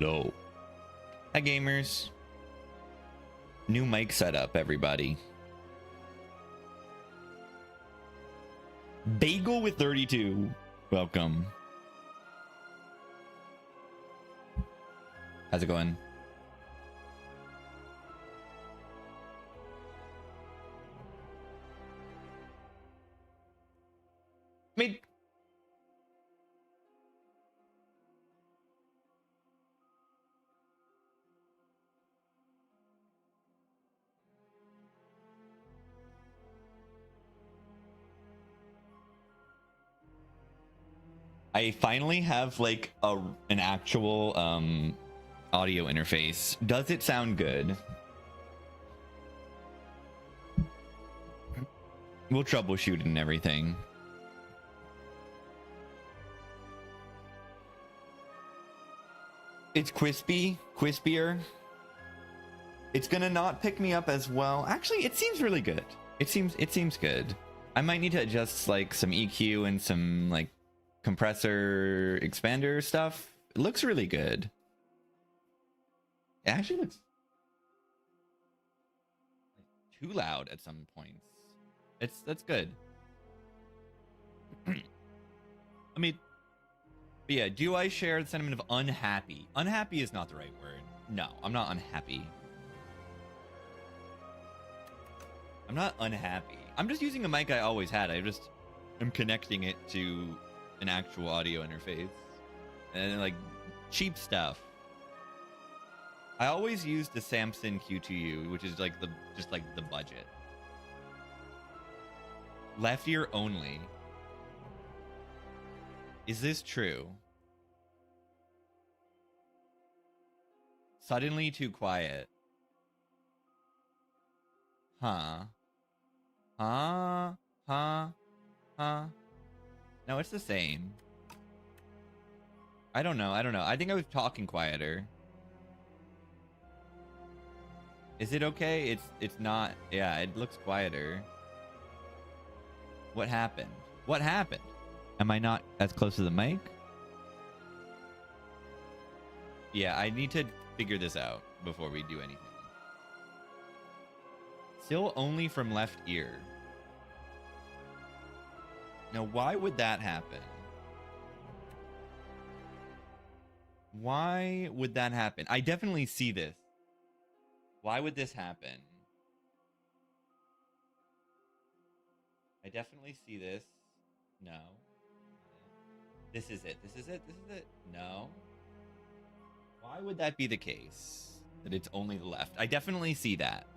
Hello. Hi, gamers. New mic setup, everybody. Bagel with 32. Welcome. How's it going? I finally have like an actual audio interface. Does it sound good? We'll troubleshoot it and everything. It's crispier. It's gonna not pick me up as well. Actually, it seems really good. It seems good. I might need to adjust like some EQ and some like compressor expander stuff. It looks really good. It actually looks like too loud at some points. That's good. I mean, but yeah, do I share the sentiment of unhappy? Unhappy is not the right word. No, I'm not unhappy. I'm not unhappy. I'm just using a mic I always had. I'm connecting it to an actual audio interface and like cheap stuff. I always use the Samson Q2U, which is like just like the budget. Left ear only. Is this true? Suddenly too quiet. Huh? No, it's the same. I don't know. I think I was talking quieter. Is it okay? It's not. Yeah, it looks quieter. What happened? What happened? Am I not as close to the mic? Yeah, I need to figure this out before we do anything. Still only from left ear. Now, why would that happen? Why would that happen? I definitely see this. Why would this happen? I definitely see this. No. This is it. This is it. This is it. No. Why would that be the case? That it's only the left? I definitely see that.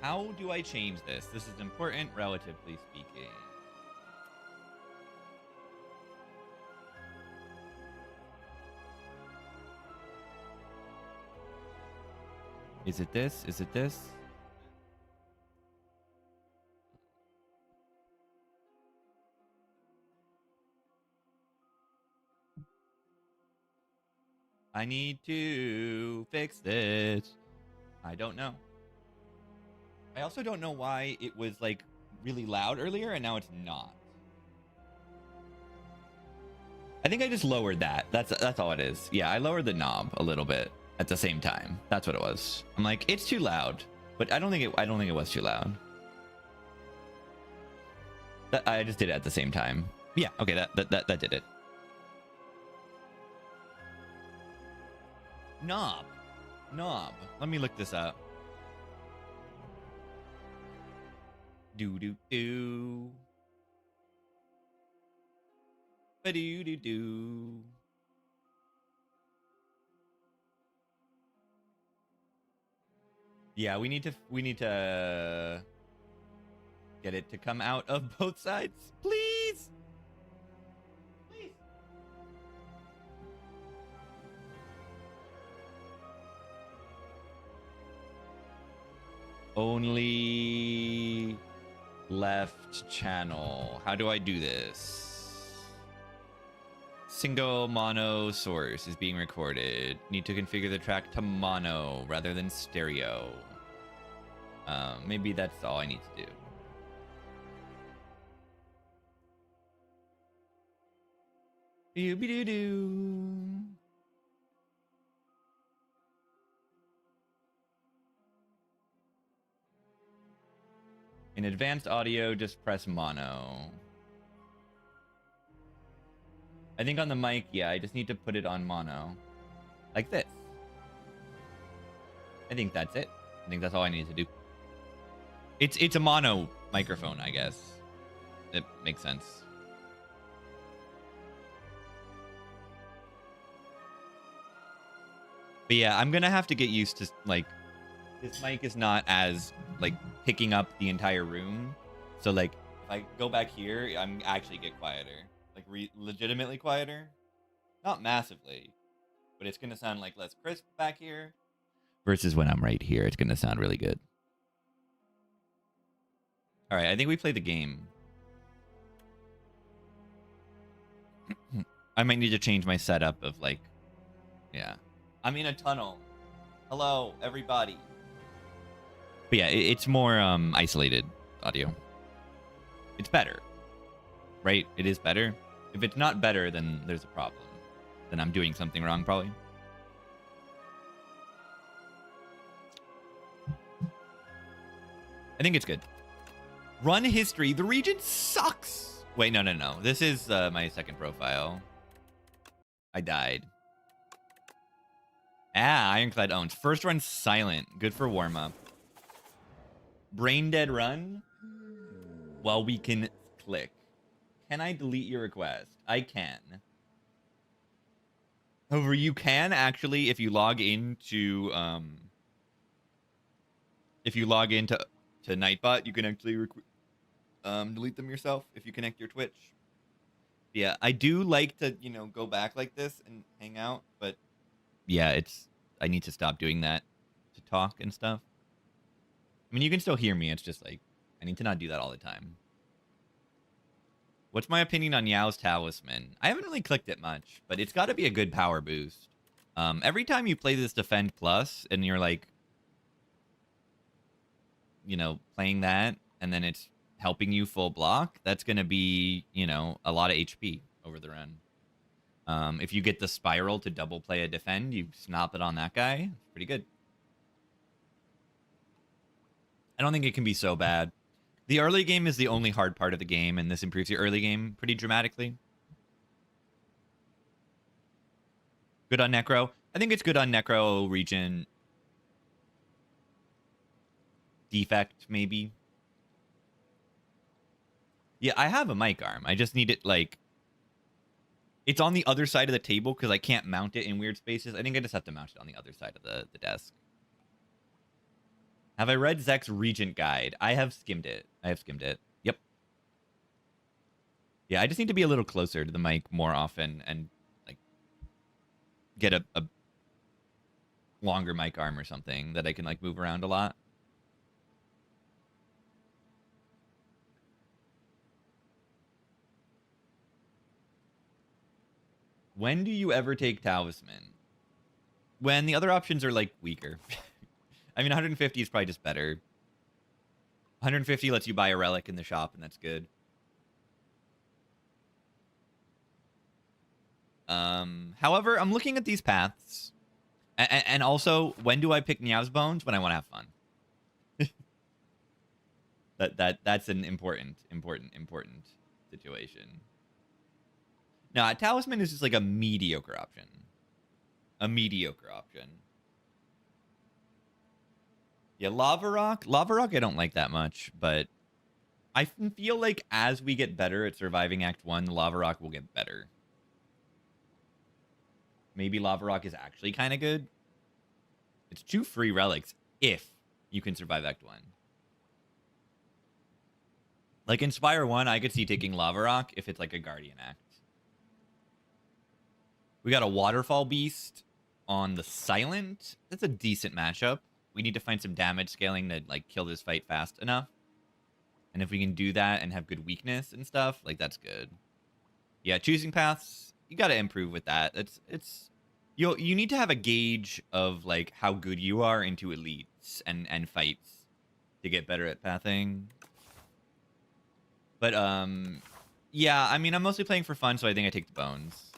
How do I change this? This is important, relatively speaking. Is it this? Is it this? I need to fix this. I don't know. I also don't know why it was like really loud earlier and now it's not. I think I just lowered that. That's all it is. Yeah, I lowered the knob a little bit at the same time. That's what it was. I'm like, it's too loud, but I don't think it was too loud. I just did it at the same time. Yeah, okay, that did it. Knob. Let me look this up. Do. Ba-do-do-do. Yeah, we need to get it to come out of both sides, please. Please. Only left channel. How do I do this? Single mono source is being recorded. Need to configure the track to mono rather than stereo. Maybe that's all I need to do. Doo-be-doo-doo. In advanced audio, just press mono. I think on the mic, yeah, I just need to put it on mono. Like this. I think that's it. I think that's all I need to do. It's a mono microphone, I guess. It makes sense. But yeah, I'm gonna have to get used to, like, this mic is not as, like, picking up the entire room. So, like, if I go back here, I'm actually get quieter. Like, legitimately quieter. Not massively. But it's gonna sound, like, less crisp back here. Versus when I'm right here, it's gonna sound really good. Alright, I think we play the game. I might need to change my setup of, like... Yeah. I'm in a tunnel. Hello, everybody. But yeah, it's more isolated audio. It's better. Right? It is better. If it's not better, then there's a problem. Then I'm doing something wrong, probably. I think it's good. Run history. The region sucks. Wait, no. This is my second profile. I died. Ironclad owns. First run silent. Good for warm-up. Brain dead run. Well, we can click. Can I delete your request? I can. However, you can actually, if you log into Nightbot, you can actually delete them yourself if you connect your Twitch. Yeah, I do like to, go back like this and hang out, but yeah, I need to stop doing that to talk and stuff. I mean, you can still hear me. It's just like, I need to not do that all the time. What's my opinion on Yao's Talisman? I haven't really clicked it much, but it's got to be a good power boost. Every time you play this Defend Plus and you're like, playing that, and then it's helping you full block, that's going to be, a lot of HP over the run. If you get the Spiral to double play a Defend, you snap it on that guy. Pretty good. I don't think it can be so bad. The early game is the only hard part of the game, and this improves your early game pretty dramatically. Good on Necro. I think it's good on Necro region. Defect, maybe. Yeah, I have a mic arm. I just need it, like... It's on the other side of the table because I can't mount it in weird spaces. I think I just have to mount it on the other side of the desk. Have I read Zek's Regent Guide? I have skimmed it. Yep. Yeah, I just need to be a little closer to the mic more often and, like, get a longer mic arm or something that I can, like, move around a lot. When do you ever take Talisman? When the other options are, like, weaker. I mean, 150 is probably just better. 150 lets you buy a relic in the shop, and that's good. However, I'm looking at these paths. And also, when do I pick Niav's Bones? When I want to have fun. That's an important situation. No, Talisman is just like a mediocre option. Yeah, Lava Rock I don't like that much, but I feel like as we get better at surviving Act 1, the Lava Rock will get better. Maybe Lava Rock is actually kind of good. It's 2 free relics if you can survive Act 1. Like in Spire 1, I could see taking Lava Rock if it's like a Guardian Act. We got a Waterfall Beast on the Silent. That's a decent matchup. We need to find some damage scaling to, like, kill this fight fast enough. And if we can do that and have good weakness and stuff, like, that's good. Yeah, choosing paths, you got to improve with that. You need to have a gauge of, like, how good you are into elites and fights. to get better at pathing. But yeah, I mean, I'm mostly playing for fun, so I think I take the bones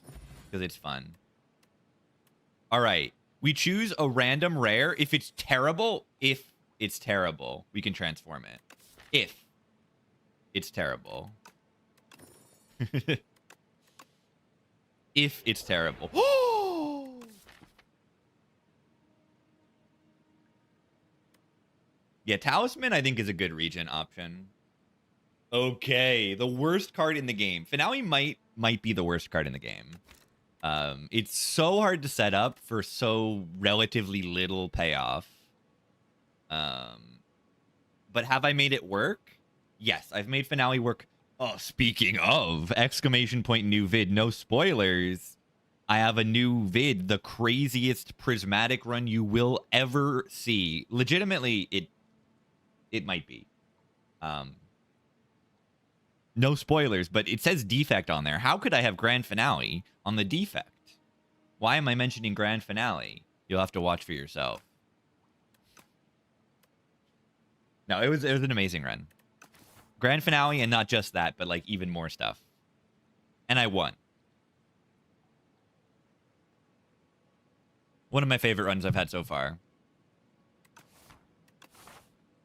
because it's fun. All right, we choose a random rare. If it's terrible, we can transform it. If it's terrible. If it's terrible. Yeah, Talisman, I think, is a good regen option. Okay, the worst card in the game. Finale might be the worst card in the game. It's so hard to set up for so relatively little payoff. But have I made it work? Yes, I've made Finale work. Oh, speaking of, exclamation point new vid, no spoilers. I have a new vid, the craziest prismatic run you will ever see. Legitimately, it might be. No spoilers, but it says defect on there. How could I have grand finale on the defect? Why am I mentioning grand finale? You'll have to watch for yourself. No, it was an amazing run. Grand finale, and not just that, but like even more stuff. And I won. One of my favorite runs I've had so far.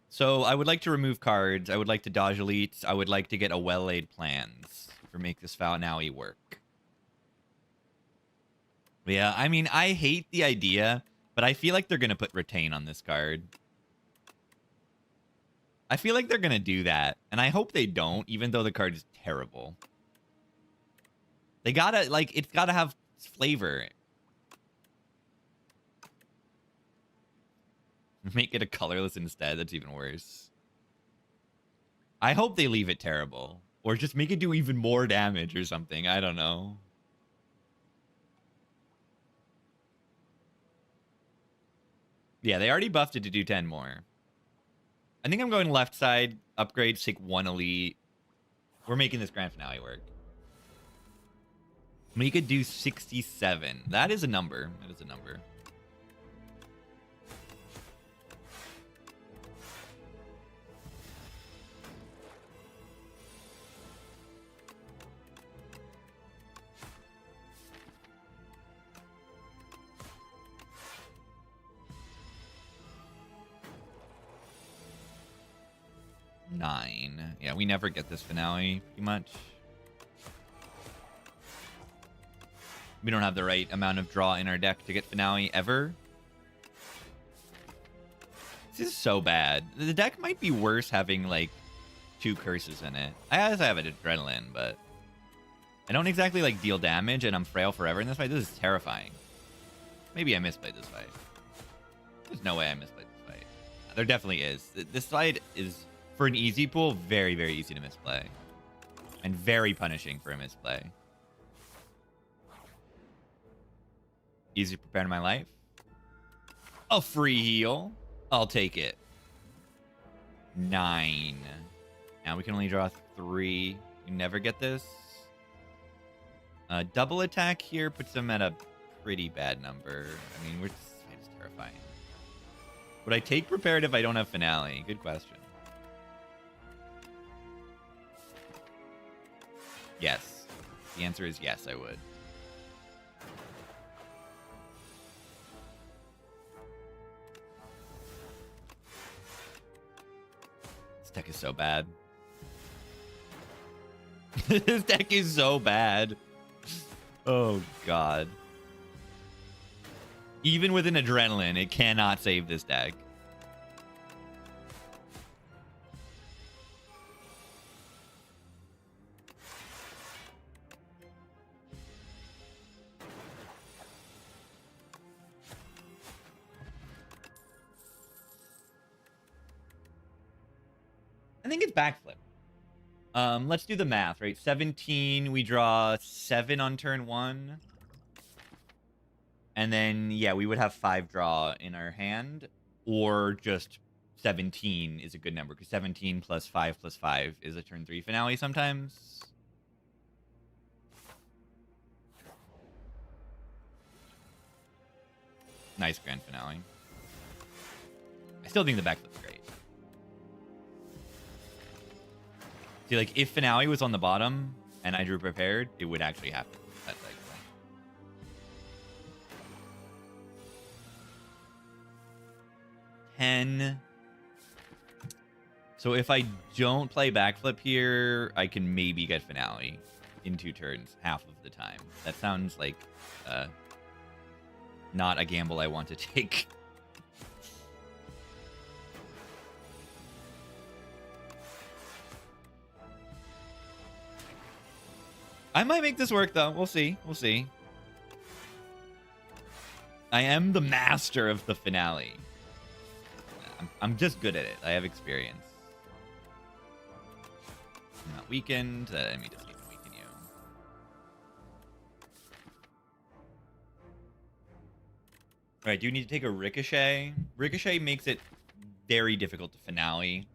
So I would like to remove cards. I would like to dodge elites. I would like to get a well-laid plans for make this finale work. Yeah, I mean, I hate the idea, but I feel like they're going to put retain on this card. I feel like they're going to do that, and I hope they don't, even though the card is terrible. They gotta, like, it's gotta have flavor. Make it a colorless instead. That's even worse. I hope they leave it terrible. Or just make it do even more damage or something. I don't know. Yeah, they already buffed it to do 10 more. I think I'm going left side. Upgrades, take 1 elite. We're making this grand finale work. We could do 67. That is a number. That is a number. Nine. Yeah, we never get this finale, pretty much. We don't have the right amount of draw in our deck to get finale ever. This is so bad. The deck might be worse having, like, 2 curses in it. I also have an adrenaline, but I don't exactly, like, deal damage, and I'm frail forever in this fight. This is terrifying. Maybe I misplayed this fight. There's no way I misplayed this fight. There definitely is. This fight is... For an easy pool, very, very easy to misplay. And very punishing for a misplay. Easy to prepare in my life. A free heal. I'll take it. 9. Now we can only draw 3. You never get this. Double attack here puts them at a pretty bad number. I mean, it's terrifying. Would I take prepared if I don't have finale? Good question. Yes. The answer is yes, I would. This deck is so bad. This deck is so bad. Oh, God. Even with an adrenaline, it cannot save this deck. I think it's backflip. Let's do the math, right? 17, we draw 7 on turn 1. And then, yeah, we would have 5 draw in our hand. Or just 17 is a good number, because 17 plus 5 is a turn 3 finale sometimes. Nice grand finale. I still think the backflip's great. See, like, if Finale was on the bottom and I drew prepared, it would actually happen. That's like 10. So if I don't play backflip here, I can maybe get Finale in 2 turns half of the time. That sounds like not a gamble I want to take. I might make this work, though. We'll see. We'll see. I am the master of the Finale. I'm just good at it. I have experience. I'm not weakened. Let me just need to weaken you. All right, do you need to take a Ricochet? Ricochet makes it very difficult to Finale.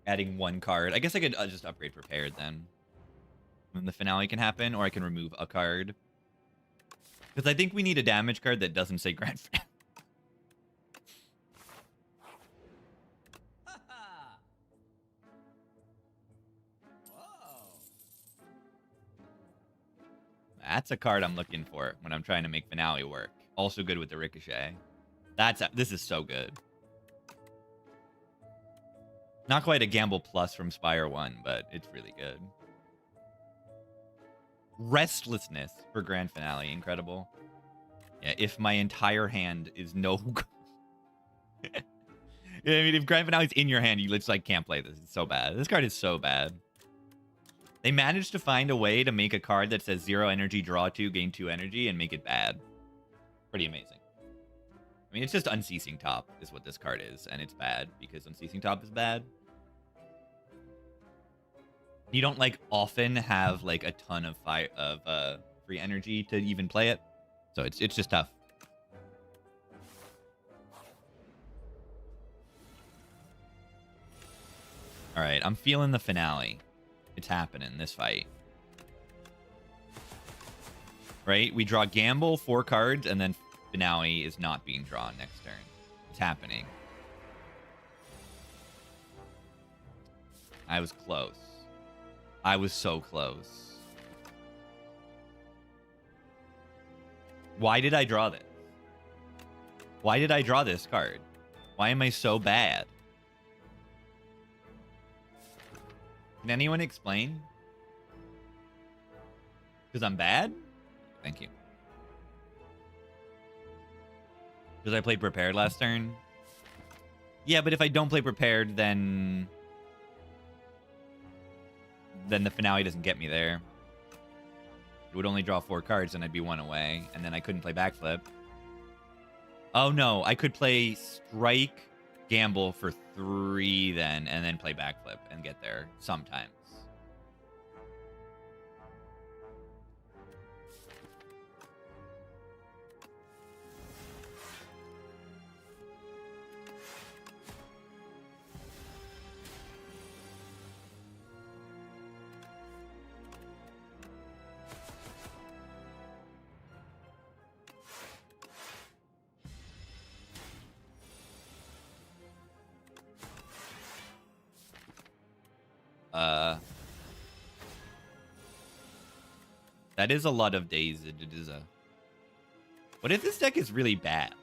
Adding 1 card. I guess I could just upgrade Prepared then. When the Finale can happen, or I can remove a card. Because I think we need a damage card that doesn't say Grand Finale. That's a card I'm looking for when I'm trying to make Finale work. Also good with the Ricochet. This is so good. Not quite a gamble plus from Spire 1, but it's really good. Restlessness for Grand Finale. Incredible. Yeah, if my entire hand is no... I mean, if Grand Finale's in your hand, you just like can't play this. It's so bad. This card is so bad. They managed to find a way to make a card that says 0 energy, draw 2, gain 2 energy, and make it bad. Pretty amazing. I mean, it's just Unceasing Top is what this card is, and it's bad because Unceasing Top is bad. You don't, like, often have, like, a ton of free energy to even play it. So it's just tough. All right, I'm feeling the Finale. It's happening, this fight. Right? We draw Gamble, 4 cards, and then Finale is not being drawn next turn. It's happening. I was close. I was so close. Why did I draw this? Why did I draw this card? Why am I so bad? Can anyone explain? Because I'm bad? Thank you. Because I played Prepared last turn? Yeah, but if I don't play Prepared, then the Finale doesn't get me there. It would only draw 4 cards, and I'd be 1 away, and then I couldn't play Backflip. Oh, no. I could play Strike, Gamble for 3 then, and then play Backflip and get there sometimes. That is a lot of days. It is a... What if this deck is really bad?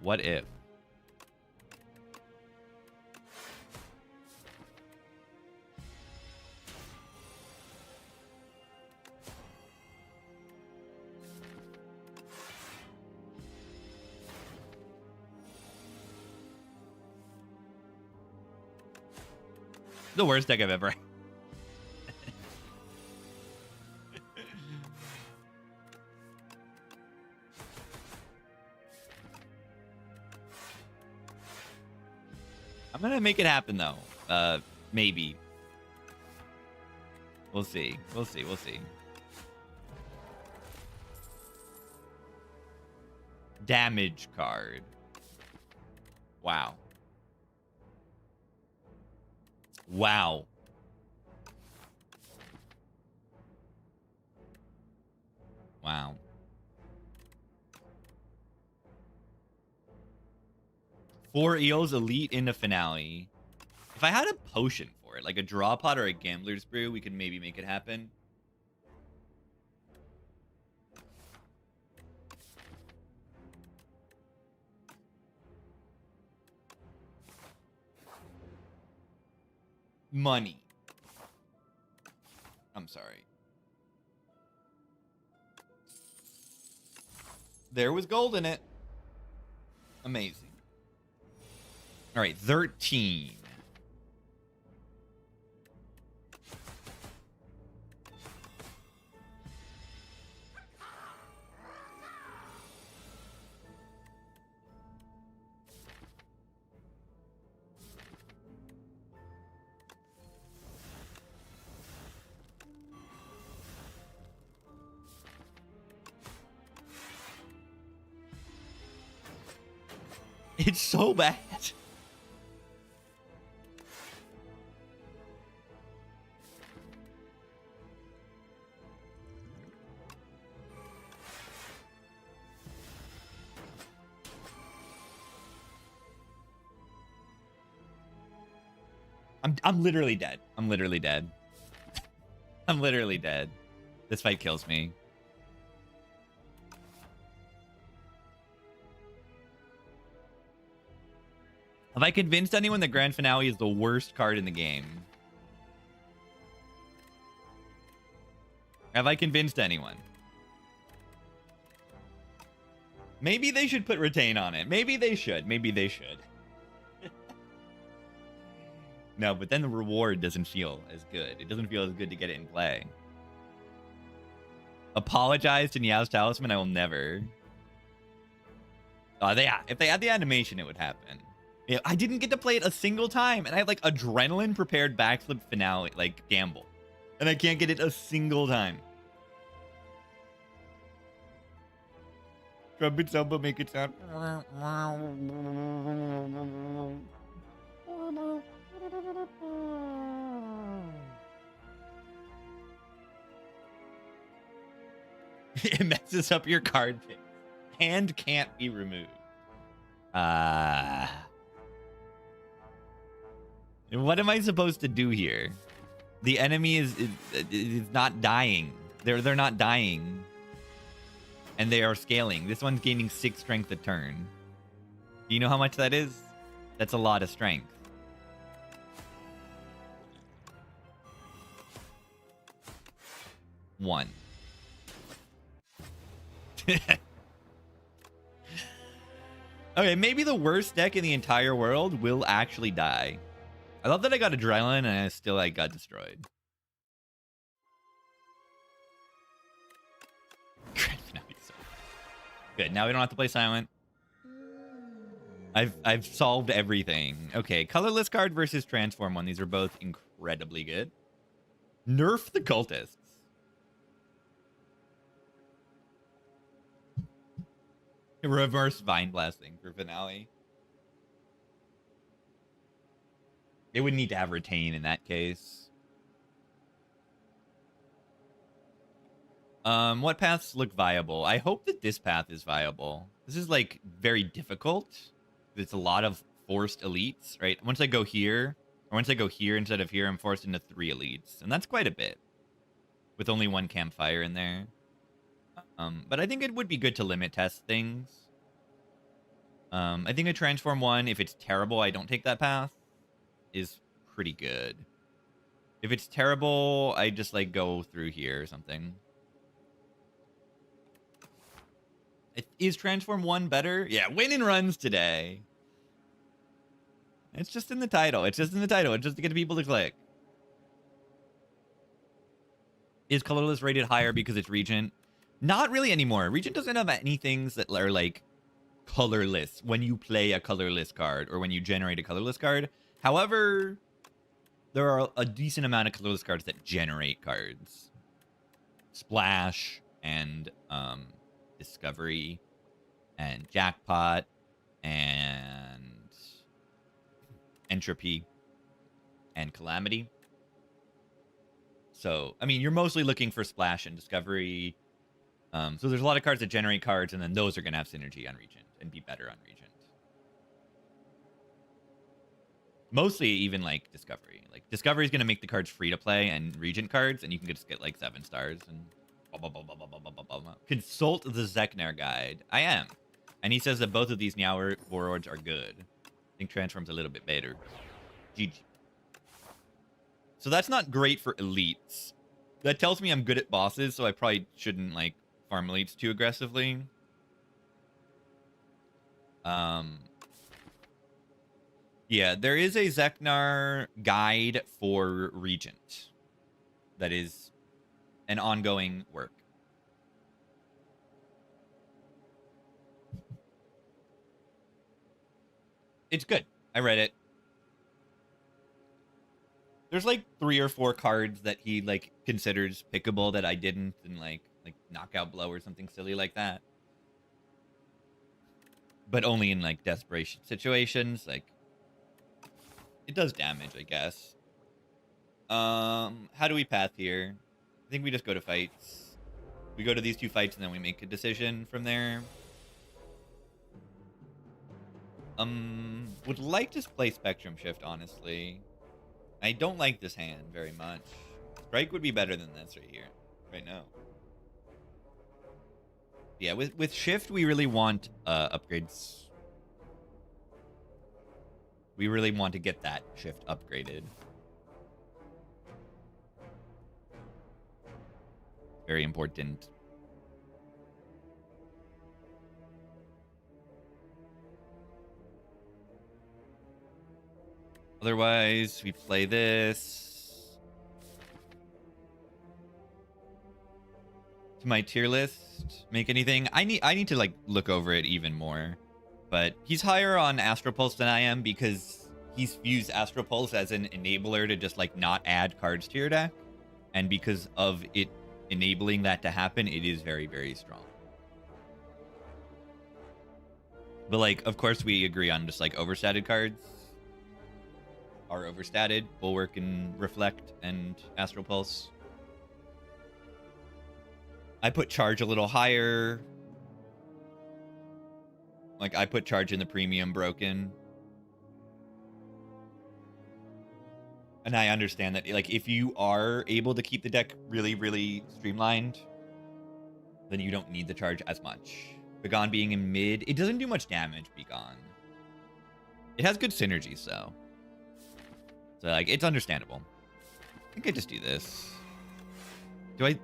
What if? The worst deck I've ever. I'm gonna make it happen though. Maybe. We'll see. We'll see. We'll see. Damage card. Wow. Wow. Wow. Four eels elite in the finale. If I had a potion for it, like a draw pot or a gambler's brew, we could maybe make it happen. Money. I'm sorry. There was gold in it. Amazing. All right, 13. It's so bad. I'm literally dead. I'm literally dead. I'm literally dead. This fight kills me. Have I convinced anyone that Grand Finale is the worst card in the game? Have I convinced anyone? Maybe they should put Retain on it. Maybe they should. Maybe they should. No, but then the reward doesn't feel as good. It doesn't feel as good to get it in play. Apologize to Niao's Talisman, I will never. If they had the animation, it would happen. Yeah, I didn't get to play it a single time, and I have like adrenaline prepared backflip finale, like gamble. And I can't get it a single time. Trumpet elbow, make it sound. It messes up your card pick. Hand can't be removed. What am I supposed to do here? The enemy is not dying. They're not dying. And they are scaling. This one's gaining 6 strength a turn. Do you know how much that is? That's a lot of strength. One. Okay, maybe the worst deck in the entire world will actually die. I love that I got Adrenaline and I still got destroyed. Good, now we don't have to play Silent. I've solved everything. Okay, colorless card versus transform one. These are both incredibly good. Nerf the cultists. Reverse Vine Blasting for finale. It would need to have Retain in that case. What paths look viable? I hope that this path is viable. This is like very difficult. It's a lot of forced elites, right? Once I go here, or once I go here instead of here, I'm forced into 3 elites. And that's quite a bit. With only 1 campfire in there. But I think it would be good to limit test things. I think a transform 1, if it's terrible, I don't take that path, is pretty good. If it's terrible, I just like go through here or something. Is transform 1 better? Yeah, win and runs today. It's just in the title. It's just in the title. It's just to get people to click. Is colorless rated higher because it's Regent? Not really anymore. Regent doesn't have any things that are like colorless when you play a colorless card or when you generate a colorless card. However, there are a decent amount of colorless cards that generate cards. Splash and Discovery and Jackpot and Entropy and Calamity. So, I mean, you're mostly looking for Splash and Discovery. So there's a lot of cards that generate cards, and then those are going to have synergy on Regent and be better on Regent. Mostly even like Discovery. Like Discovery is going to make the cards free to play, and Regent cards, and you can just get like 7 stars and blah, blah, blah, blah, blah, blah, blah, blah, blah. Consult the Zeknar guide. I am. And he says that both of these Meow warlords are good. I think Transform's a little bit better. GG. So that's not great for elites. That tells me I'm good at bosses, so I probably shouldn't like farm elites too aggressively. Yeah, there is a Zeknar guide for Regent that is an ongoing work. It's good. I read it. There's like 3 or 4 cards that he like considers pickable that I didn't, and like knockout blow or something silly like that. But only in like desperation situations. Like it does damage, I guess. How do we path here? I think we just go to fights. We go to these 2 fights and then we make a decision from there. Would like to play Spectrum Shift, honestly. I don't like this hand very much. Strike would be better than this right here, right now. Yeah, with Shift, we really want upgrades. We really want to get that Shift upgraded. Very important. Otherwise, we play this. To my tier list, make anything? I need to like look over it even more. But he's higher on Astro Pulse than I am because he's used Astro Pulse as an enabler to just like not add cards to your deck. And because of it enabling that to happen, it is very, very strong. But like, of course, we agree on just like overstated cards. Are overstated, Bulwark and Reflect and Astral Pulse. I put Charge a little higher. Like, I put Charge in the premium broken. And I understand that, like, if you are able to keep the deck really, really streamlined, then you don't need the Charge as much. Begone being in mid, it doesn't do much damage, Begone. It has good synergies, though. So, like, it's understandable. I think I just do this. Do I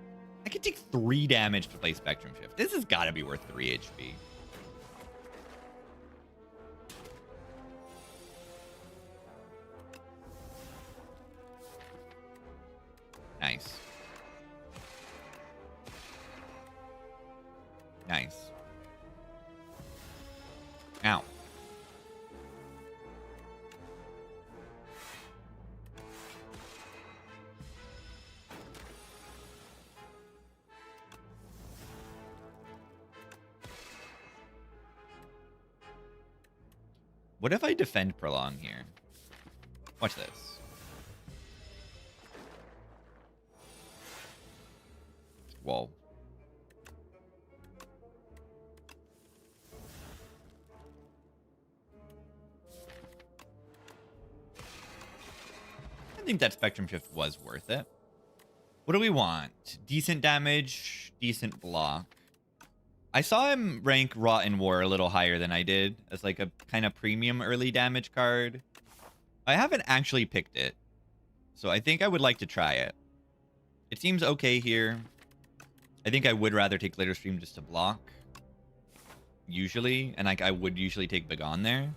could take 3 damage to play Spectrum Shift. This has got to be worth 3 HP. Nice. Nice. Ow. What if I defend Prolong here? Watch this. Whoa. I think that Spectrum Shift was worth it. What do we want? Decent damage, decent block. I saw him rank Rotten War a little higher than I did as like a kind of premium early damage card. I haven't actually picked it, so I think I would like to try it. It seems okay here. I think I would rather take Glitter Stream just to block. Usually, and like I would usually take Begone there.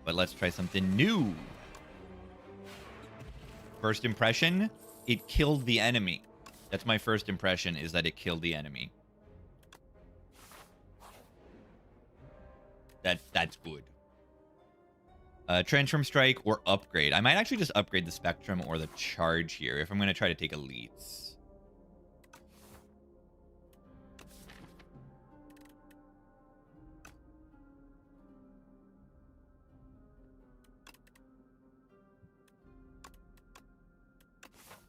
But let's try something new. First impression, it killed the enemy. That's my first impression, is that it killed the enemy. That's good. Transform Strike or upgrade. I might actually just upgrade the Spectrum or the Charge here if I'm going to try to take elites.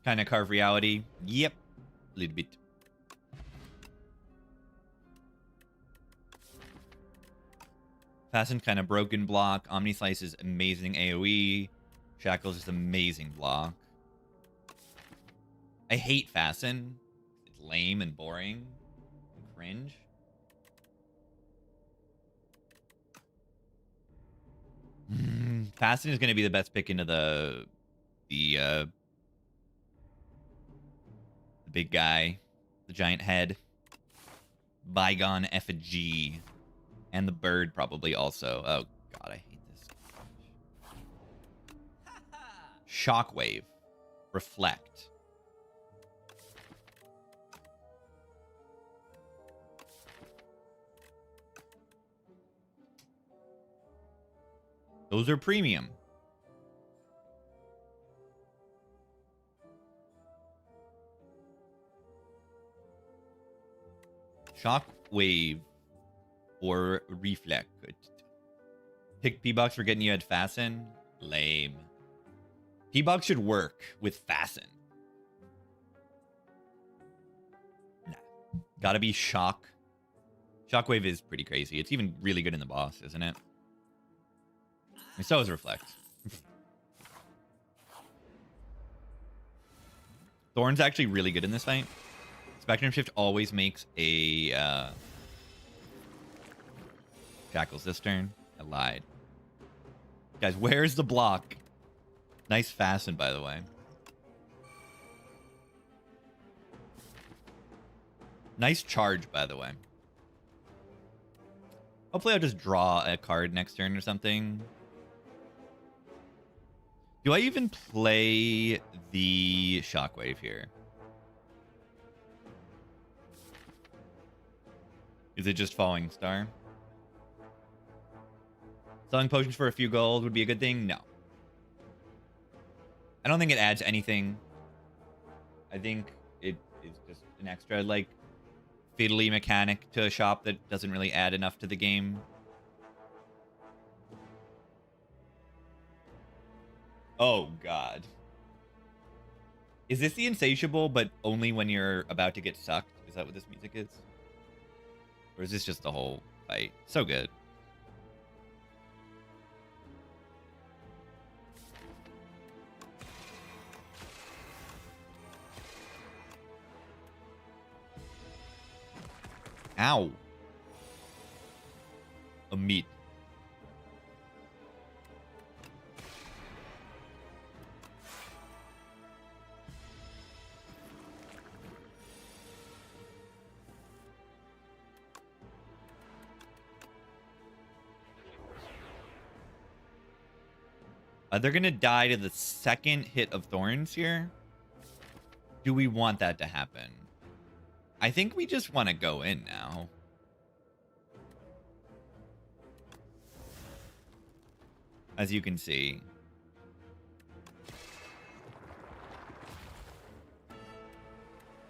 Kind of carve reality. Yep. A little bit. Fasten kind of broken block. Omni Slice is amazing AoE. Shackles is amazing block. I hate Fasten. It's lame and boring. And cringe. Fasten is going to be the best pick into the big guy. The giant head. Bygone effigy. And the bird probably also. Oh, God, I hate this. Shockwave. Reflect. Those are premium. Shockwave or Reflect. Pick P-Box for getting you at Fasten? Lame. P-Box should work with Fasten. Nah. Gotta be Shock. Shockwave is pretty crazy. It's even really good in the boss, isn't it? And so is Reflect. Thorn's actually really good in this fight. Spectrum Shift always makes a Shackles this turn. I lied. Guys, where's the block? Nice Fasten, by the way. Nice charge, by the way. Hopefully I'll just draw a card next turn or something. Do I even play the Shockwave here? Is it just Falling Star? Selling potions for a few gold would be a good thing? No. I don't think it adds anything. I think it is just an extra, like, fiddly mechanic to a shop that doesn't really add enough to the game. Oh, God. Is this the Insatiable, but only when you're about to get sucked? Is that what this music is? Or is this just the whole fight? So good. Ow. A meat. They're going to die to the second hit of Thorns here. Do we want that to happen? I think we just want to go in now. As you can see.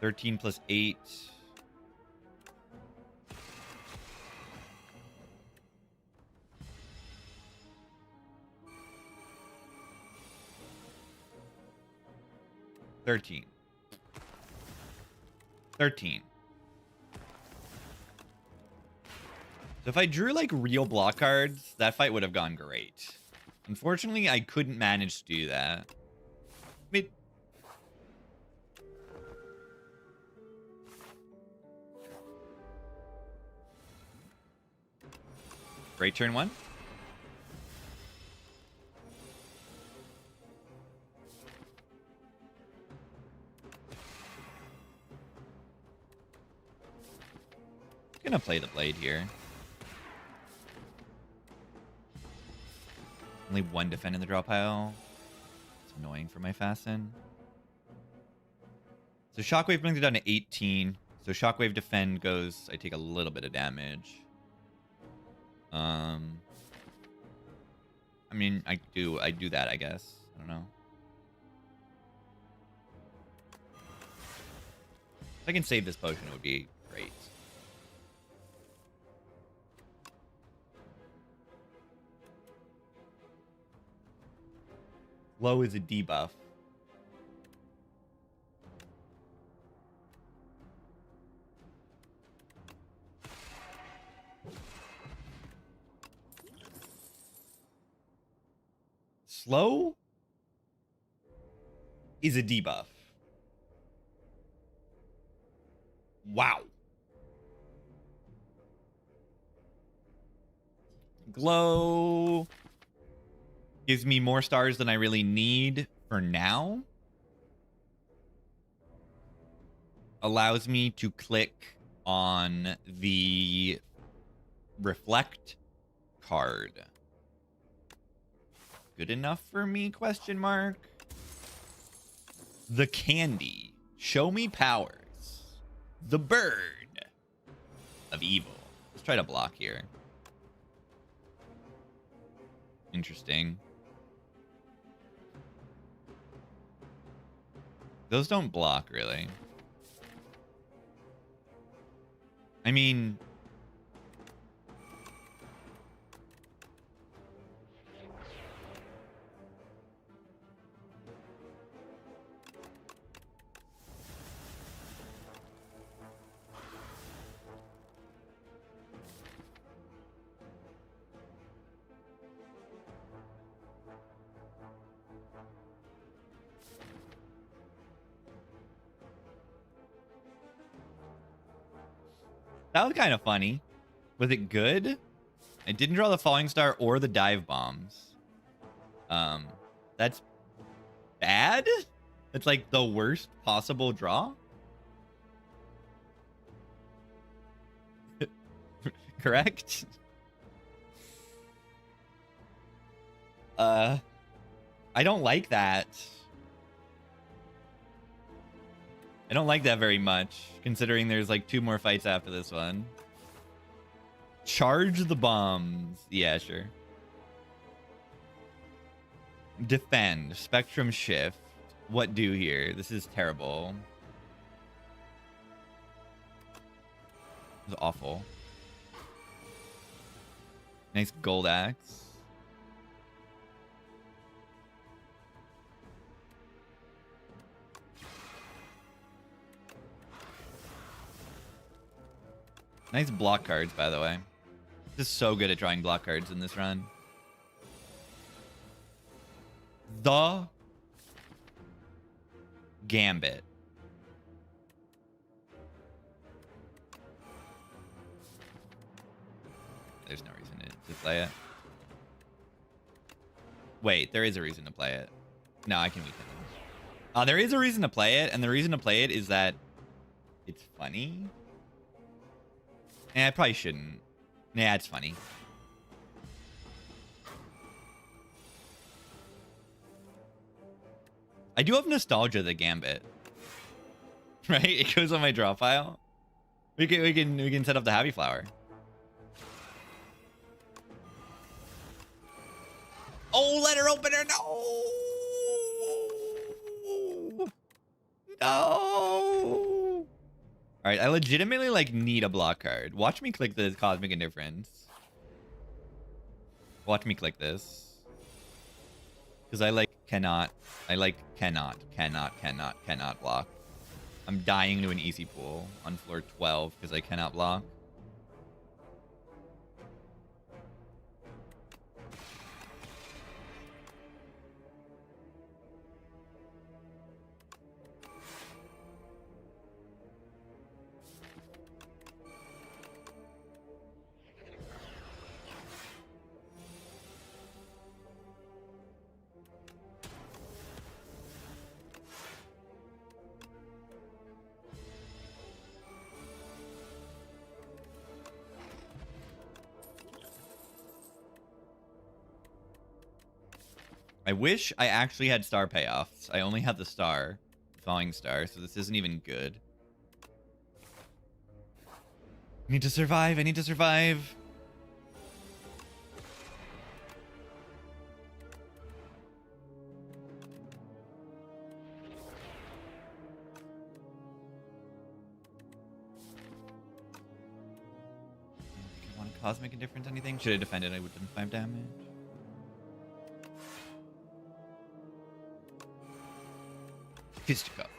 (13+8). $13. So if I drew like real block cards, that fight would have gone great. Unfortunately, I couldn't manage to do that. I mean, great turn one. Gonna play the blade here. Only one defend in the draw pile. It's annoying for my Fasten. So Shockwave brings it down to 18. So Shockwave defend goes. I take a little bit of damage. I mean, I do that, I guess. I don't know. If I can save this potion, it would be great. Low is a debuff. slow is a debuff. Wow. Glow gives me more stars than I really need for now. Allows me to click on the reflect card. Good enough for me, question mark? The candy. Show me powers. The bird of evil. Let's try to block here. Interesting. Those don't block, really. I mean... that was kind of funny. Was it good? I didn't draw the falling star or the dive bombs. That's bad? It's like the worst possible draw? Correct? I don't like that. I don't like that very much, considering there's like 2 more fights after this one. Charge the bombs. Yeah, sure. Defend. Spectrum shift. What do here? This is terrible. This is awful. Nice gold axe. Nice block cards, by the way. Just so good at drawing block cards in this run. The Gambit. There's no reason to play it. Wait, there is a reason to play it. No, I can weaken them. There is a reason to play it, and the reason to play it is that it's funny. I probably shouldn't. Yeah, it's funny. I do have nostalgia of the Gambit. Right? It goes on my draw file. We can set up the Happy Flower. Oh, letter opener, no! No! All right, I legitimately like need a block card. Watch me click the Cosmic Indifference. Watch me click this. Because I like cannot block. I'm dying to an easy pool on floor 12 because I cannot block. I wish I actually had star payoffs. I only have the star, falling star, so this isn't even good. I need to survive. I need to survive. I want a Cosmic Indifference anything? Should I defend it? I would have done 5 damage. Fisticuffs.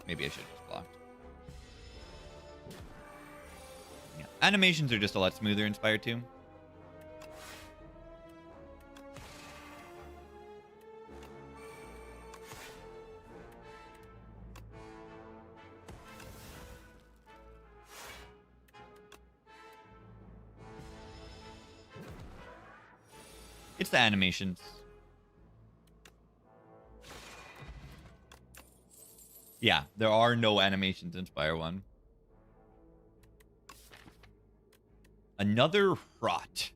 Maybe I should have just blocked. Yeah. Animations are just a lot smoother in Spire 2. It's the animations. Yeah, there are no animations in Spire 1. Another rot.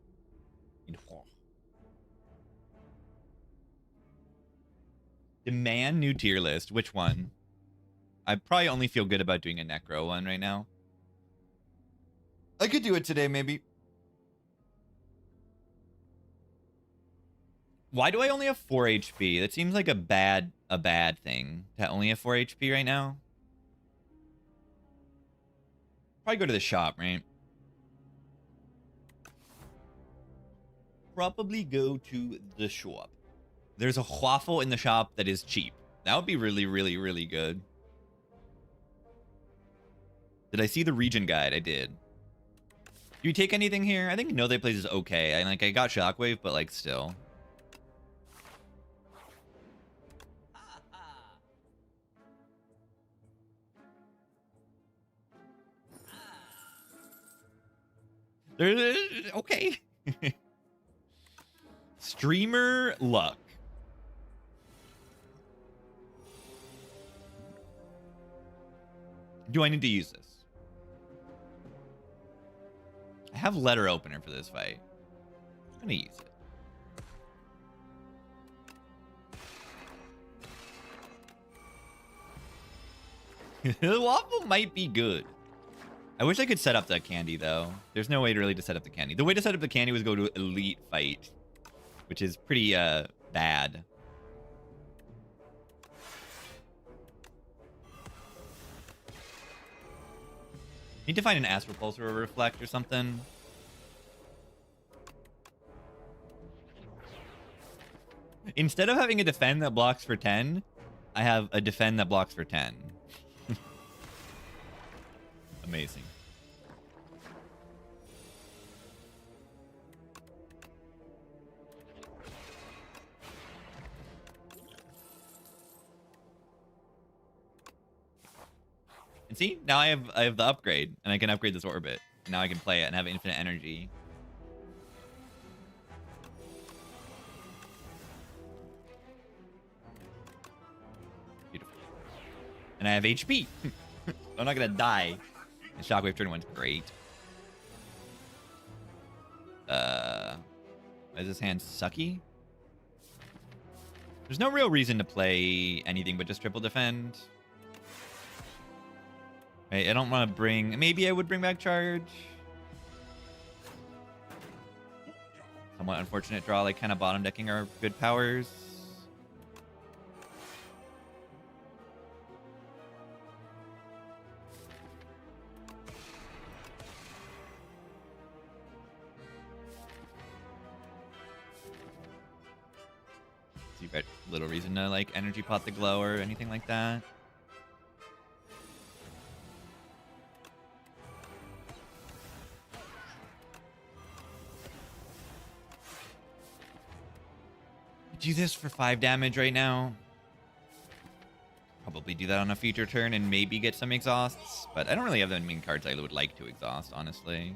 Demand new tier list. Which one? I probably only feel good about doing a Necro one right now. I could do it today, maybe. Why do I only have 4 HP? That seems like a bad thing to only have 4 HP right now. Probably go to the shop, right? Probably go to the shop. There's a waffle in the shop that is cheap. That would be really, really, really good. Did I see the region guide? I did. Do you take anything here? I think No They Place is okay. I got Shockwave, but like still. Okay. Streamer luck. Do I need to use this? I have letter opener for this fight. I'm gonna use it. The waffle might be good. I wish I could set up the candy, though. There's no way really to set up the candy. The way to set up the candy was go to elite fight, which is pretty bad. Need to find an Astral Pulse or a Reflect or something. Instead of having a defend that blocks for 10, I have a defend that blocks for 10. Amazing. And see, now I have the upgrade, and I can upgrade this orbit. And now I can play it and have infinite energy. Beautiful. And I have HP. I'm not gonna die. And Shockwave turn 1's great. Is this hand sucky? There's no real reason to play anything but just triple defend. Right, I don't want to bring... Maybe I would bring back charge. Somewhat unfortunate draw, like kind of bottom decking our good powers. So you've got little reason to like energy pot the glow or anything like that. Do this for 5 damage right now. Probably do that on a future turn and maybe get some exhausts, but I don't really have that many cards I would like to exhaust, honestly.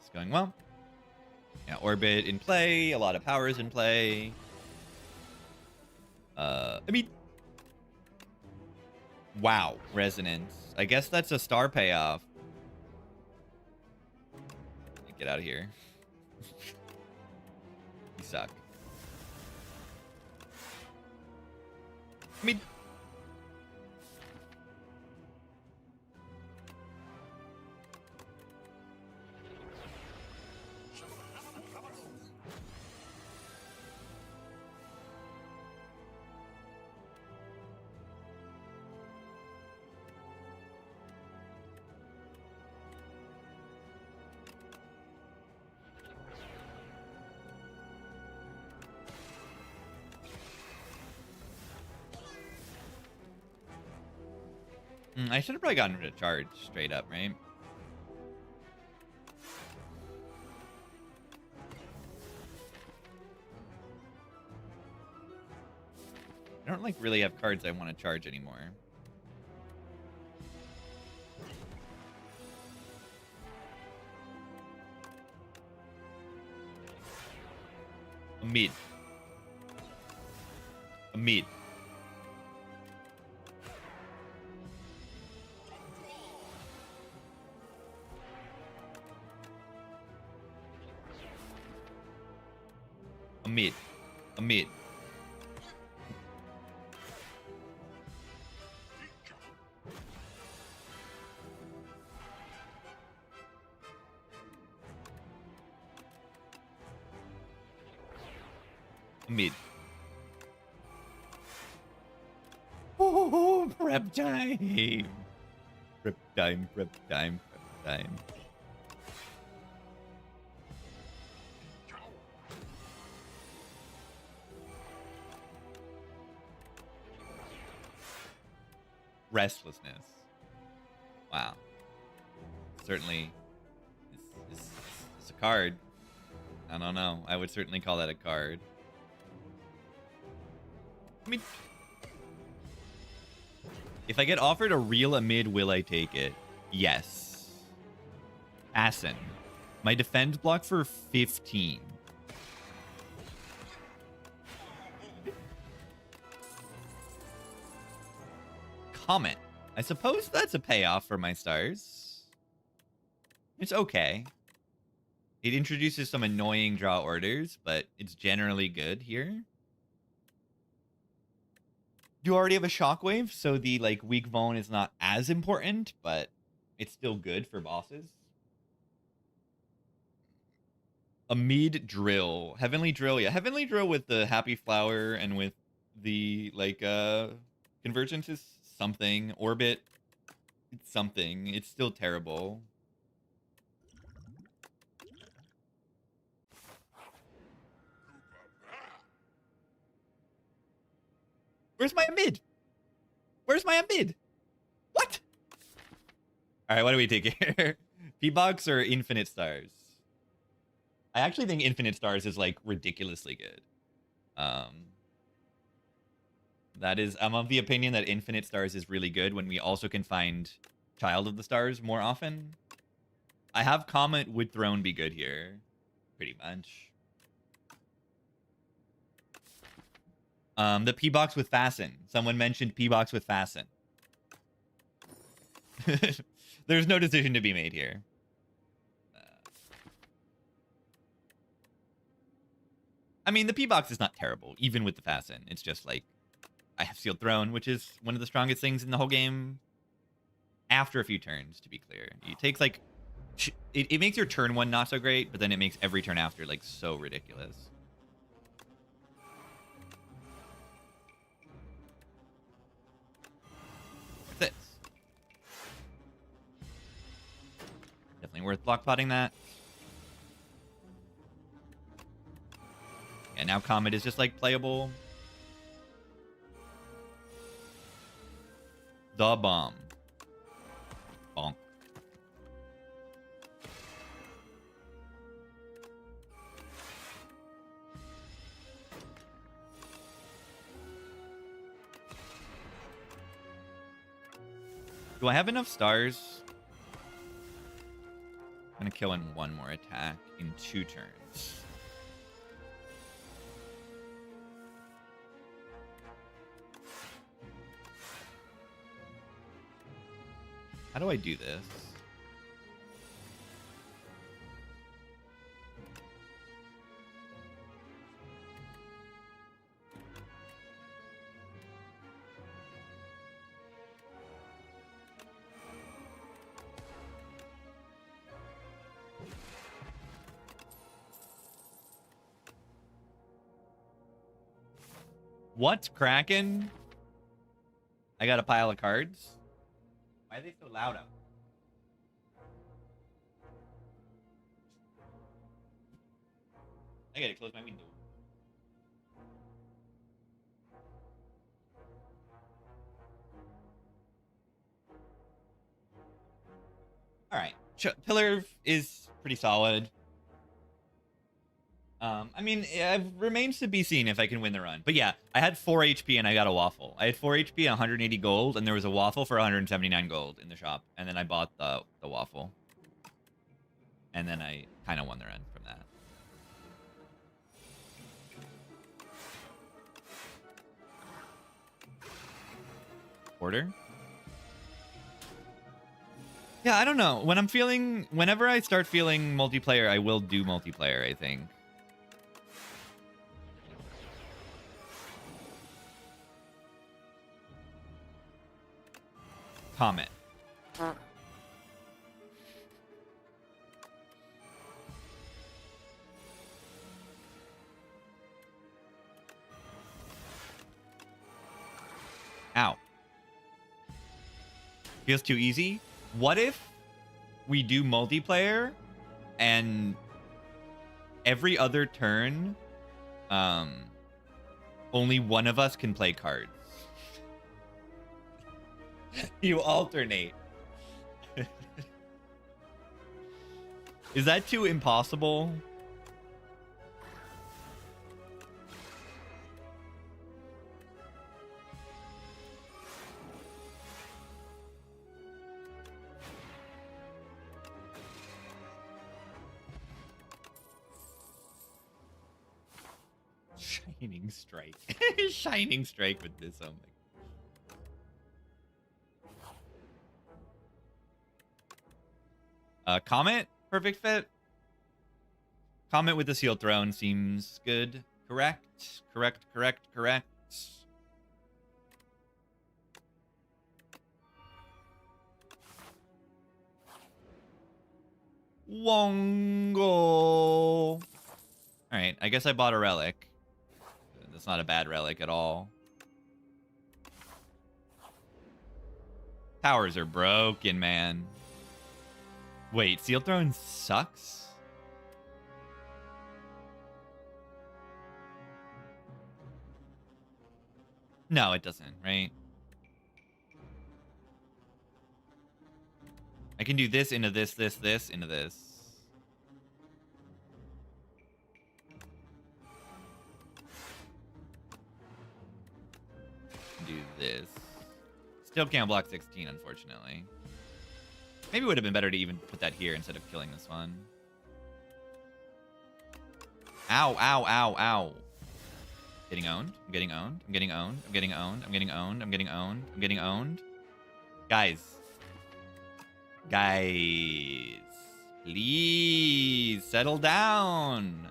It's going well. Yeah, orbit in play, a lot of powers in play. I mean, wow, resonance. I guess that's a star payoff. Get out of here. You suck. I mean... I should have probably gotten rid of charge straight up, right? I don't like really have cards I want to charge anymore. A mid. A mid. A mid. A mid. A mid. Oh, prep time. Prep time, prep time, prep time. Restlessness. Wow. Certainly is a card. I don't know. I would certainly call that a card. I mean, if I get offered a real mid, will I take it? Yes. Asin. My defense block for 15. Comet. I suppose that's a payoff for my stars. It's okay. It introduces some annoying draw orders, but it's generally good here. You already have a shockwave, so the like weak vuln is not as important, but it's still good for bosses. A mid drill. Heavenly drill, yeah. Heavenly drill with the happy flower and with the like convergence is something. Orbit, it's something. It's still terrible. Where's my mid? Where's my mid? What? All right, what do we take here? P-Box or Infinite Stars? I actually think Infinite Stars is like ridiculously good. That is, I'm of the opinion that Infinite Stars is really good when we also can find Child of the Stars more often. I have Comet, would Throne be good here? Pretty much. The P-Box with Fasten. Someone mentioned P-Box with Fasten. There's no decision to be made here. I mean, the P-Box is not terrible, even with the Fasten. It's just like, I have Sealed Throne, which is one of the strongest things in the whole game. After a few turns, to be clear. It takes like... It makes your turn one not so great, but then it makes every turn after like so ridiculous. What's this? Definitely worth block potting that. Yeah, now Comet is just like playable. The bomb. Bonk. Do I have enough stars? I'm gonna kill in one more attack in 2 turns. How do I do this? What? Kraken? I got a pile of cards? Why are they so loud out? I gotta close my window. Pillar is pretty solid. I mean, it remains to be seen if I can win the run. But yeah, I had 4 HP and I got a waffle. I had 4 HP and 180 gold, and there was a waffle for 179 gold in the shop. And then I bought the waffle. And then I kind of won the run from that. Order? Yeah, I don't know. Whenever I start feeling multiplayer, I will do multiplayer, I think. Comment. Ow. Feels too easy. What if we do multiplayer and every other turn, only one of us can play cards? You alternate. Is that too impossible? Shining Strike. Shining Strike with this, oh my. Comet, perfect fit. Comet with the Sealed Throne seems good. Correct. Wongo. All right, I guess I bought a relic. That's not a bad relic at all. Towers are broken, man. Wait, Sealed Throne sucks? No, it doesn't, right? I can do this into this into this. Do this. Still can't block 16, unfortunately. Maybe it would have been better to even put that here instead of killing this one. Ow, ow, ow, ow. Getting owned. I'm getting owned. I'm getting owned. I'm getting owned. I'm getting owned. I'm getting owned. I'm getting owned. Guys. Guys. Please settle down.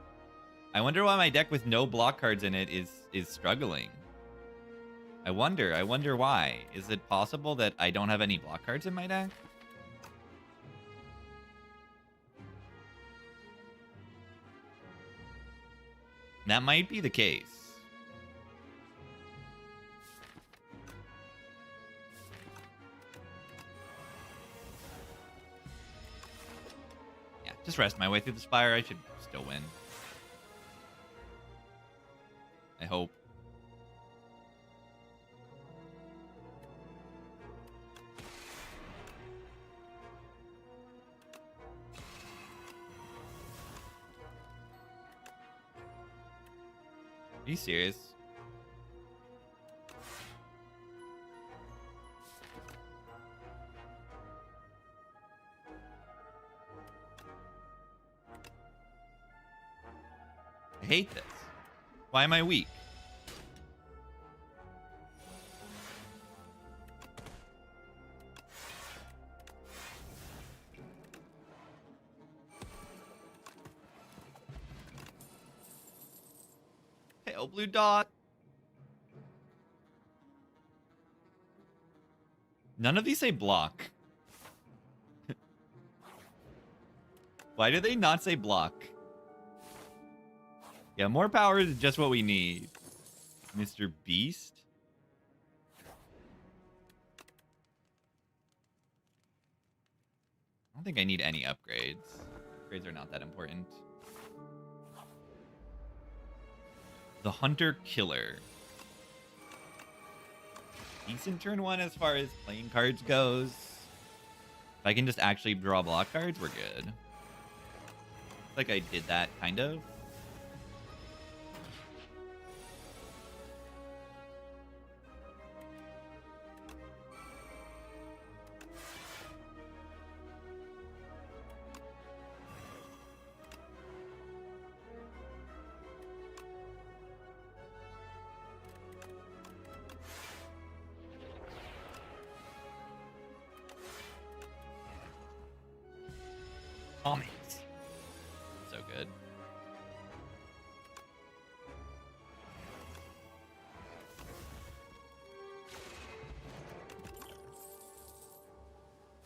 I wonder why my deck with no block cards in it is struggling. I wonder why. Is it possible that I don't have any block cards in my deck? That might be the case. Yeah, just rest my way through the Spire. I should still win. I hope. Are you serious? I hate this. Why am I weak? Pale blue dot. None of these say block. Why do they not say block? Yeah, more power is just what we need. Mr. Beast? I don't think I need any upgrades. Upgrades are not that important. The Hunter Killer. Decent turn one as far as playing cards goes. If I can just actually draw block cards, we're good. Like I did that, kind of. Comics. So good.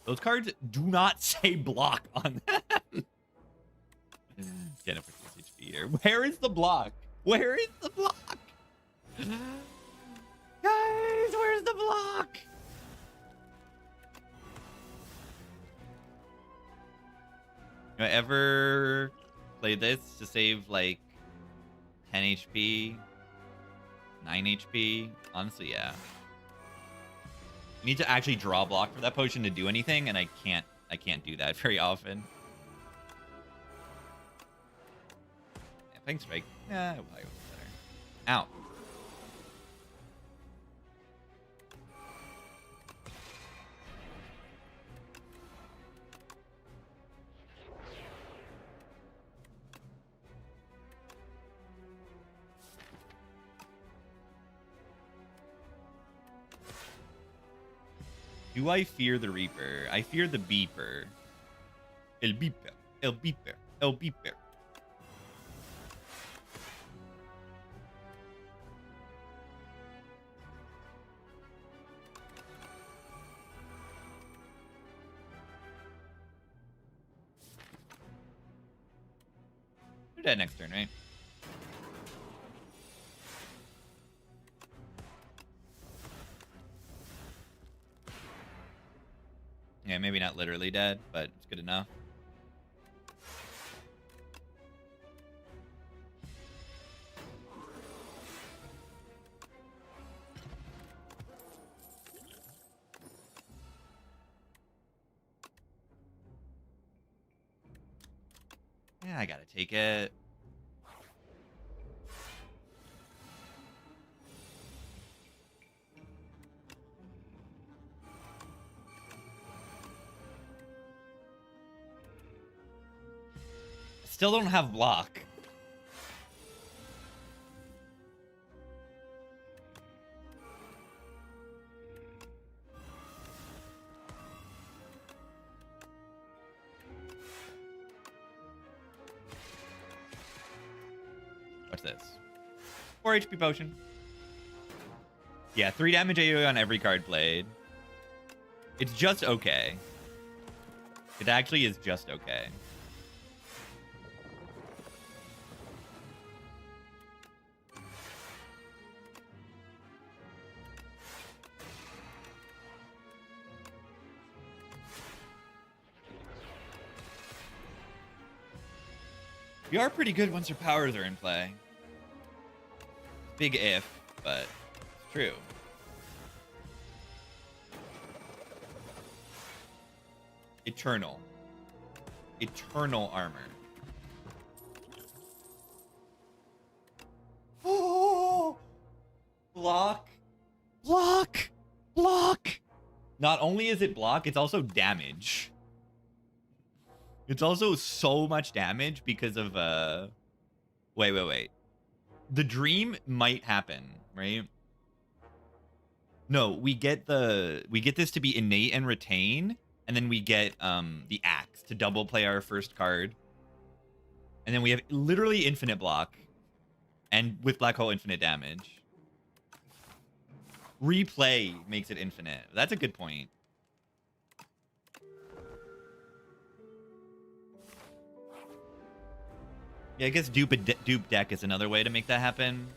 Those cards do not say block on them. Get up for HP here. Where is the block? Where is the block? Guys, where's the block? Have I ever played this to save like 10 HP, 9 HP? Honestly, yeah. You need to actually draw block for that potion to do anything, and I can't do that very often. Yeah, Pink Strike. Yeah, it was better. Ow. Do I fear the Reaper? I fear the Beeper. El Beeper. El Beeper. El Beeper. Do that next turn, right? Yeah, maybe not literally dead, but it's good enough. Yeah, I gotta take it. Still don't have block. What's this? 4 HP potion. Yeah, 3 damage AoE on every card played. It's just okay. It actually is just okay. We are pretty good once our powers are in play. Big if, but it's true. Eternal. Eternal armor. Oh! Block. Block. Block. Not only is it block, it's also damage. It's also so much damage because of wait. The dream might happen, right? No, we get this to be innate and retain, and then we get the axe to double play our first card. And then we have literally infinite block and with black hole infinite damage. Replay makes it infinite. That's a good point. Yeah, I guess dupe deck is another way to make that happen.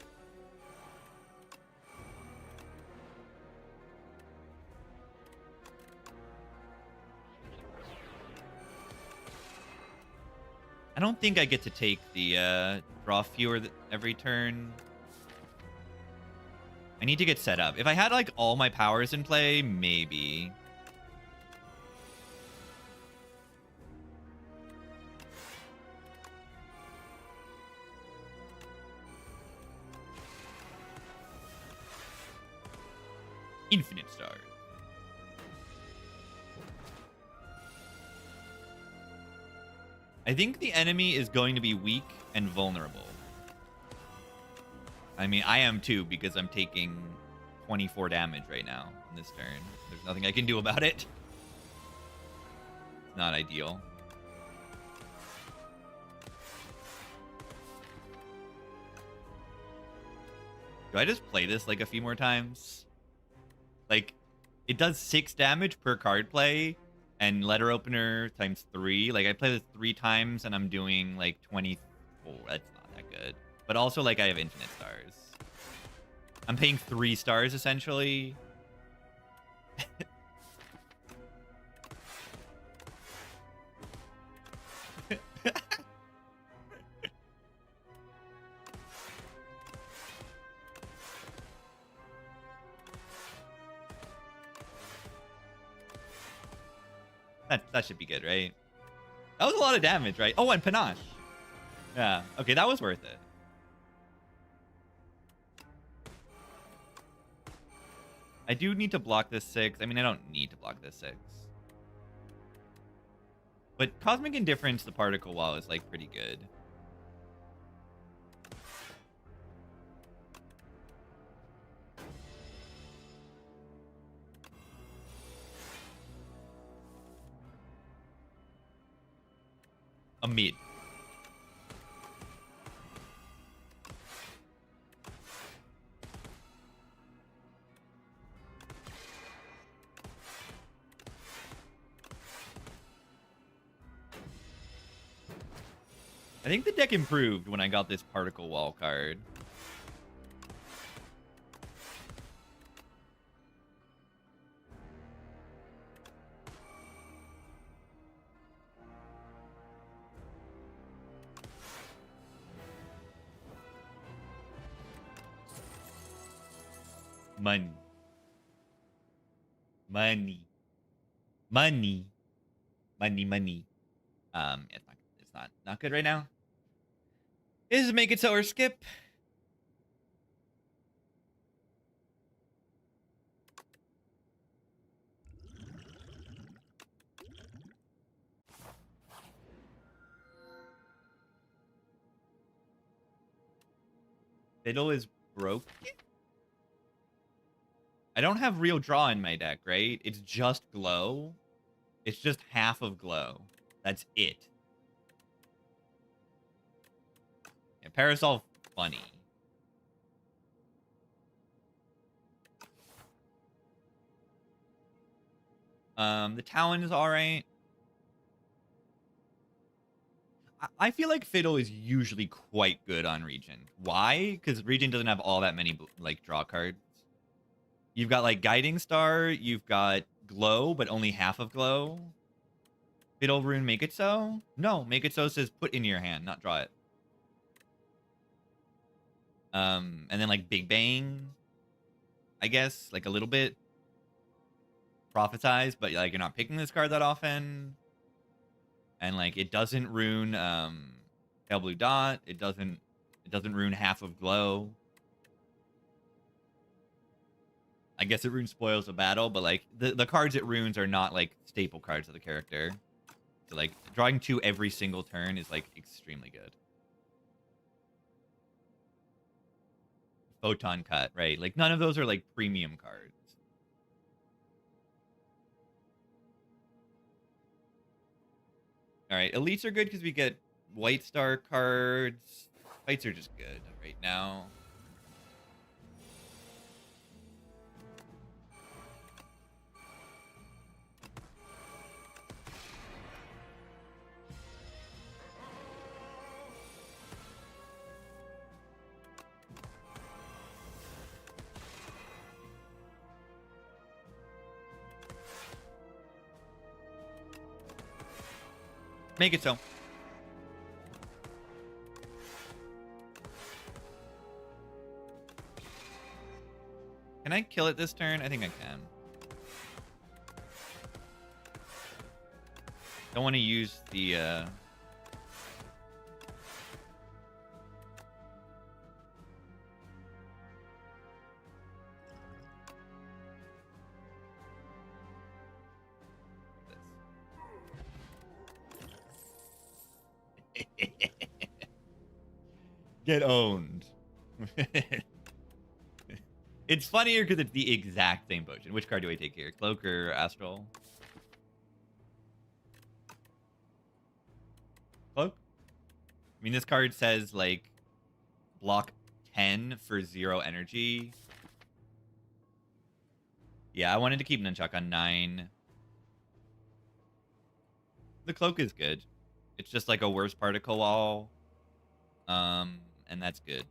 I don't think I get to take the draw fewer every turn. I need to get set up. If I had like all my powers in play, maybe. Infinite stars. I think the enemy is going to be weak and vulnerable. I mean, I am too, because I'm taking 24 damage right now in this turn. There's nothing I can do about it. It's not ideal. Do I just play this like a few more times? Like, it does 6 damage per card play, and letter opener times 3. Like, I play this 3 times, and I'm doing like 24. That's not that good. But also, like, I have infinite stars. I'm paying 3 stars, essentially. That should be good, right? That was a lot of damage, right? Oh, and panache. Yeah. Okay, that was worth it. I do need to block this 6. I mean, I don't need to block this 6. But Cosmic Indifference, the particle wall, is like pretty good. A mid. I think the deck improved when I got this particle wall card. Money. Money. Money. Money, money. It's not good right now. Is it make it so or skip? Fiddle is broke. I don't have real draw in my deck, right? It's just glow. It's just half of glow. That's it. Yeah, Parasol, funny. The Talon is alright. I feel like Fiddle is usually quite good on Regen. Why? Because Regen doesn't have all that many, like, draw cards. You've got, like, Guiding Star. You've got Glow, but only half of Glow. Fiddle Rune, Make It So? No, Make It So says put in your hand, not draw it. And then, like, Big Bang, I guess, like, a little bit. Prophesize, but, like, you're not picking this card that often. And, like, it doesn't rune Pale Blue Dot. It doesn't rune half of Glow. I guess it runes Spoils of Battle, but, like, the cards it runes are not, like, staple cards of the character. So, like, drawing 2 every single turn is, like, extremely good. Photon Cut, right? Like, none of those are, like, premium cards. All right, elites are good because we get White Star cards. Fights are just good right now. Make it so. Can I kill it this turn? I think I can. Don't want to use the Get owned. It's funnier because it's the exact same potion. Which card do I take here? Cloak or Astral? Cloak? I mean, this card says, like, block 10 for 0 energy. Yeah, I wanted to keep Nunchuck on 9. The Cloak is good. It's just like a worse particle wall. And that's good.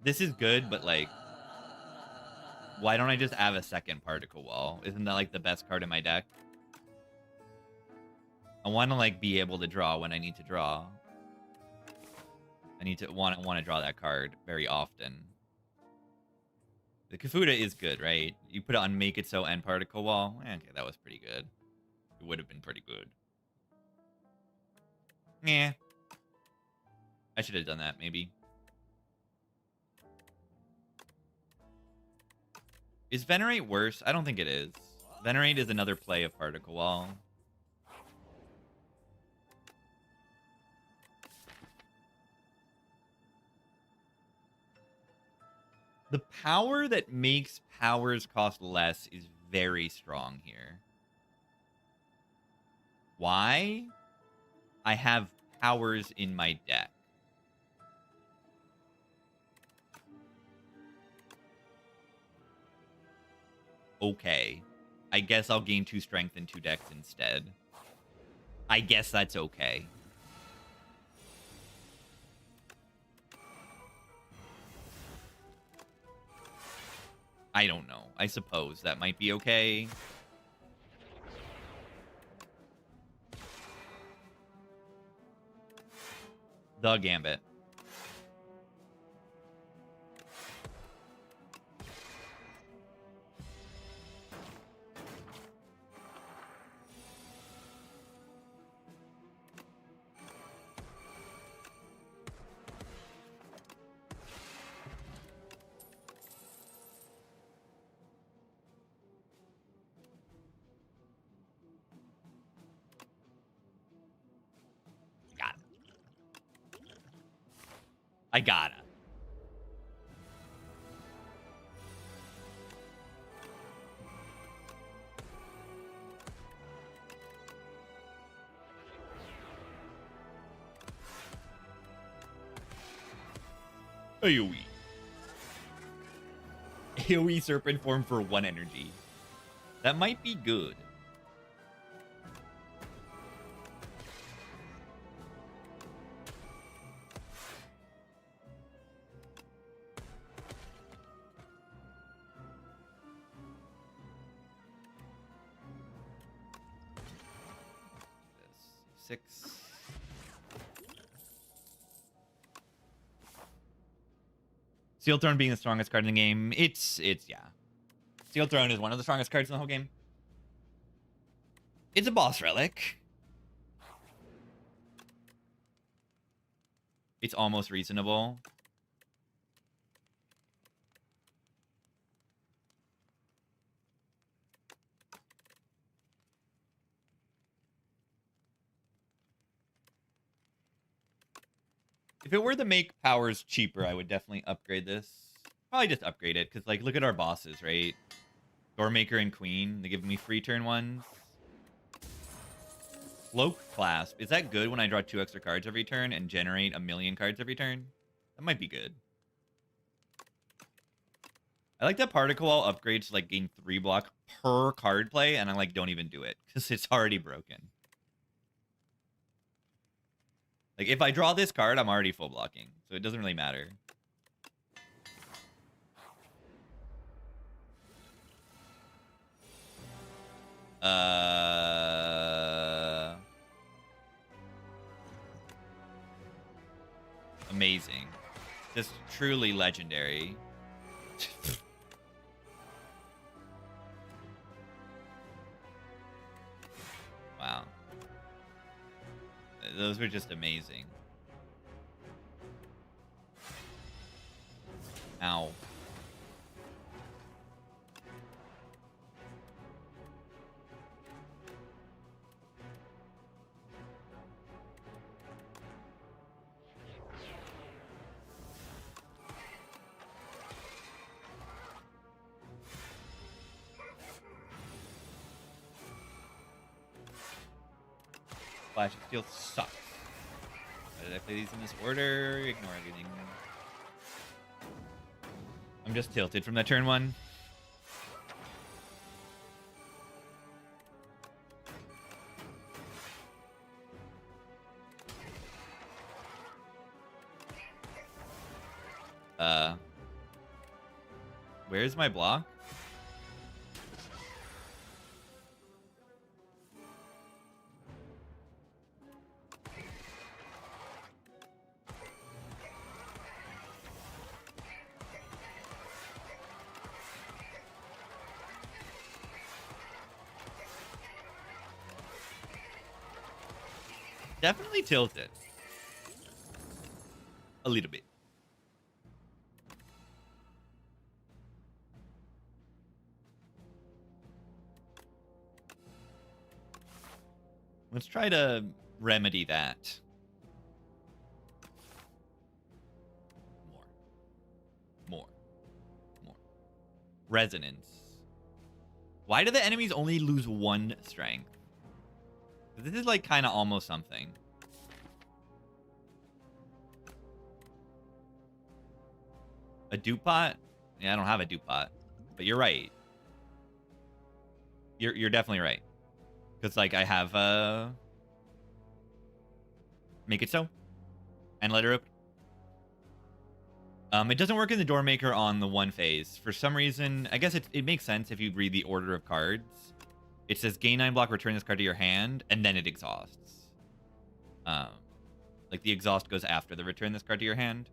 This is good, but like, why don't I just have a second particle wall? Isn't that like the best card in my deck? I want to like be able to draw when I need to draw. I need to want to draw that card very often. The Kafuda is good, right? You put it on Make It So and Particle Wall. Okay, that was pretty good. It would have been pretty good. Yeah. I should have done that, maybe. Is Venerate worse? I don't think it is. Venerate is another play of Particle Wall. The power that makes powers cost less is very strong here. Why? I have powers in my deck. Okay. I guess I'll gain 2 strength and 2 dex instead. I guess that's okay. I don't know. I suppose that might be okay. The Gambit. I gotta. AoE. AoE Serpent form for 1 energy. That might be good. Six. Steel Throne being the strongest card in the game. It's yeah. Steel Throne is one of the strongest cards in the whole game. It's a boss relic. It's almost reasonable. If it were to make powers cheaper, I would definitely upgrade this. Probably just upgrade it, because, like, look at our bosses, right? Doormaker and Queen, they give me free turn 1s. Cloak Clasp. Is that good when I draw 2 extra cards every turn and generate 1,000,000 cards every turn? That might be good. I like that Particle Wall upgrades to, like, gain 3 block per card play, and I, like, don't even do it, because it's already broken. Like, if I draw this card, I'm already full blocking. So it doesn't really matter. Amazing. Just truly legendary. Wow. Those were just amazing. Ow. Flash of Steel sucks. Why did I play these in this order? Ignore everything. I'm just tilted from that turn 1. Where's my block? Definitely tilted. A little bit. Let's try to remedy that. More. Resonance. Why do the enemies only lose 1 strength? This is like kind of almost something. A dupe pot? Yeah, I don't have a dupe pot. But you're right. You're definitely right. Because, like, I have, Make it so. And let her open. It doesn't work in the door maker on the 1 phase. For some reason, I guess it makes sense if you read the order of cards. It says gain 9 block, return this card to your hand, and then it exhausts. Like, the exhaust goes after the return this card to your hand.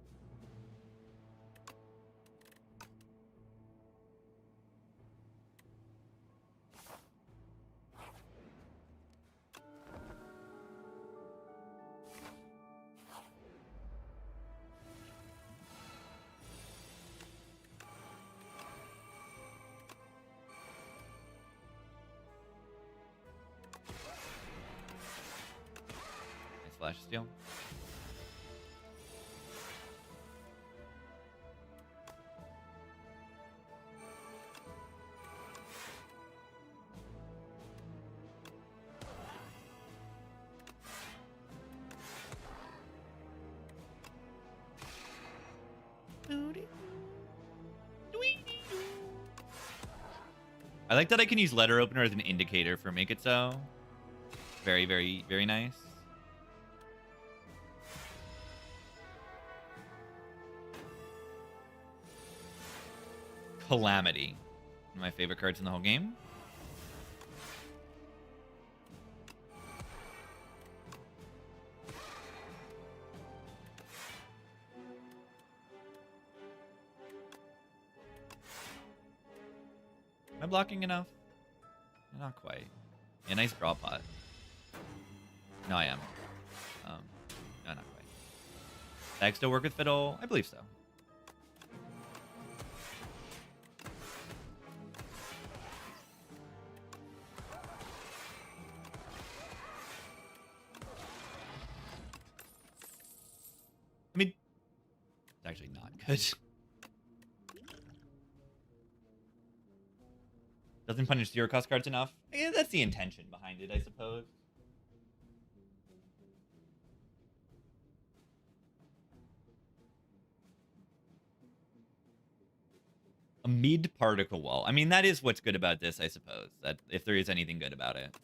Flash Steel. I like that I can use letter opener as an indicator for make it so. Very, very, very nice. Calamity. One of my favorite cards in the whole game. Am I blocking enough? Not quite. Yeah, nice draw pot. No, I am. No, not quite. Tag still work with Fiddle? I believe so. I mean, it's actually not good. Doesn't punish 0-cost cards enough. Yeah, that's the intention behind it, I suppose. A mid-particle wall. I mean, that is what's good about this, I suppose. That if there is anything good about it.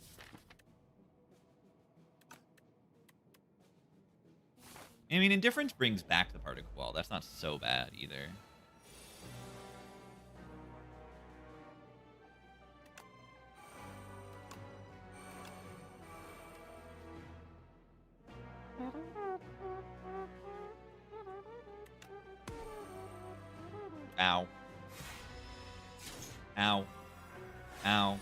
I mean, Indifference brings back the particle wall. That's not so bad either. Ow. Ow. Ow.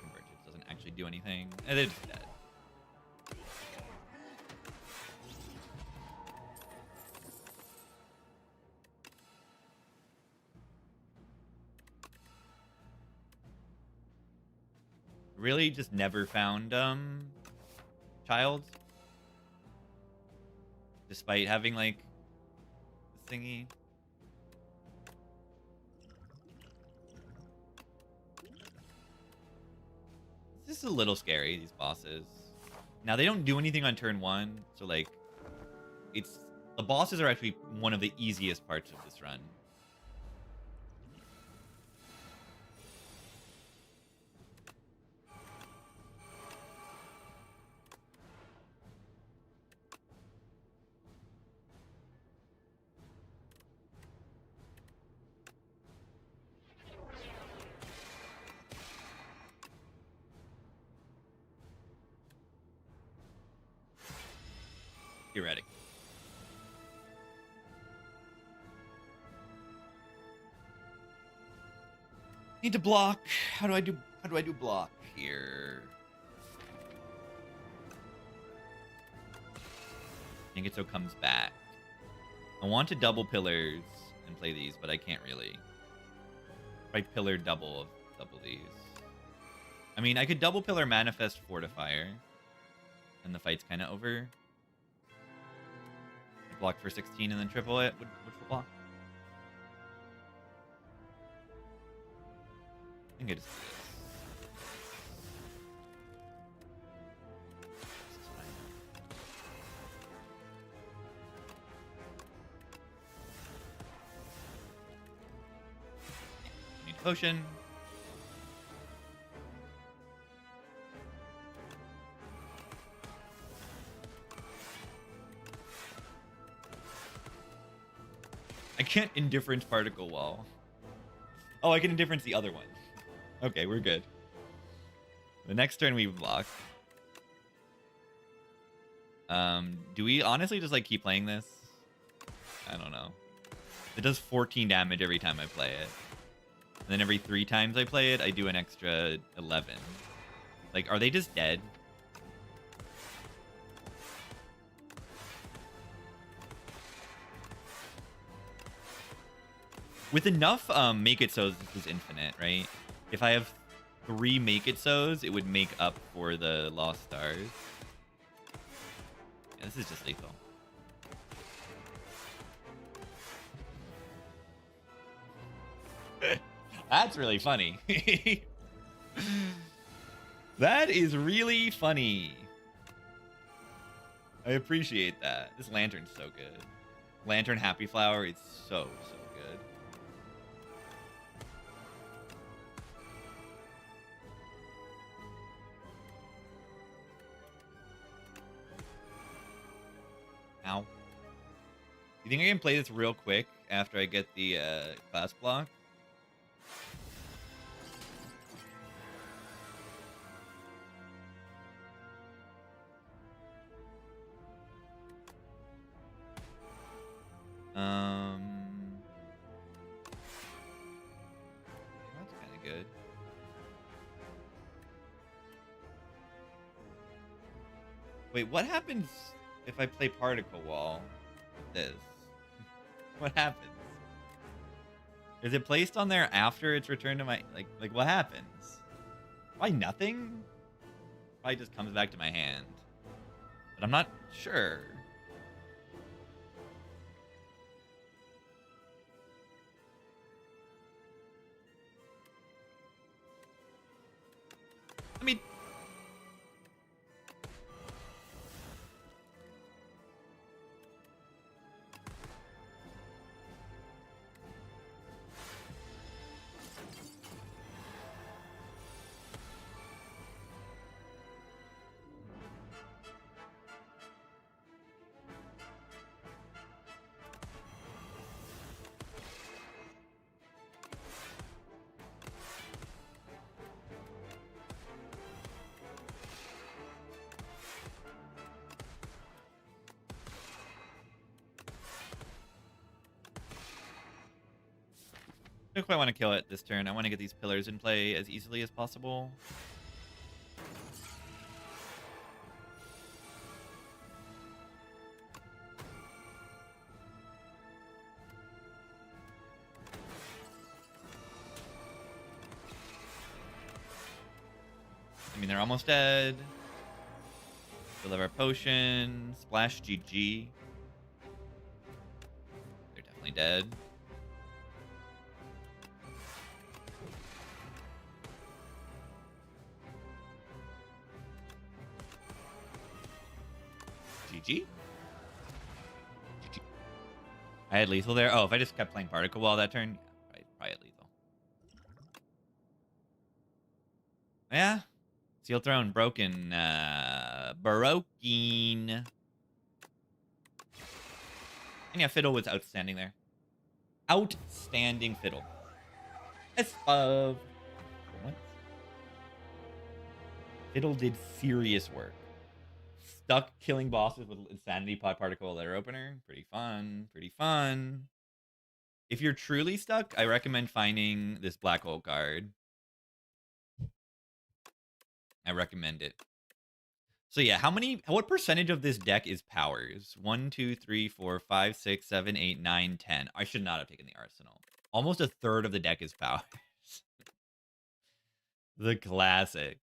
Convergence doesn't actually do anything. And it's dead. Really just never found child. Despite having like the thingy. This is a little scary, these bosses. Now they don't do anything on turn 1, so like it's the bosses are actually one of the easiest parts of this run. Theoretic. Need to block. How do I do block here? Ningetsu comes back. I want to double pillars and play these, but I can't really. Probably pillar double these. I mean, I could double pillar manifest fortifier, and the fight's kind of over. Block for 16 and then triple it. Which will block? I think I just do this. This is fine. Need a potion. I can't indifference particle wall. Oh, I can indifference the other one. Okay, we're good. The next turn we block. Do we honestly just like keep playing this? I don't know. It does 14 damage every time I play it. And then every 3 times I play it, I do an extra 11. Like, are they just dead? With enough make it so's, this is infinite, right? If I have 3 make it so's, it would make up for the lost stars. Yeah, this is just lethal. That's really funny. That is really funny. I appreciate that. This lantern's so good. Lantern Happy Flower is so good. Ow. You think I can play this real quick after I get the class block? That's kind of good. Wait, what happens if I play Particle Wall with this? What happens? Is it placed on there after it's returned to my... Like what happens? Why nothing? Probably just comes back to my hand. But I'm not sure. I mean... I don't quite want to kill it this turn. I want to get these pillars in play as easily as possible. I mean, they're almost dead. Deliver potion. Splash GG. They're definitely dead. GG. GG. I had lethal there. Oh, if I just kept playing Particle Wall that turn, yeah, probably had lethal. Yeah. Seal Throne broken. Broken. And yeah, Fiddle was outstanding there. Outstanding Fiddle. What? Fiddle did serious work. Stuck killing bosses with Insanity Pot Particle Letter Opener. Pretty fun. Pretty fun. If you're truly stuck, I recommend finding this Black Hole card. I recommend it. So yeah, what percentage of this deck is powers? 1, 2, 3, 4, 5, 6, 7, 8, 9, 10. I should not have taken the arsenal. Almost a third of the deck is powers. The classic.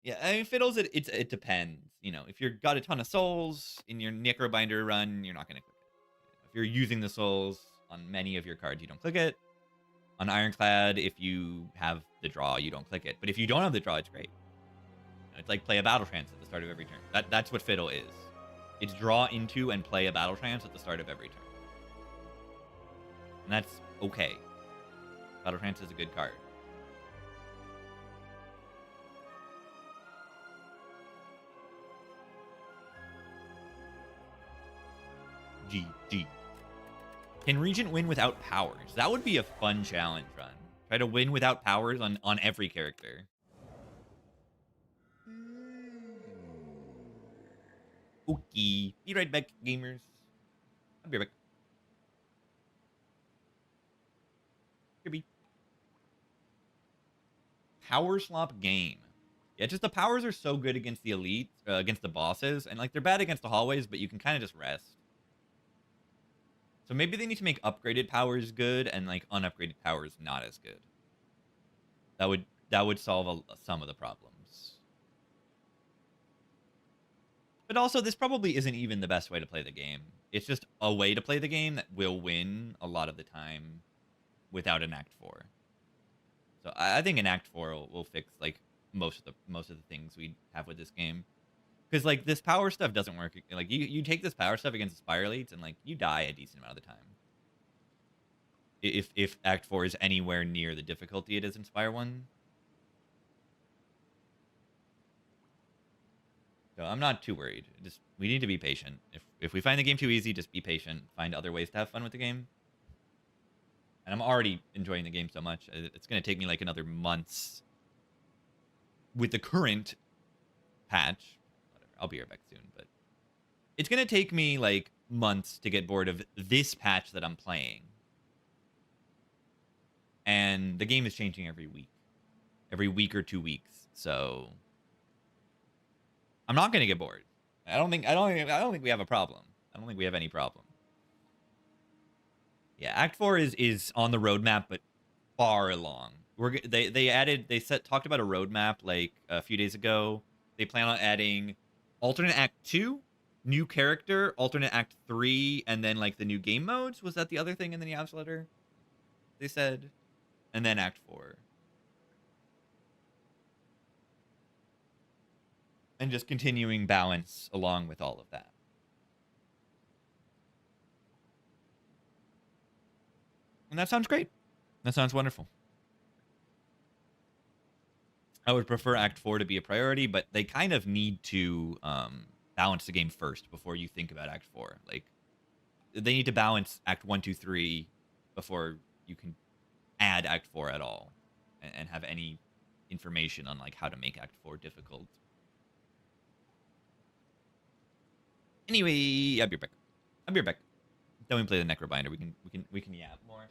Yeah, I mean, Fiddles, it depends. You know, if you've got a ton of souls in your Necrobinder run, you're not going to click it. If you're using the souls on many of your cards, you don't click it. On Ironclad, if you have the draw, you don't click it. But if you don't have the draw, it's great. It's like play a Battle Trance at the start of every turn. That's what Fiddle is. It's draw into and play a Battle Trance at the start of every turn. And that's okay. Battle Trance is a good card. GG. Can Regent win without powers? That would be a fun challenge run. Try to win without powers on every character. Okay. Be right back, gamers. I'll be right back. Kirby. Power slop game. Yeah, just the powers are so good against the elite, against the bosses, and like they're bad against the hallways, but you can kind of just rest. So maybe they need to make upgraded powers good and like unupgraded powers not as good. That would solve some of the problems. But also, this probably isn't even the best way to play the game. It's just a way to play the game that will win a lot of the time without an Act 4. So I think an Act 4 will fix like most of the things we have with this game. Because like this power stuff doesn't work. Like you take this power stuff against Spire Elites and like you die a decent amount of the time. If Act 4 is anywhere near the difficulty it is in Spire 1. So I'm not too worried. Just we need to be patient. If we find the game too easy, just be patient. Find other ways to have fun with the game. And I'm already enjoying the game so much. It's going to take me like another months with the current patch. Whatever. I'll be right back soon, but it's going to take me like months to get bored of this patch that I'm playing. And the game is changing every week or 2 weeks. So I'm not going to get bored. I don't think we have a problem. I don't think we have any problem. Yeah, Act 4 is on the roadmap, but far along. Talked about a roadmap like a few days ago. They plan on adding alternate Act 2, new character, alternate Act 3, and then like the new game modes. Was that the other thing in the Yavs letter? They said, and then Act 4. And just continuing balance along with all of that. And that sounds great. That sounds wonderful. I would prefer Act 4 to be a priority, but they kind of need to balance the game first before you think about Act 4. Like, they need to balance Act 1, 2, 3 before you can add Act 4 at all and have any information on like how to make Act 4 difficult. Anyway, I'll be right back. Then we play the Necrobinder. We can yap more.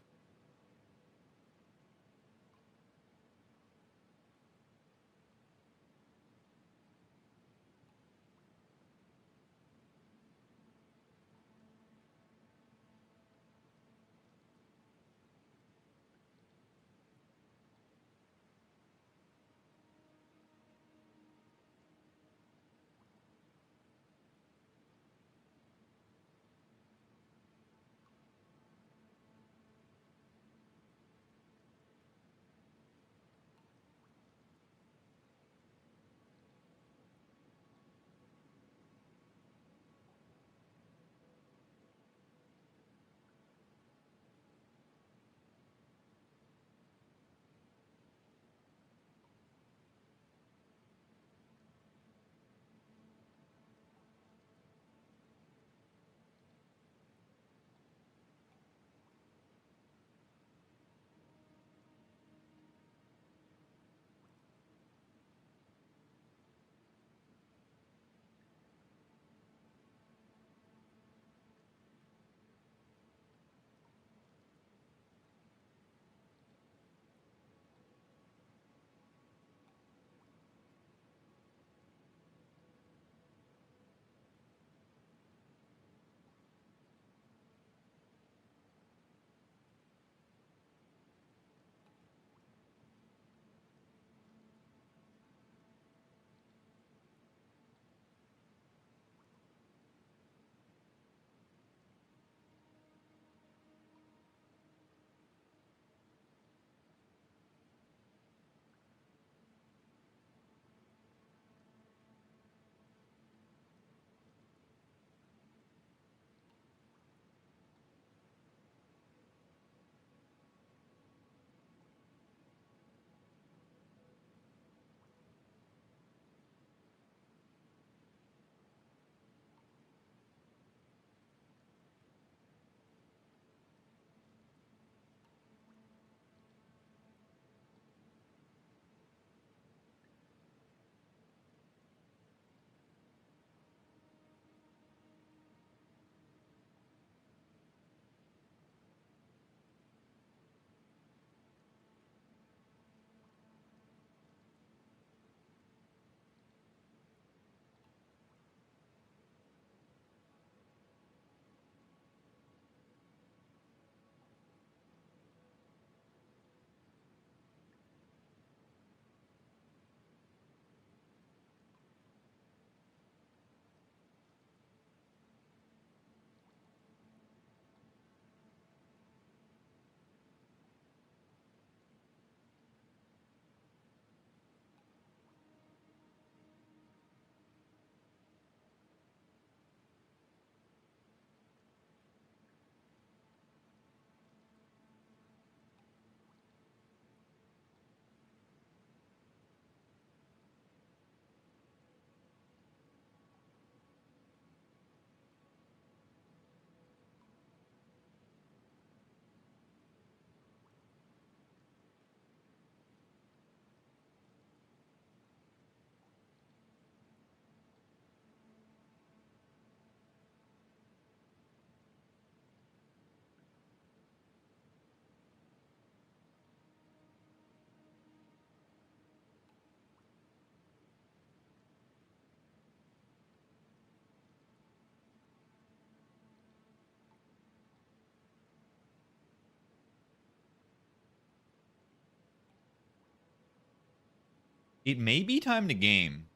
It may be time to game.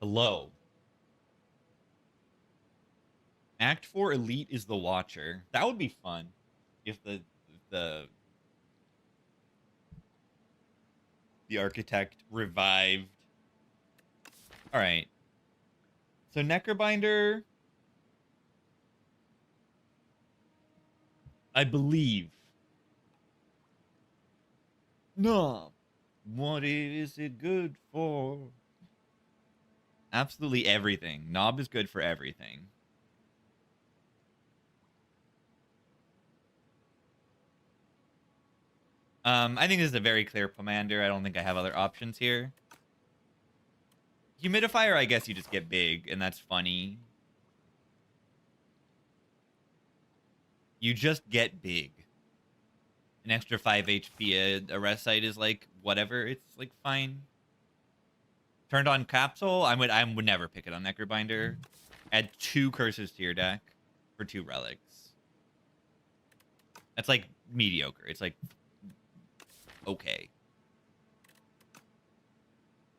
Hello. Act 4 Elite is the Watcher. That would be fun if the Architect revived. All right. So Necrobinder, I believe. No. What is it good for? Absolutely everything. Knob is good for everything. I think this is a very clear commander. I don't think I have other options here. Humidifier, I guess you just get big, and that's funny. You just get big. An extra 5 HP arrest site is like whatever. It's like fine. Turned on capsule. I would never pick it on Necrobinder. Add 2 curses to your deck for 2 relics. That's like mediocre. It's like okay.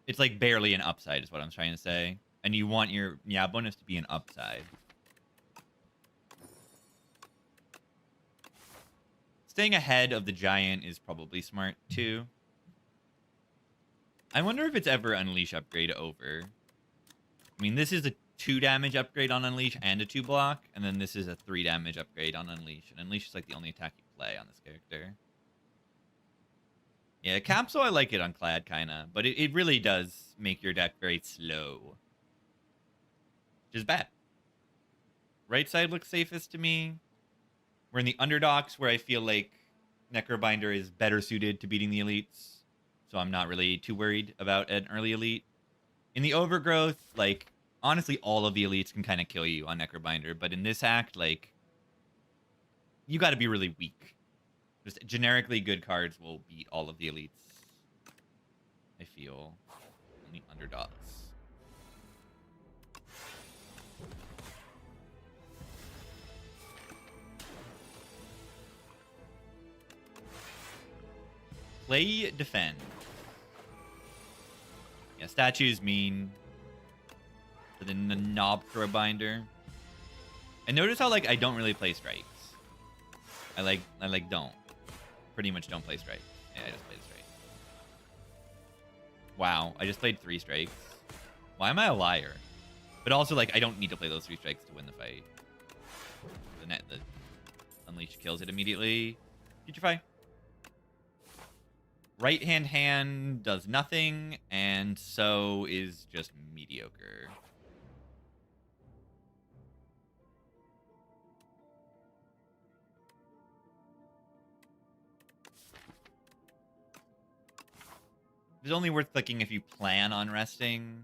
It's like barely an upside is what I'm trying to say. And you want your bonus to be an upside. Staying ahead of the giant is probably smart too. I wonder if it's ever Unleash upgrade over. I mean, this is a 2 damage upgrade on Unleash and a 2 block, and then this is a 3 damage upgrade on Unleash. And Unleash is like the only attack you play on this character. Yeah, Capsule, I like it on Clad, kinda. But it really does make your deck very slow. Which is bad. Right side looks safest to me. We're in the underdogs, where I feel like Necrobinder is better suited to beating the elites. So I'm not really too worried about an early elite. In the overgrowth, like, honestly, all of the elites can kind of kill you on Necrobinder. But in this act, like, you got to be really weak. Just generically good cards will beat all of the elites. I feel. On the underdogs. Play defend. Yeah, statues mean for the knob throw binder. And notice how like I don't really play strikes. I don't. Pretty much don't play strikes. Yeah, I just played a strike. Wow, I just played 3 strikes. Why am I a liar? But also, like, I don't need to play those 3 strikes to win the fight. The Unleash kills it immediately. Futurify. Right hand does nothing, and so is just mediocre. It's only worth clicking if you plan on resting.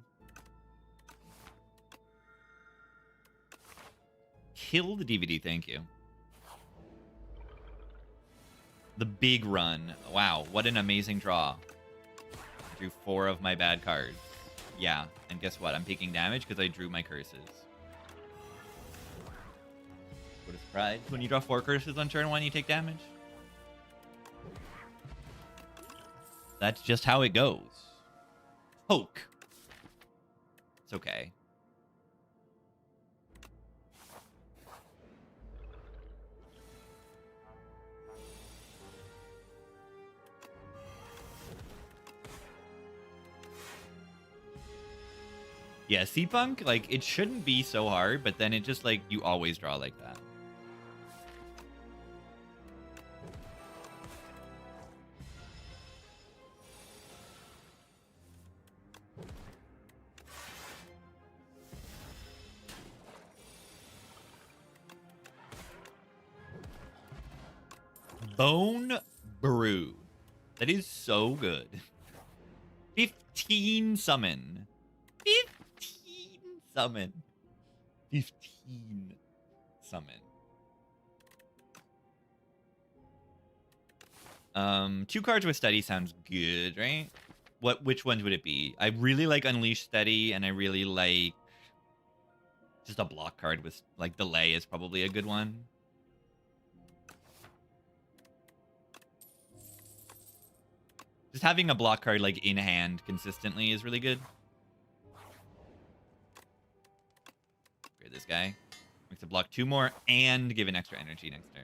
Kill the DVD, thank you. The big run. Wow, what an amazing draw. I drew 4 of my bad cards. Yeah, and guess what? I'm taking damage because I drew my curses. What is pride? When you draw 4 curses on turn 1, you take damage? That's just how it goes. Poke. It's okay. Yeah, C-Punk, like, it shouldn't be so hard, but then it just, like, you always draw like that. Bone Brew. That is so good. 15 summon. 15 summon. 15 summon. 2 cards with Steady sounds good, right? Which ones would it be? I really like Unleash Steady, and I really like just a block card with like Delay is probably a good one. Just having a block card like in hand consistently is really good. Great, this guy makes a block 2 more and give an extra energy next turn.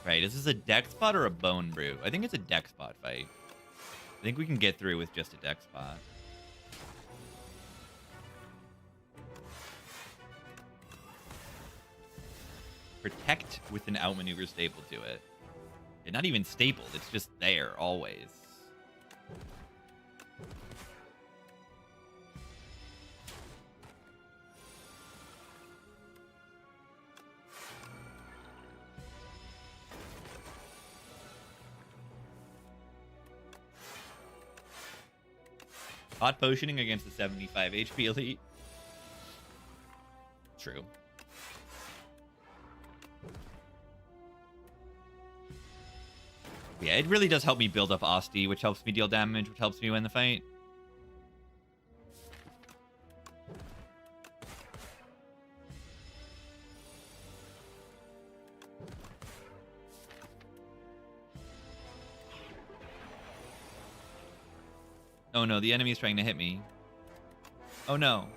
Right, is this a deck spot or a bone brew? I think it's a deck spot fight. I think we can get through with just a deck spot. Protect with an outmaneuver staple to it. And not even stapled, it's just there always. Hot potioning against the 75 HP elite. True. Yeah, it really does help me build up Asti, which helps me deal damage, which helps me win the fight. Oh no, the enemy's trying to hit me. Oh no.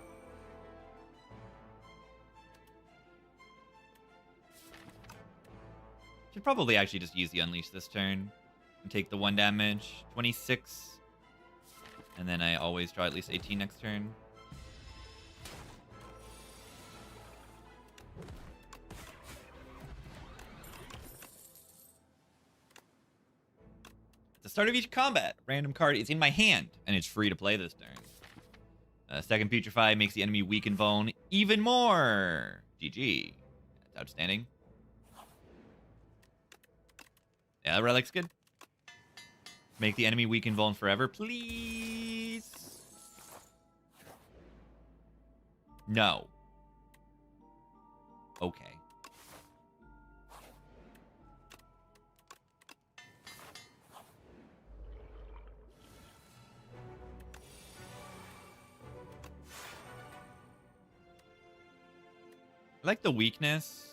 Should probably actually just use the Unleash this turn and take the 1 damage. 26. And then I always draw at least 18 next turn. At the start of each combat, a random card is in my hand, and it's free to play this turn. Second Putrefy makes the enemy weak and vuln even more. GG. That's outstanding. Yeah, that relic's good. Make the enemy weak and vuln forever, please. No. Okay. I like the weakness.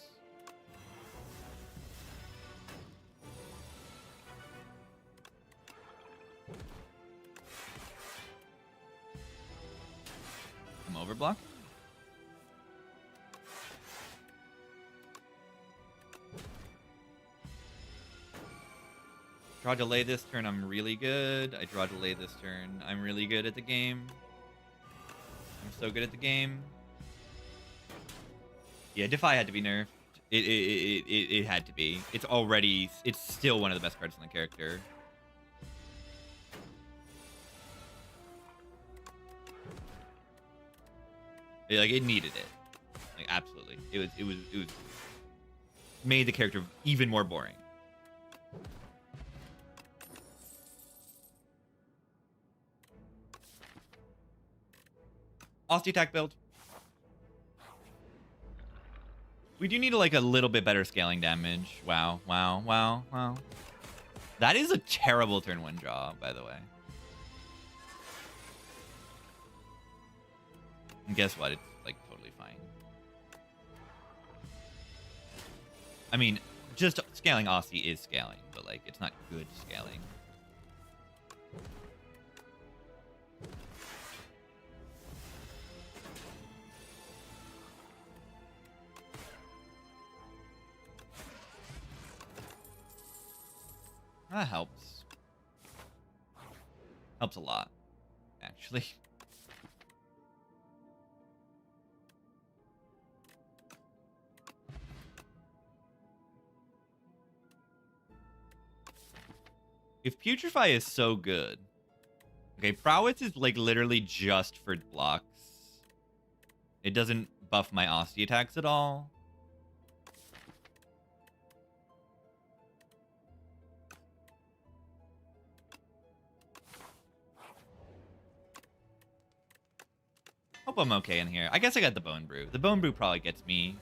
Overblock. Draw delay this turn, I'm really good. I draw delay this turn, I'm really good at the game. I'm so good at the game. Yeah, Defy had to be nerfed. It had to be. It's still one of the best cards on the character. Like, it needed it. Like, absolutely. It was made the character even more boring. Austie attack build. We do need like a little bit better scaling damage. Wow, wow, wow, wow. That is a terrible turn 1 draw, by the way. And guess what? It's like totally fine. I mean, just scaling Aussie is scaling, but like it's not good scaling. That helps. Helps a lot, actually. If Putrefy is so good. Okay, Prowess is like literally just for blocks. It doesn't buff my Aussie attacks at all. Hope I'm okay in here. I guess I got the Bone Brew. The Bone Brew probably gets me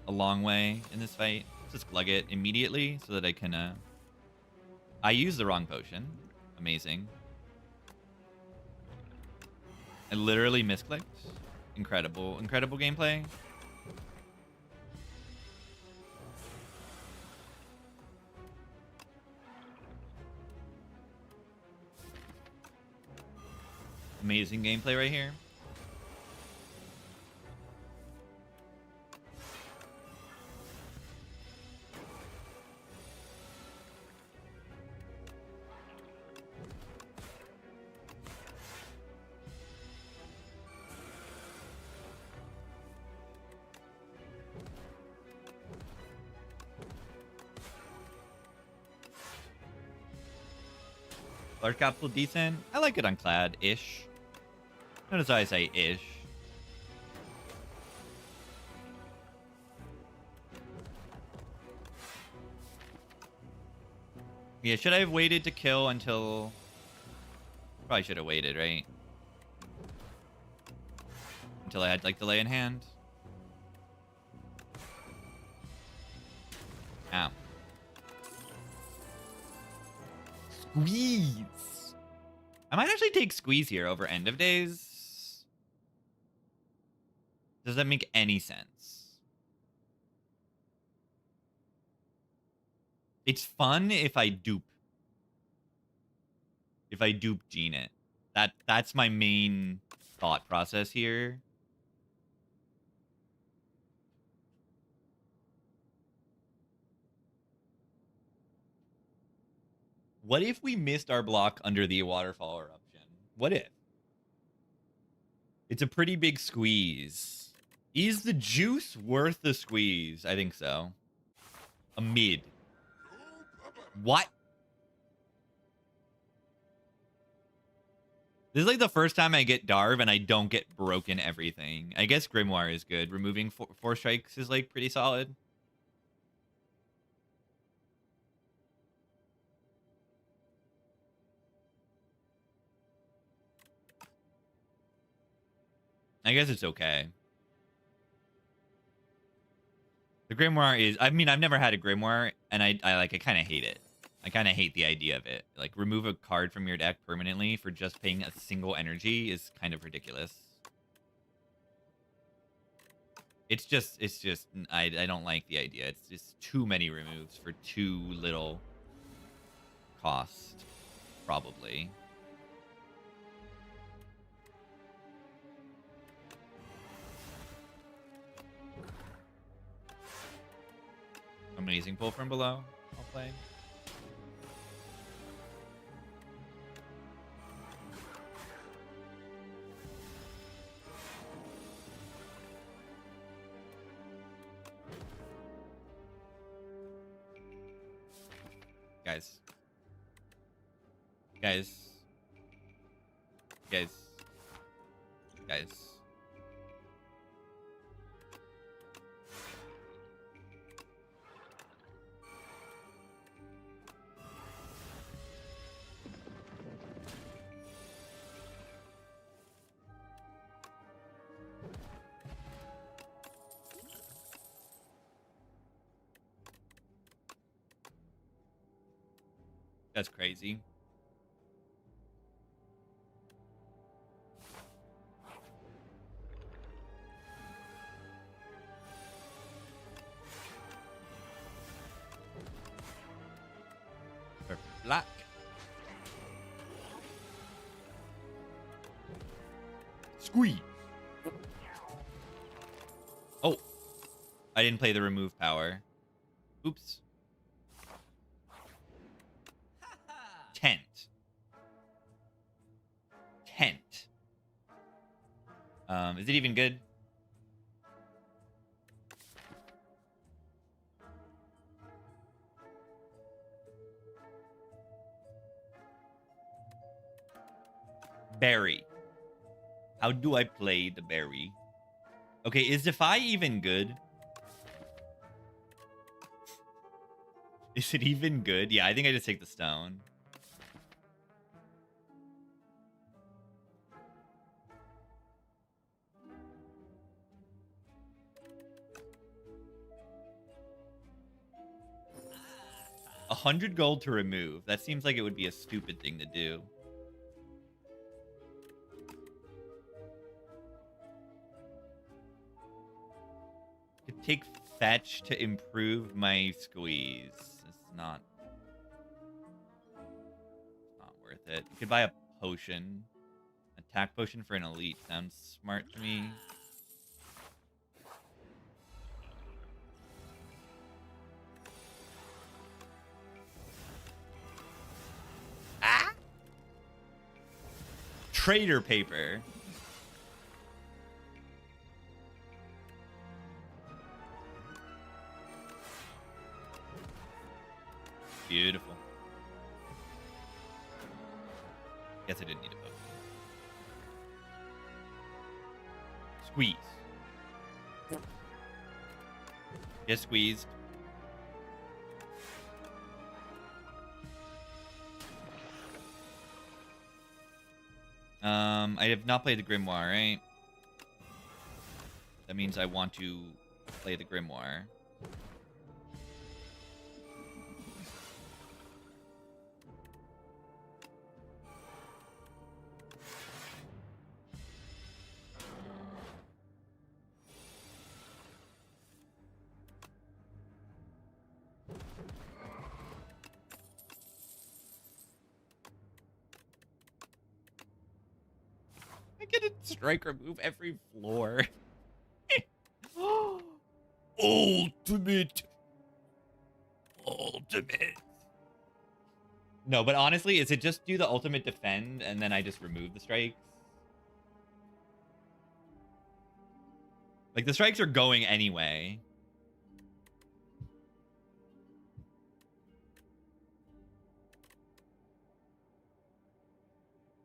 a long way in this fight. Just glug it immediately so that I can... I used the wrong potion. Amazing. I literally misclicked. Incredible. Incredible gameplay. Amazing gameplay right here. Large capsule decent. I like it on Clad-ish. Notice why I say ish. Yeah, should I have waited to kill until... Probably should have waited, right? Until I had, like, delay in hand. Ow. Squeeze! I might actually take Squeeze here over End of Days. Does that make any sense? It's fun if I dupe. If I dupe Gene it. That's my main thought process here. What if we missed our block under the waterfall eruption? What if? It's a pretty big squeeze. Is the juice worth the squeeze? I think so. A mid. What? This is like the first time I get Darv and I don't get broken everything. I guess Grimoire is good. Removing four strikes is like pretty solid. I guess it's okay. The Grimoire is... I mean, I've never had a Grimoire, and I kind of hate it. I kind of hate the idea of it. Like, remove a card from your deck permanently for just paying a single energy is kind of ridiculous. It's just... I don't like the idea. It's just too many removes for too little cost, probably. Amazing pull from below. I'll play. Guys. That's crazy. Black. Squeeze. Oh. I didn't play the remove power. Oops. Tent. Is it even good? Berry. How do I play the berry? Okay, is Defy even good? Is it even good? Yeah, I think I just take the stone. $100 gold to remove. That seems like it would be a stupid thing to do. Could take fetch to improve my squeeze. It's not worth it. You could buy a potion Attack potion for an elite sounds smart to me. Ah! Trader paper. Beautiful. Guess I didn't need a book. Squeeze. Get squeezed. I have not played the Grimoire, right? That means I want to play the Grimoire. I get a strike remove every floor. Ultimate. No, but honestly, is it just do the ultimate defend and then I just remove the strikes? Like, the strikes are going anyway.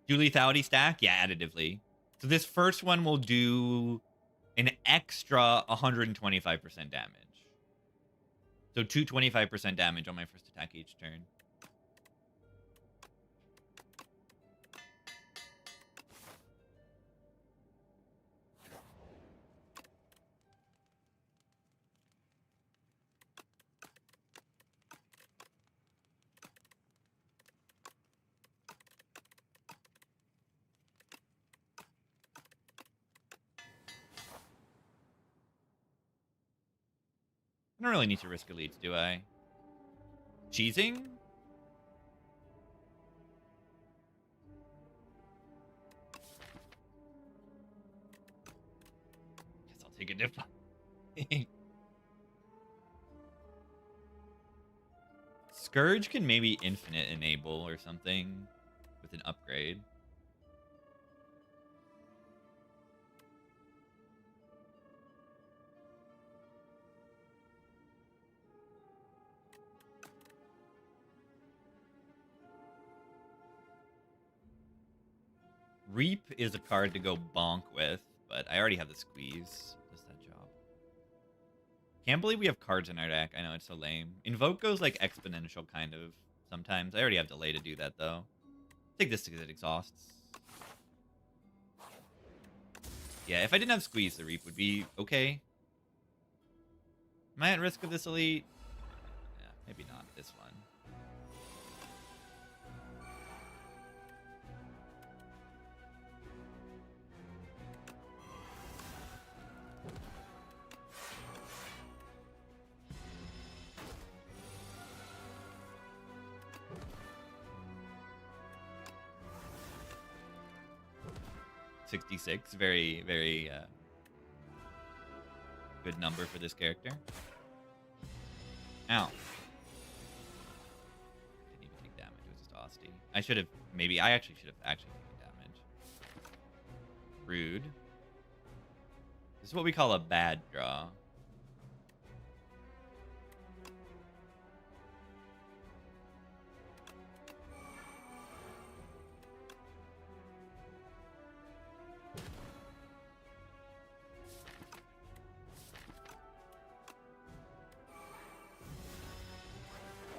Do lethality stack? Yeah, additively. So this first one will do an extra 125% damage. So 225% damage on my first attack each turn. I don't really need to risk elites, do I? Cheesing? Guess I'll take a dip. Scourge can maybe infinite enable or something with an upgrade. Reap is a card to go bonk with, but I already have the squeeze. Does that job. Can't believe we have cards in our deck. I know, it's so lame. Invoke goes like exponential kind of sometimes. I already have delay to do that though. Take this because it exhausts. Yeah, if I didn't have squeeze, the Reap would be okay. Am I at risk of this elite? Yeah, maybe not this one. 66, very, very good number for this character. Ow. Didn't even take damage, it was just Osty. I should have, maybe, I actually should have taken damage. Rude. This is what we call a bad draw.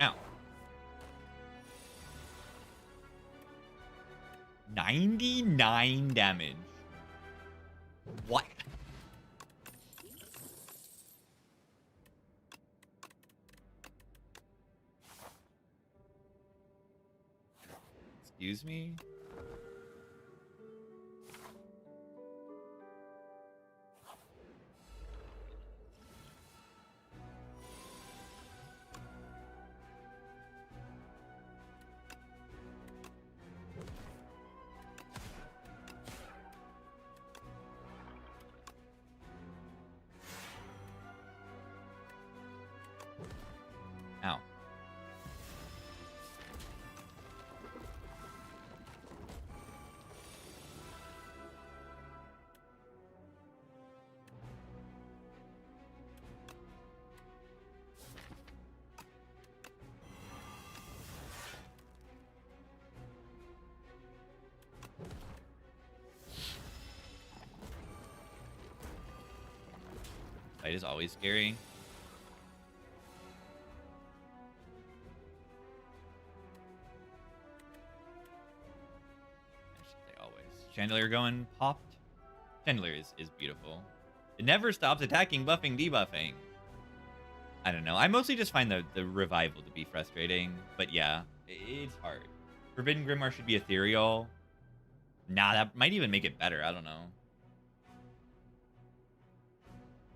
Ow. 99 damage. What? Excuse me? Fight is always scary. I should say always. Chandelier going popped. Chandelier is beautiful. It never stops attacking, buffing, debuffing. I don't know. I mostly just find the revival to be frustrating. But yeah, it's hard. Forbidden Grimoire should be ethereal. Nah, that might even make it better. I don't know.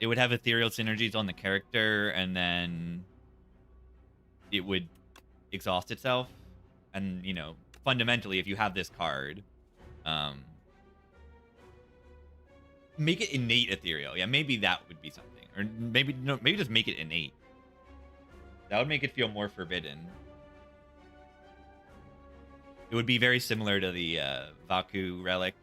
It would have ethereal synergies on the character, and then it would exhaust itself. And, you know, fundamentally, if you have this card, make it innate ethereal. Yeah, maybe that would be something. Or maybe, no, maybe just make it innate. That would make it feel more forbidden. It would be very similar to the Vaku relic.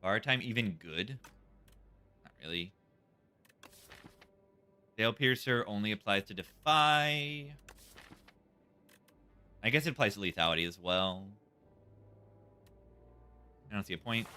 Bar time even good? Not really. Veil Piercer only applies to Defy. I guess it applies to lethality as well. I don't see a point.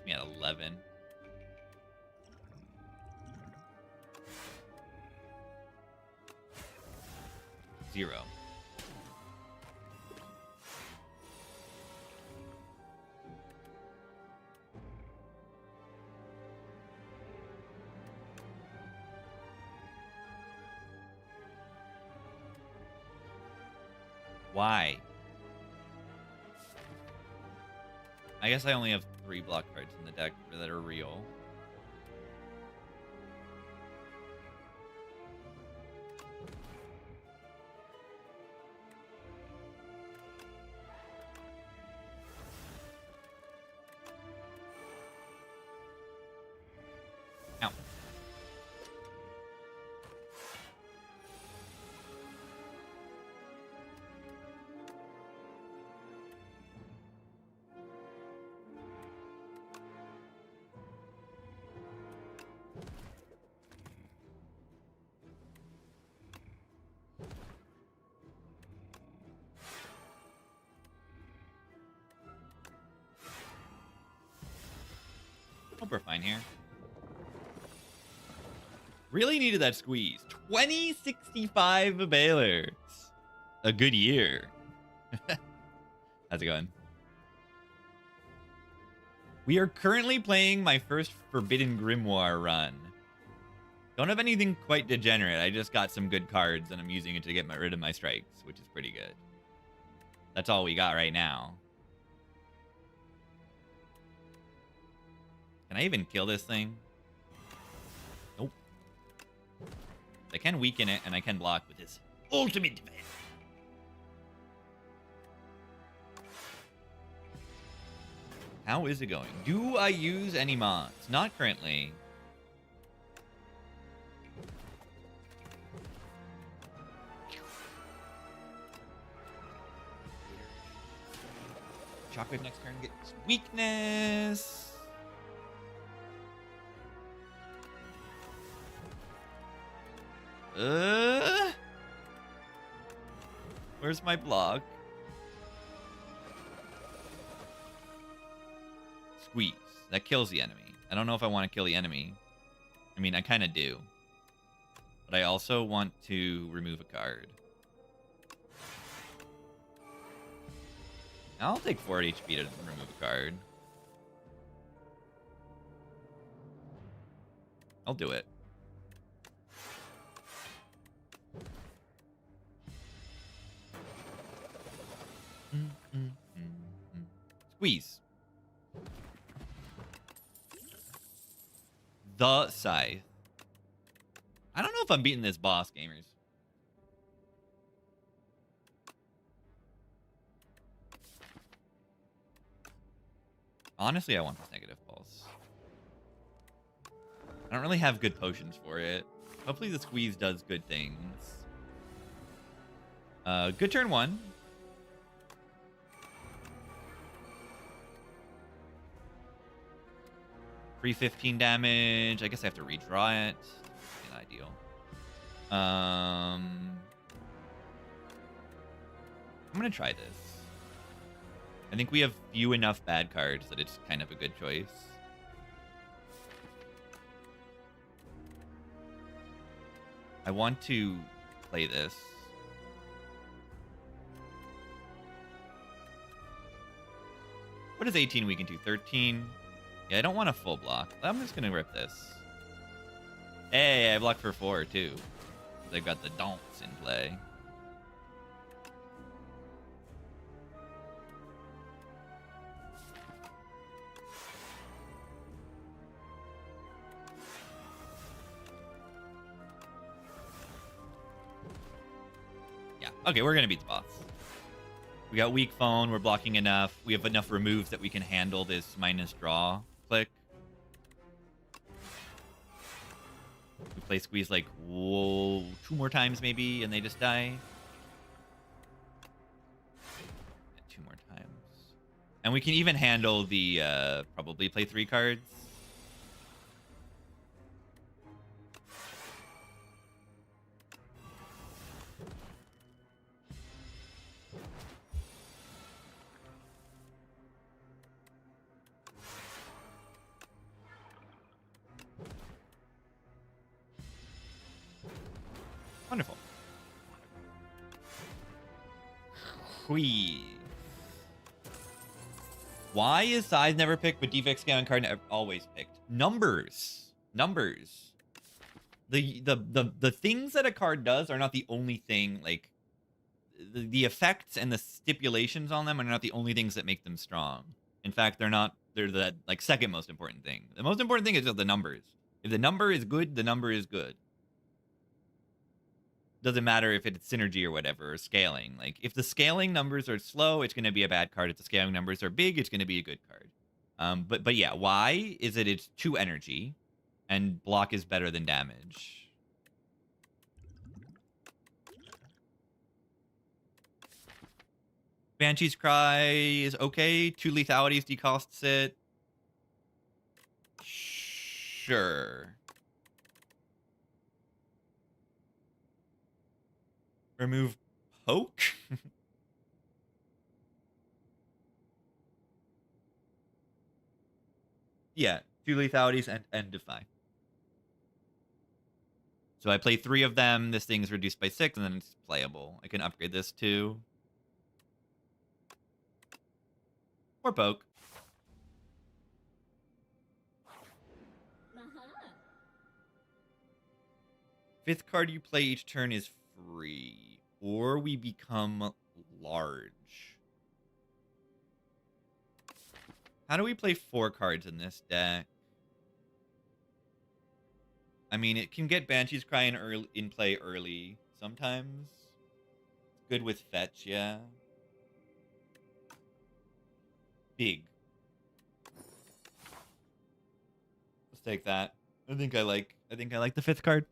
Me at 11. Zero. Why? I guess I only have 3 block cards in the deck that are real. Ow. Hope we're fine here. Really needed that squeeze. 2065 Baylors. A good year. How's it going? We are currently playing my first Forbidden Grimoire run. Don't have anything quite degenerate. I just got some good cards and I'm using it to get rid of my strikes, which is pretty good. That's all we got right now. Can I even kill this thing? Nope. I can weaken it, and I can block with this ultimate defense. How is it going? Do I use any mods? Not currently. Shockwave next turn gets weakness. Where's my block? Squeeze. That kills the enemy. I don't know if I want to kill the enemy. I mean, I kind of do. But I also want to remove a card. I'll take 4 HP to remove a card. I'll do it. Squeeze. The Scythe. I don't know if I'm beating this boss, gamers. Honestly, I want this negative pulse. I don't really have good potions for it. Hopefully the squeeze does good things. Good turn 1. Free 15 damage. I guess I have to redraw it. Not ideal. I'm gonna try this. I think we have few enough bad cards that it's kind of a good choice. I want to play this. What does 18 weaken to? 13? Yeah, I don't want a full block. I'm just going to rip this. Hey, I blocked for 4, too. They've got the don'ts in play. Yeah, okay, we're going to beat the boss. We got weak phone. We're blocking enough. We have enough removes that we can handle this minus draw click. We play squeeze like, whoa, 2 more times maybe, and they just die. Yeah, 2 more times. And we can even handle the, probably play 3 cards. Wonderful. Whee. Why is size never picked, but defect scaling card always picked? Numbers. Numbers. The things that a card does are not the only thing, like the effects and the stipulations on them are not the only things that make them strong. In fact, they're the like second most important thing. The most important thing is just the numbers. If the number is good, the number is good. Doesn't matter if it's synergy or whatever, or scaling. Like, if the scaling numbers are slow, it's going to be a bad card. If the scaling numbers are big, it's going to be a good card. But yeah, why is it it's 2 energy, and block is better than damage? Banshee's Cry is okay. 2 lethalities decosts it. Sure. Remove poke? Yeah, 2 lethalities and defy. So I play 3 of them. This thing's reduced by 6, and then it's playable. I can upgrade this too. Or poke. Fifth card you play each turn is free, or we become large. How do we play 4 cards in this deck? I mean, it can get Banshee's Cry in play early sometimes. It's good with fetch, yeah. Big. Let's take that. I think I like the 5th card.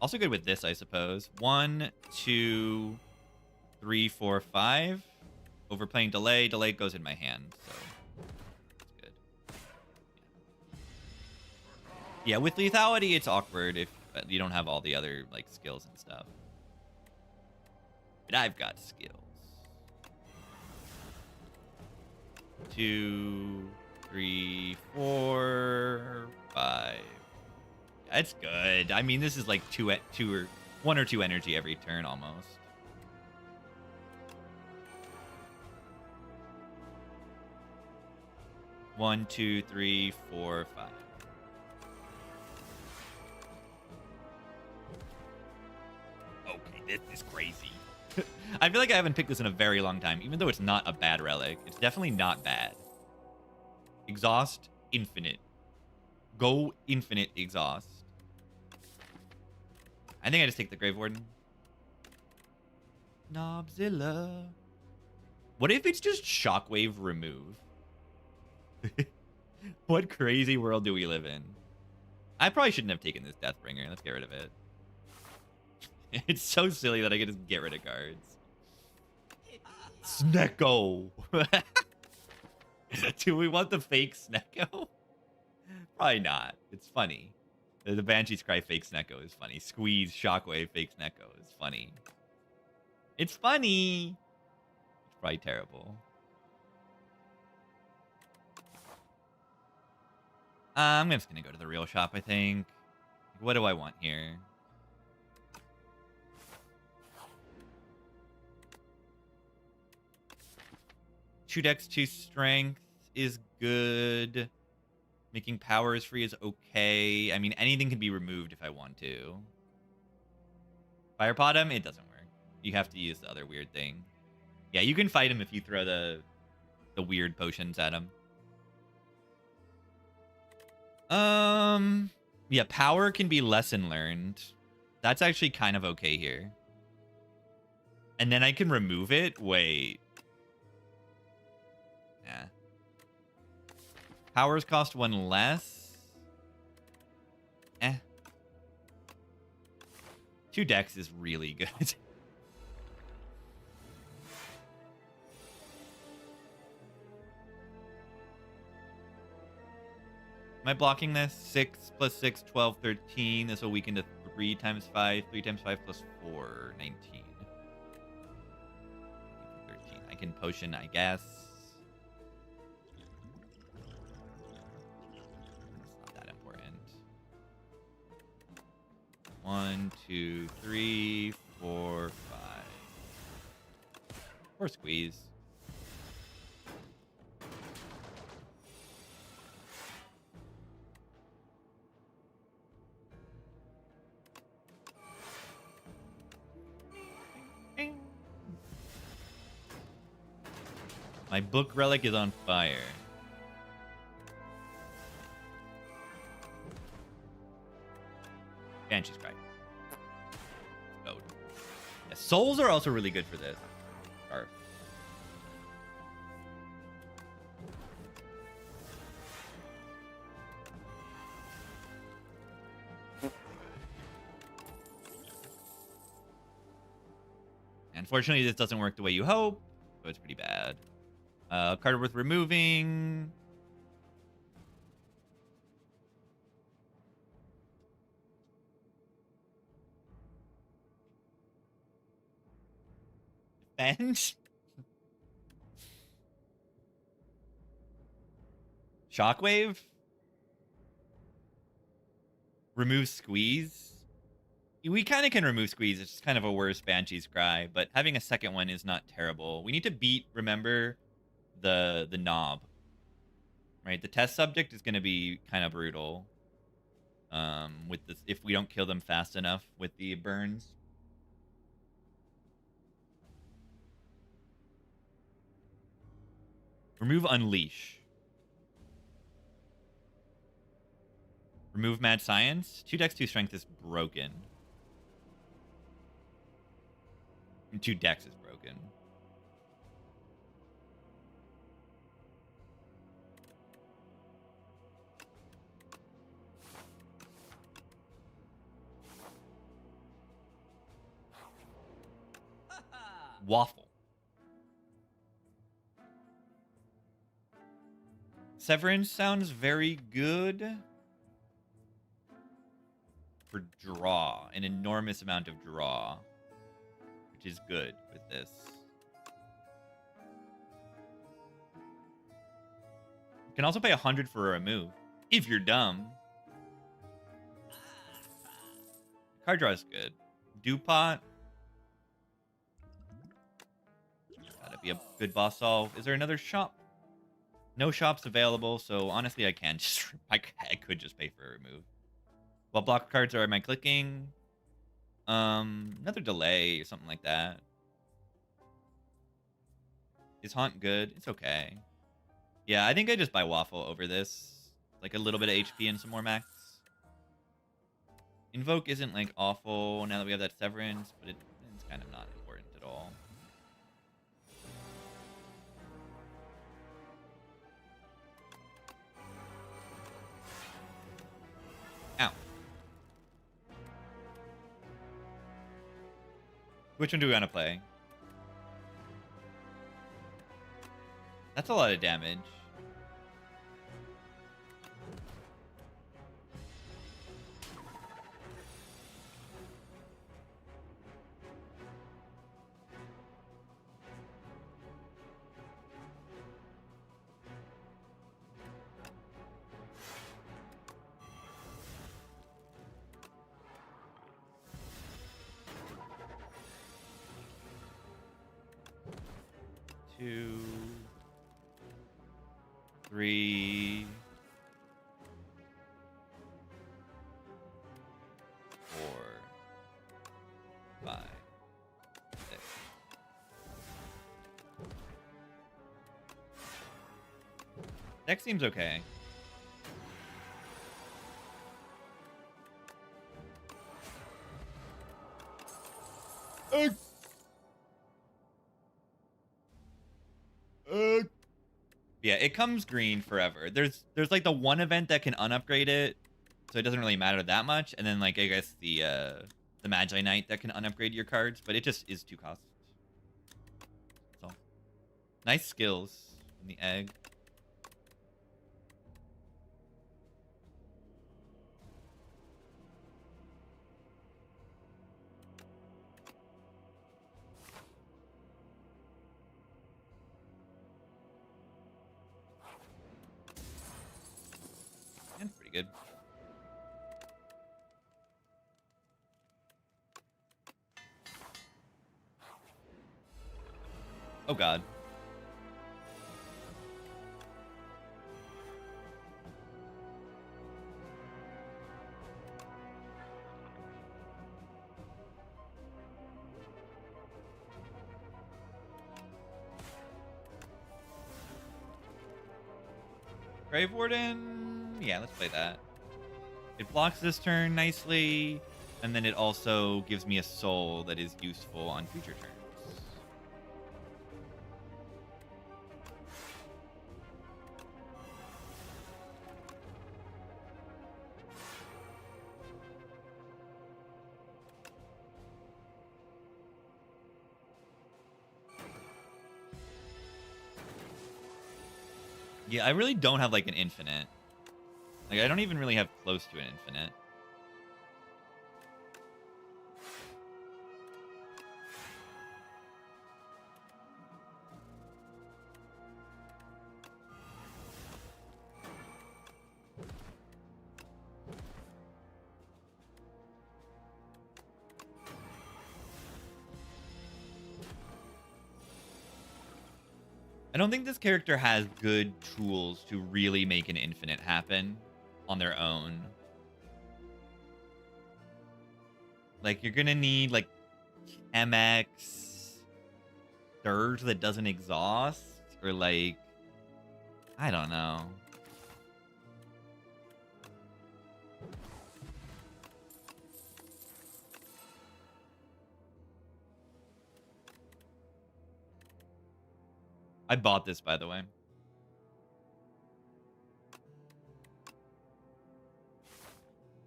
Also good with this, I suppose. 1, 2, 3, 4, 5. Overplaying delay. Delay goes in my hand, so that's good. Yeah, with lethality, it's awkward if you don't have all the other like skills and stuff. But I've got skills. 2, 3, 4, 5. That's good. I mean, this is like one or two energy every turn almost. One, 2, 3, 4, 5. Okay, this is crazy. I feel like I haven't picked this in a very long time, even though it's not a bad relic. It's definitely not bad. Exhaust, infinite. Go infinite exhaust. I think I just take the Grave Warden. Knobzilla. What if it's just Shockwave remove? What crazy world do we live in? I probably shouldn't have taken this Deathbringer. Let's get rid of it. It's so silly that I can just get rid of cards. Snecko! Do we want the fake Snecko? Probably not. It's funny. The Banshee's Cry fake Snecko is funny. Squeeze Shockwave fake Snecko is funny. It's funny! It's probably terrible. I'm just gonna go to the real shop, I think. What do I want here? Two Dex, 2 Strength is good. Making powers free is okay. I mean, anything can be removed if I want to. Fire Pot him? It doesn't work. You have to use the other weird thing. Yeah, you can fight him if you throw the weird potions at him. Yeah, power can be lesson learned. That's actually kind of okay here. And then I can remove it? Wait. Yeah. Powers cost 1 less. 2 Dex is really good. Am I blocking this? 6 plus 6, 12, 13. This will weaken to 3 times 5. 3 times 5 plus 4, 19. 13. I can potion, I guess. It's not that important. 1, 2, 3, 4, 5. Or squeeze. My book relic is on fire. Banshee's Cry. Goat. Yeah, souls are also really good for this. Scarf. Unfortunately, this doesn't work the way you hope, so it's pretty bad. Card worth removing. Defend. Shockwave. Remove squeeze. We kind of can remove squeeze. It's just kind of a worse Banshee's Cry, but having a second one is not terrible. We need to beat, remember, the knob. Right? The test subject is going to be kind of brutal. With this, if we don't kill them fast enough with the burns. Remove Unleash. Remove Mad Science. 2 Dex, 2 Strength is broken. 2 Dex is broken. Waffle. Severance sounds very good. For draw. An enormous amount of draw. Which is good with this. Can also pay 100 for a remove if you're dumb. Card draw is good. Dupont. Gotta be a good boss solve. Is there another shop? No shops available, so honestly I can just I could just pay for a remove. What block cards am I clicking? Another delay or something like that. Is Haunt good? It's okay. Yeah, I think I just buy Waffle over this. Like a little bit of HP and some more max. Invoke isn't like awful now that we have that Severance, but it's kind of not important at all. Ow. Which one do we want to play? That's a lot of damage. Two, 3, 4, 5, 6. Deck seems okay. Yeah, it comes green forever. There's like the one event that can unupgrade it, so it doesn't really matter that much. And then like I guess the Magi Knight that can unupgrade your cards, but it just is 2 costs. So nice skills in the egg. And pretty good. Oh god. Grave Warden? Yeah, let's play that. It blocks this turn nicely, and then it also gives me a soul that is useful on future turns. Yeah, I really don't have like an infinite. Like I don't even really have close to an infinite. I don't think this character has good tools to really make an infinite happen on their own. Like, you're gonna need, like, MX Surge that doesn't exhaust, or, like, I don't know. I bought this, by the way.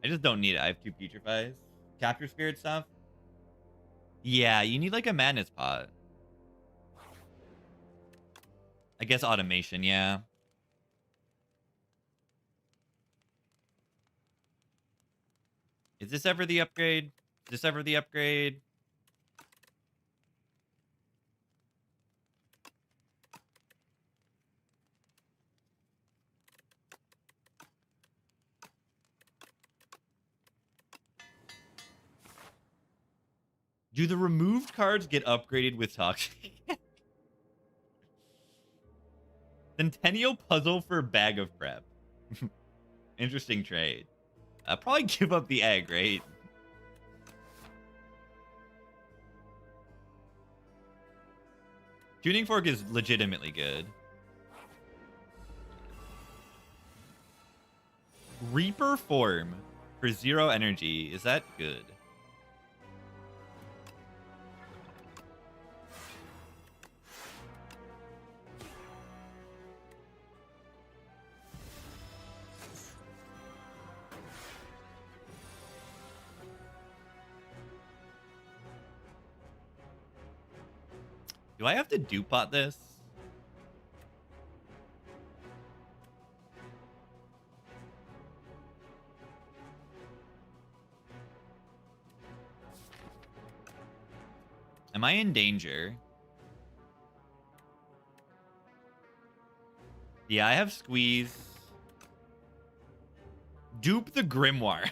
I just don't need it. I have 2 Putrefies. Capture Spirit stuff? Yeah, you need, like, a Madness Pot. I guess automation, yeah. Is this ever the upgrade? Is this ever the upgrade? Do the removed cards get upgraded with Toxic? Centennial Puzzle for Bag of Prep. Interesting trade. I'll probably give up the egg, right? Tuning Fork is legitimately good. Reaper Form for 0 energy. Is that good? Do I have to dupot this? Am I in danger? Yeah, I have Squeeze. Dupe the Grimoire.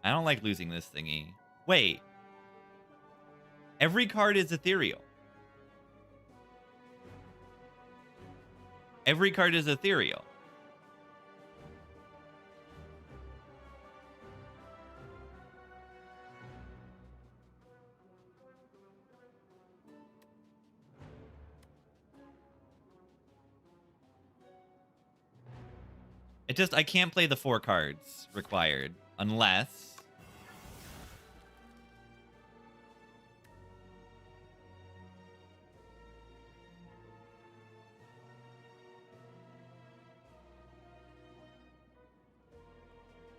I don't like losing this thingy. Wait. Every card is ethereal. Every card is ethereal. It just, I can't play the 4 cards required unless...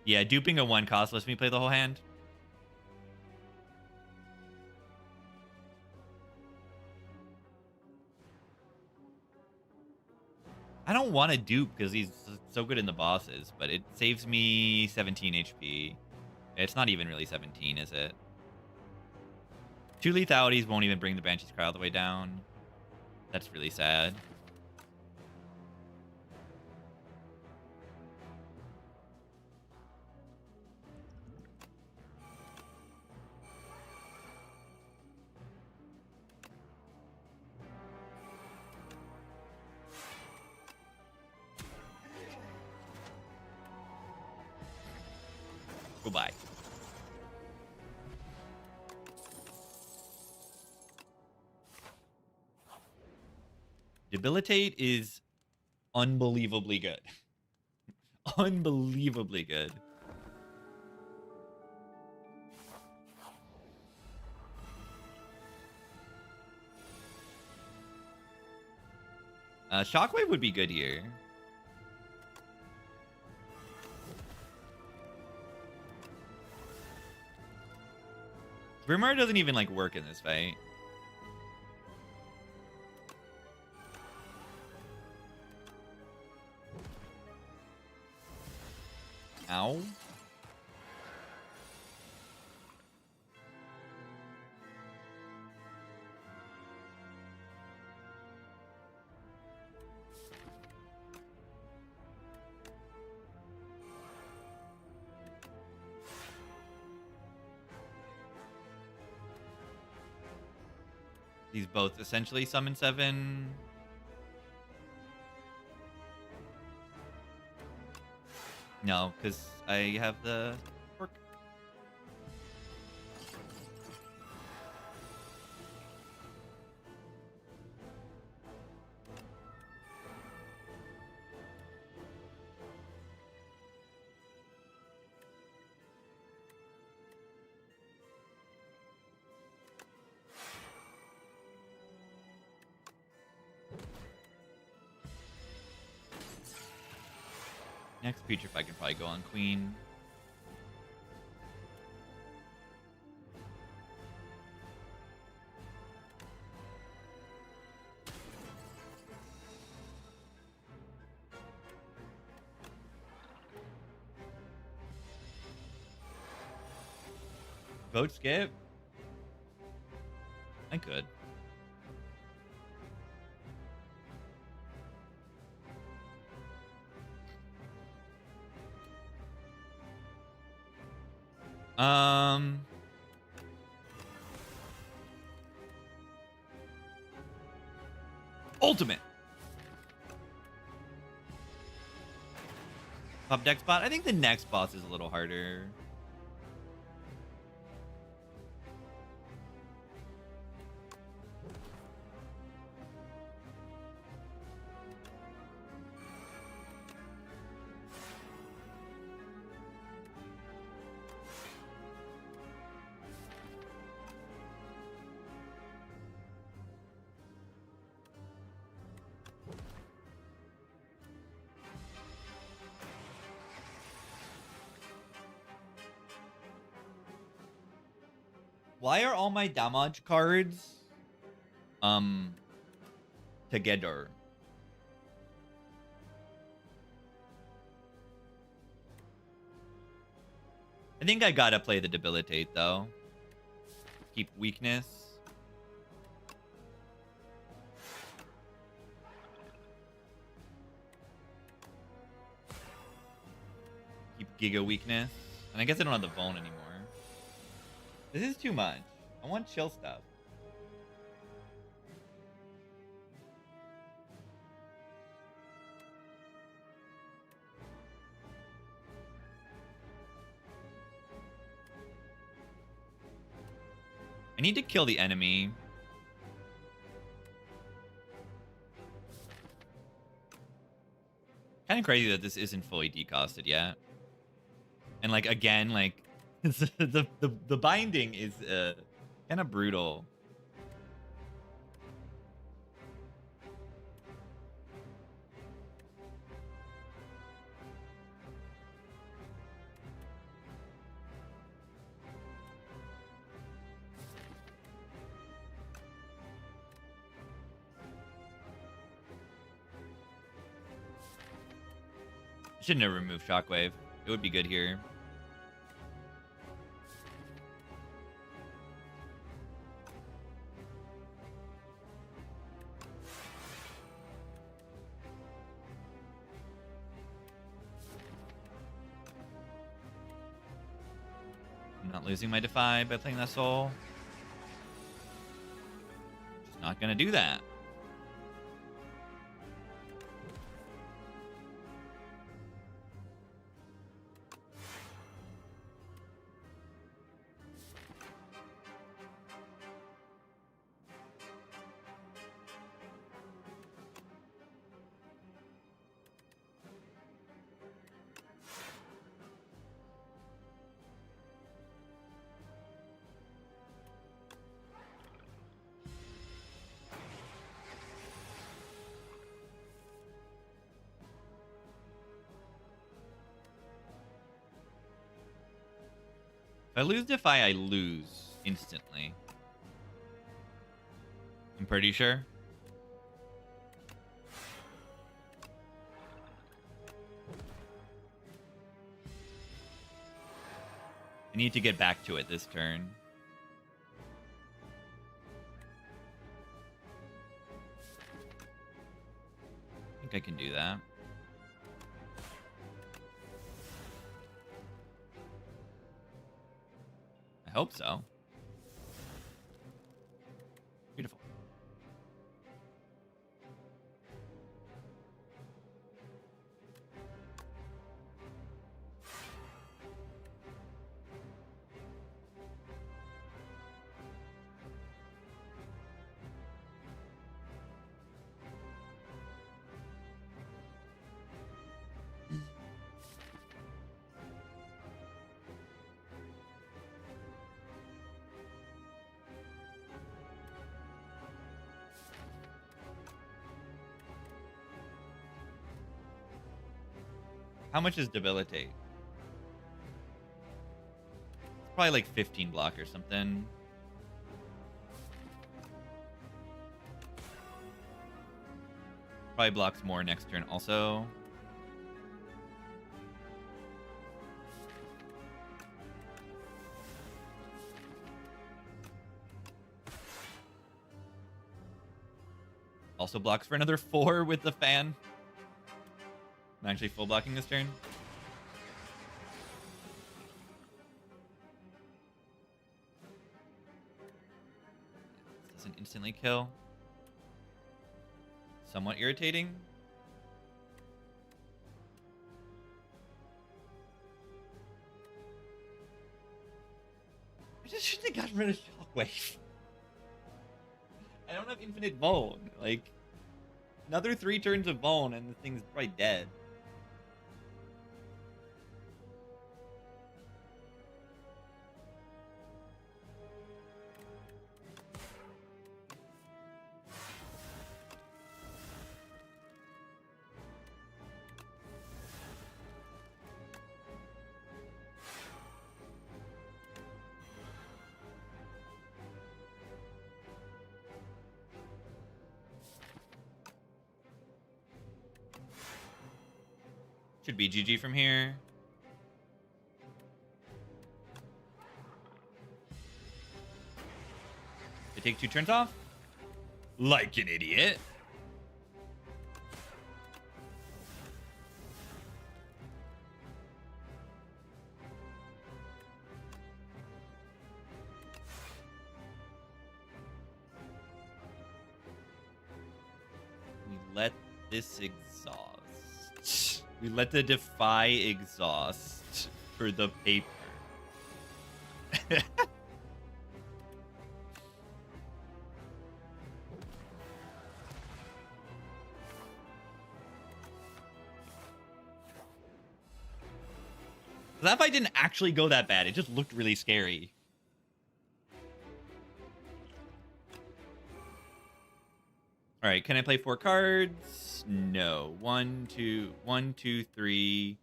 Yeah, duping a 1 cost lets me play the whole hand. I don't want to dupe because he's so good in the bosses, but it saves me 17 HP. It's not even really 17, is it? 2 lethalities won't even bring the Banshee's Cry all the way down. That's really sad. Goodbye. Debilitate is unbelievably good. Unbelievably good. Shockwave would be good here. Grimar doesn't even like work in this fight. Ow. These both essentially summon 7. No, because I have the work. Next creature if I can probably go on Queen. Vote skip? I could. Ultimate. Top deck spot. I think the next boss is a little harder. Why are all my damage cards together? I think I gotta play the debilitate though. Keep weakness. Keep giga weakness. And I guess I don't have the bone anymore. This is too much. I want chill stuff. I need to kill the enemy. Kind of crazy that this isn't fully decosted yet. And like again, like the binding is kind of brutal. Shouldn't have removed Shockwave. It would be good here. I'm not losing my Defy by playing that soul. Just not gonna do that. If I lose Defy, I lose instantly. I'm pretty sure. I need to get back to it this turn. I think I can do that. I hope so. Beautiful. How much is debilitate? It's probably like 15 block or something. Probably blocks more next turn also. Also blocks for another 4 with the fan. I'm actually full blocking this turn. instantly kill. Somewhat irritating. I just shouldn't have gotten rid of Shockwave. I don't have infinite Vuln. Like, another 3 turns of Vuln and the thing's probably dead. Should be GG from here. They take 2 turns off? Like an idiot. We let this exhaust. We let the Defy exhaust for the paper. That fight didn't actually go that bad. It just looked really scary. All right, can I play 4 cards? No. 1, 2, 3.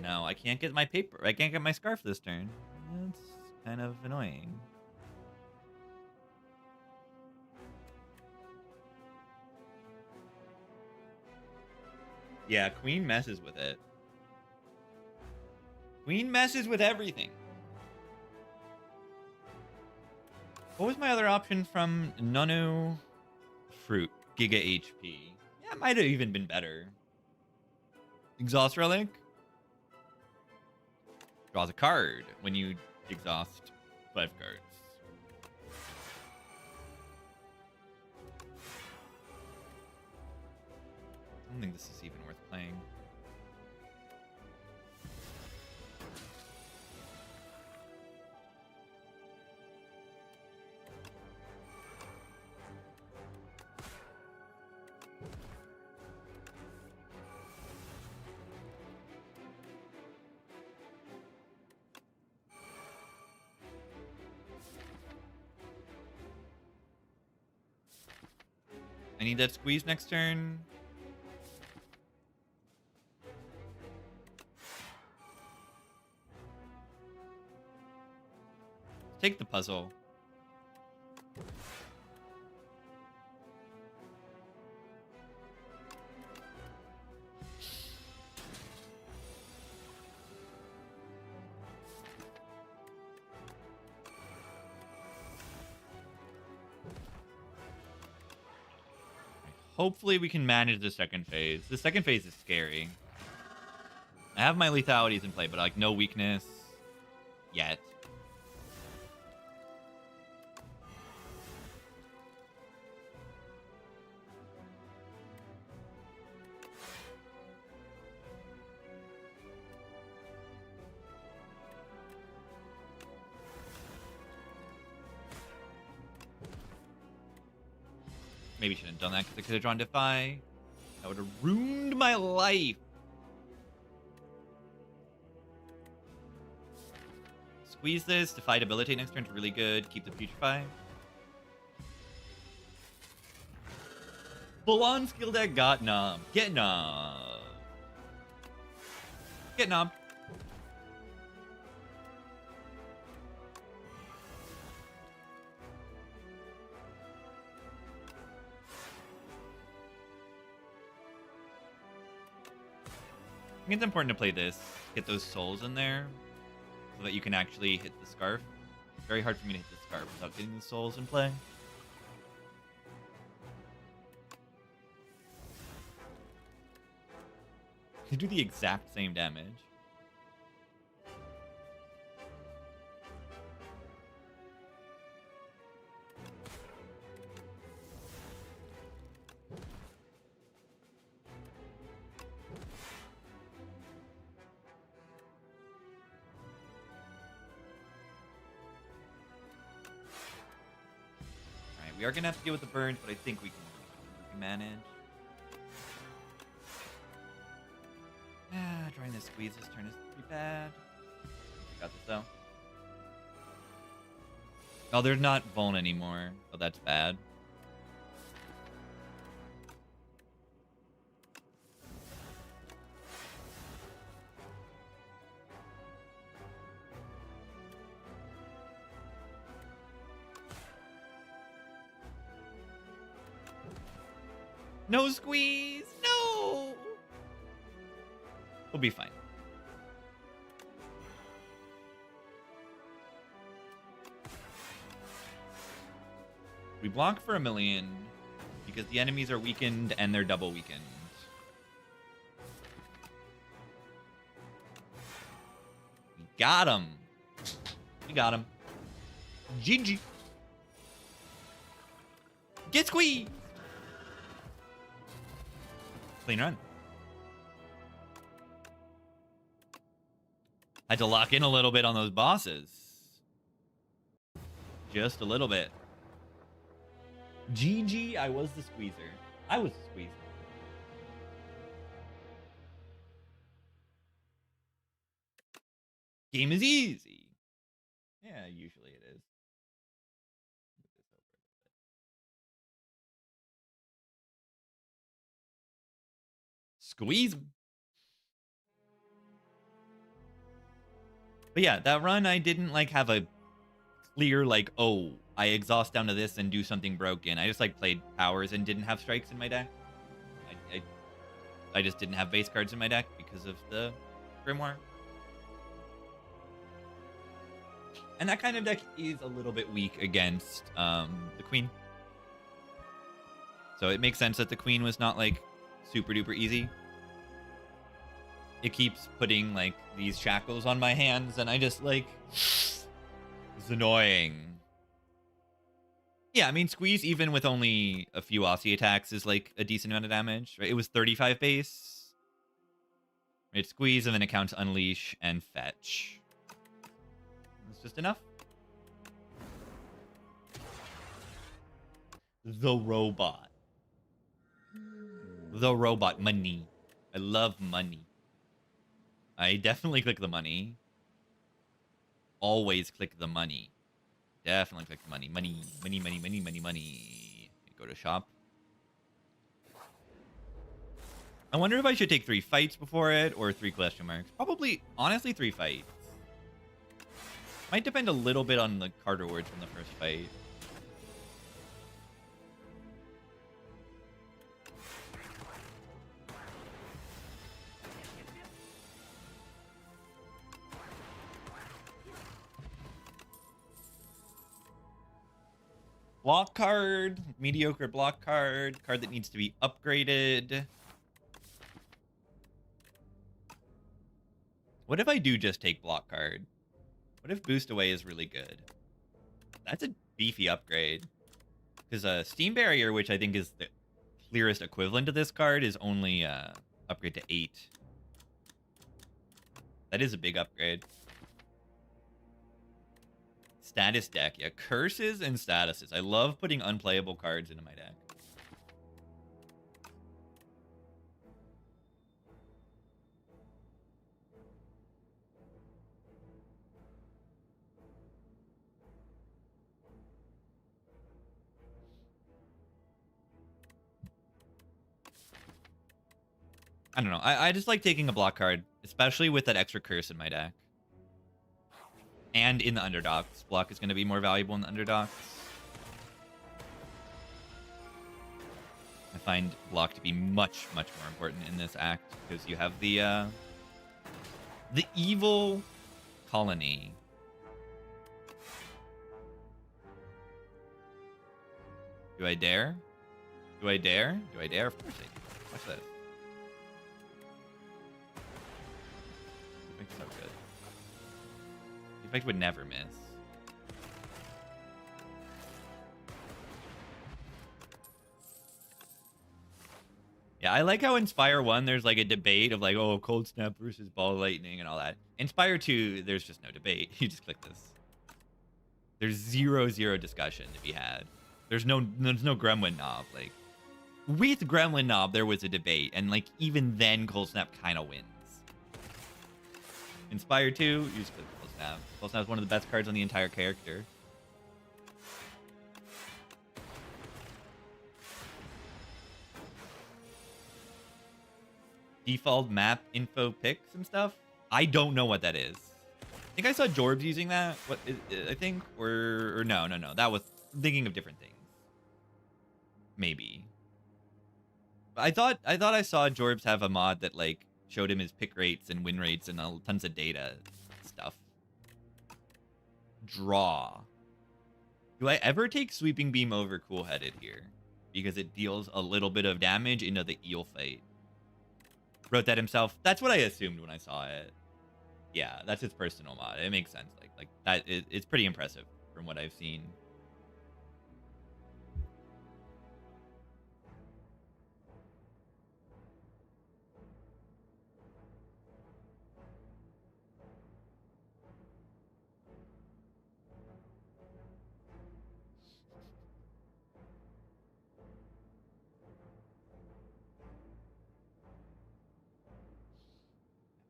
No, I can't get my paper. I can't get my scarf this turn. That's kind of annoying. Yeah, Queen messes with it. Queen messes with everything. What was my other option from Nunu? Fruit. Giga HP. Yeah, it might have even been better. Exhaust Relic. Draws a card when you exhaust 5 cards. I don't think this is even worth playing. I need that squeeze next turn. Take the puzzle. Hopefully we can manage the second phase. The second phase is scary. I have my lethalities in play, but like no weakness yet. Maybe shouldn't have done that because I could have drawn Defy. That would have ruined my life. Squeeze this. Defy Debilitate next turn is really good. Keep the Putrefy. Full-on skill deck got knobbed. Get knobbed. Get knobbed. I think it's important to play this, get those souls in there, so that you can actually hit the scarf. It's very hard for me to hit the scarf without getting the souls in play. They do the exact same damage. We are gonna have to deal with the burns, but I think we can manage. Trying to squeeze this turn is pretty bad. We got this though. Oh, they're not vuln anymore. Oh, that's bad. No squeeze! No! We'll be fine. We block for 1,000,000 because the enemies are weakened and they're double weakened. We got him. We got him. GG. Get squeezed. Clean run. Had to lock in a little bit on those bosses. Just a little bit. GG, I was the squeezer. I was the squeezer. Game is easy. Yeah, usually it is. Squeeze him. But yeah, that run, I didn't like have a clear like, oh, I exhaust down to this and do something broken. I just like played powers and didn't have strikes in my deck. I just didn't have base cards in my deck because of the Grimoire. And that kind of deck is a little bit weak against the Queen. So it makes sense that the Queen was not like super duper easy. It keeps putting like these shackles on my hands and I just like, it's annoying. Yeah, I mean, squeeze even with only a few Aussie attacks is like a decent amount of damage, right? It was 35 base. Right, squeeze and then it counts unleash and fetch. It's just enough. The robot. The robot. Money. I love money. I definitely click the money. Always click the money. Definitely click the money. Money, money, money, money, money, money. Go to shop. I wonder if I should take 3 fights before it or 3 question marks. Probably, honestly, 3 fights. Might depend a little bit on the card rewards from the first fight. Block card, mediocre block card, card that needs to be upgraded. What if I do just take block card? What if boost away is really good? That's a beefy upgrade. Because Steam Barrier, which I think is the clearest equivalent to this card, is only upgrade to 8. That is a big upgrade. Status deck. Yeah, curses and statuses. I love putting unplayable cards into my deck. I don't know. I just like taking a block card, especially with that extra curse in my deck. And in the underdogs. Block is going to be more valuable in the underdogs. I find block to be much, much more important in this act because you have the evil colony. Do I dare? Do I dare? Do I dare? Of course I do. Watch this. So good. The effect would never miss. Yeah, I like how Inspire 1, there's like a debate of like, oh, Cold Snap versus Ball Lightning and all that. Inspire 2, there's just no debate. You just click this. There's zero discussion to be had. There's no Gremlin Knob. Like, with Gremlin Knob, there was a debate, and like even then, Cold Snap kind of wins. Inspire 2, use Cold Snap. Cold Snap is one of the best cards on the entire character. Default map info picks and stuff. I don't know what that is. I think I saw Jorbs using that. What I think, or no. That was thinking of different things. Maybe. But I thought I saw Jorbs have a mod that like showed him his pick rates and win rates and tons of data stuff. Draw. Do I ever take Sweeping Beam over Cool Headed here? Because it deals a little bit of damage into the eel fight. Wrote that himself. That's what I assumed when I saw it. Yeah, that's his personal mod. It makes sense. Like that. It's pretty impressive from what I've seen.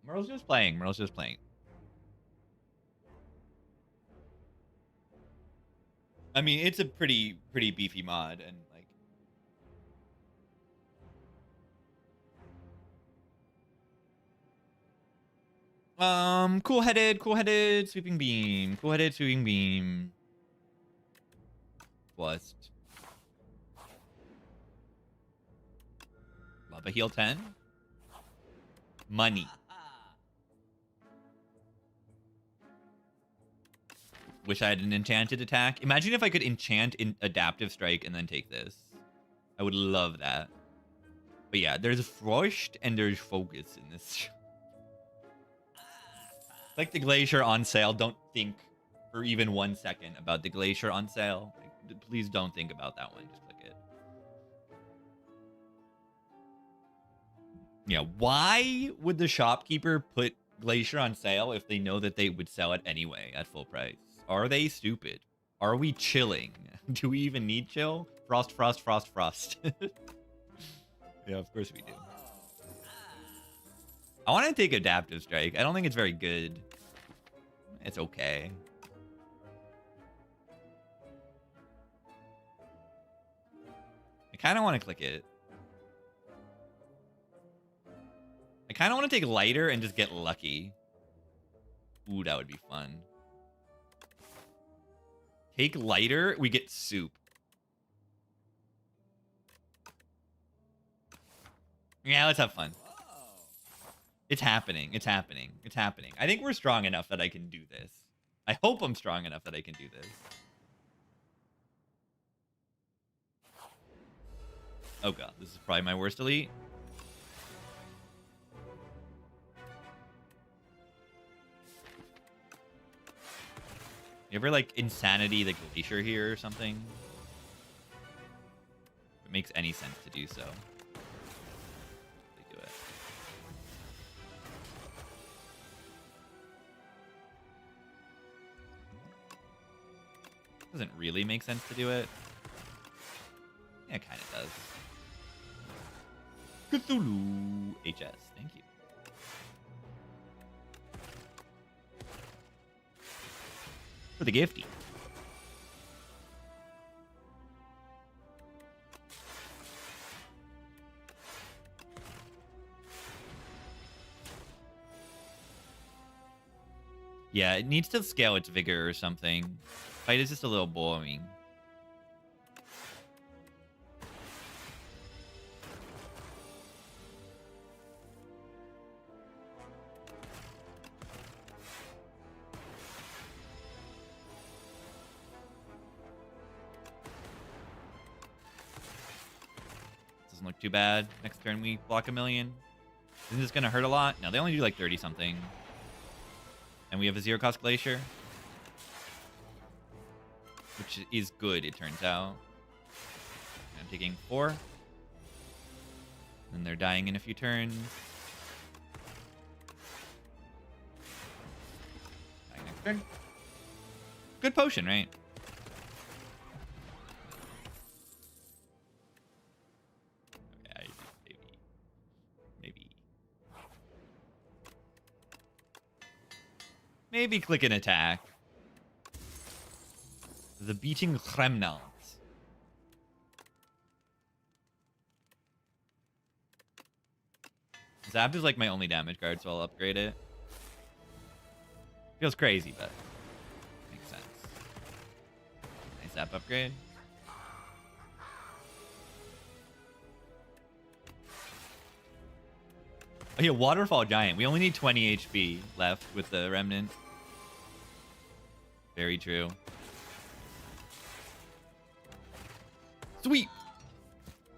Merle's just playing. I mean, it's a pretty beefy mod, and like, cool-headed, sweeping beam, plus Lava Heal 10, money. Wish I had an enchanted attack. Imagine if I could enchant in Adaptive Strike and then take this. I would love that. But yeah, there's Frost and there's Focus in this. Like the Glacier on sale. Don't think for even 1 second about the Glacier on sale. Like, please don't think about that one. Just click it. Yeah, why would the shopkeeper put Glacier on sale if they know that they would sell it anyway at full price? Are they stupid? Are we chilling? Do we even need chill? Frost. Yeah, of course we do. I want to take Adaptive Strike. I don't think it's very good. It's okay. I kind of want to click it. I kind of want to take Lighter and just get lucky. Ooh, that would be fun. Take Lighter, we get Soup. Yeah, let's have fun. It's happening. I think we're strong enough that I can do this. I hope I'm strong enough that I can do this. Oh god, this is probably my worst elite. You ever like Insanity the Glacier here or something? If it makes any sense to do so. Do it. Doesn't really make sense to do it. Yeah, it kind of does. Cthulhu HS, thank you. For the gifty. Yeah, it needs to scale its vigor or something. Fight is just a little boring. Doesn't look too bad. Next turn we block 1,000,000. Isn't this gonna hurt a lot? No, they only do like 30 something. And we have a 0-cost Glacier, which is good, it turns out. I'm taking 4. And they're dying in a few turns. Dying next turn. Good potion, right? Maybe click an attack. The beating Kremnals. Zap is like my only damage card, so I'll upgrade it. Feels crazy, but makes sense. Nice Zap upgrade. Oh yeah, Waterfall Giant. We only need 20 HP left with the Remnant. Very true. Sweet!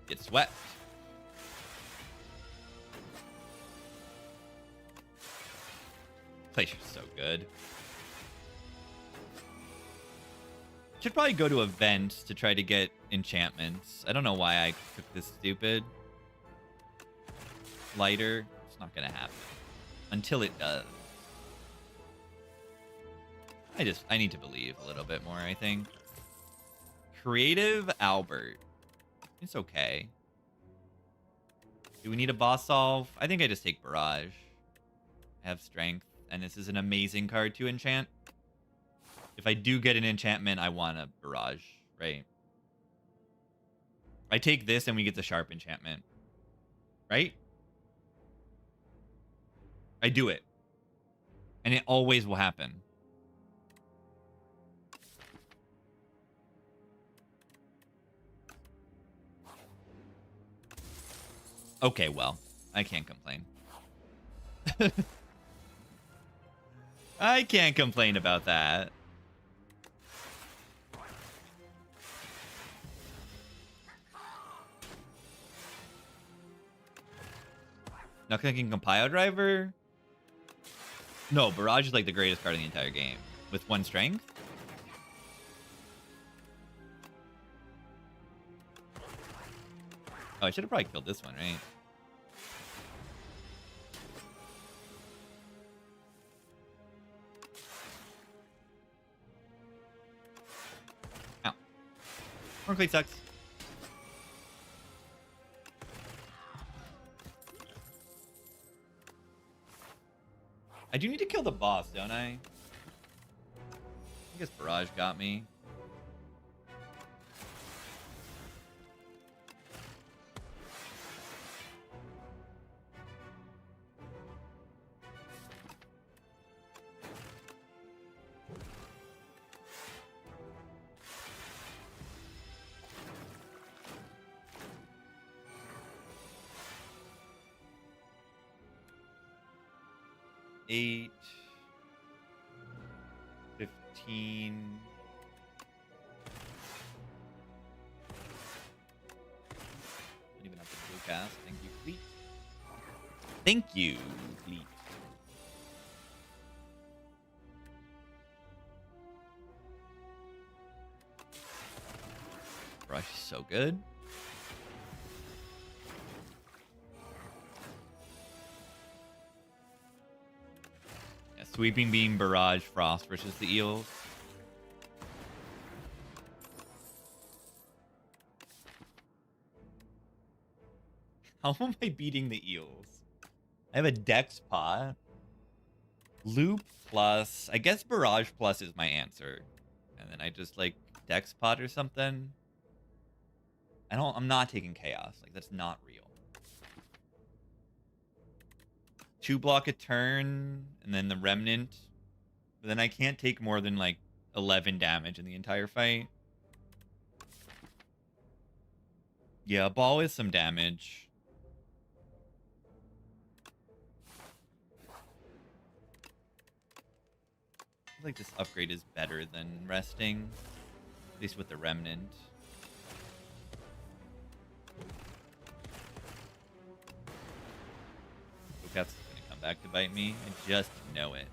Get swept. Glacier's so good. Should probably go to events to try to get enchantments. I don't know why I took this stupid. Lighter. It's not gonna happen. Until it does. I need to believe a little bit more, I think. Creative Albert. It's okay. Do we need a boss solve? I think I just take Barrage. I have strength, and this is an amazing card to enchant. If I do get an enchantment, I want a Barrage, right? I take this and we get the Sharp enchantment. Right? I do it. And it always will happen. Okay, well, I can't complain. I can't complain about that. Not clicking Compile Driver? No, Barrage is like the greatest card in the entire game. With 1 strength? Oh, I should have probably killed this one, right? Ow. Hornclate sucks. I do need to kill the boss, don't I? I guess Barrage got me. Eight, 15. Don't even have to blue cast. Thank you, Fleet. Thank you, Fleet. Brush is so good. Sweeping Beam, Barrage, Frost versus the Eels. How am I beating the Eels? I have a Dex Pot. Loop plus. I guess Barrage plus is my answer. And then I just like Dex Pot or something. I'm not taking Chaos. Like, that's not real. 2 block a turn, and then the Remnant. But then I can't take more than like 11 damage in the entire fight. Yeah, ball is some damage. I feel like this upgrade is better than resting. At least with the Remnant. That's gonna come back to bite me. I just know it.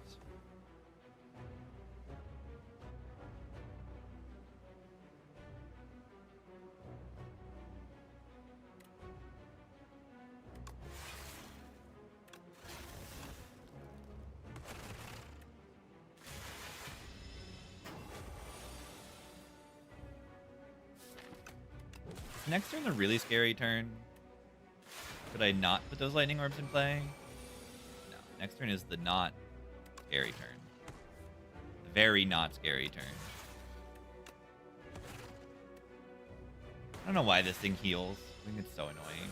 Next turn a really scary turn. Could I not put those lightning orbs in play? No. Next turn is the not scary turn. Very not scary turn. I don't know why this thing heals. I think it's so annoying.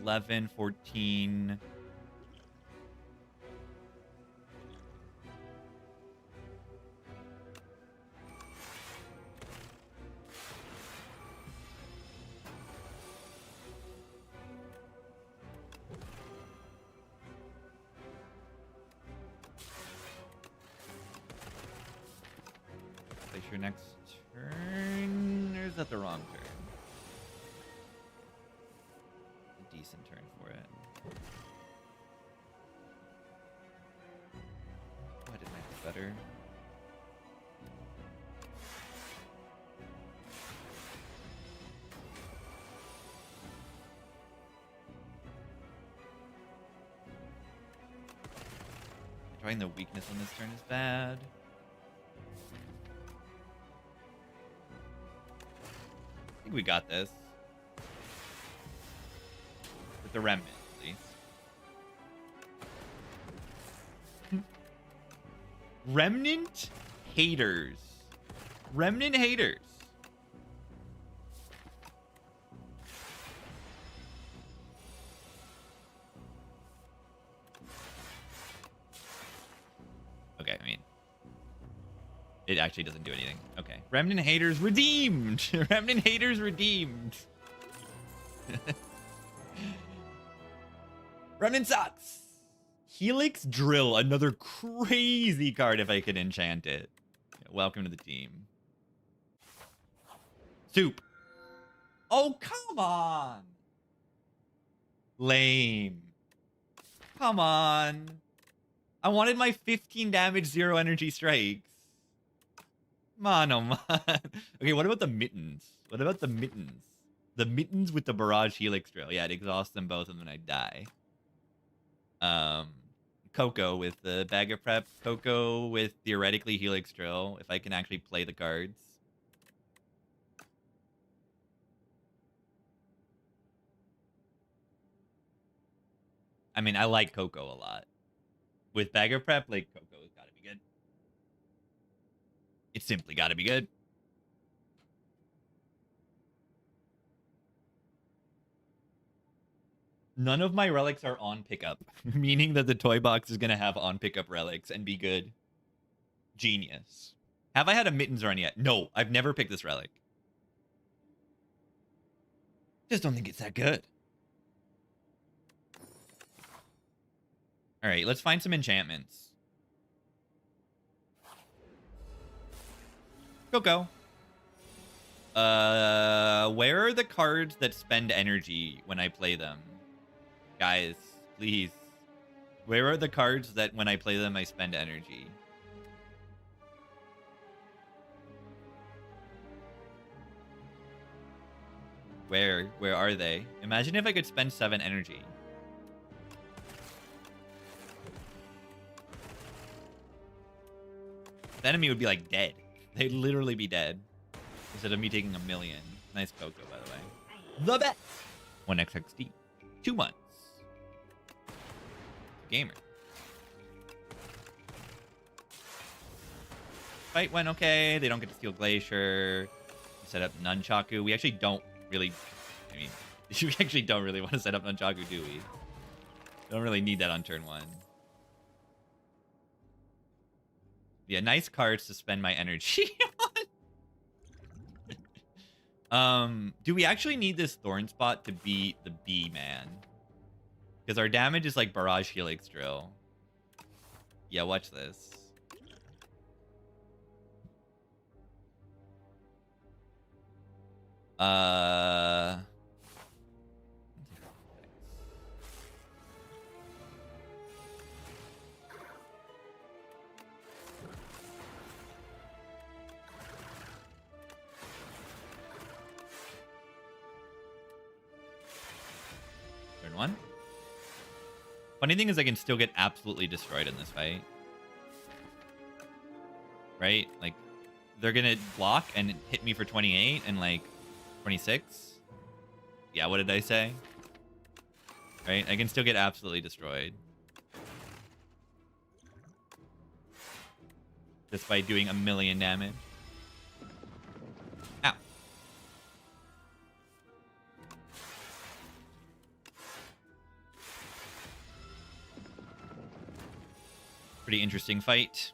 $11, $14. Place your next turn. Or is that the wrong turn? A decent turn for it. Oh, I did my better. Drawing the weakness on this turn is bad. I think we got this. With the remnant, at least. Remnant haters. Remnant haters. Okay, I mean, it actually doesn't do anything. Okay. Remnant haters redeemed. Remnant haters redeemed. Remnant sucks. Helix Drill, another crazy card if I could enchant it. Yeah, welcome to the team. Soup. Oh, come on. Lame. Come on. I wanted my 15 damage, 0 energy strikes. Man, oh man. Okay, what about the mittens? What about the mittens? The mittens with the barrage helix drill. Yeah, it exhausts them both and then I die. Coco with the bag of prep. Coco with theoretically helix drill. If I can actually play the cards. I mean, I like Coco a lot. With bag of prep, like, Coco's gotta be good. It's simply gotta be good. None of my relics are on pickup, meaning that the toy box is gonna have on pickup relics and be good. Genius. Have I had a mittens run yet? No, I've never picked this relic. Just don't think it's that good. All right, let's find some enchantments. Coco. Where are the cards that spend energy when I play them? Guys, please. Where are the cards that when I play them I spend energy? Where are they? Imagine if I could spend 7 energy. The enemy would be like dead. They'd literally be dead. Instead of me taking a million. Nice Coco, by the way. The bet! 1xxd. 2 months. Gamer. Fight went okay. They don't get to steal Glacier. Set up Nunchaku. We actually don't really... I mean, we actually don't really want to set up Nunchaku, do we? Don't really need that on turn 1. Yeah, nice cards to spend my energy on. Do we actually need this Thorn Spot to beat the B-Man? Because our damage is like Barrage Helix Drill. Yeah, watch this. Turn 1. Funny thing is I can still get absolutely destroyed in this fight. Right? Like, they're gonna block and hit me for 28 and like 26. Yeah, what did I say? Right? I can still get absolutely destroyed. Just by doing 1,000,000 damage. Ow. Pretty interesting fight.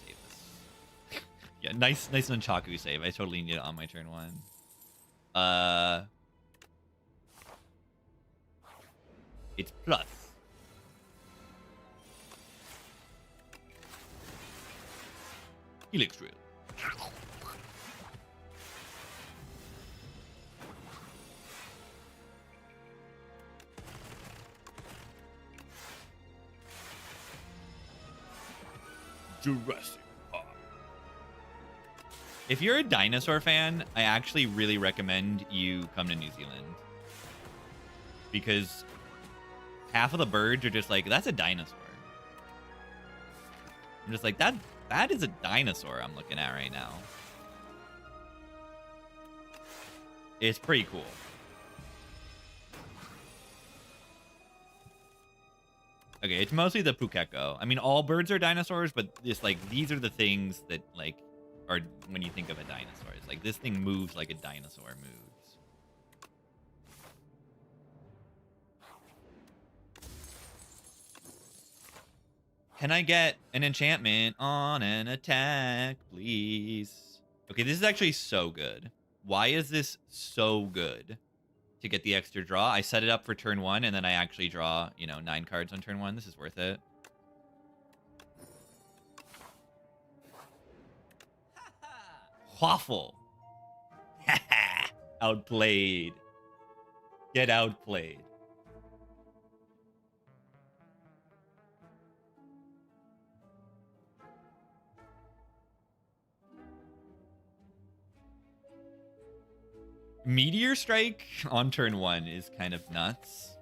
Save this. Yeah, nice Nunchaku save. I totally need it on my turn 1. It's plus. Helix Drill. Jurassic Park. If you're a dinosaur fan, I actually really recommend you come to New Zealand. Because half of the birds are just like, that's a dinosaur. I'm just like, that is a dinosaur I'm looking at right now. It's pretty cool. Okay, it's mostly the pukeko. I mean, all birds are dinosaurs, but just like these are the things that like are when you think of a dinosaur. It's like this thing moves like a dinosaur moves. Can I get an enchantment on an attack, please? Okay, this is actually so good. Why is this so good? To get the extra draw. I set it up for turn 1, and then I actually draw, 9 cards on turn 1. This is worth it. Waffle. Outplayed. Get outplayed. Meteor Strike on turn 1 is kind of nuts.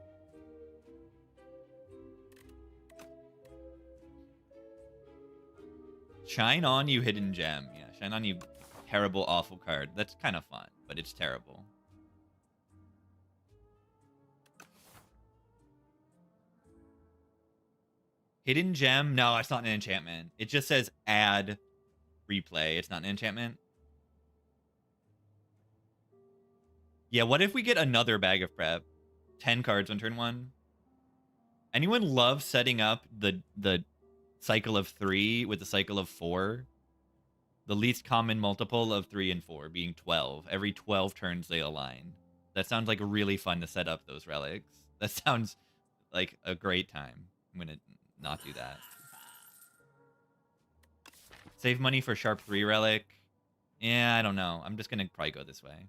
Shine on you, Hidden Gem. Yeah, shine on you, terrible, awful card. That's kind of fun, but it's terrible. Hidden Gem? No, it's not an enchantment. It just says add replay. It's not an enchantment. Yeah, what if we get another bag of prep? 10 cards on turn 1. Anyone love setting up the cycle of 3 with the cycle of 4? The least common multiple of 3 and 4 being 12. Every 12 turns they align. That sounds like really fun to set up those relics. That sounds like a great time. I'm going to not do that. Save money for Sharp 3 relic. Yeah, I don't know. I'm just going to probably go this way.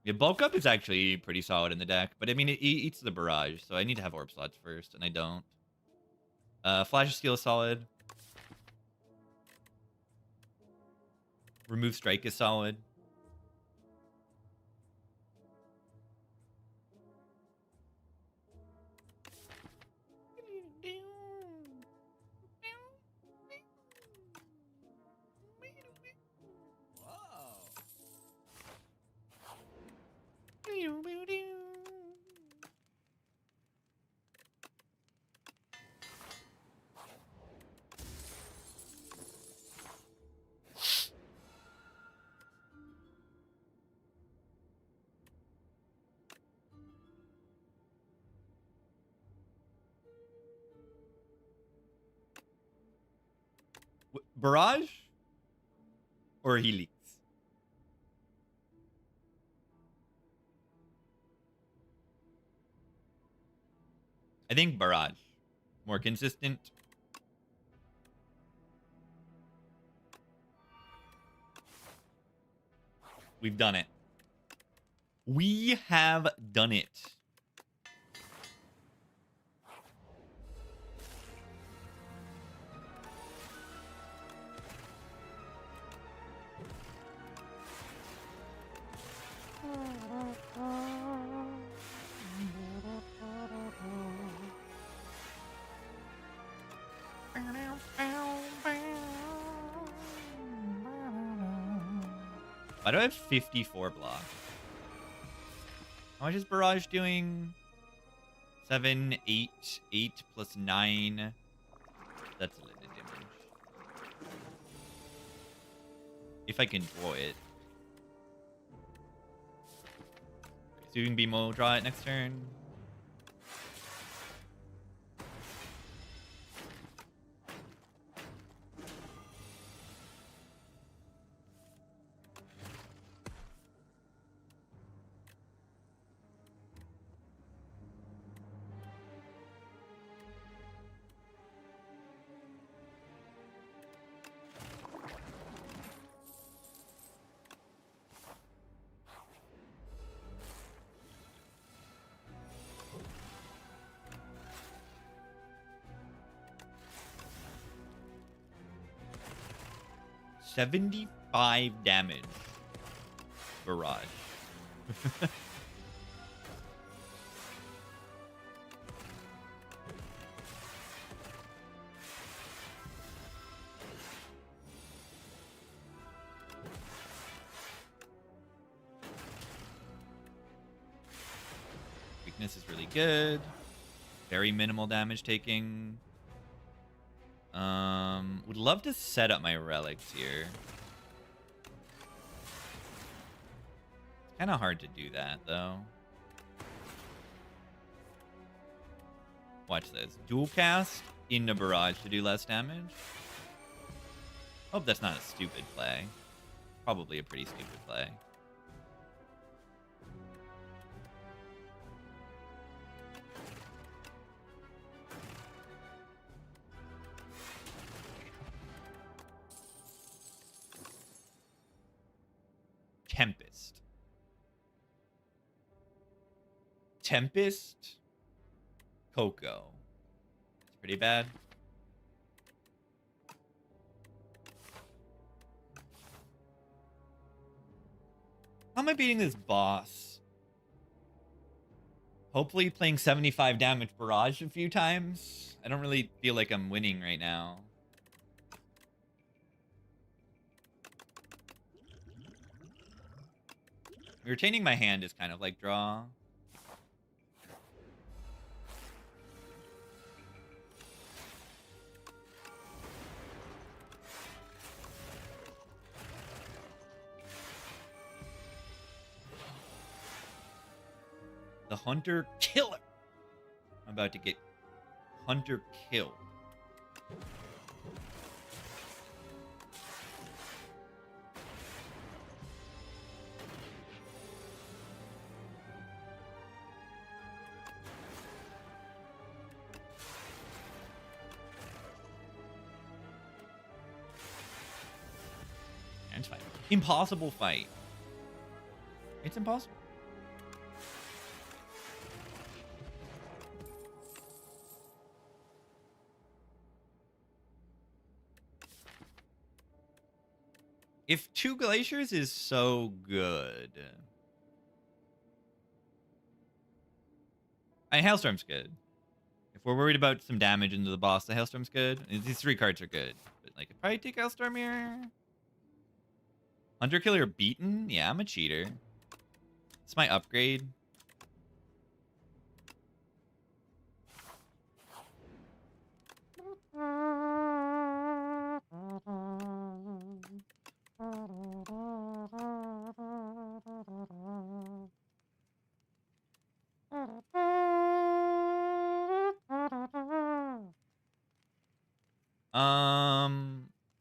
Yeah, bulk up is actually pretty solid in the deck, but I mean, it eats the barrage, so I need to have orb slots first, and I don't. Flash of Steel is solid. Remove Strike is solid. Barrage or Helix? I think Barrage. More consistent. We've done it. We have done it. Why do I have 54 blocks? How much is Barrage doing? 7, 8, 8 plus 9. That's a little damage. If I can draw it. Soothing Beam will draw it next turn. $75 damage. Barrage. Weakness is really good. Very minimal damage taking. Would love to set up my relics here. It's kind of hard to do that, though. Watch this. Dual cast into Barrage to do less damage. Hope that's not a stupid play. Probably a pretty stupid play. Tempest. Tempest. Coco. It's pretty bad. How am I beating this boss? Hopefully playing 75 damage Barrage a few times. I don't really feel like I'm winning right now. Retaining my hand is kind of like draw. The Hunter Killer. I'm about to get Hunter killed. It's fine. Impossible fight. It's impossible. If 2 Glaciers is so good. Hailstorm's good. If we're worried about some damage into the boss, the Hailstorm's good. These 3 cards are good. But like, I'd probably take Hailstorm here. Hunter Killer beaten? Yeah, I'm a cheater. It's my upgrade.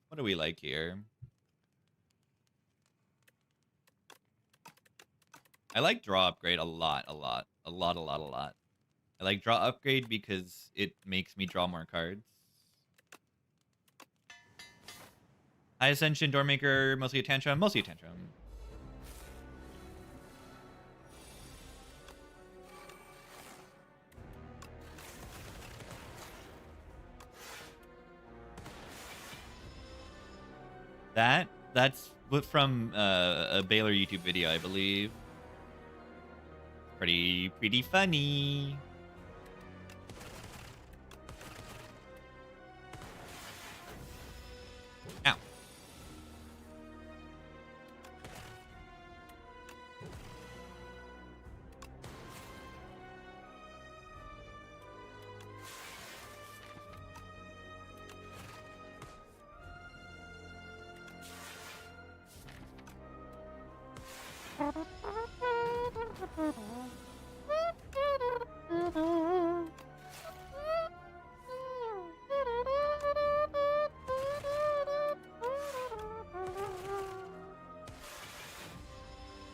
What do we like here? I like draw upgrade a lot. I like draw upgrade because it makes me draw more cards. High Ascension, Doormaker, mostly a Tantrum. That's from a Baylor YouTube video, I believe. Pretty funny. Ow.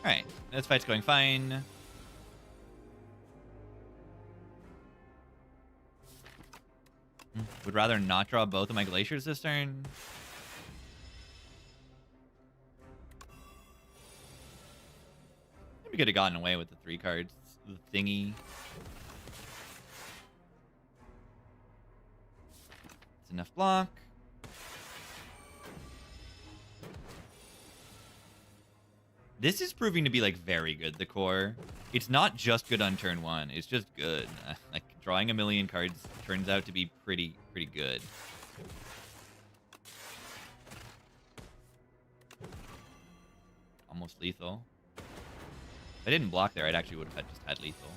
Alright, this fight's going fine. Would rather not draw both of my glaciers this turn. We could have gotten away with the 3 cards thingy. It's enough block. This is proving to be, like, very good, the core. It's not just good on turn 1. It's just good. Like, drawing a million cards turns out to be pretty good. Almost lethal. If I didn't block there, I'd actually would have just had lethal.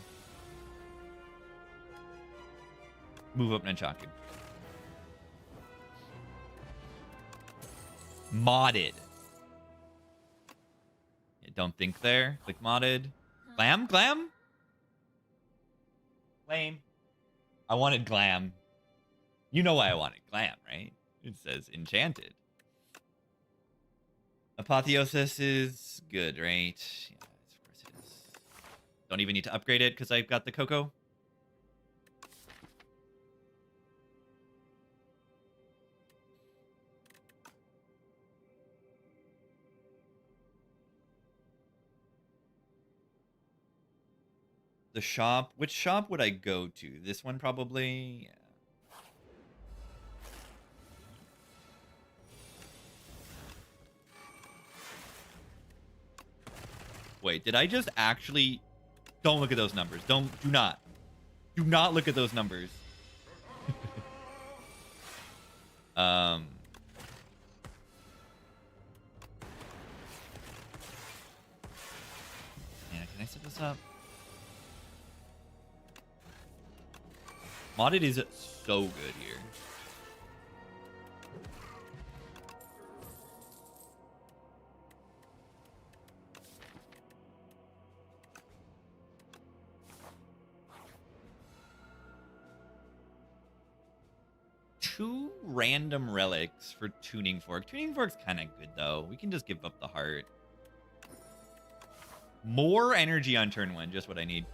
Move up Nunchaku. Modded. Don't think there. Click modded. Glam? Glam? Lame. I wanted glam. You know why I wanted glam, right? It says enchanted. Apotheosis is good, right? Yeah, of course it is. Don't even need to upgrade it because I've got the Cocoa. The shop. Which shop would I go to? This one probably. Yeah. Wait, did I just actually? Don't look at those numbers. Do not look at those numbers. Yeah, can I set this up? Modded is so good here. Two random relics for Tuning Fork. Tuning Fork's kind of good, though. We can just give up the heart. More energy on turn 1. Just what I need.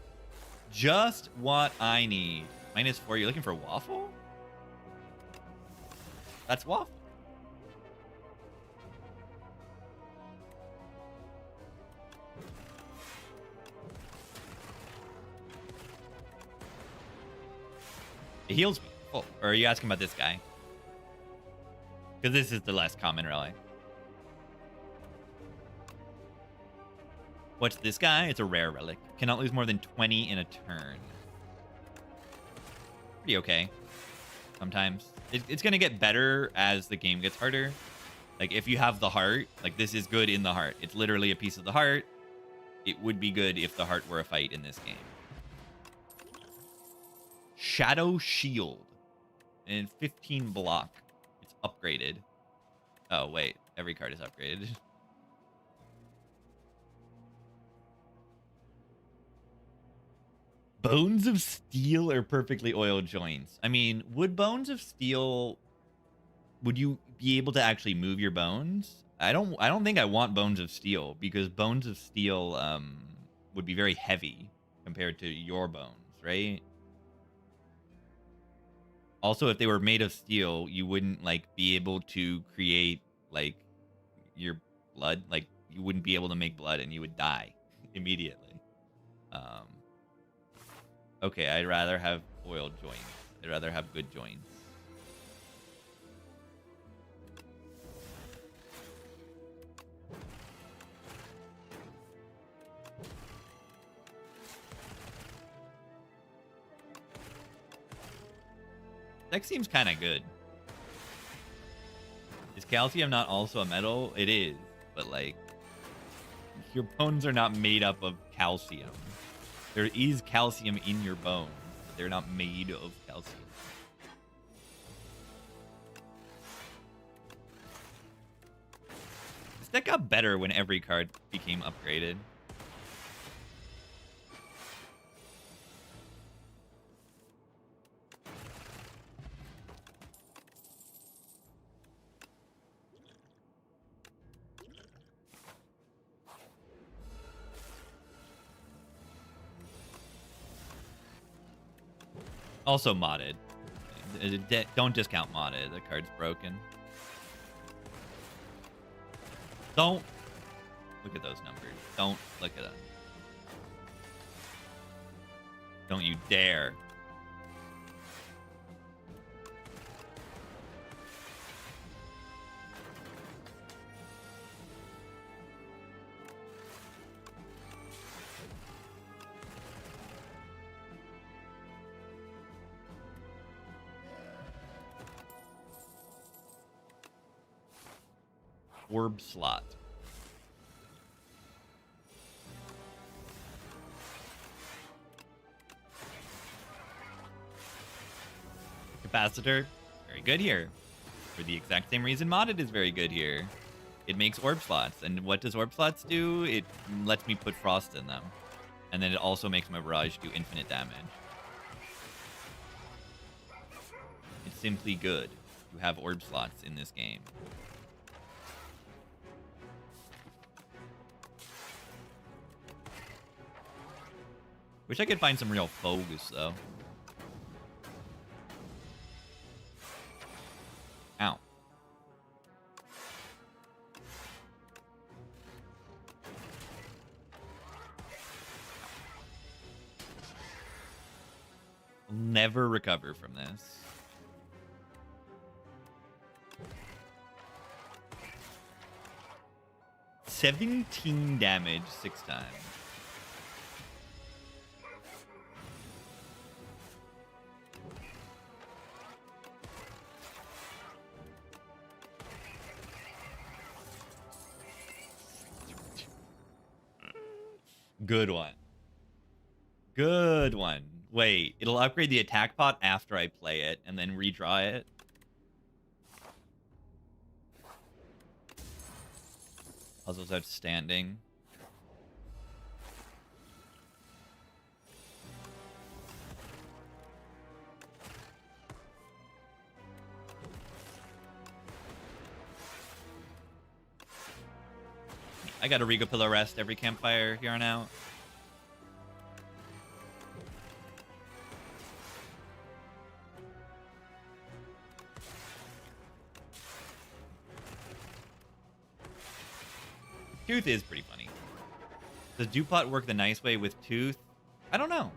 Just what I need. -4. You're looking for waffle? That's waffle. It heals me. Oh, or are you asking about this guy? Because this is the less common relic. What's this guy? It's a rare relic. Cannot lose more than 20 in a turn. Pretty okay. Sometimes. It's going to get better as the game gets harder. Like, if you have the heart, like, this is good in the heart. It's literally a piece of the heart. It would be good if the heart were a fight in this game. Shadow Shield. And 15 block. It's upgraded. Oh, wait. Every card is upgraded. Bones of Steel or perfectly oiled joints? I mean, would Bones of Steel... Would you be able to actually move your bones? I don't think I want Bones of Steel, because Bones of Steel would be very heavy compared to your bones, right? Also, if they were made of steel, you wouldn't, like, be able to create, like, your blood. Like, you wouldn't be able to make blood, and you would die immediately. Okay, I'd rather have oiled joints. I'd rather have good joints. Deck seems kind of good. Is calcium not also a metal? It is, but like, your bones are not made up of calcium. There is calcium in your bones, but they're not made of calcium. This deck got better when every card became upgraded. Also modded. Don't discount modded. The card's broken. Don't look at those numbers. Don't look at them. Don't you dare. Orb slot. Capacitor, very good here. For the exact same reason modded is very good here. It makes orb slots. And what does orb slots do? It lets me put frost in them. And then it also makes my barrage do infinite damage. It's simply good to have orb slots in this game. Wish I could find some real focus, though. Ow. I'll never recover from this. $17 damage 6 times. Good one. Good one. Wait, it'll upgrade the attack pot after I play it and then redraw it. Puzzle's outstanding. I got a Rigo Pillow Rest every campfire here on out. Tooth is pretty funny. Does Dupont work the nice way with Tooth? I don't know.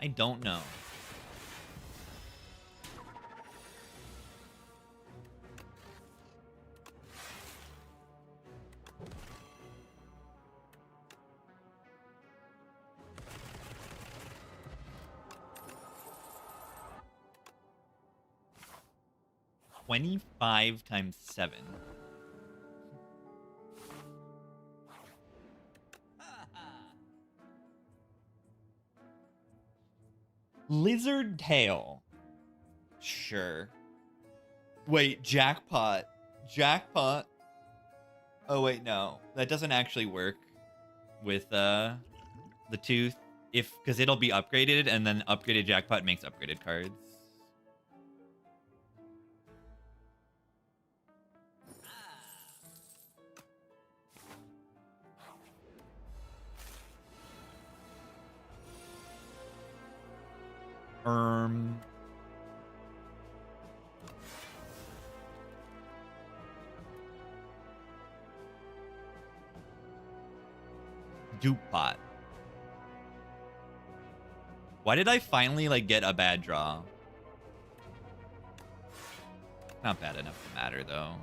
I don't know. $25 times 7. Lizard tail. Sure. Wait, jackpot. Jackpot. Oh wait, no. That doesn't actually work with the tooth because it'll be upgraded and then upgraded jackpot makes upgraded cards. Dupe pot. Why did I finally like get a bad draw? Not bad enough to matter though.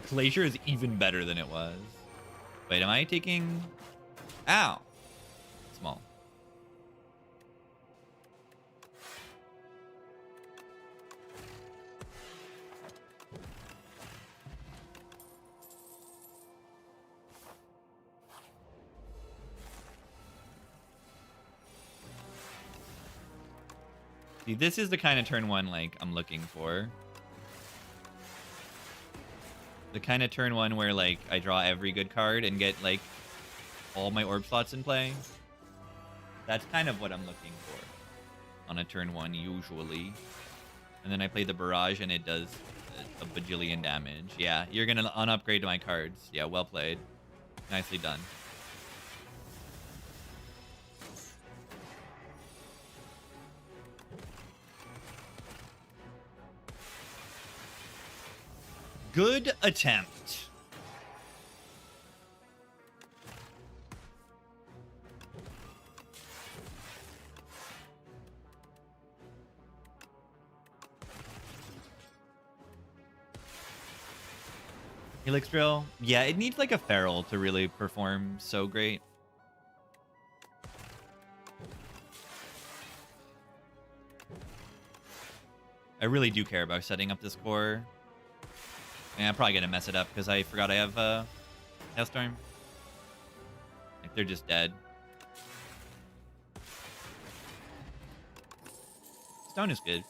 Glacier is even better than it was. Wait, am I taking... Ow. Small. See, this is the kind of turn one, like, I'm looking for. The kind of turn one where, like, I draw every good card and get, like, all my orb slots in play. That's kind of what I'm looking for on a turn one, usually. And then I play the barrage, and it does a bajillion damage. Yeah, you're going to unupgrade my cards. Yeah, well played. Nicely done. Good attempt. Helix Drill? Yeah, it needs like a Feral to really perform so great. I really do care about setting up this core. And I'm probably going to mess it up because I forgot I have Hailstorm. Like, they're just dead. Stone is good.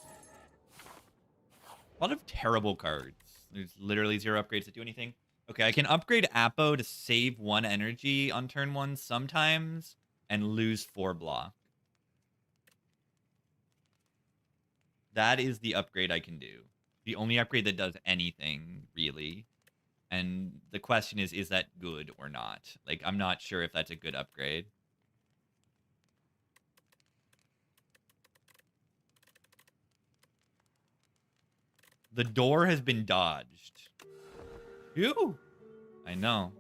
A lot of terrible cards. There's literally 0 upgrades that do anything. Okay, I can upgrade Apo to save 1 energy on turn 1 sometimes and lose 4 block. That is the upgrade I can do. The only upgrade that does anything, really. And the question is that good or not? Like, I'm not sure if that's a good upgrade. The door has been dodged. Phew! I know.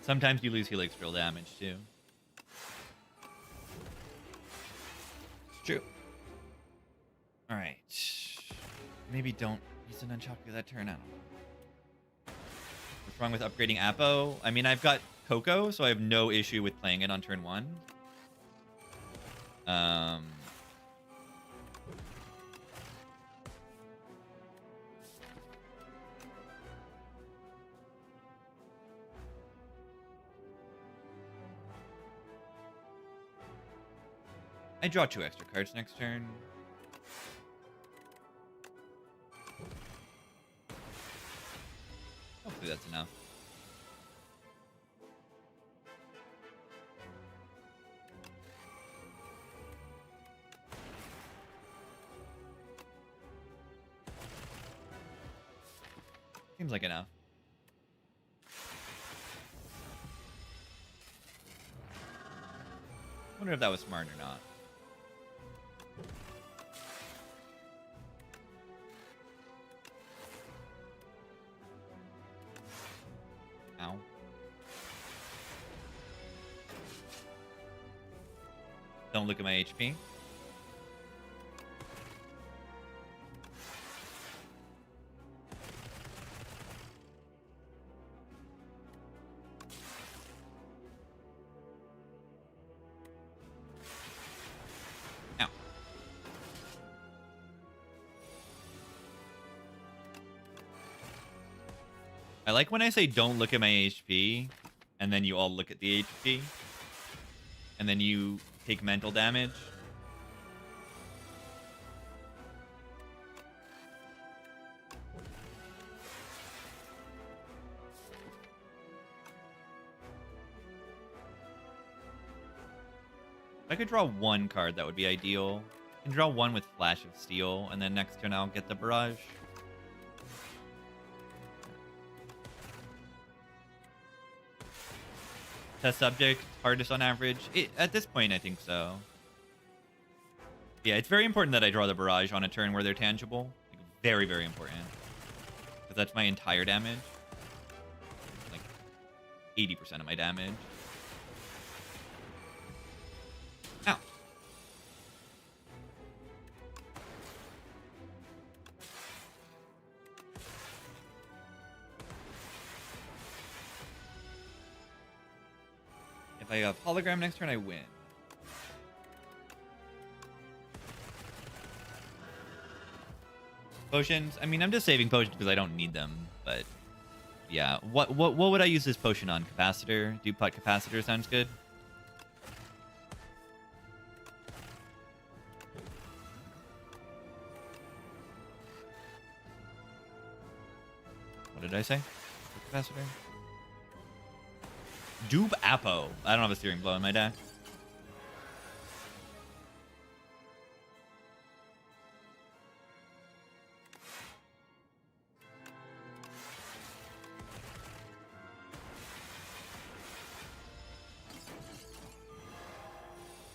Sometimes you lose Helix Drill damage, too. It's true. Alright. Maybe don't use an Nunchaku that turn. I don't know. What's wrong with upgrading Apo? I mean, I've got Coco, so I have no issue with playing it on turn 1. I draw 2 extra cards next turn. Hopefully that's enough. Seems like enough. Wonder if that was smart or not. Ow. Don't look at my HP. Ow. I like when I say don't look at my HP, and then you all look at the HP, and then you take mental damage. If I could draw 1 card, that would be ideal. I can draw 1 with Flash of Steel, and then next turn I'll get the Barrage. Test subject, hardest on average. At this point, I think so. Yeah, it's very important that I draw the Barrage on a turn where they're tangible. Like, very, very important. Because that's my entire damage. Like, 80% of my damage. Ow. If I have hologram next turn, I win. Potions. I mean, I'm just saving potions because I don't need them. But yeah, what would I use this potion on? Capacitor. Dupot capacitor sounds good. What did I say? Capacitor. Dupe Apo. I don't have a steering blow in my deck.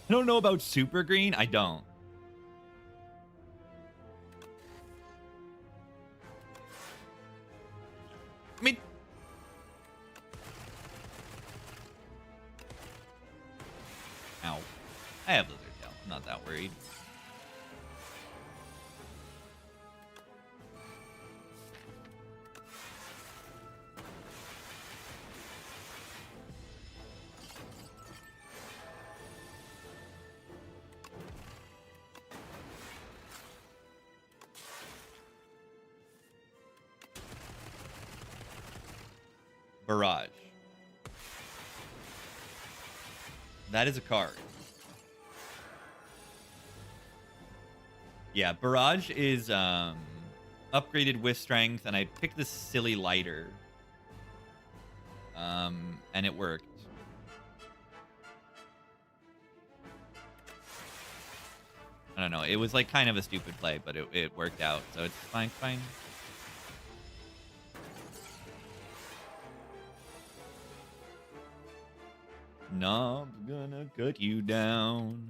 I don't know about super green. I don't. I mean, ow. I have Lizard Tail. I'm not that worried. Barrage. That is a card. Yeah, Barrage is upgraded with strength, and I picked this silly lighter. And it worked. I don't know. It was like kind of a stupid play, but it worked out, so it's fine. Knob's gonna cut you down.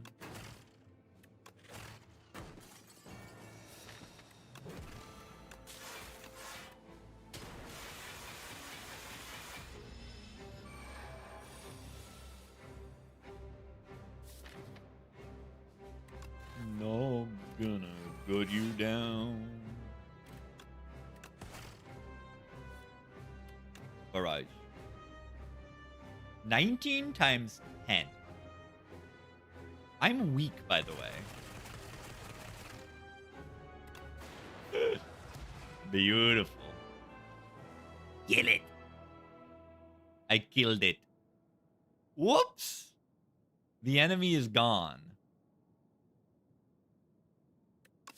Knob's gonna cut you down. Barrage. 19 times 10. I'm weak, by the way. Beautiful. Kill it. I killed it. Whoops. The enemy is gone.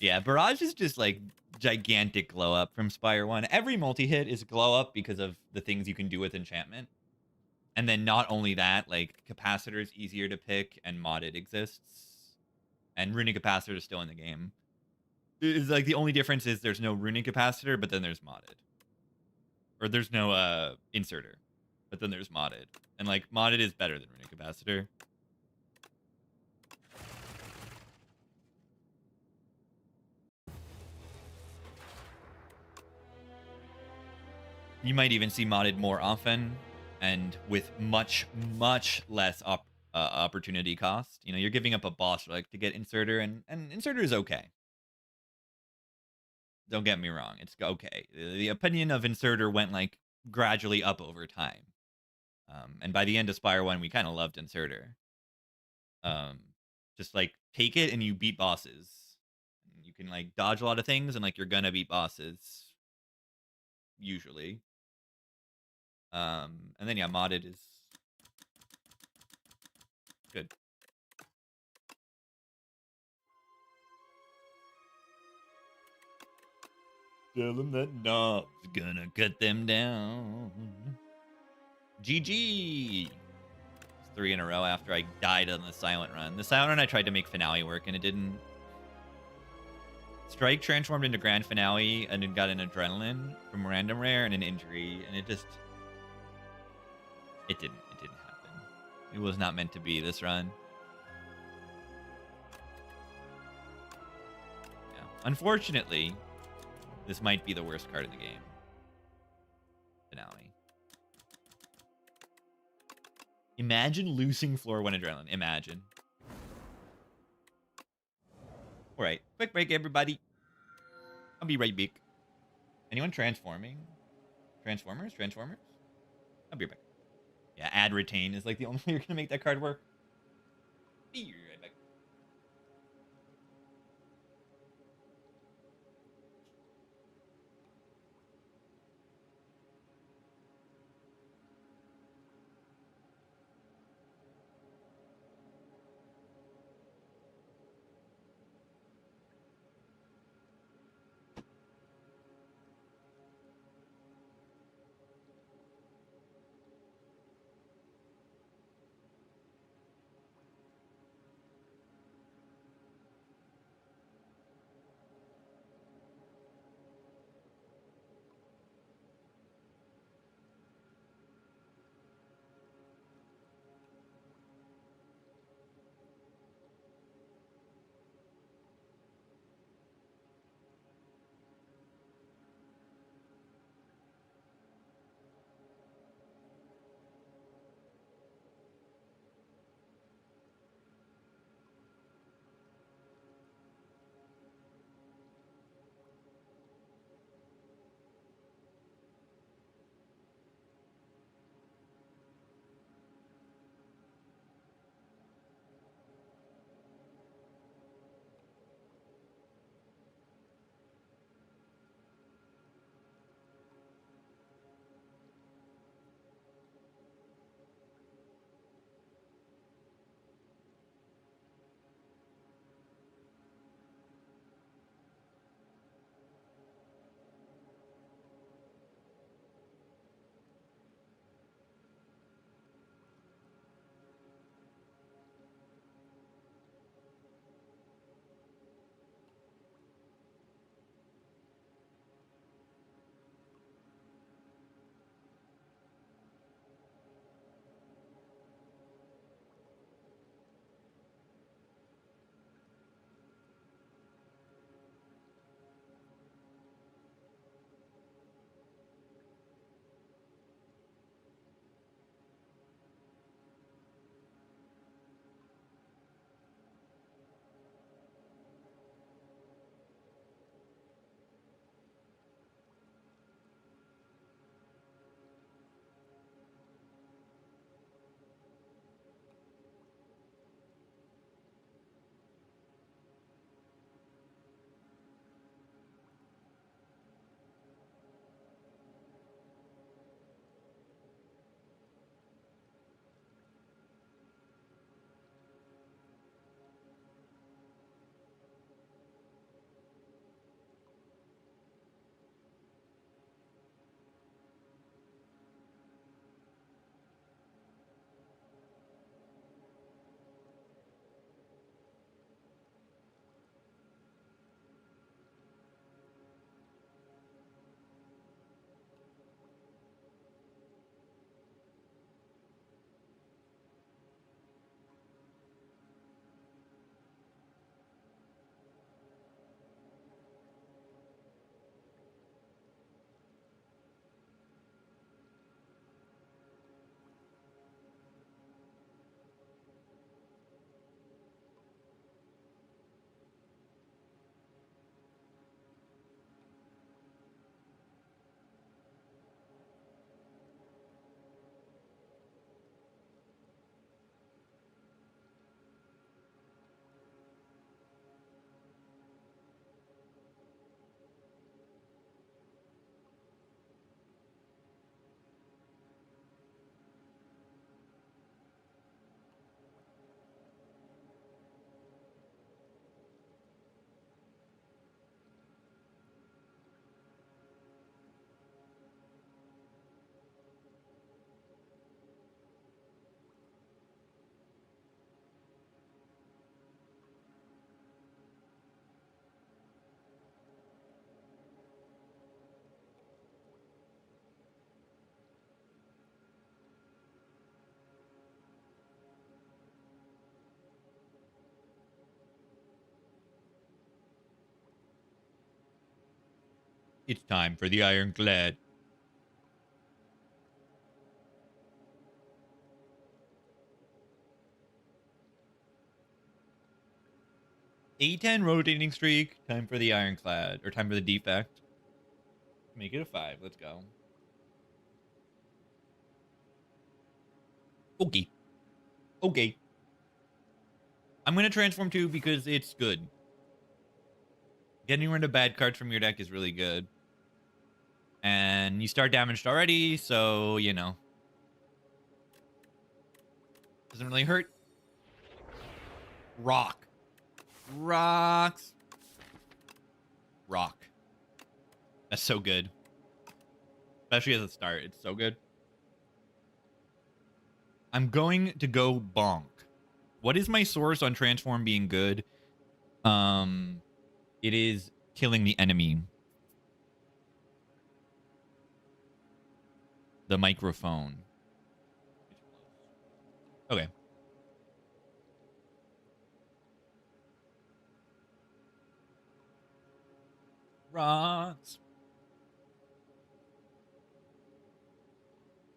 Yeah, Barrage is just like gigantic glow up from Spire 1. Every multi-hit is glow up because of the things you can do with enchantment. And then not only that, like, Capacitor is easier to pick, and Modded exists. And Runic Capacitor is still in the game. It's like the only difference is there's no Runic Capacitor, but then there's Modded. Or there's no Inserter, but then there's Modded. And, like, Modded is better than Runic Capacitor. You might even see Modded more often, and with much less opportunity cost. You know, you're giving up a boss like to get Inserter, and Inserter is okay. Don't get me wrong, it's okay. The opinion of Inserter went like gradually up over time, and by the end of Spire 1, we kind of loved Inserter. Just like take it and you beat bosses. You can like dodge a lot of things, and like you're gonna beat bosses usually. And then yeah, Modded is good. Tell them that Knob's gonna cut them down. GG! It's 3 in a row after I died on the Silent Run. The Silent Run I tried to make Finale work, and it didn't. Strike transformed into Grand Finale, and then got an Adrenaline from Random Rare and an Injury, and it just... It didn't happen. It was not meant to be this run. Yeah. Unfortunately, this might be the worst card in the game. Finale. Imagine losing floor 1 Adrenaline. Imagine. Alright. Quick break, everybody. I'll be right back. Anyone transforming? Transformers? I'll be right back. Yeah, add retain is like the only way you're gonna make that card work. Be right back. It's time for the Ironclad. A10 Rotating Streak. Time for the Ironclad. Or time for the Defect. Make it a 5. Let's go. Okay. Okay. I'm going to transform too because it's good. Getting rid of bad cards from your deck is really good. And you start damaged already, so, you know. Doesn't really hurt. Rock. Rocks. Rock. That's so good. Especially as a start. It's so good. I'm going to go bonk. What is my source on transform being good? It is killing the enemy. The microphone. Okay. Rocks.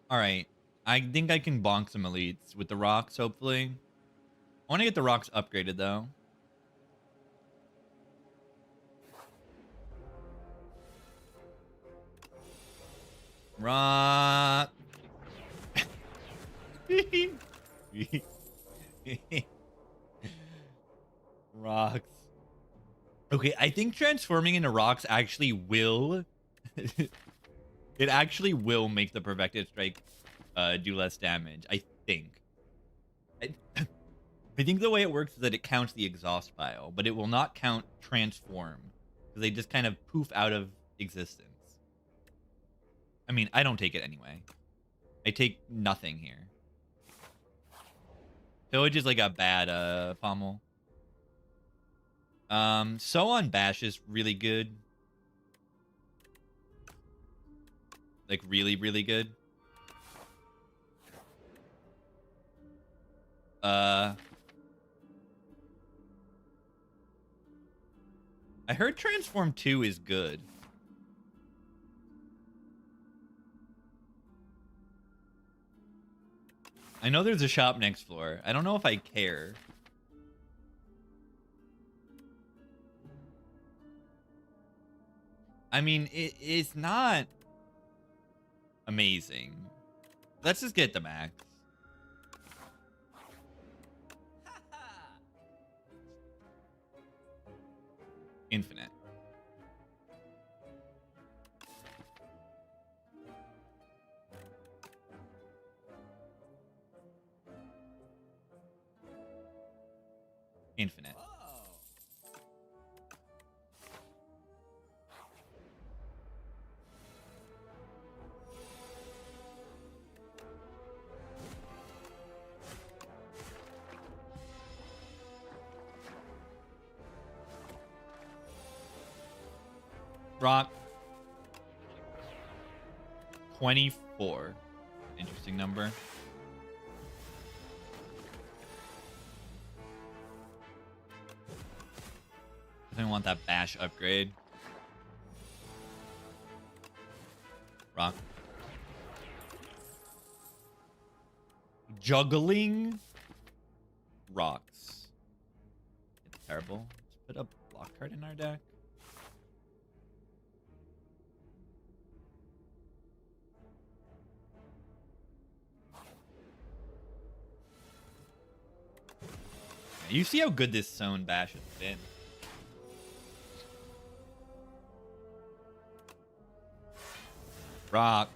All right. I think I can bonk some elites with the rocks, hopefully. I want to get the rocks upgraded, though. Rock. Rocks. Okay, I think transforming into rocks actually will... it actually will make the Perfected Strike do less damage, I think. I think the way it works is that it counts the exhaust pile, but it will not count transform. Because they just kind of poof out of existence. I mean, I don't take it anyway. I take nothing here. Pillage is like a bad pommel. So on Bash is really good. Like really, really good. I heard Transform 2 is good. I know there's a shop next floor. I don't know if I care. I mean, it's not amazing. Let's just get the max. Infinite. Infinite. Rock. 24. Interesting number. I want that Bash upgrade. Rock. Juggling rocks. It's terrible. Let's put a block card in our deck. You see how good this zone Bash has been. Rock.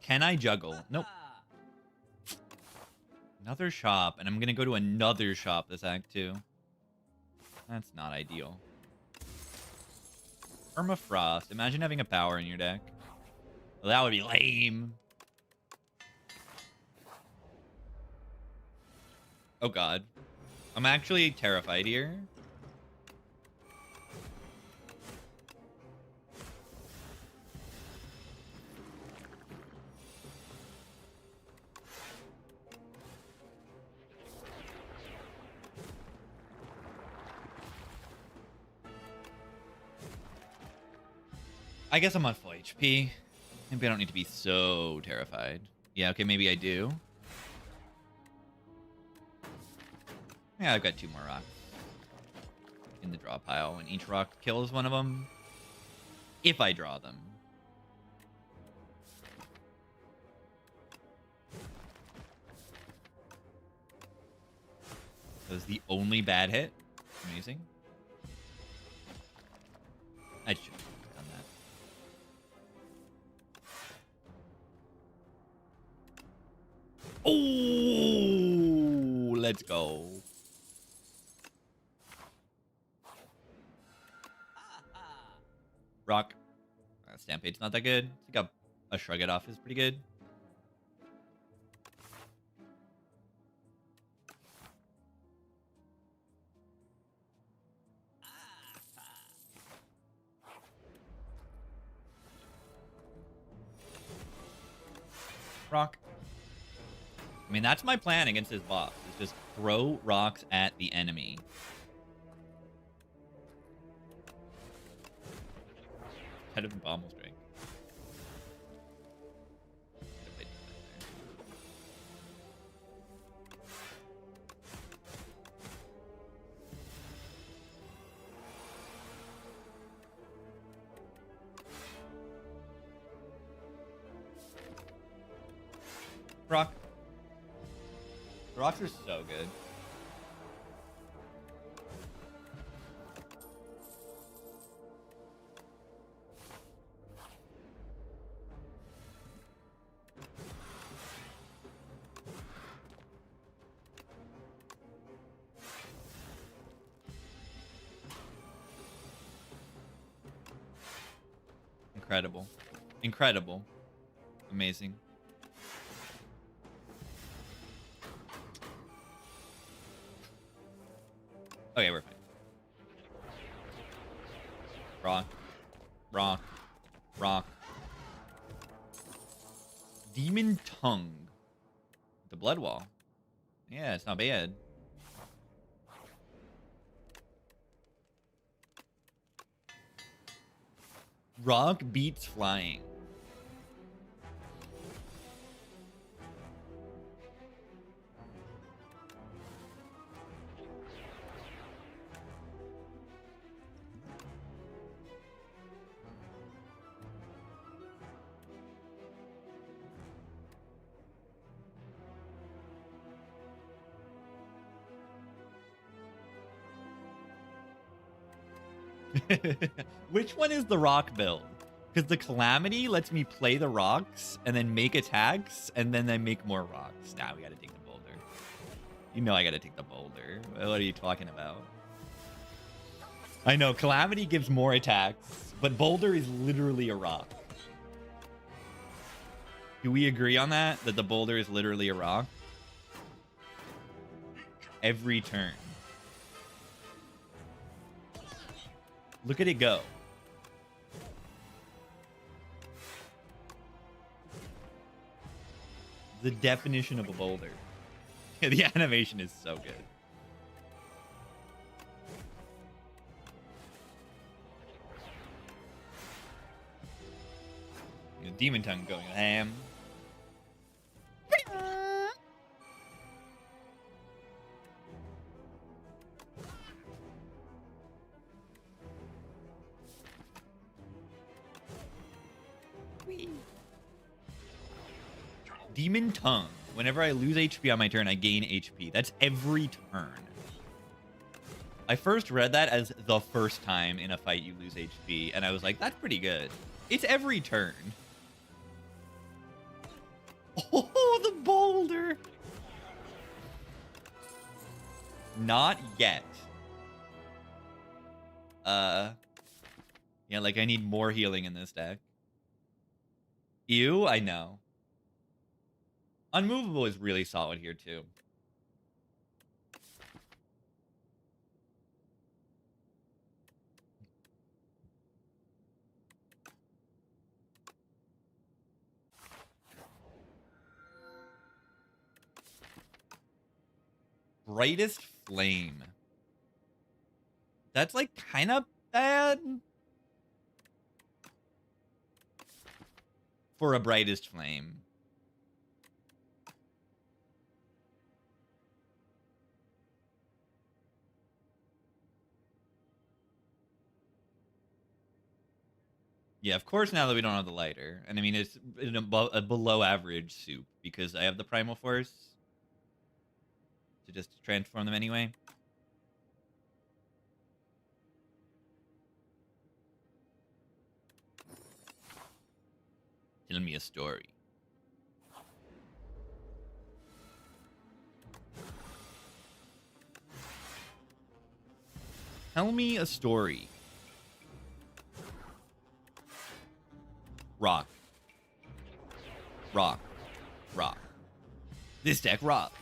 Can I juggle? Nope. Another shop, and I'm gonna go to another shop this act too. That's not ideal. Permafrost. Imagine having a power in your deck. Well, that would be lame. Oh god. I'm actually terrified here. I guess I'm on full HP. Maybe I don't need to be so terrified. Yeah, okay, maybe I do. Yeah, I've got 2 more rocks. in the draw pile, and each rock kills one of them if I draw them. That was the only bad hit. Amazing. I should have done that. Oh, let's go. Rock. Stampede's not that good. I think a Shrug It Off is pretty good. Rock. I mean, that's my plan against this boss. Is just throw rocks at the enemy. Head of the bomb will strike. Rock. The rocks are so good. Incredible. Incredible. Amazing. Okay, we're fine. Rock. Rock. Rock. Demon Tongue. The Blood Wall. Yeah, it's not bad. Rock beats flying. Which one is the rock build? Because the Calamity lets me play the rocks and then make attacks and then I make more rocks. Nah, we gotta take the boulder. You know I gotta take the boulder. What are you talking about? I know, Calamity gives more attacks, but boulder is literally a rock. Do we agree on that? That the boulder is literally a rock? Every turn. Look at it go. The definition of a boulder. The animation is so good. The Demon Tongue going ham. Demon Tongue. Whenever I lose HP on my turn, I gain HP. That's every turn. I first read that as the first time in a fight you lose HP, and I was like, that's pretty good. It's every turn. Oh, the boulder. Not yet. Yeah, like I need more healing in this deck. Ew, I know. Unmovable is really solid here, too. Brightest Flame. That's, like, kind of bad. For a Brightest Flame. Yeah, of course, now that we don't have the lighter. And I mean, it's a below average soup because I have the Primal Force to just transform them anyway. Tell me a story. Tell me a story. Rock. Rock. Rock. This deck rocks.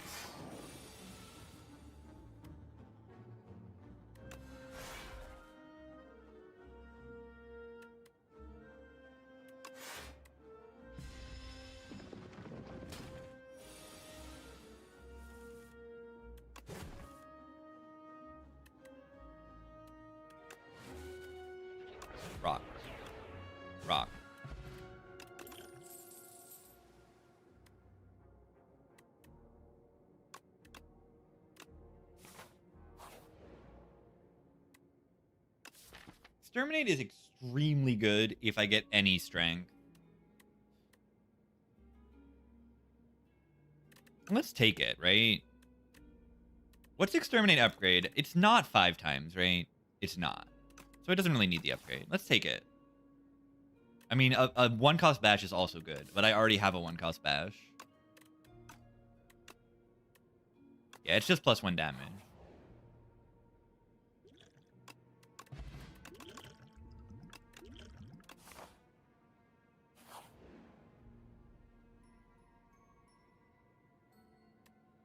Rock. Rock. Exterminate is extremely good if I get any strength. Let's take it, right? What's Exterminate upgrade? It's not 5 times, right? It's not. So it doesn't really need the upgrade. Let's take it. I mean, a 1-cost bash is also good, but I already have a 1-cost bash. Yeah, it's just +1 damage.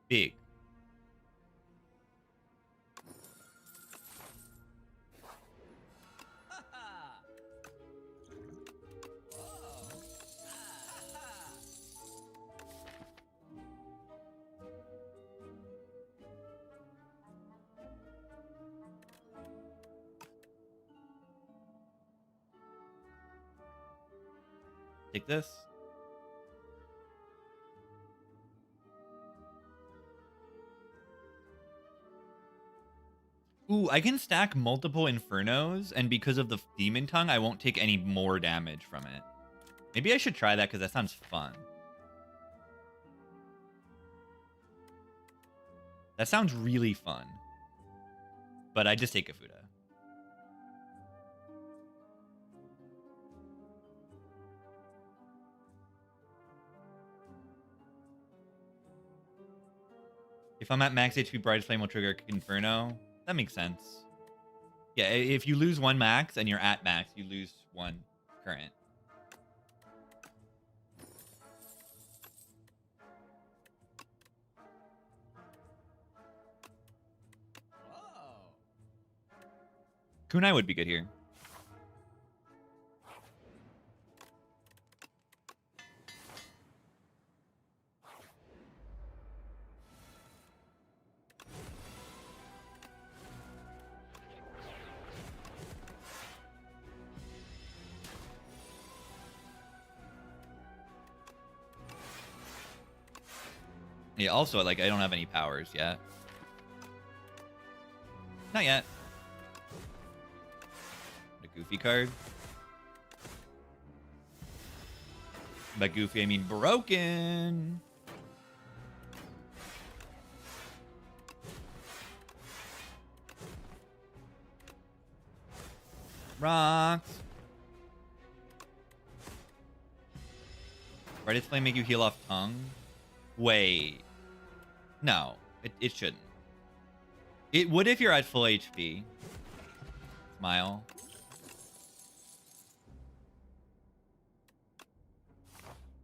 Big. Take this. Ooh, I can stack multiple Infernos, and because of the Demon Tongue, I won't take any more damage from it. Maybe I should try that, because that sounds fun. That sounds really fun. But I just take Gafuda. If I'm at max HP, Brightest Flame will trigger Inferno. That makes sense. Yeah, if you lose 1 max and you're at max, you lose 1 current. Kunai would be good here. Yeah, also, like, I don't have any powers yet. Not yet. A Goofy card. By Goofy, I mean broken. Rocks. Brightest Flame make you heal off tongue? Wait. No, it shouldn't. It would if you're at full HP. Smile.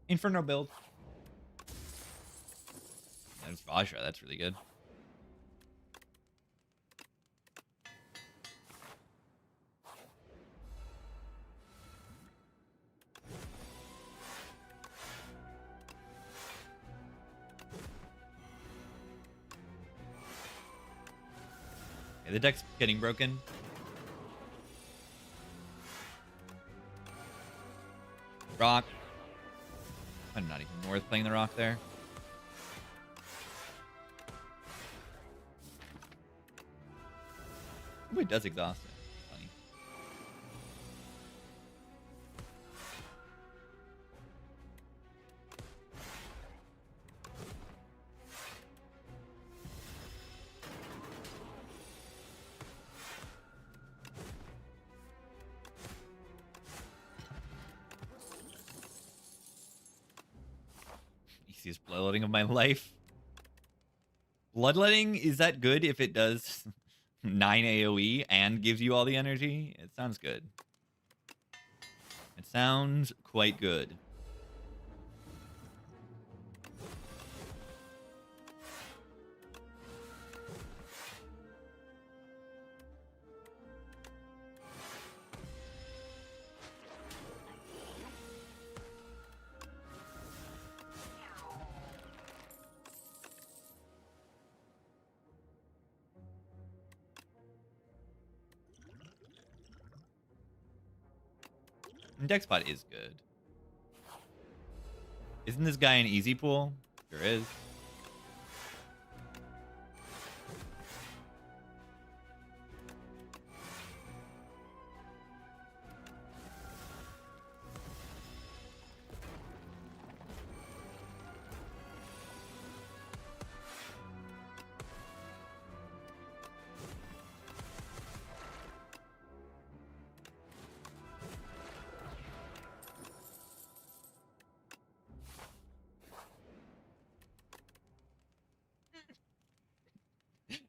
Inferno build. That's Vajra, that's really good. Okay, the deck's getting broken. Rock. I'm not even worth playing the rock there. Ooh, it does exhaust it. Funny. Easiest bloodletting of my life. Bloodletting, is that good if it does 9 AoE and gives you all the energy? It sounds good. It sounds quite good. Dex spot is good. Isn't this guy an easy pool? Sure is.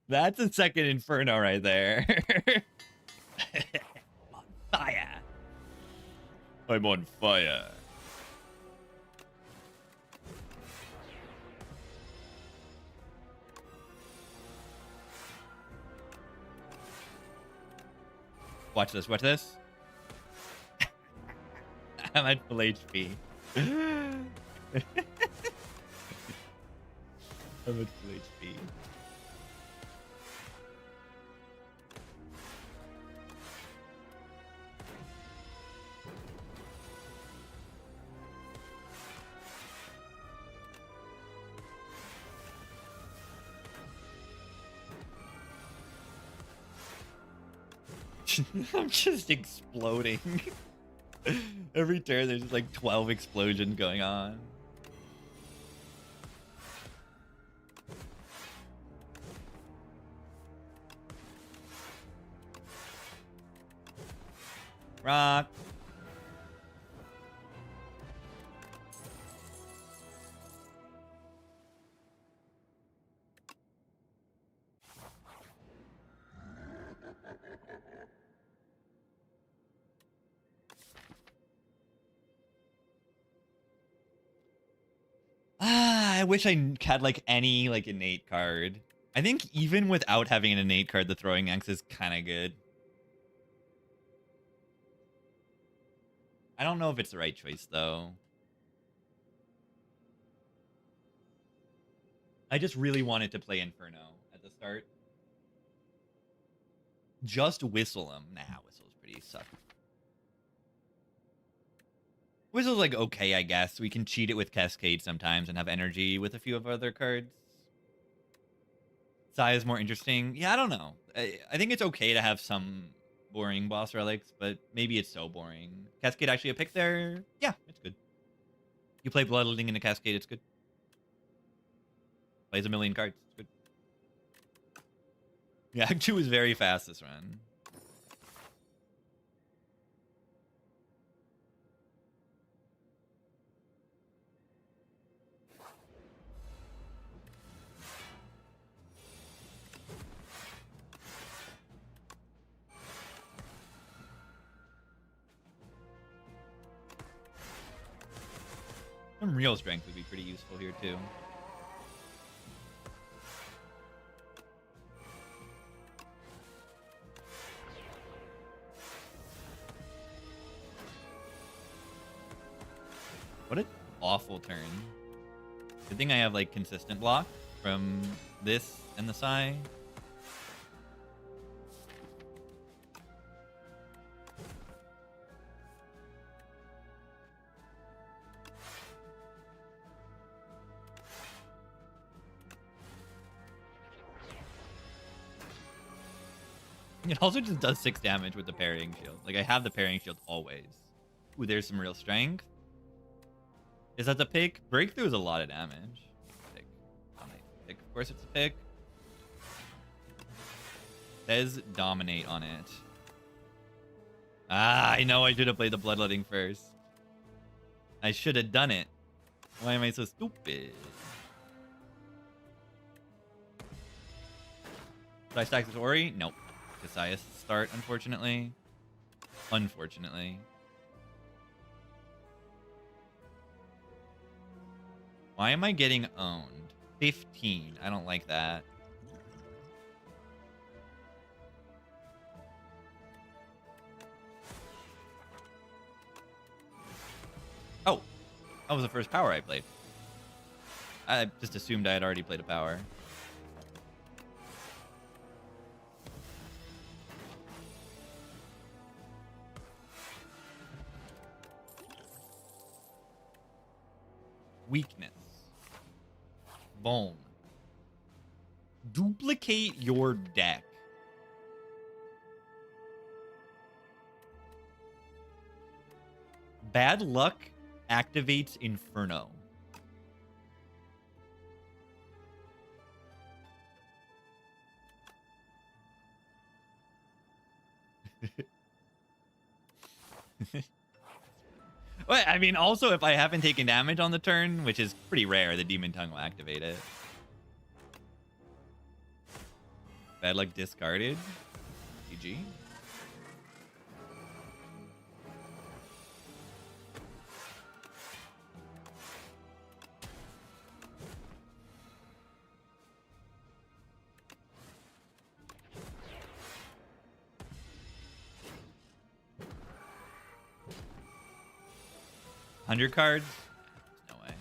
That's a second Inferno right there. On fire. I'm on fire. Watch this, watch this. I'm at full HP. I'm at full HP. I'm just exploding. Every turn there's just like 12 explosions going on. Rock. I wish I had like any like innate card. I think even without having an innate card, the throwing axe is kind of good. I don't know if it's the right choice though. I just really wanted to play Inferno at the start. Just whistle him. Nah, whistle's pretty suck. Whistle's like okay, I guess. We can cheat it with Cascade sometimes and have energy with a few of our other cards. Sai is more interesting. Yeah, I don't know. I think it's okay to have some boring boss relics, but maybe it's so boring. Cascade actually a pick there? Yeah, it's good. You play Bloodletting in a Cascade, it's good. Plays a million cards, it's good. Yeah, Act 2 is very fast this run. Some real strength would be pretty useful here too. What an awful turn. Good thing I have like consistent block from this and the Sai. It also just does 6 damage with the parrying shield. Like, I have the parrying shield always. Ooh, there's some real strength. Is that the pick? Breakthrough is a lot of damage. Pick. Pick. Of course it's a pick. Says dominate on it. Ah, I know I should have played the bloodletting first. I should have done it. Why am I so stupid? Did I stack this Ori? Nope. Cassius start, unfortunately. Unfortunately. Why am I getting owned? 15. I don't like that. Oh, that was the first power I played. I just assumed I had already played a power. Weakness. Vuln. Duplicate your deck. Bad luck activates Inferno. Well, I mean, also, if I haven't taken damage on the turn, which is pretty rare, the Demon Tongue will activate it. Bad luck discarded. GG. Undercards? No way.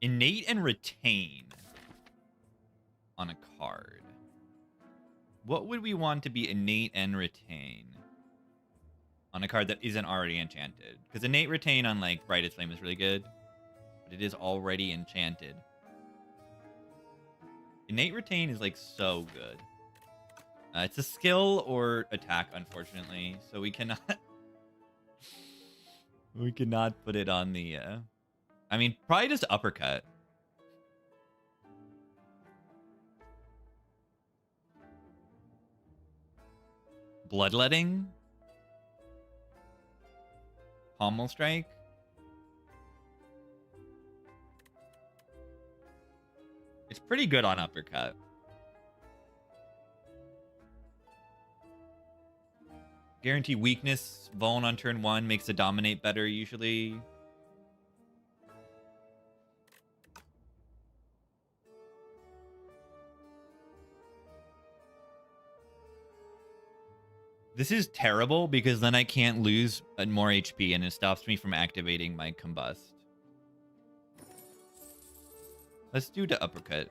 Innate and retain on a card. What would we want to be innate and retain on a card that isn't already enchanted? Because innate retain on like Brightest Flame is really good, but it is already enchanted. Innate retain is like so good. It's a skill or attack, unfortunately, so we cannot we cannot put it on the I mean, probably just uppercut. Bloodletting? Pommel strike? It's pretty good on uppercut. Guarantee weakness. Vuln on turn 1 makes the dominate better usually. This is terrible because then I can't lose more HP and it stops me from activating my combust. Let's do the uppercut.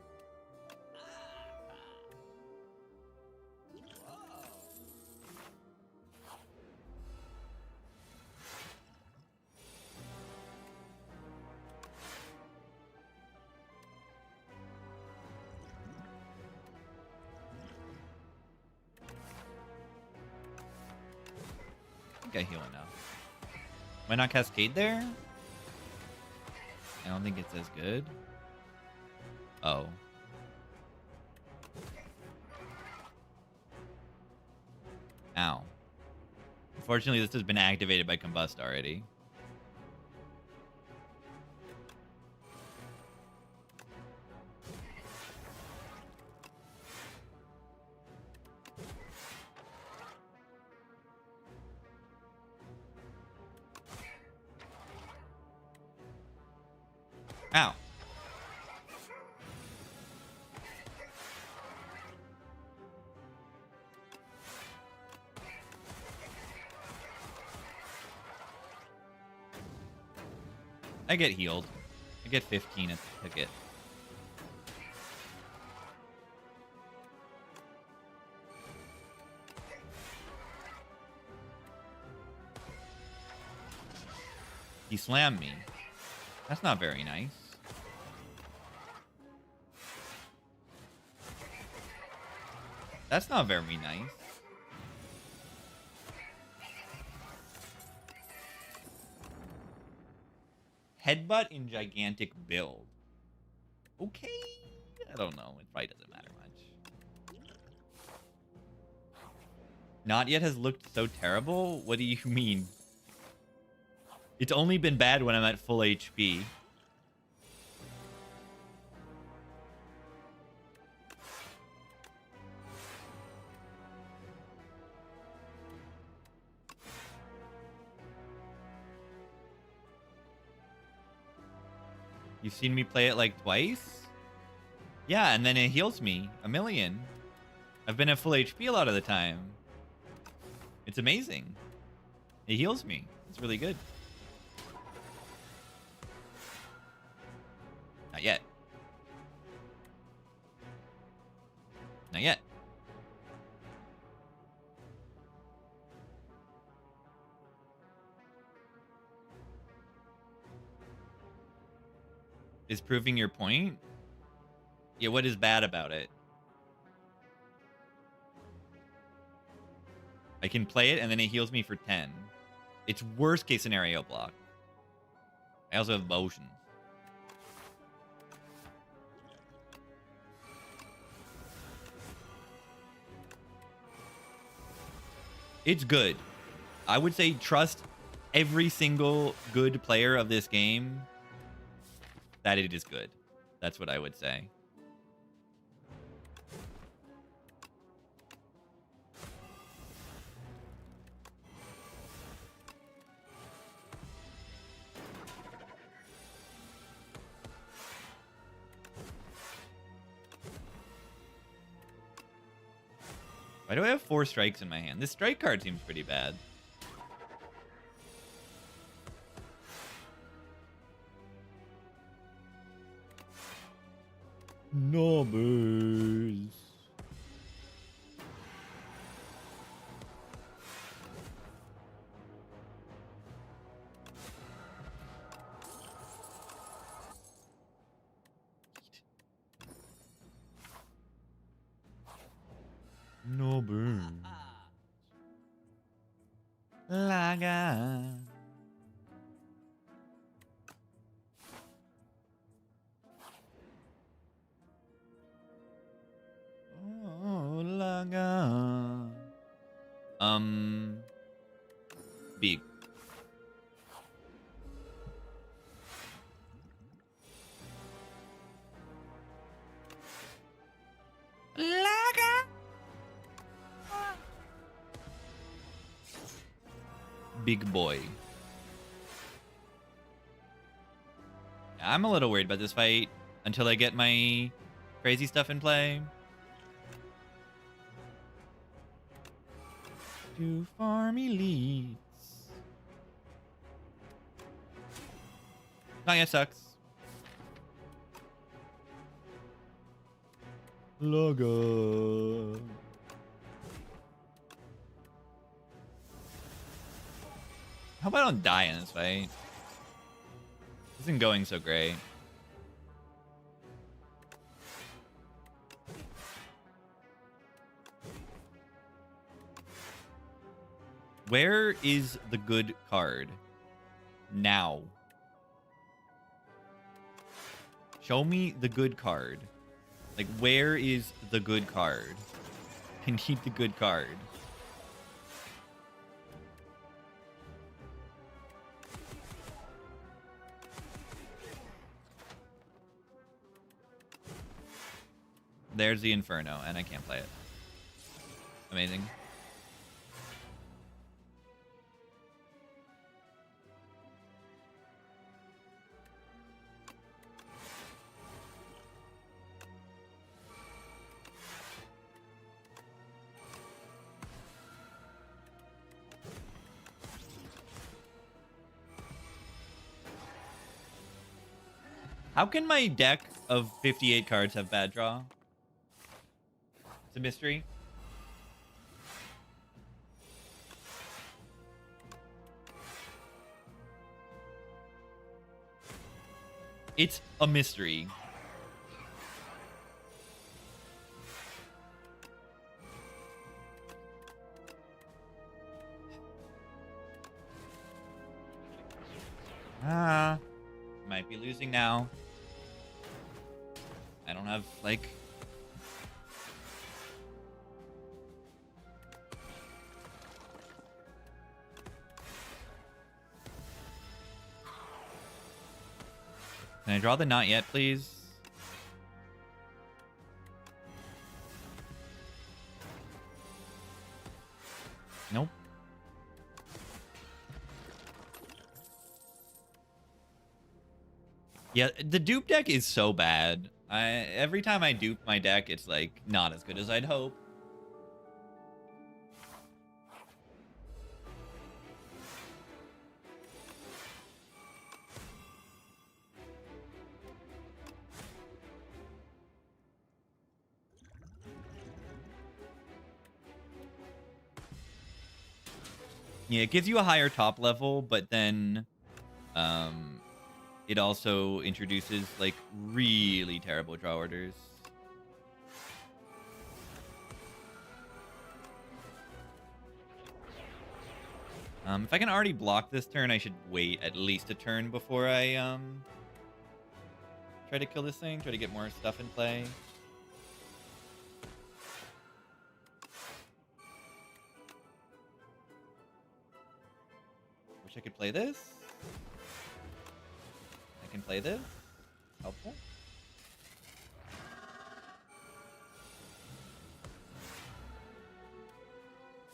I heal enough. Why not Cascade there? I don't think it's as good. Oh. Ow. Unfortunately, this has been activated by Combust already. Ow. I get healed. I get 15 at the ticket. He slammed me. That's not very nice. That's not very nice. Headbutt in gigantic build. Okay. I don't know. It probably doesn't matter much. Not yet has looked so terrible? What do you mean? It's only been bad when I'm at full HP. You've seen me play it like twice? Yeah, and then it heals me a million. I've been at full HP a lot of the time. It's amazing. It heals me. It's really good. Not yet. Not yet. Is proving your point? Yeah, what is bad about it? I can play it and then it heals me for 10. It's worst case scenario block. I also have motions. It's good. I would say trust every single good player of this game that it is good. That's what I would say. Why do I have 4 strikes in my hand? This strike card seems pretty bad. Numbers. Numbers. Laga. Oh, laga. Big. Laga. Big boy. I'm a little worried about this fight until I get my crazy stuff in play. To farm elites. Naya sucks. Logo. How about I don't die in this fight? This isn't going so great. Where is the good card? Now. Show me the good card. Like, where is the good card? I need the good card. There's the Inferno, and I can't play it. Amazing. How can my deck of 58 cards have bad draw? It's a mystery. It's a mystery. Might be losing now. I don't have, like... Can I draw the not yet, please? Nope. Yeah, the dupe deck is so bad. Every time I dupe my deck, it's like not as good as I'd hope. Yeah, it gives you a higher top level, but then it also introduces like really terrible draw orders. If I can already block this turn, I should wait at least a turn before I try to kill this thing, try to get more stuff in play. Wish I could play this. I can play this. Helpful.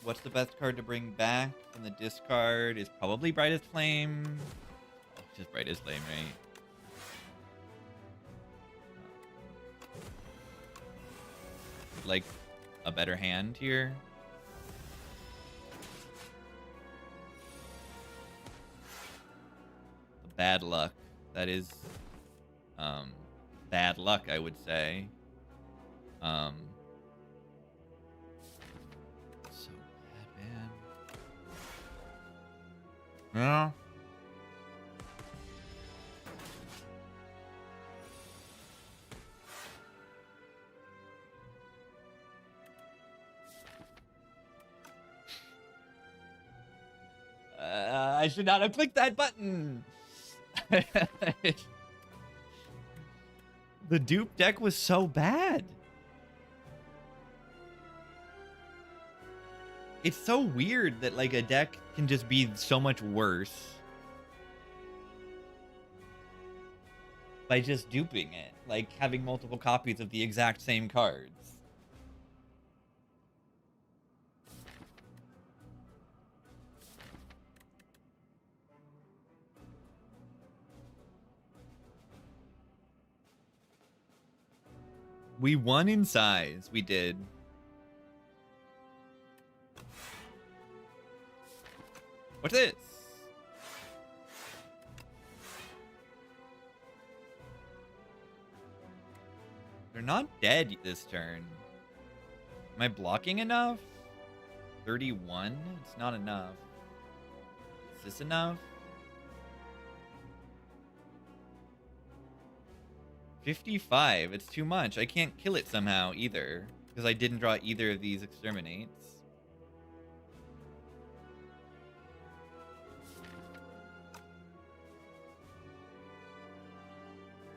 What's the best card to bring back from the discard? Is probably Brightest Flame. Oh, just Brightest Flame, right? Like a better hand here. Bad luck. That is bad luck, I would say. So bad, man. Yeah. I should not have clicked that button. The dupe deck was so bad. It's so weird that like a deck can just be so much worse by just duping it, like having multiple copies of the exact same cards. We won in size. We did. What's this? They're not dead this turn. Am I blocking enough? 31? It's not enough. Is this enough? 55. It's too much. I can't kill it somehow either, because I didn't draw either of these exterminates.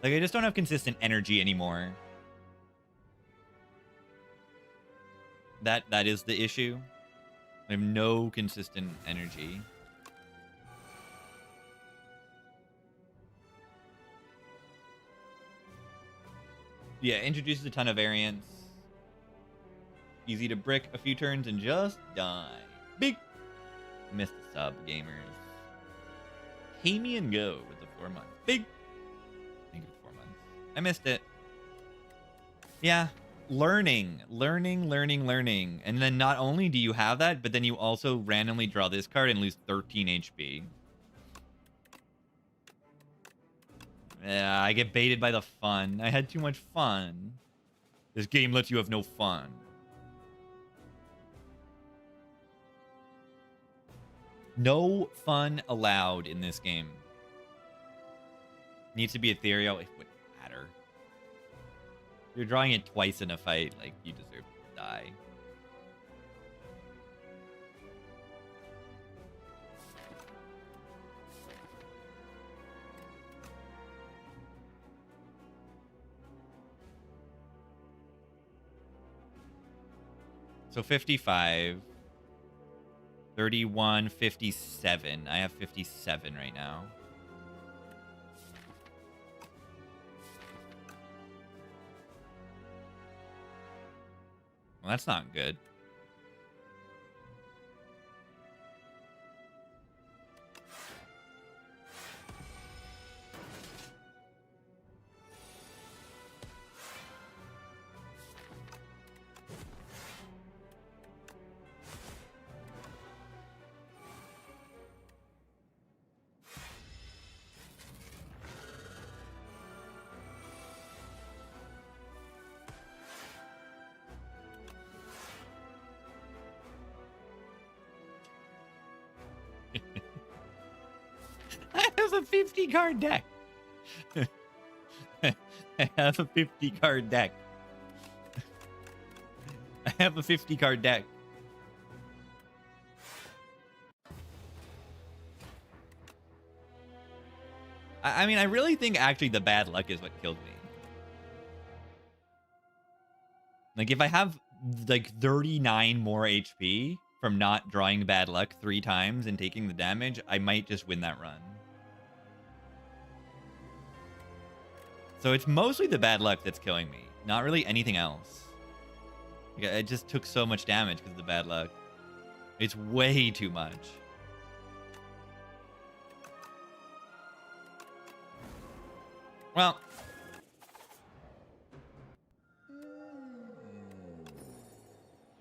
Like, I just don't have consistent energy anymore. That is the issue. I have no consistent energy. Yeah, introduces a ton of variants. Easy to brick a few turns and just die. Big. Missed the sub, gamers. Pay me and go with the 4 months. Big. Thank you for 4 months. I missed it. Yeah. Learning. And then not only do you have that, but then you also randomly draw this card and lose 13 HP. Yeah, I get baited by the fun. I had too much fun. This game lets you have no fun. No fun allowed in this game. Needs to be ethereal. It wouldn't matter. You're drawing it twice in a fight. Like, you deserve to die. So 55. 31, 57. I have 57 right now. Well, that's not good. I have a 50 card deck. I have a 50 card deck. I have a 50 card deck. I mean, I really think actually the bad luck is what killed me. Like, if I have like 39 more HP from not drawing bad luck 3 times and taking the damage, I might just win that run. So it's mostly the bad luck that's killing me, not really anything else. Like, I just took so much damage because of the bad luck. It's way too much. Well,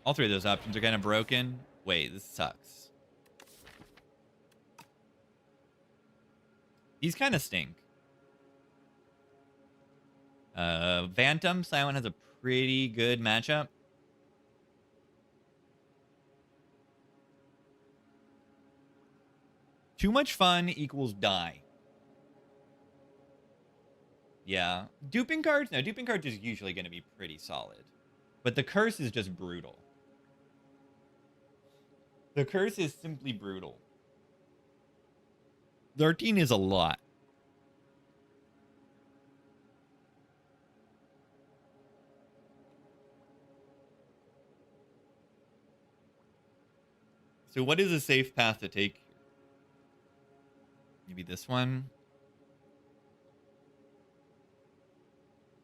all 3 of those options are kind of broken. Wait, this sucks. These kind of stink. Phantom, Silent has a pretty good matchup. Too much fun equals die. Yeah. Duping cards? No, duping cards is usually going to be pretty solid. But the curse is just brutal. The curse is simply brutal. 13 is a lot. So what is a safe path to take here? Maybe this one?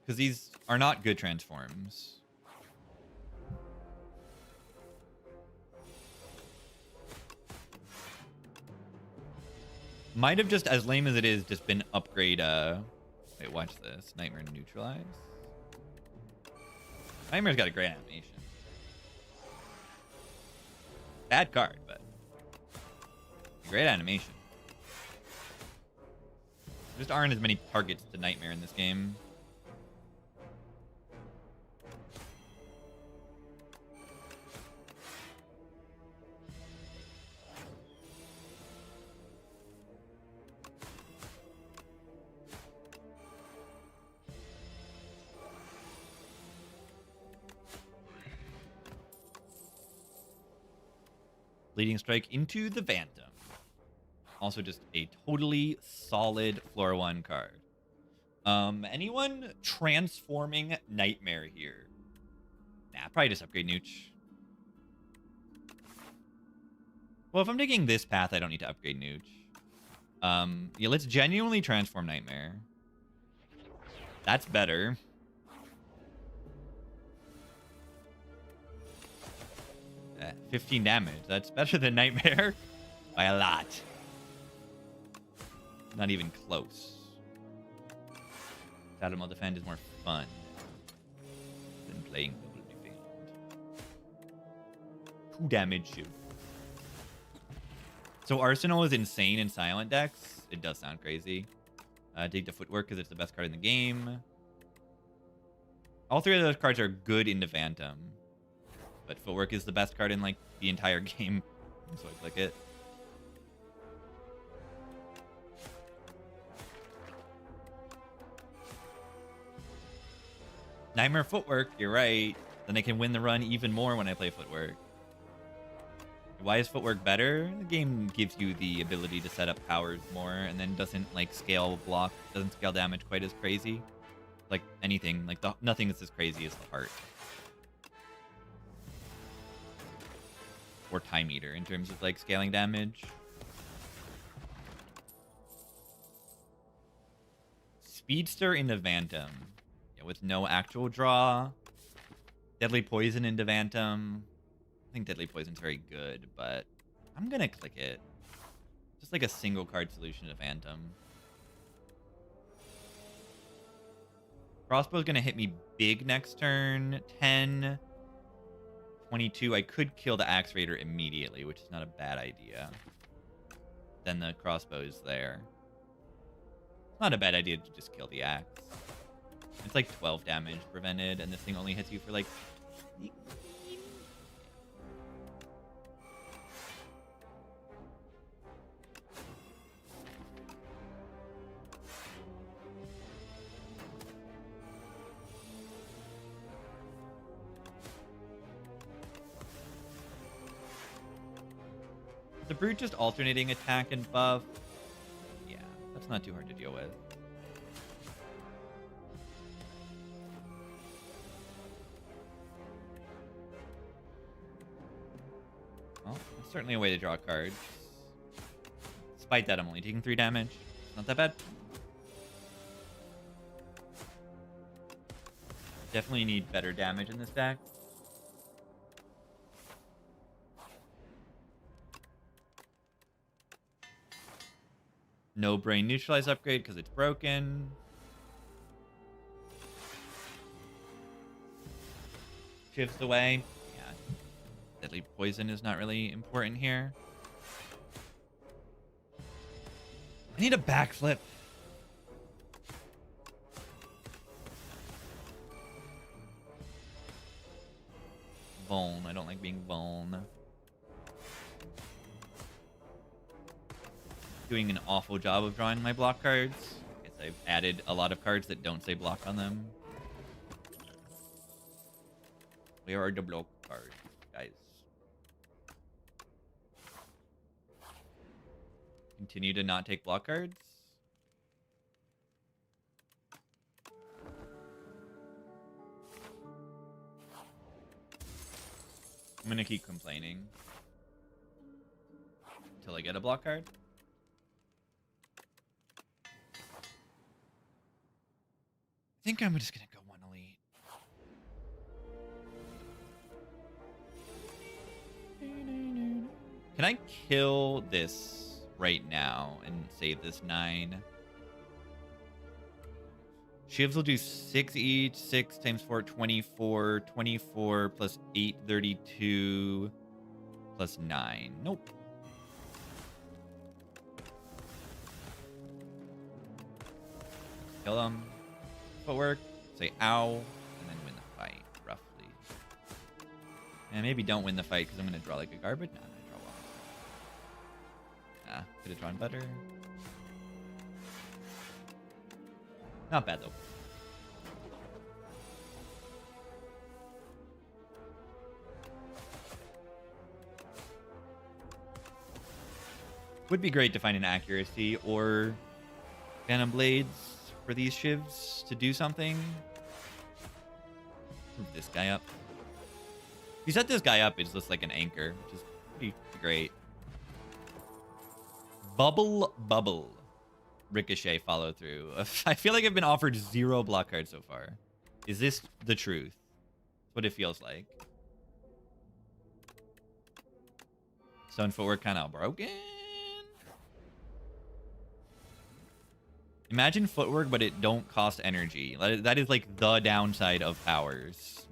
Because these are not good transforms. Might have just, as lame as it is, just been upgrade, wait, watch this. Nightmare Neutralize. Nightmare's got a great animation. Bad card, but great animation. There just aren't as many targets to Nightmare in this game. Leading Strike into the Phantom. Also just a totally solid floor 1 card. Anyone transforming Nightmare here? Nah, probably just upgrade Nooch. Well, if I'm taking this path, I don't need to upgrade Nooch. Yeah, let's genuinely transform Nightmare. That's better. Uh, 15 damage. That's better than Nightmare by a lot. Not even close. Shadow Defend is more fun than playing Double Defend. 2 damage too. So Arsenal is insane in silent decks. It does sound crazy. Take the Footwork because it's the best card in the game. All 3 of those cards are good into Phantom. But Footwork is the best card in, like, the entire game. So I click it. Nightmare Footwork, you're right. Then I can win the run even more when I play Footwork. Why is Footwork better? The game gives you the ability to set up powers more and then doesn't, like, scale block, doesn't scale damage quite as crazy. Like anything, like nothing is as crazy as the heart. or Time Eater in terms of like scaling damage. Speedster into Phantom. Yeah, with no actual draw. Deadly Poison into Phantom. I think Deadly Poison's very good, but I'm gonna click it. Just like a single card solution to Phantom. Crossbow's gonna hit me big next turn. 10, 22. I could kill the Axe Raider immediately, which is not a bad idea. Then the crossbow is there. It's not a bad idea to just kill the axe. It's like 12 damage prevented, and this thing only hits you for like... The Brute just alternating attack and buff. Yeah, that's not too hard to deal with. Well, that's certainly a way to draw cards. Despite that, I'm only taking 3 damage. Not that bad. Definitely need better damage in this deck. No Brain Neutralize upgrade because it's broken. Shifts away. Yeah. Deadly Poison is not really important here. I need a backflip. Vuln. I don't like being vuln. Doing an awful job of drawing my block cards. I guess I've added a lot of cards that don't say block on them. Where are the block cards, guys? Continue to not take block cards. I'm gonna keep complaining until I get a block card. I think I'm just gonna go 1 elite. Can I kill this right now and save this 9? Shivs will do 6 each. 6 times 4, 24. 24 plus 8, 32 plus 9. Nope. Kill them. Footwork. Say ow. And then win the fight, roughly. And maybe don't win the fight because I'm going to draw like a garbage. No, I'm going to draw well. Could have drawn better. Not bad, though. Would be great to find an accuracy or Phantom Blades for these shivs to do something. Move this guy up. If you set this guy up, it's just like an anchor, which is pretty great. Bubble. Ricochet follow through. I feel like I've been offered 0 block cards so far. Is this the truth? That's what it feels like. Stone footwork kind of broken. Imagine footwork, but it don't cost energy. That is like the downside of powers.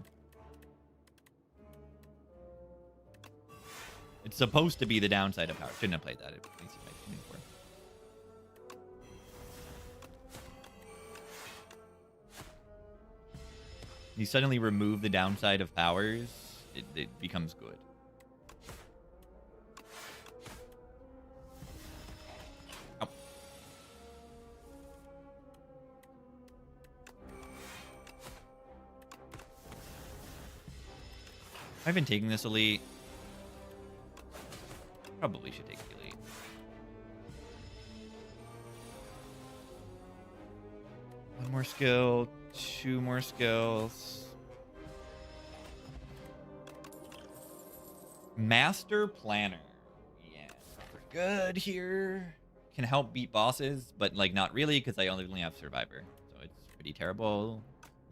It's supposed to be the downside of power. Shouldn't have played that. Let me see if I can for. You suddenly remove the downside of powers, it becomes good. Oh. I've been taking this elite. Probably should take the elite. One more skill, 2 more skills. Master Planner. Yeah, we're good here. Can help beat bosses, but like not really because I only have Survivor. So it's pretty terrible.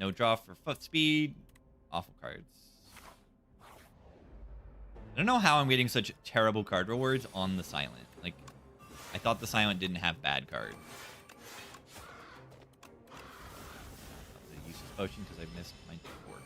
No draw for foot speed. Awful cards. I don't know how I'm getting such terrible card rewards on the Silent. Like, I thought the Silent didn't have bad cards. The useless potion because I missed my fork.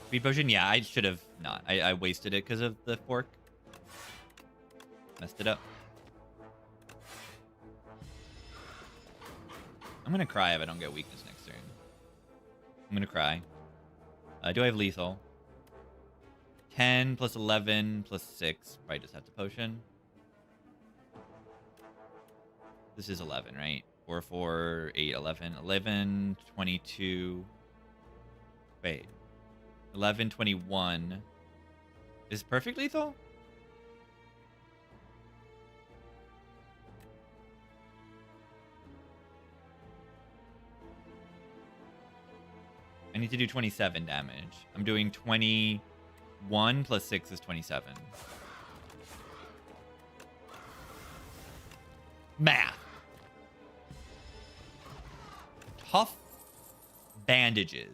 Speed potion? Yeah, I should have not. I wasted it because of the fork. Messed it up. I'm going to cry if I don't get weakness next turn. I'm going to cry. Do I have lethal? 10 plus 11 plus 6. Probably just have to potion. This is 11, right? 4, 4, 8, 11. 11, 22. Wait. 11, 21. Is perfect lethal? I need to do 27 damage. I'm doing 21 plus 6 is 27. Math. Tough bandages.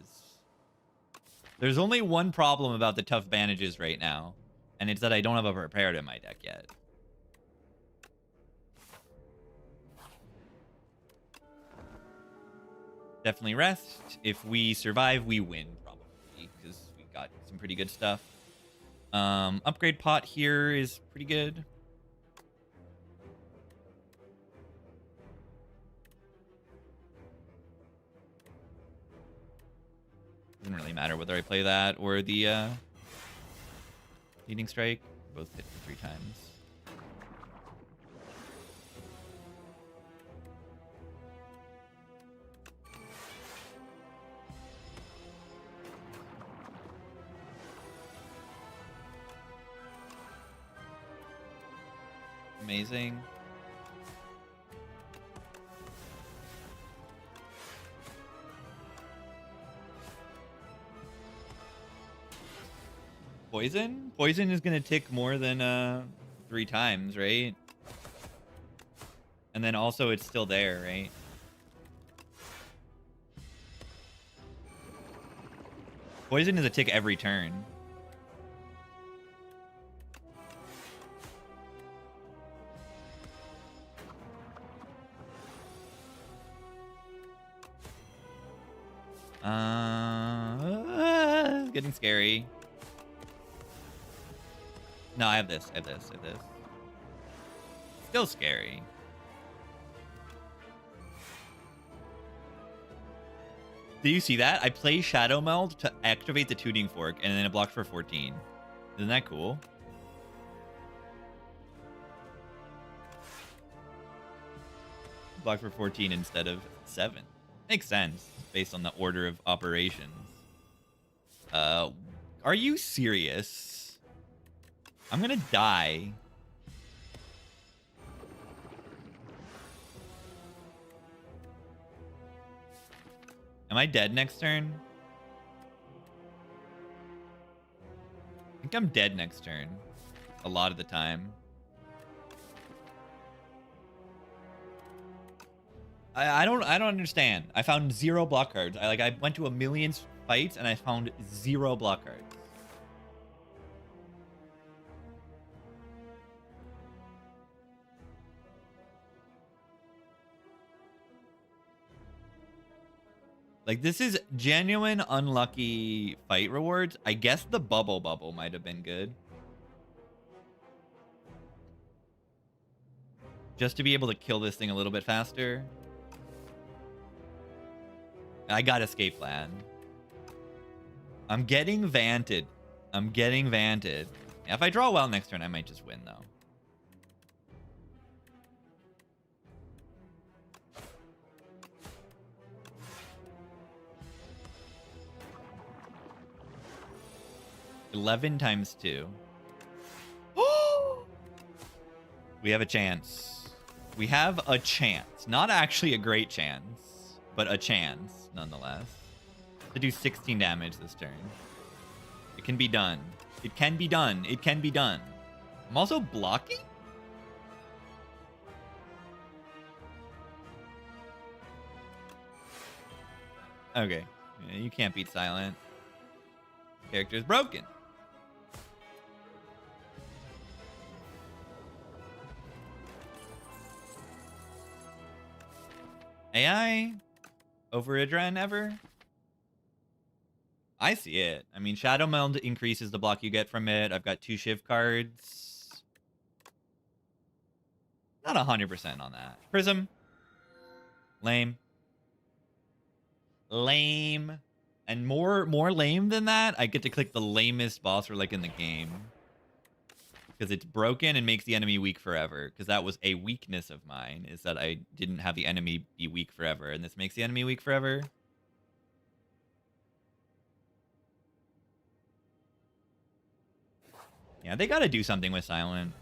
There's only one problem about the tough bandages right now, and it's that I don't have a prepared in my deck yet. Definitely rest. If we survive, we win, probably, because we got some pretty good stuff. Upgrade pot here is pretty good. Doesn't really matter whether I play that or the Leading Strike. Both hit for 3 times. Amazing. Poison? Poison is going to tick more than 3 times, right? And then also it's still there, right? Poison is a tick every turn. It's getting scary. No, I have this. I have this. I have this. Still scary. Do you see that? I play Shadow Meld to activate the Tuning Fork, and then it blocks for 14. Isn't that cool? Block for 14 instead of 7. Makes sense, based on the order of operations. Are you serious? I'm gonna die. Am I dead next turn? I think I'm dead next turn. A lot of the time. I don't understand. I found 0 block cards. I went to a million fights and I found 0 block cards. Like, this is genuine unlucky fight rewards. I guess the bubble might have been good. Just to be able to kill this thing a little bit faster. I got escape plan. I'm getting vanted. I'm getting vanted. If I draw well next turn, I might just win, though. 11 times 2. We have a chance. We have a chance. Not actually a great chance, but a chance, nonetheless. To do 16 damage this turn. It can be done. It can be done. It can be done. I'm also blocking? Okay. Yeah, you can't beat Silent. Character's broken. AI? Over Idren ever? I see it. I mean, Shadow Meld increases the block you get from it. I've got 2 Shiv cards. Not 100% on that. Prism. Lame. Lame. And more lame than that, I get to click the lamest boss relic in the game. Because it's broken and makes the enemy weak forever. Because that was a weakness of mine, is that I didn't have the enemy be weak forever. And this makes the enemy weak forever. Yeah, they gotta do something with Silent.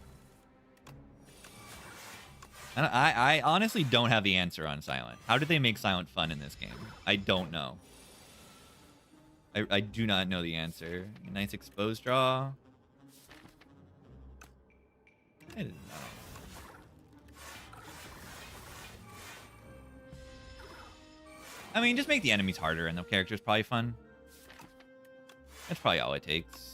And I honestly don't have the answer on Silent. How did they make Silent fun in this game? I don't know. I do not know the answer. Nice exposed draw. I didn't know. I mean, just make the enemies harder and the character's probably fun. That's probably all it takes.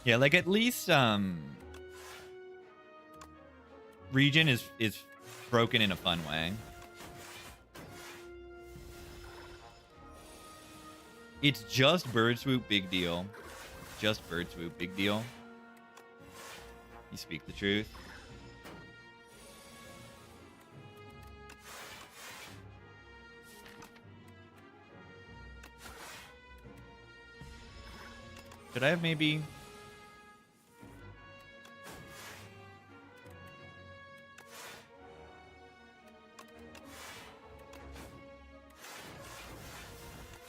Yeah, like at least Region is broken in a fun way. It's just Bird Swoop, big deal. Just Bird Swoop, big deal. You speak the truth. Could I have maybe...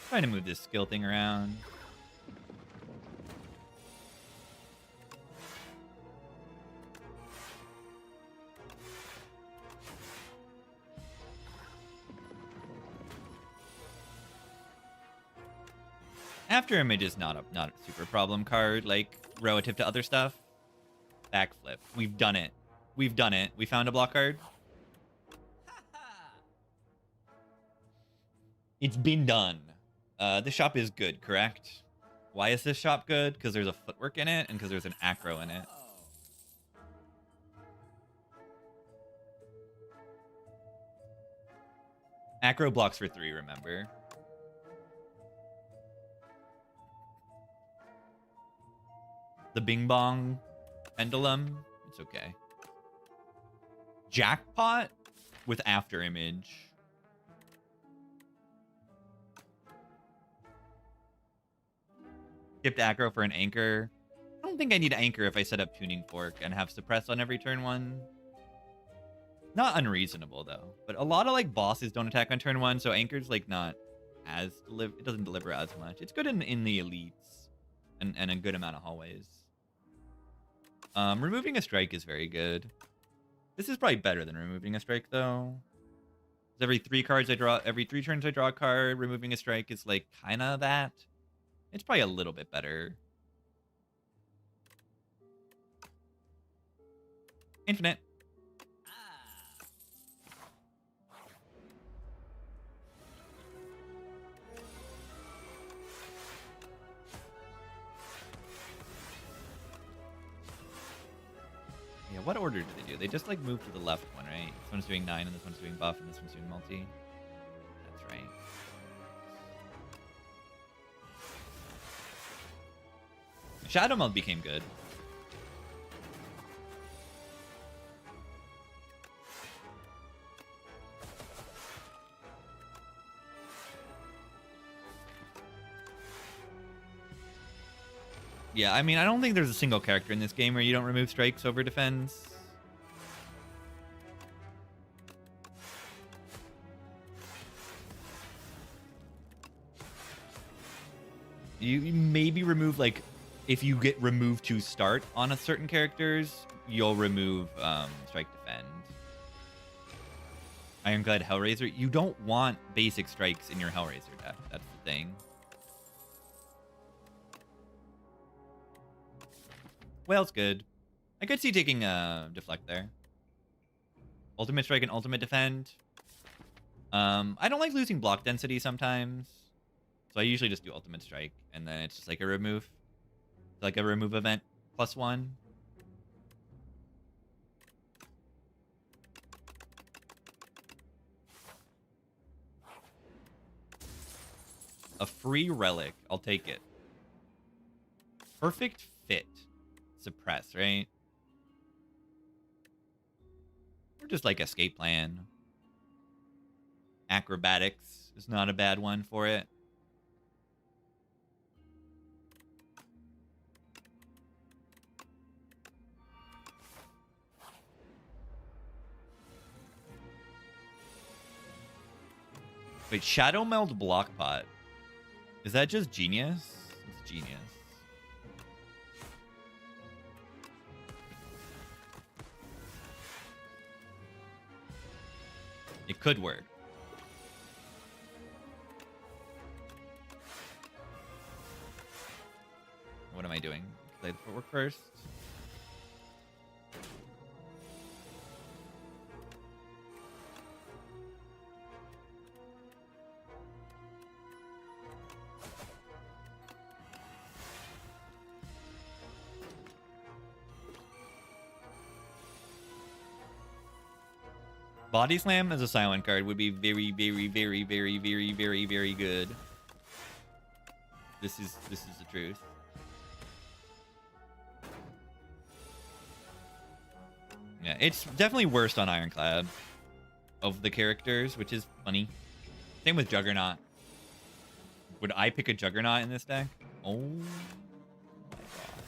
Trying to move this skill thing around. After Image is not a super problem card, like relative to other stuff. Backflip. We've done it. We've done it. We found a block card. It's been done. This shop is good, correct? Why is this shop good? Because there's a footwork in it and because there's an acro in it. Acro blocks for 3, remember? The Bing Bong Pendulum. It's okay. Jackpot with After Image. Skipped aggro for an anchor. I don't think I need anchor if I set up Tuning Fork and have suppress on every turn 1. Not unreasonable though. But a lot of like bosses don't attack on turn 1, so anchor's like not as it doesn't deliver as much. It's good in the elites and a good amount of hallways. Removing a strike is very good. This is probably better than removing a strike though. Every 3 turns I draw a card. Removing a strike is like kind of that. It's probably a little bit better. Infinite. Yeah, what order do they do? They just like move to the left one, right? This one's doing 9 and this one's doing buff and this one's doing multi. That's right. Shadow Meld became good. Yeah, I mean, I don't think there's a single character in this game where you don't remove strikes over defense. You maybe remove, like, if you get removed to start on a certain characters, you'll remove strike defend. Ironclad Hellraiser. You don't want basic strikes in your Hellraiser deck. That's the thing. Whale's good. I could see taking a deflect there. Ultimate strike and ultimate defend. I don't like losing block density sometimes. So I usually just do ultimate strike, and then it's just like a remove. It's like a remove event +1. A free relic. I'll take it. Perfect fit. Suppress, right? Or just like escape plan. Acrobatics is not a bad one for it. Wait, Shadow Meld Block Pot. Is that just genius? It's genius. It could work. What am I doing? Play the footwork first. Body Slam as a silent card would be very, very, very, very, very, very, very good. This is the truth. Yeah, it's definitely worst on Ironclad of the characters, which is funny. Same with Juggernaut. Would I pick a Juggernaut in this deck? Oh my god.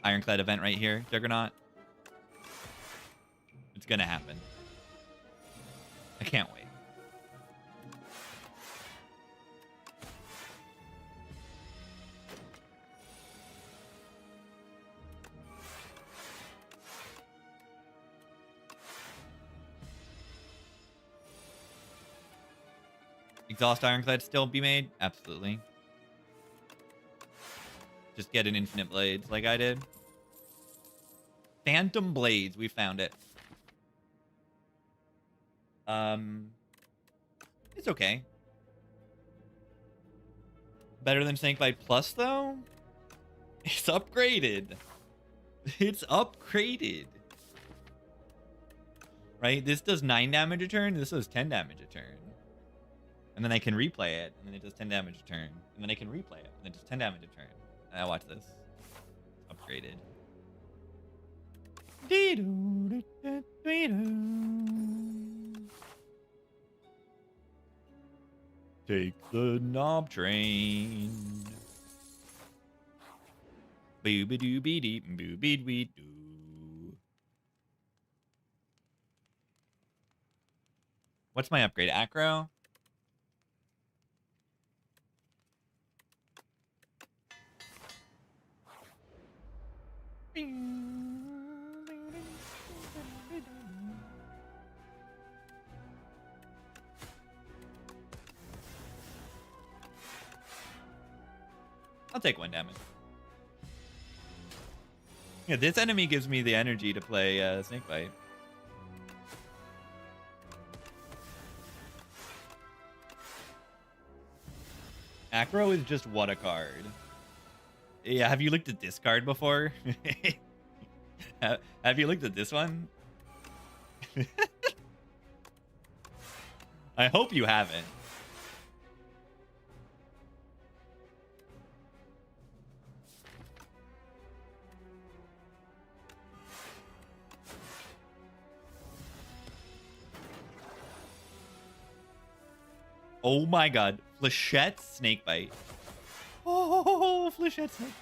Ironclad event right here, Juggernaut. It's gonna happen. I can't wait. Exhaust Ironclad still be made? Absolutely. Just get an Infinite Blades like I did. Phantom Blades, we found it. It's okay. Better than Snakebite Plus, though? It's upgraded. It's upgraded. Right? This does 9 damage a turn. This does 10 damage a turn. And then I can replay it, and then it does 10 damage a turn. And then I can replay it, and it does 10 damage a turn. Now watch this. Upgraded. Take the knob train. Boo-ba-doo-be-dee, boo-be-doo. What's my upgrade? Acro? I'll take 1 damage. Yeah, this enemy gives me the energy to play Snakebite. Acro is just what a card. Yeah, have you looked at this card before? Have you looked at this one? I hope you haven't. Oh my god. Flechette Snakebite. Oh, Flechette Snakebite.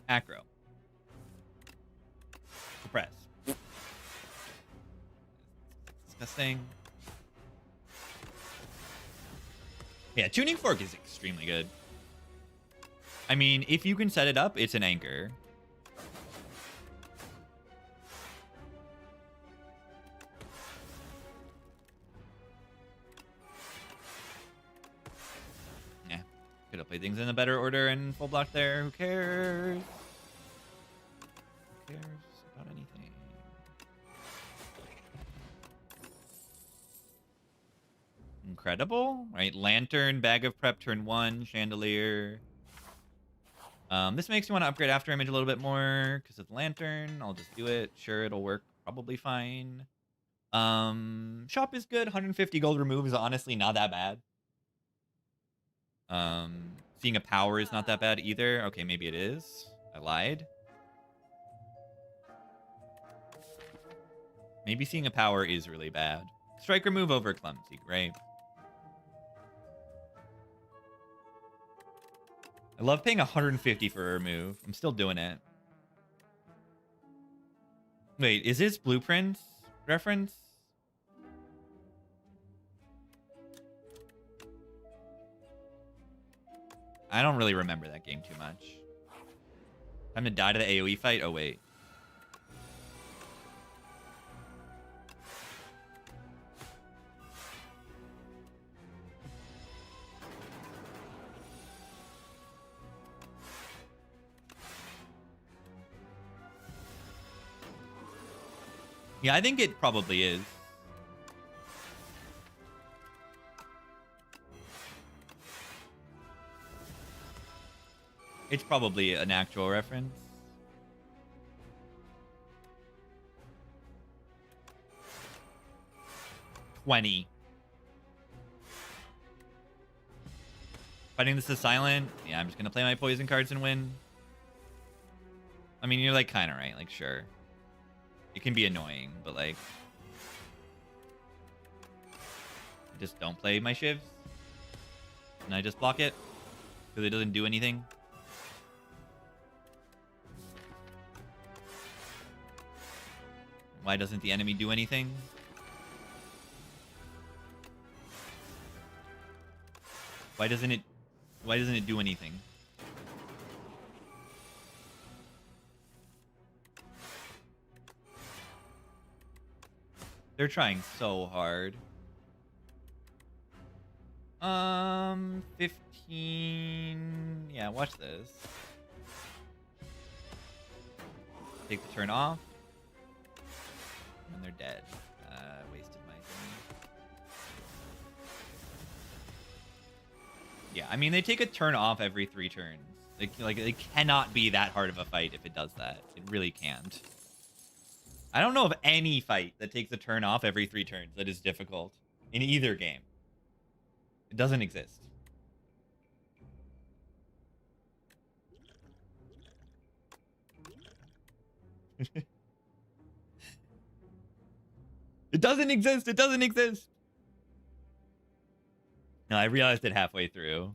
Acro. Suppress. Disgusting. Yeah, Tuning Fork is extremely good. I mean, if you can set it up, it's an anchor. Yeah, could have played things in a better order and full block there. Who cares? Who cares about anything? Incredible, right? Lantern, Bag of Prep, turn 1, Chandelier. This makes me want to upgrade After Image a little bit more because it's Lantern. I'll just do it. Sure, it'll work probably fine. Shop is good. 150 gold remove is honestly not that bad. Seeing a power is not that bad either. Okay, maybe it is. I lied. Maybe seeing a power is really bad. Strike remove over clumsy. Great. I love paying 150 for a remove. I'm still doing it. Wait, is this Blueprint reference? I don't really remember that game too much. Time to die to the AoE fight? Oh, wait. Yeah, I think it probably is. It's probably an actual reference. $20. Fighting this is silent. Yeah, I'm just gonna play my poison cards and win. I mean, you're like kind of right. Like, sure. It can be annoying, but like, I just don't play my shivs. And I just block it because it doesn't do anything. Why doesn't the enemy do anything? Why doesn't it do anything? They're trying so hard. 15. Yeah, watch this. Take the turn off. And they're dead. Wasted my thing. Yeah, I mean, they take a turn off every 3 turns. Like, it cannot be that hard of a fight if it does that. It really can't. I don't know of any fight that takes a turn off every 3 turns that is difficult in either game. It doesn't exist. It doesn't exist. It doesn't exist. No, I realized it halfway through.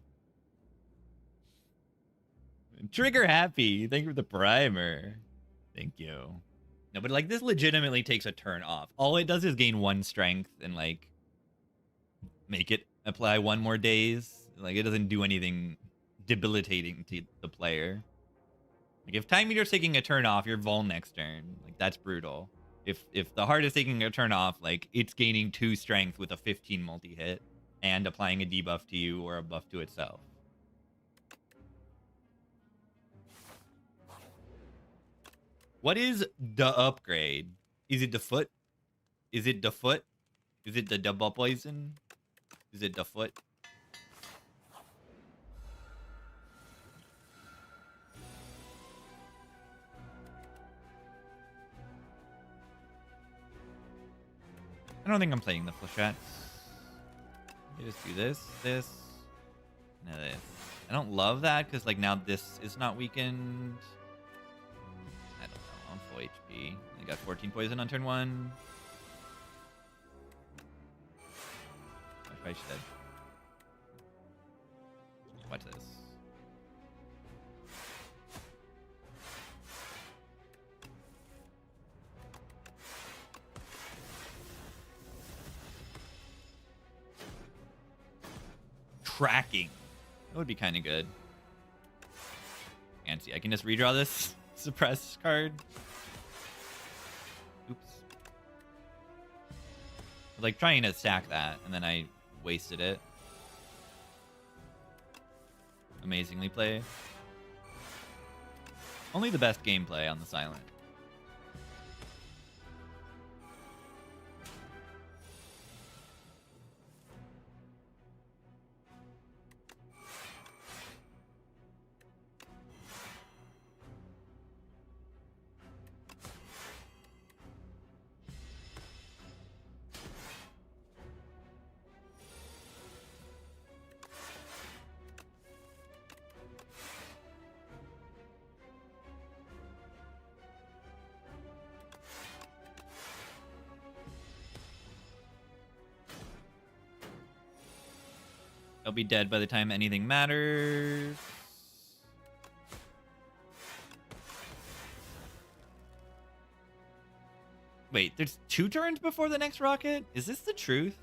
Trigger happy. Thank you for the primer. Thank you. No, but like this legitimately takes a turn off. All it does is gain 1 strength and like make it apply 1 more daze. Like it doesn't do anything debilitating to the player. Like if time meter's taking a turn off, you're vul next turn. Like that's brutal. If the heart is taking a turn off, like it's gaining 2 strength with a 15 multi-hit and applying a debuff to you or a buff to itself. What is the upgrade? Is it the foot? Is it the foot? Is it the double poison? Is it the foot? I don't think I'm playing the flechettes. Let me just do this, this, and this. I don't love that because like now this is not weakened. I don't know. I'm full HP. I got 14 poison on turn 1. I probably should have. Watch this. cracking. That would be kind of good. Fancy. I can just redraw this suppress card. Oops. I was like trying to stack that, and then I wasted it. Amazingly played. Only the best gameplay on the silent. I'll be dead by the time anything matters. Wait, there's 2 turns before the next rocket? Is this the truth?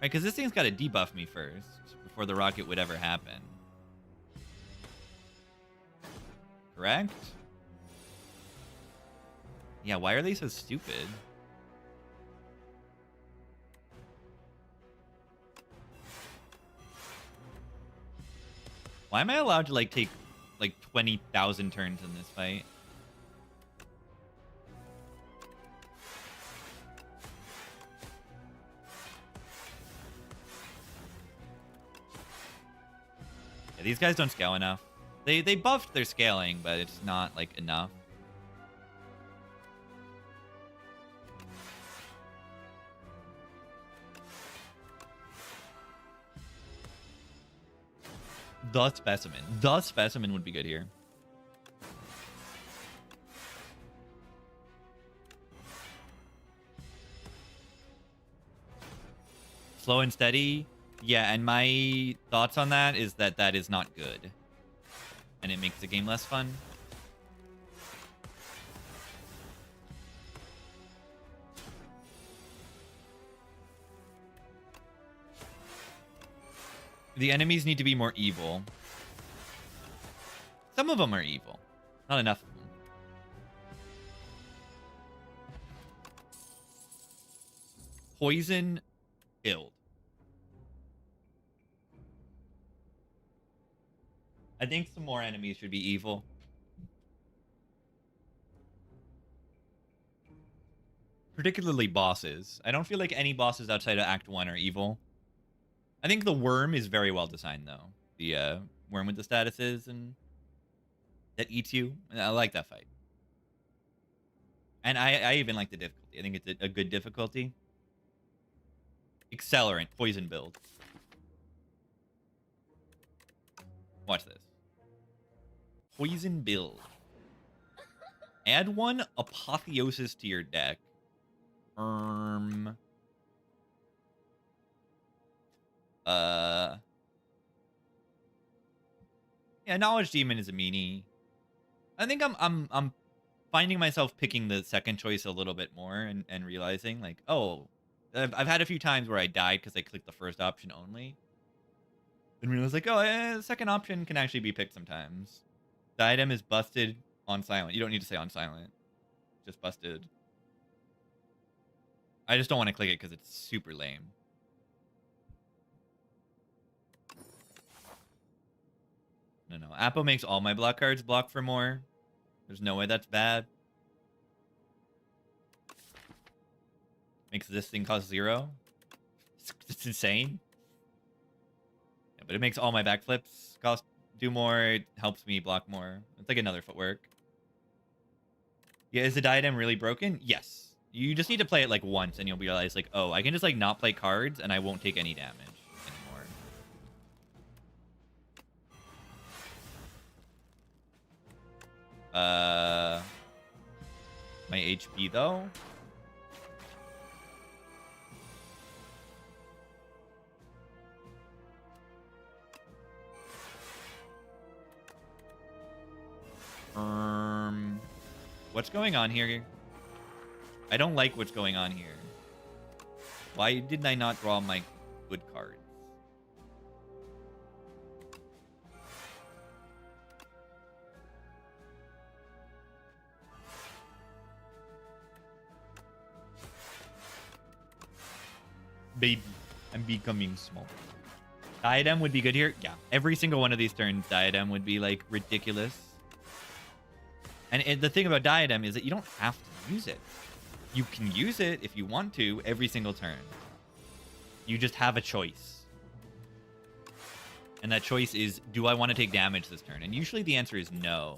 Right, because this thing's got to debuff me first before the rocket would ever happen. Correct? Yeah, why are they so stupid? Why am I allowed to, like, take, like, 20,000 turns in this fight? Yeah, these guys don't scale enough. They buffed their scaling, but it's not, like, enough. The specimen. The specimen would be good here. Slow and steady. Yeah, and my thoughts on that is that that is not good. And it makes the game less fun. The enemies need to be more evil. Some of them are evil. Not enough of them. Poison build. I think some more enemies should be evil. Particularly bosses. I don't feel like any bosses outside of Act 1 are evil. I think the worm is very well designed, though. The worm with the statuses and that eats you. I like that fight. And I even like the difficulty. I think it's a good difficulty. Accelerant, poison build. Watch this. Poison build. Add 1 Apotheosis to your deck. Yeah, Knowledge Demon is a meanie. I think I'm finding myself picking the second choice a little bit more and realizing like, oh, I've had a few times where I died because I clicked the first option only. And realized like, oh, the second option can actually be picked sometimes. The item is busted on silent. You don't need to say on silent. Just busted. I just don't want to click it because it's super lame. No. Appo makes all my block cards block for more. There's no way that's bad. Makes this thing cost 0. It's insane. Yeah, but it makes all my backflips do more. It helps me block more. It's like another footwork. Yeah, is the diadem really broken? Yes. You just need to play it like once and you'll realize like, oh, I can just like not play cards and I won't take any damage anymore. My HP though. What's going on here? I don't like what's going on here. Why did I not draw my good cards? baby. I'm becoming small. Diadem would be good here. Yeah, every single one of these turns, Diadem would be like ridiculous. And the thing about Diadem is that you don't have to use it. You can use it if you want to every single turn. You just have a choice. And that choice is, do I want to take damage this turn? And usually the answer is no.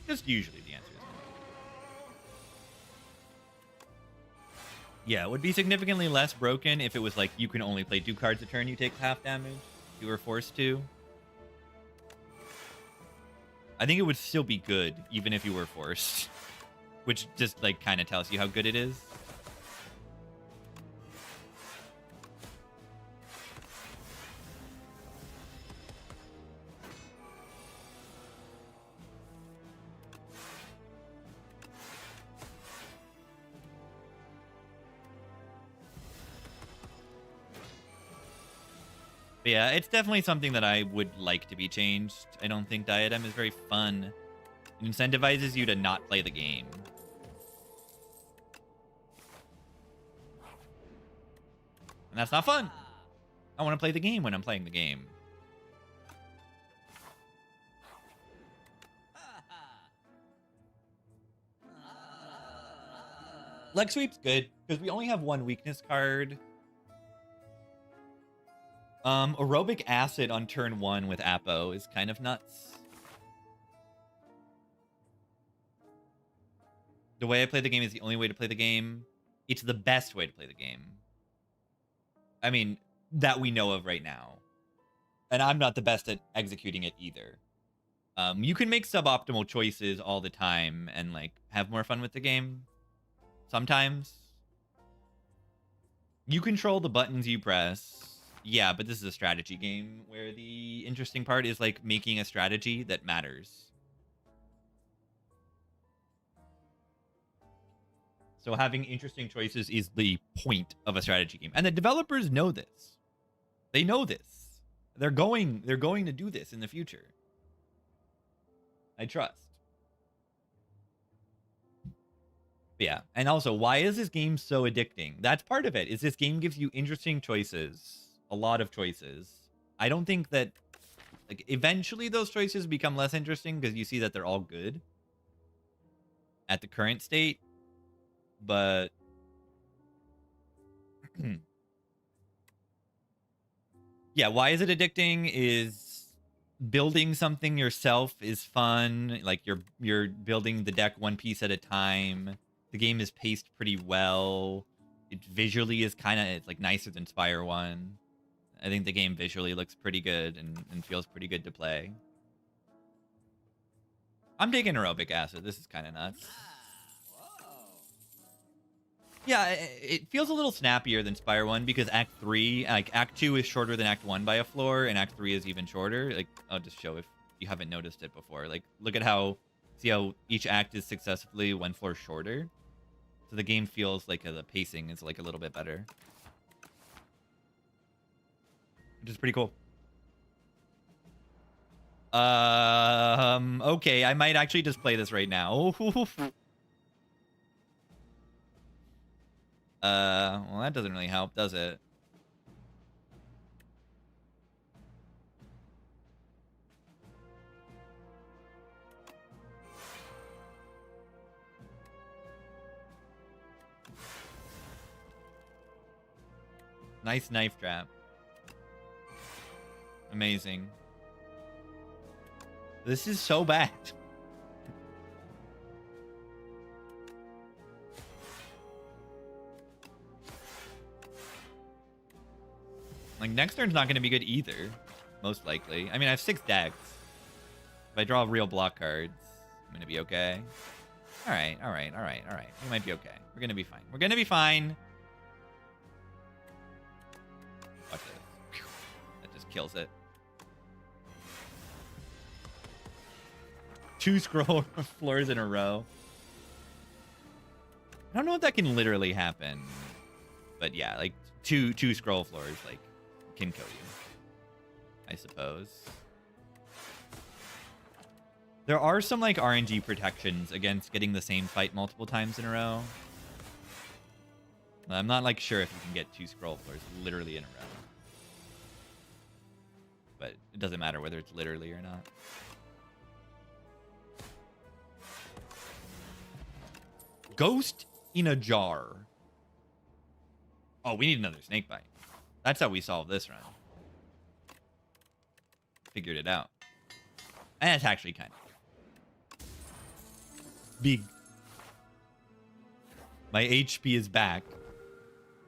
Just usually the answer is no. Yeah, it would be significantly less broken if it was like you can only play 2 cards a turn, you take half damage. You were forced to. I think it would still be good, even if you were forced. Which just, like, kind of tells you how good it is. But yeah, it's definitely something that I would like to be changed. I don't think Diadem is very fun. It incentivizes you to not play the game. And that's not fun. I want to play the game when I'm playing the game. Leg sweep's good, because we only have 1 weakness card. Aerobic Acid on turn 1 with Apo is kind of nuts. The way I play the game is the only way to play the game. It's the best way to play the game. I mean, that we know of right now. And I'm not the best at executing it either. You can make suboptimal choices all the time and, like, have more fun with the game. Sometimes. You control the buttons you press. Yeah, but this is a strategy game where the interesting part is, like, making a strategy that matters. So having interesting choices is the point of a strategy game. And the developers know this. They know this. They're going to do this in the future. I trust. But yeah, and also, why is this game so addicting? That's part of it. Is this game gives you interesting choices. A lot of choices. I don't think that, like, eventually those choices become less interesting because you see that they're all good at the current state. But yeah, why is it addicting? Is building something yourself is fun. Like, you're building the deck 1 piece at a time. The game is paced pretty well. It visually is kind of, it's like nicer than Spire 1. I think the game visually looks pretty good and feels pretty good to play. I'm taking Aerobic Acid. This is kind of nuts. Yeah, it feels a little snappier than Spire 1 because Act 3, like, Act 2 is shorter than Act 1 by a floor, and Act 3 is even shorter. Like, I'll just show if you haven't noticed it before. Like, look at how, see how each act is successively 1 floor shorter? So the game feels like the pacing is, like, a little bit better. Which is pretty cool. Okay, I might actually just play this right now. Well, that doesn't really help, does it? Nice knife trap. Amazing. This is so bad. Like, next turn's not going to be good either. Most likely. I mean, I have 6 decks. If I draw real block cards, I'm going to be okay. Alright, alright, alright, alright. We might be okay. We're going to be fine. We're going to be fine. Watch this. That just kills it. 2 scroll floors in a row. I don't know if that can literally happen. But yeah, like, two scroll floors, like, can kill you, I suppose. There are some like RNG protections against getting the same fight multiple times in a row. I'm not like sure if you can get 2 scroll floors literally in a row. But it doesn't matter whether it's literally or not. Ghost in a jar. Oh, we need another snake bite. That's how we solve this run. Figured it out. And it's actually kind of big. My HP is back.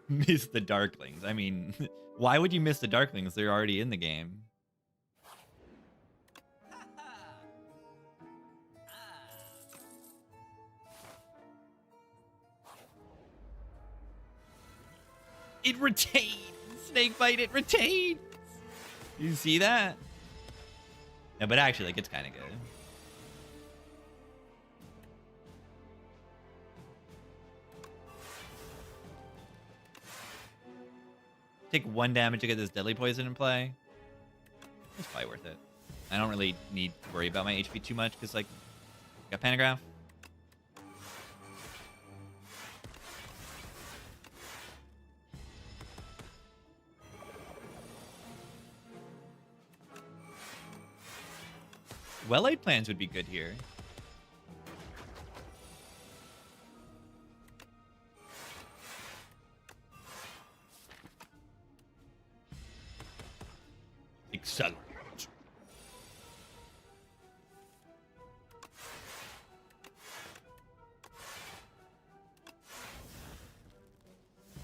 Miss the Darklings. I mean, why would you miss the Darklings? They're already in the game. It retains! Snakebite, it retains! You see that? Yeah, but actually, like, it's kind of good. Take 1 damage to get this deadly poison in play. It's probably worth it. I don't really need to worry about my HP too much, because, like, got Panagraph. Well-laid plans would be good here. Accelerate.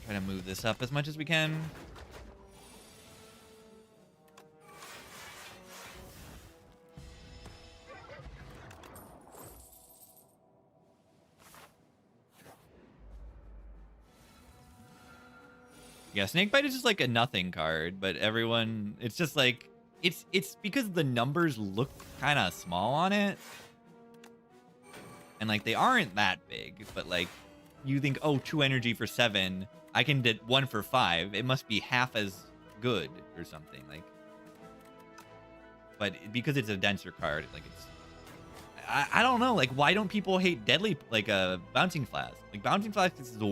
Try to move this up as much as we can. Yeah, Snakebite is just like a nothing card, but everyone, it's just like, it's because the numbers look kind of small on it. And like, they aren't that big, but like, you think, oh, 2 energy for 7, I can get 1 for 5. It must be half as good or something, like. But because it's a denser card, like it's, I don't know, like, why don't people hate Deadly, like a Bouncing Flask? Like, Bouncing Flask is the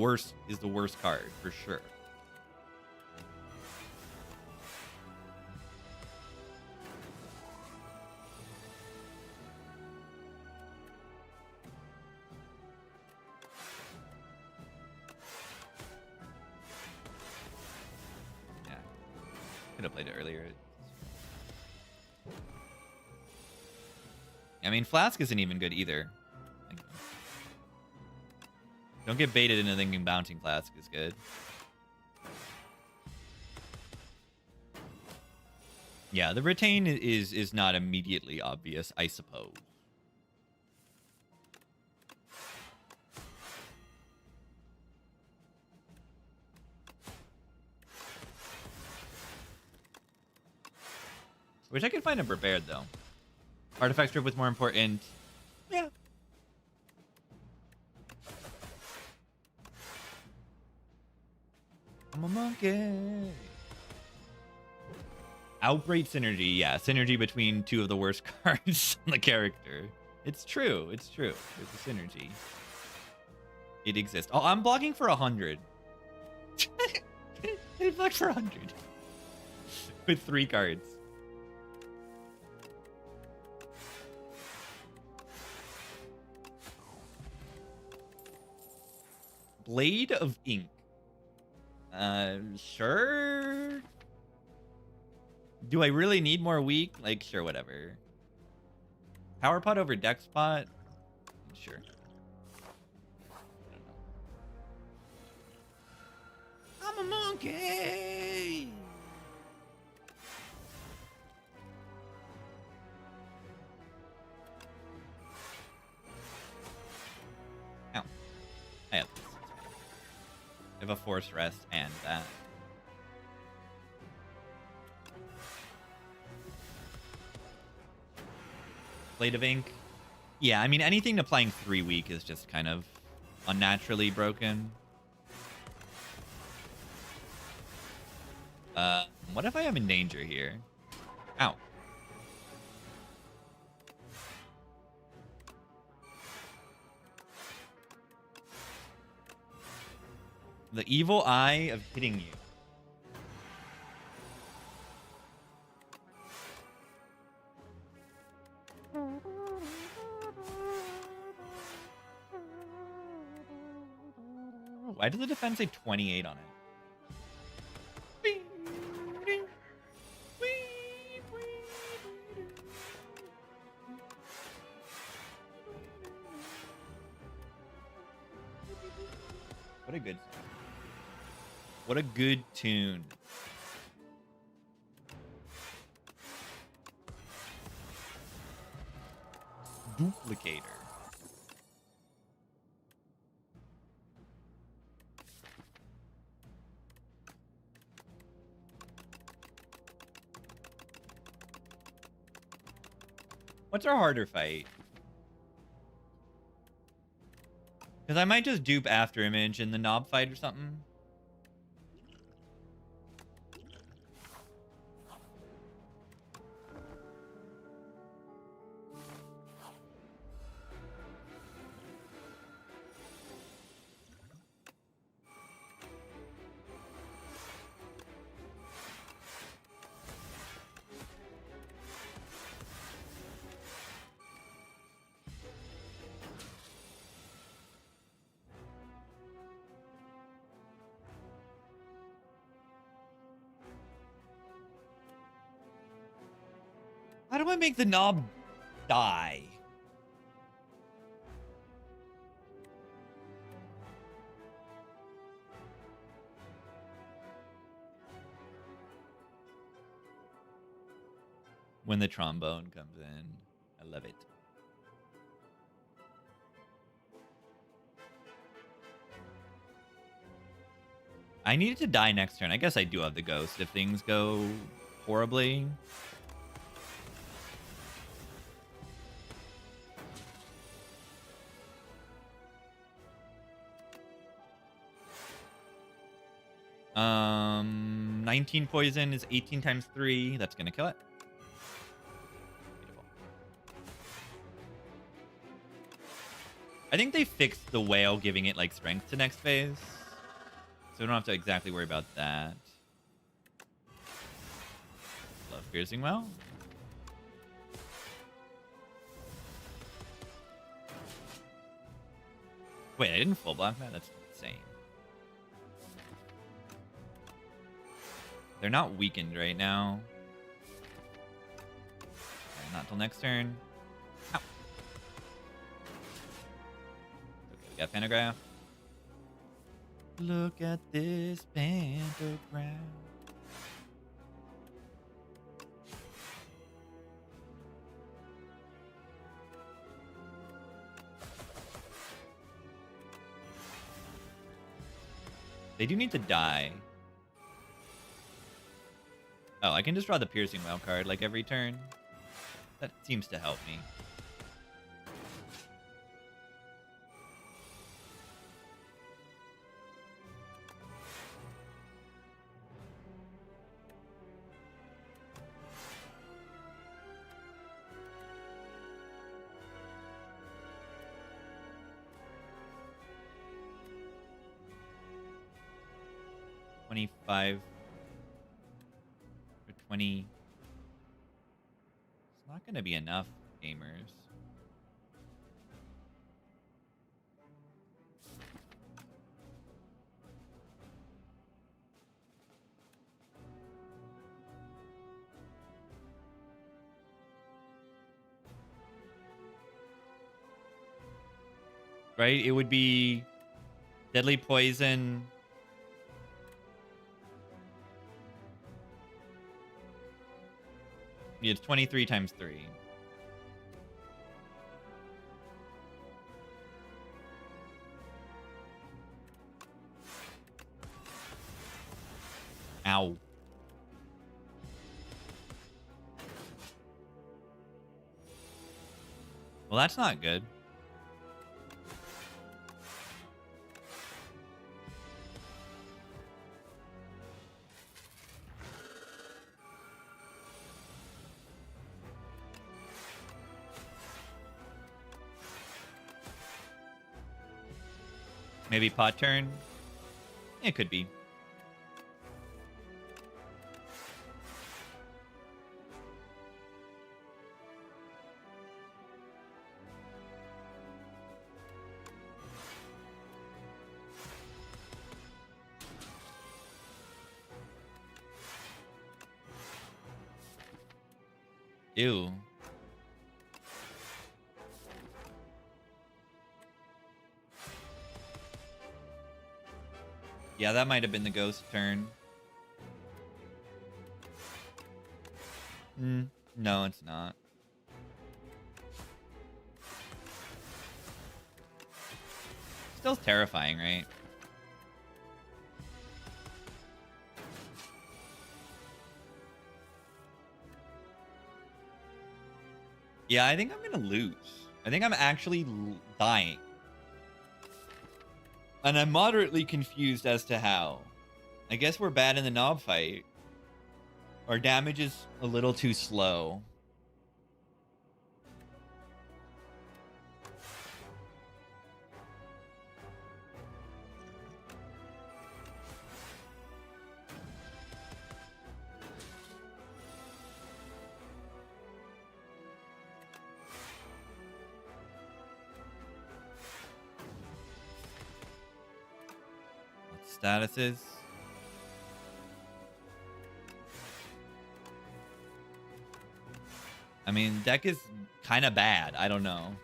worst card, for sure. Could have played it earlier. I mean, Flask isn't even good either. Like, don't get baited into thinking Bouncing Flask is good. Yeah, the retain is not immediately obvious, I suppose. Wish I could find him prepared, though. Artifact strip was more important. Yeah. I'm a monkey. Outbreak synergy. Yeah, synergy between 2 of the worst cards on the character. It's true. It's true. There's a synergy. It exists. Oh, I'm blocking for 100. I blocked for 100. With 3 cards. Blade of Ink. Sure. Do I really need more weak? Like, sure, whatever. Power Pot over Dex Pot? Sure. I'm a monkey! Ow. I have this. I have a Force Rest and that. Blade of Ink. Yeah, I mean, anything applying 3 weak is just kind of unnaturally broken. What if I am in danger here? Ow. The evil eye of hitting you. Why does the defense say 28 on it? What a good song. What a good tune. Duplicator. What's our harder fight? Because I might just dupe After Image in the knob fight or something. How do I make the knob die? When the trombone comes in. I love it. I needed to die next turn. I guess I do have the ghost if things go horribly. Um, 19 poison is 18 times 3. That's gonna kill it. Beautiful. I think they fixed the whale giving it like strength to next phase, so we don't have to exactly worry about that. Love piercing well. Wait, I didn't full block that? That's insane. They're not weakened right now. Okay, not till next turn. Ow. Okay, we got Pantograph. Look at this pantograph. They do need to die. Oh, I can just draw the Piercing Whale card like every turn. That seems to help me. $25 or 20. It's not going to be enough, gamers. Right? It would be Deadly Poison. It's 23 times 3. Ow. Well, that's not good. Maybe pot turn. It could be. Ew. Yeah, that might have been the ghost turn. No, it's not. Still terrifying, right? Yeah, I think I'm gonna lose. I think I'm actually dying. And I'm moderately confused as to how. I guess we're bad in the knob fight. Our damage is a little too slow. Statuses. I mean, deck is kind of bad. I don't know.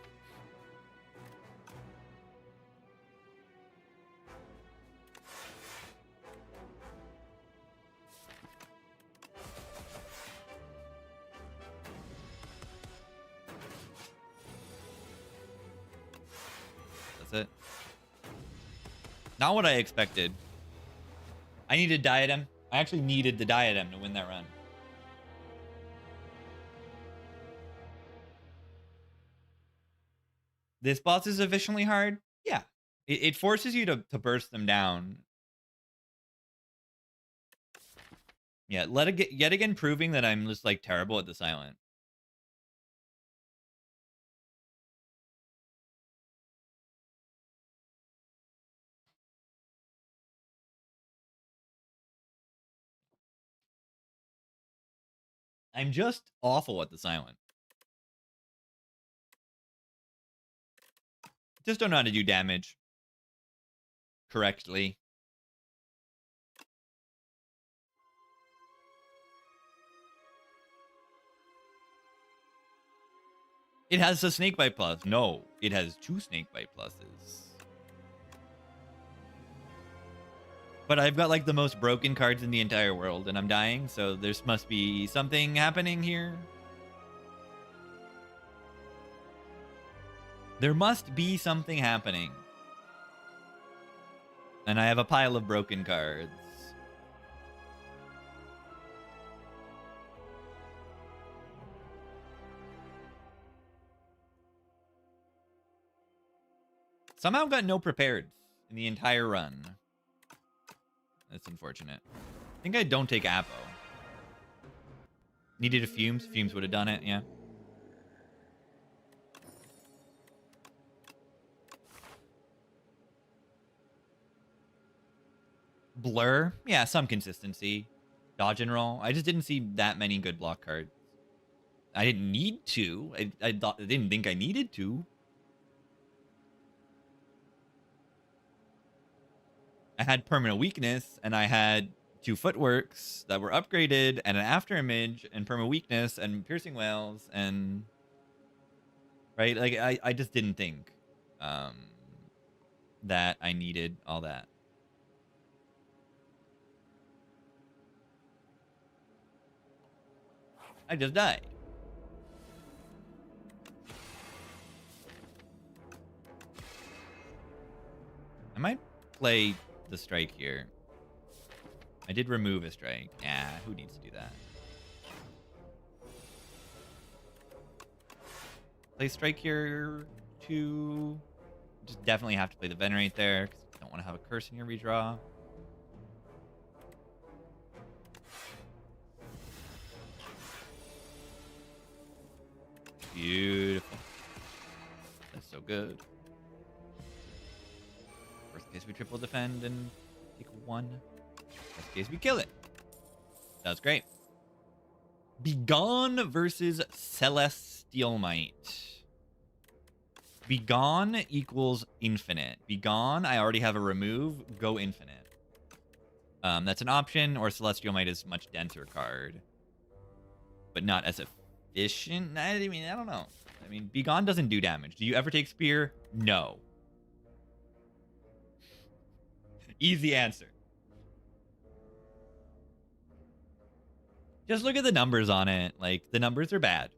That's it. Not what I expected. I needed diadem. I actually needed the diadem to win that run. This boss is sufficiently hard. Yeah. It forces you to burst them down. Yeah, yet again proving that I'm just like terrible at the silent. I'm just awful at the silent. Just don't know how to do damage correctly. It has a snake bite plus. No, it has 2 snake bite pluses. But I've got like the most broken cards in the entire world and I'm dying, so there must be something happening here. There must be something happening. And I have a pile of broken cards. Somehow got no prepared in the entire run. That's unfortunate. I think I don't take Apo. Needed a Fumes. Fumes would have done it, yeah. Blur. Yeah, some consistency. Dodge and roll. I just didn't see that many good block cards. I didn't need to. I didn't think I needed to. I had permanent weakness, and I had 2 footworks that were upgraded, and an after image, and permanent weakness, and piercing whales, and right, like I just didn't think that I needed all that. I just died. I might play the strike here. I did remove a strike. Yeah, who needs to do that? Play strike here to just definitely have to play the venerate there because you don't want to have a curse in your redraw. Beautiful. That's so good. Worst case, we triple defend and take one. In this case, we kill it. That was great. Begone versus Celestial Might. Begone equals infinite. Begone, I already have a remove. Go infinite. That's an option, or Celestial Might is much denser card. But not as efficient. I mean, I don't know. I mean, Begone doesn't do damage. Do you ever take Spear? No. Easy answer. Just look at the numbers on it. Like, the numbers are bad.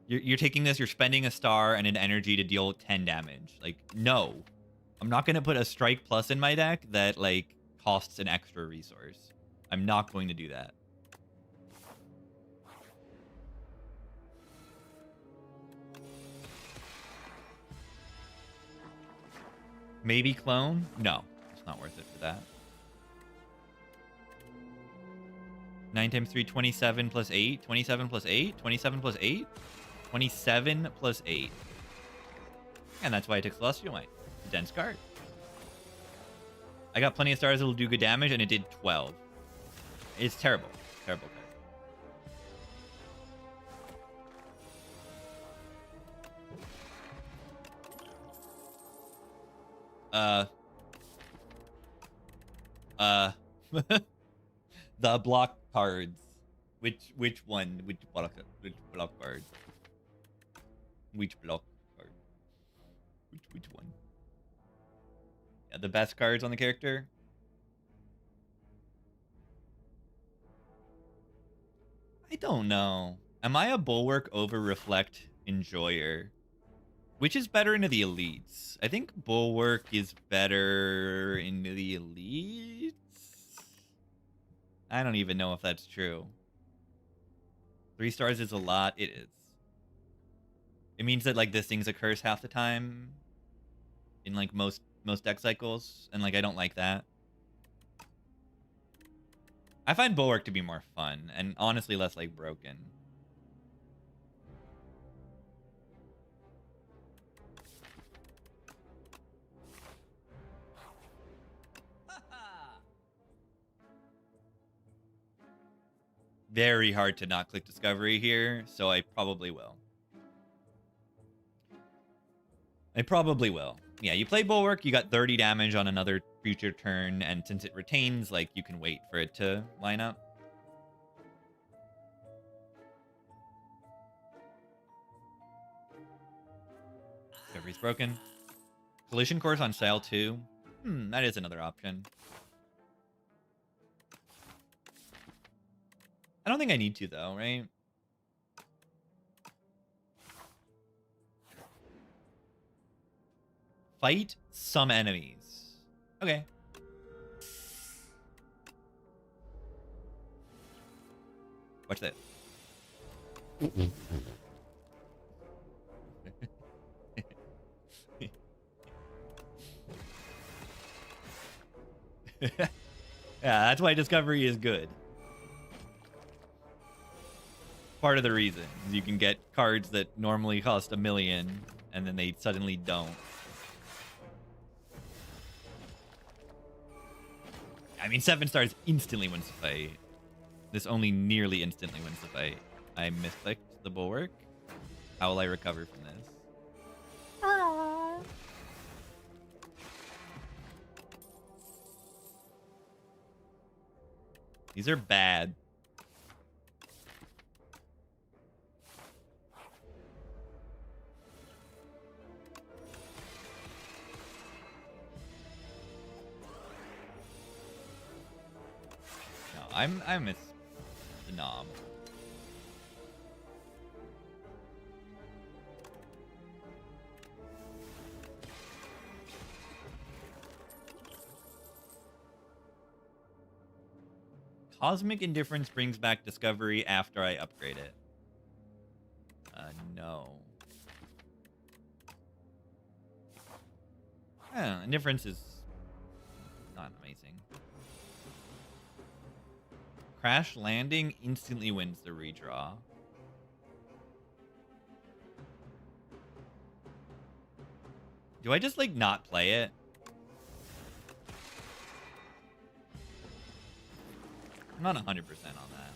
You're taking this, you're spending a star and an energy to deal 10 damage. Like, no. I'm not going to put a strike plus in my deck that, like, costs an extra resource. I'm not going to do that. Maybe clone? No. It's not worth it for that. 9 times 3, 27 plus 8. 27 plus 8? 27 plus 8? 27 plus 8. And that's why I took Celestial Might. It's a dense card. I got plenty of stars that'll do good damage, and it did 12. It's terrible. Terrible card. The block cards. Which one? Which block card? Which block card? Which one? Yeah, the best cards on the character. I don't know. Am I a Bulwark over Reflect enjoyer? Which is better into the elites? I think Bulwark is better into the elites. I don't even know if that's true. 3 stars is a lot. It is. It means that, like, this thing's a curse half the time in, like, most deck cycles, and, like, I don't like that. I find Bulwark to be more fun and honestly less, like, broken. Very hard to not click Discovery here, so I probably will. Yeah, you play Bulwark, you got 30 damage on another future turn, and since it retains, like, you can wait for it to line up. Discovery's broken. Collision Course on sale too. That is another option. I don't think I need to, though, right? Fight some enemies. Okay. Watch that. Yeah, that's why Discovery is good. Part of the reason you can get cards that normally cost $1 million and then they suddenly don't. I mean, 7 stars instantly wins the fight. This only nearly instantly wins the fight. I misclicked the Bulwark. How will I recover from this? These are bad. No, I miss the knob. Cosmic Indifference brings back Discovery after I upgrade it. No. Indifference is not amazing. Crash Landing instantly wins the redraw. Do I just, like, not play it? not 100% on that.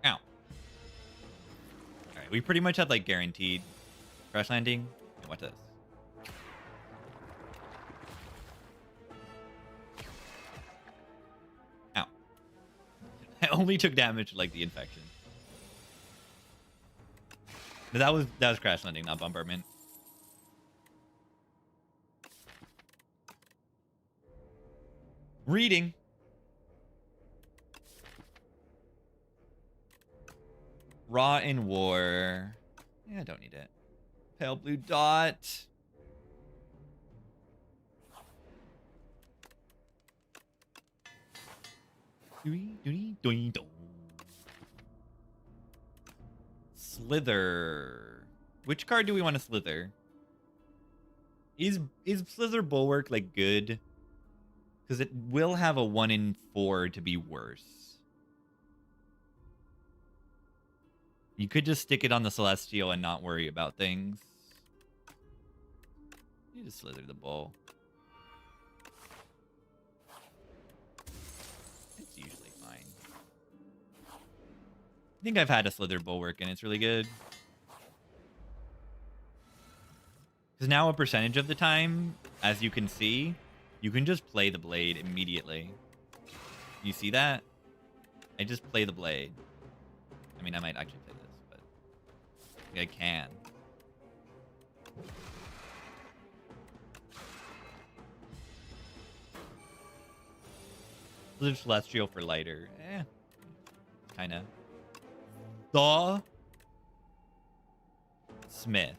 Ow. Alright, we pretty much had like guaranteed crash landing. Hey, watch this. Ow. I only took damage like the infection. But that was crash landing, not bombardment. Reading. Raw in war. Yeah, I don't need it. Pale blue dot. Slither. Which card do we want to slither? Is Slither Bulwark like good? Because it will have a 1 in 4 to be worse. You could just stick it on the Celestial and not worry about things. You just slither the bull. It's usually fine. I think I've had a Slither Bulwark and it's really good. Because now a percentage of the time, as you can see, you can just play the blade immediately. You see that? I just play the blade. I mean, I might actually play this, but I can. Blue Celestial for lighter. Kinda. The Smith.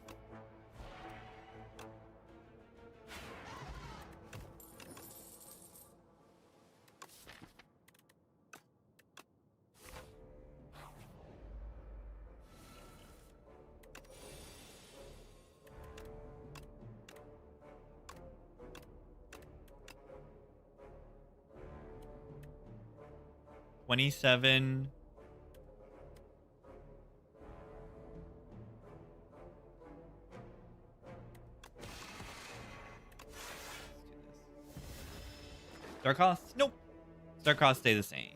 $27. Star costs? Nope. Star costs stay the same.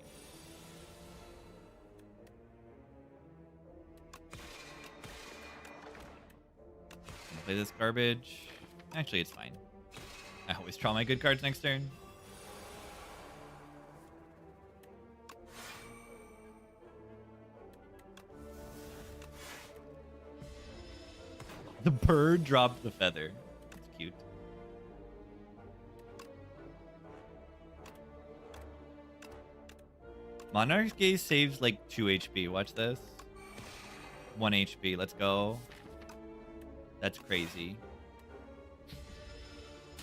Play this garbage. Actually, it's fine. I always draw my good cards next turn. The bird dropped the feather. It's cute. Monarch's Gaze saves like 2 HP. Watch this. 1 HP. Let's go. That's crazy.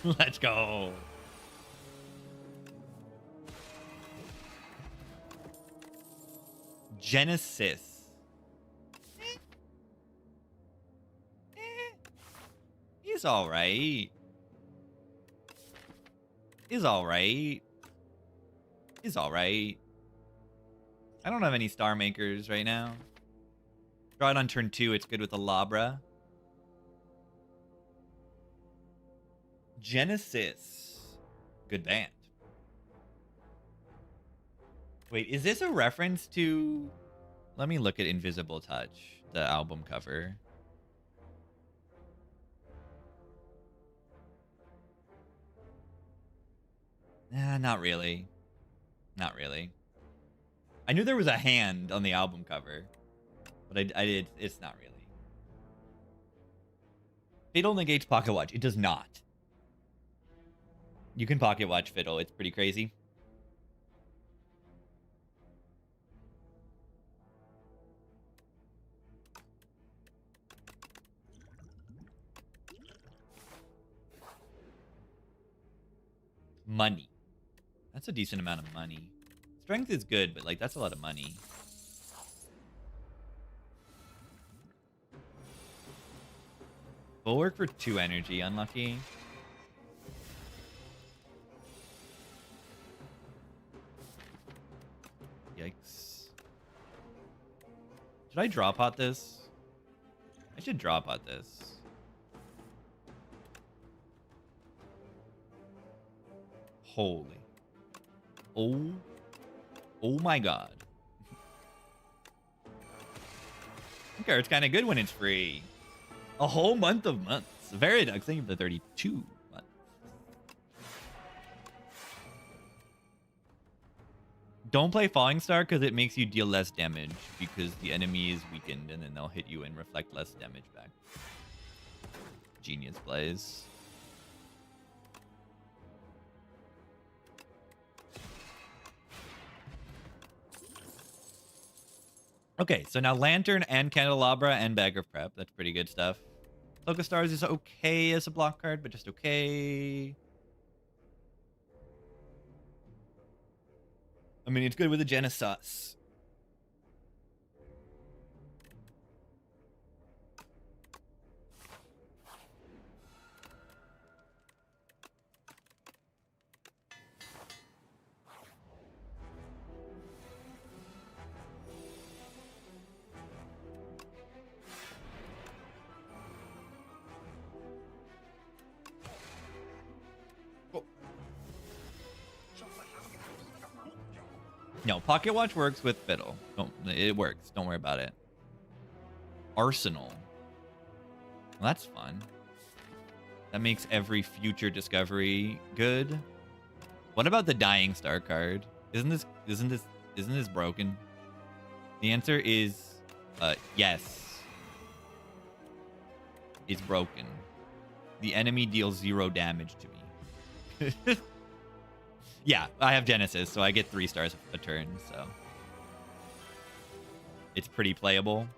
Let's go. Genesis. He's alright. He's alright. He's alright. I don't have any star makers right now. Draw it on turn 2. It's good with a Labra. Genesis. Good band. Wait, is this a reference to... Let me look at Invisible Touch, the album cover. Nah, not really. Not really. I knew there was a hand on the album cover, but it's not really. Fiddle negates Pocket Watch. It does not. You can Pocket Watch Fiddle. It's pretty crazy. Money. That's a decent amount of money. Strength is good, but like that's a lot of money. Bulwark for 2 energy, unlucky. Yikes. Should I draw pot this? I should drop on this. Holy. Oh my god. Okay, it's kind of good when it's free. A whole month of months. Veridux, thank you for the 32 months. Don't play Falling Star because it makes you deal less damage because the enemy is weakened and then they'll hit you and reflect less damage back. Genius plays. Okay, so now Lantern and Candelabra and Bag of Prep. That's pretty good stuff. Cloak of Stars is okay as a block card, but just okay. I mean, it's good with a Genesis. No, Pocket Watch works with Fiddle. It works. Don't worry about it. Arsenal. Well, that's fun. That makes every future discovery good. What about the Dying Star card? Isn't this broken? The answer is yes. It's broken. The enemy deals 0 damage to me. Yeah, I have Genesis, so I get 3 stars a turn, so it's pretty playable.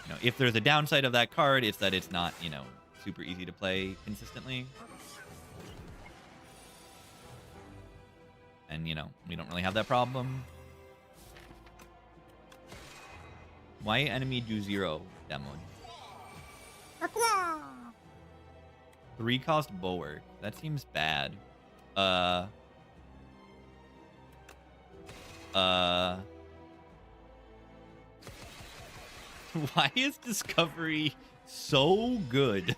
You know, if there's a downside of that card, it's that it's not, you know, super easy to play consistently. And, you know, we don't really have that problem. Why enemy do 0 damage? 3-cost Bulwark. That seems bad. Why is Discovery so good?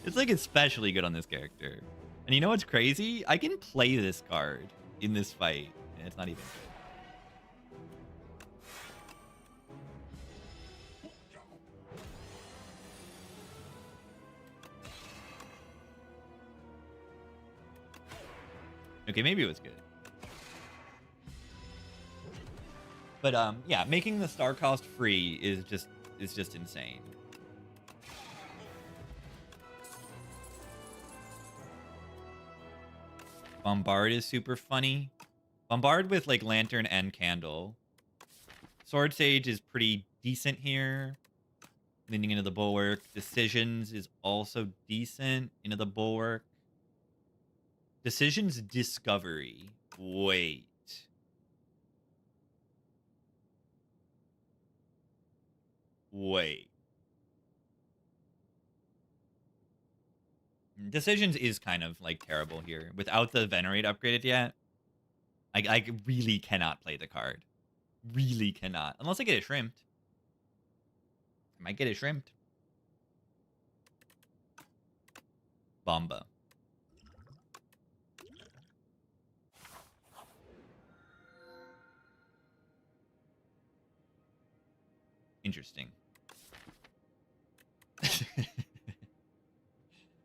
It's like especially good on this character. And you know what's crazy? I can play this card in this fight, and it's not even good. Okay, maybe it was good. But yeah, making the star cost free is just insane. Bombard is super funny. Bombard with like Lantern and Candle. Sword Sage is pretty decent here. Leaning into the Bulwark. Decisions is also decent into the Bulwark. Decisions Discovery. Wait. Decisions is kind of like terrible here. Without the Venerate upgraded yet, I really cannot play the card. Really cannot. Unless I get it shrimped. I might get it shrimped. Bomba. Interesting.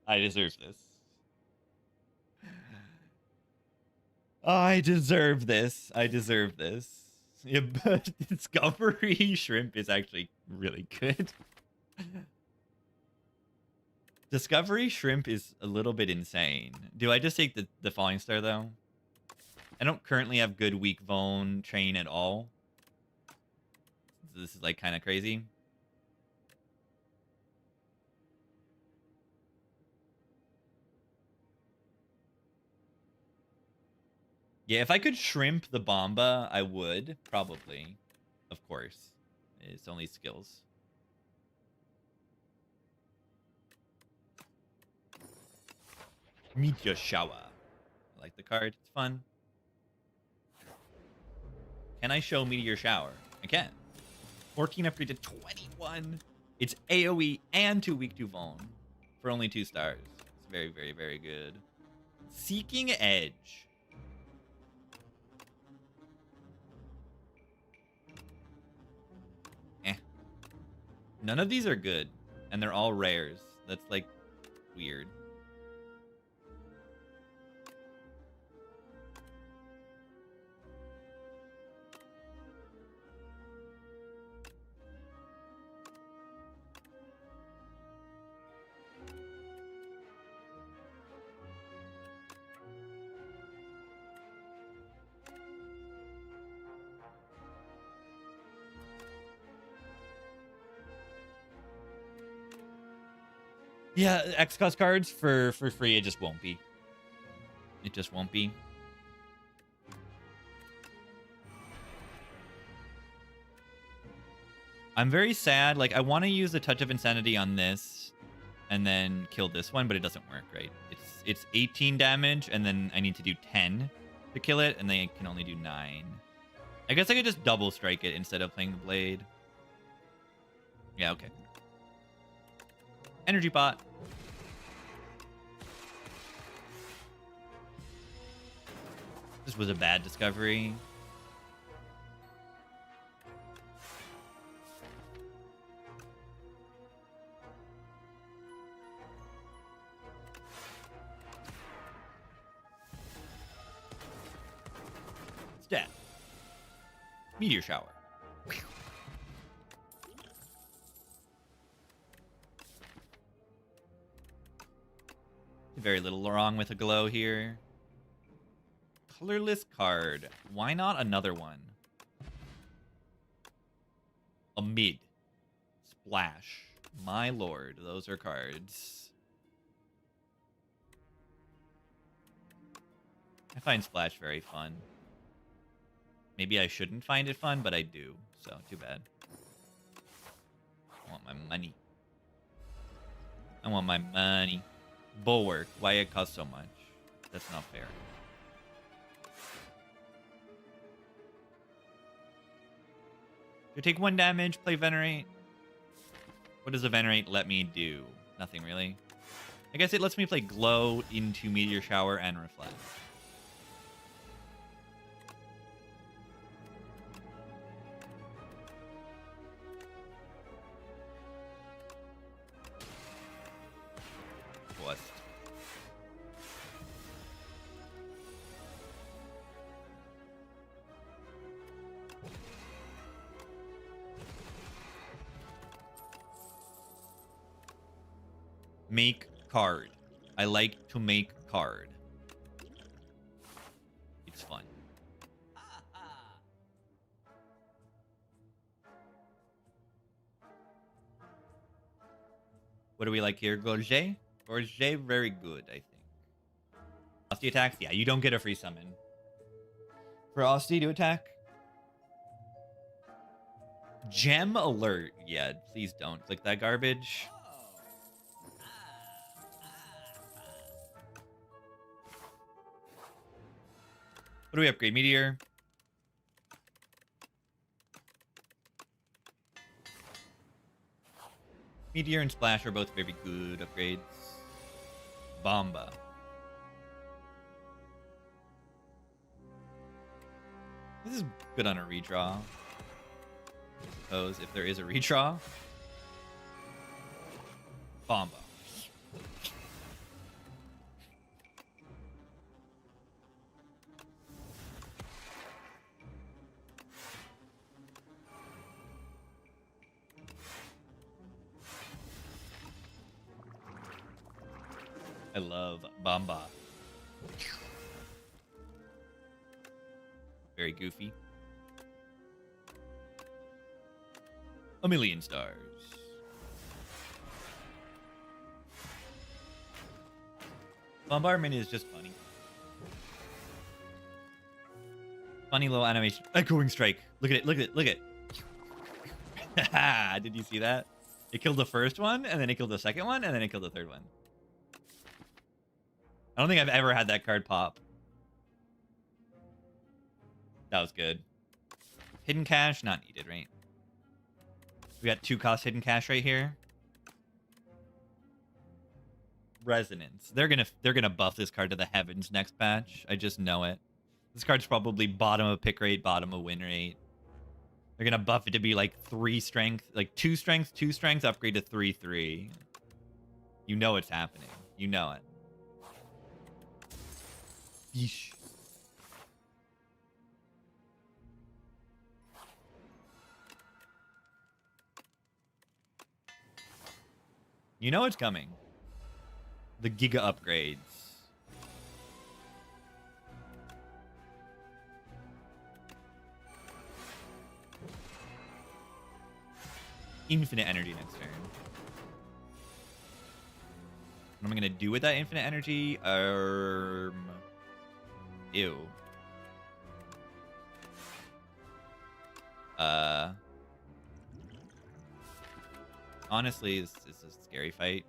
I deserve this. I deserve this. I deserve this. Yeah, but Discovery Shrimp is actually really good. Discovery Shrimp is a little bit insane. Do I just take the Falling Star, though? I don't currently have good weak Vone train at all. This is like kind of crazy. Yeah, if I could shrimp the Bomba, I would, probably. Of course. It's only skills. Meteor Shower. I like the card. It's fun. Can I show Meteor Shower? I can. 14 upgrade to 21. It's AoE and 2 weak to vuln for only 2 stars. It's very, very, very good. Seeking Edge. Eh. None of these are good, and they're all rares. That's, like, weird. Yeah, X-Cost cards for free, it just won't be. It just won't be. I'm very sad. Like, I want to use the Touch of Insanity on this and then kill this one, but it doesn't work, right? It's 18 damage, and then I need to do 10 to kill it, and they can only do 9. I guess I could just double strike it instead of playing the blade. Yeah, okay. Energy bot. This was a bad discovery. Stat. Meteor shower. Very little wrong with a glow here. Colorless card. Why not another one? A mid. Splash. My lord. Those are cards. I find Splash very fun. Maybe I shouldn't find it fun, but I do. So, too bad. I want my money. I want my money. Bulwark. Why it costs so much? That's not fair. You take 1 damage, play Venerate. What does the Venerate let me do? Nothing really. I guess it lets me play Glow into Meteor Shower and Reflect. Bust. Make card. I like to make card. It's fun. What do we like here? Gorget? Gorget, very good, I think. Osty attacks? Yeah, you don't get a free summon. For Osty to attack? Gem alert. Yeah, please don't click that garbage. What do we upgrade? Meteor? Meteor and Splash are both very good upgrades. Bomba. This is good on a redraw. I suppose, if there is a redraw. Bomba. I love Bomba. Very goofy. A million stars. Bombardment is just funny. Funny little animation. Echoing strike. Look at it, look at it, look at it. Did you see that? It killed the first one, and then it killed the second one, and then it killed the third one. I don't think I've ever had that card pop. That was good. Hidden cash, not needed, right? We got 2 cost hidden cash right here. Resonance. They're gonna buff this card to the heavens next patch. I just know it. This card's probably bottom of pick rate, bottom of win rate. They're gonna buff it to be like 3 strength, like 2 strength, 2 strength, upgrade to 3/3. You know it's happening. You know it. Yeesh. You know it's coming. The Giga upgrades. Infinite energy next turn. What am I gonna do with that infinite energy? Ew. Honestly, this is a scary fight.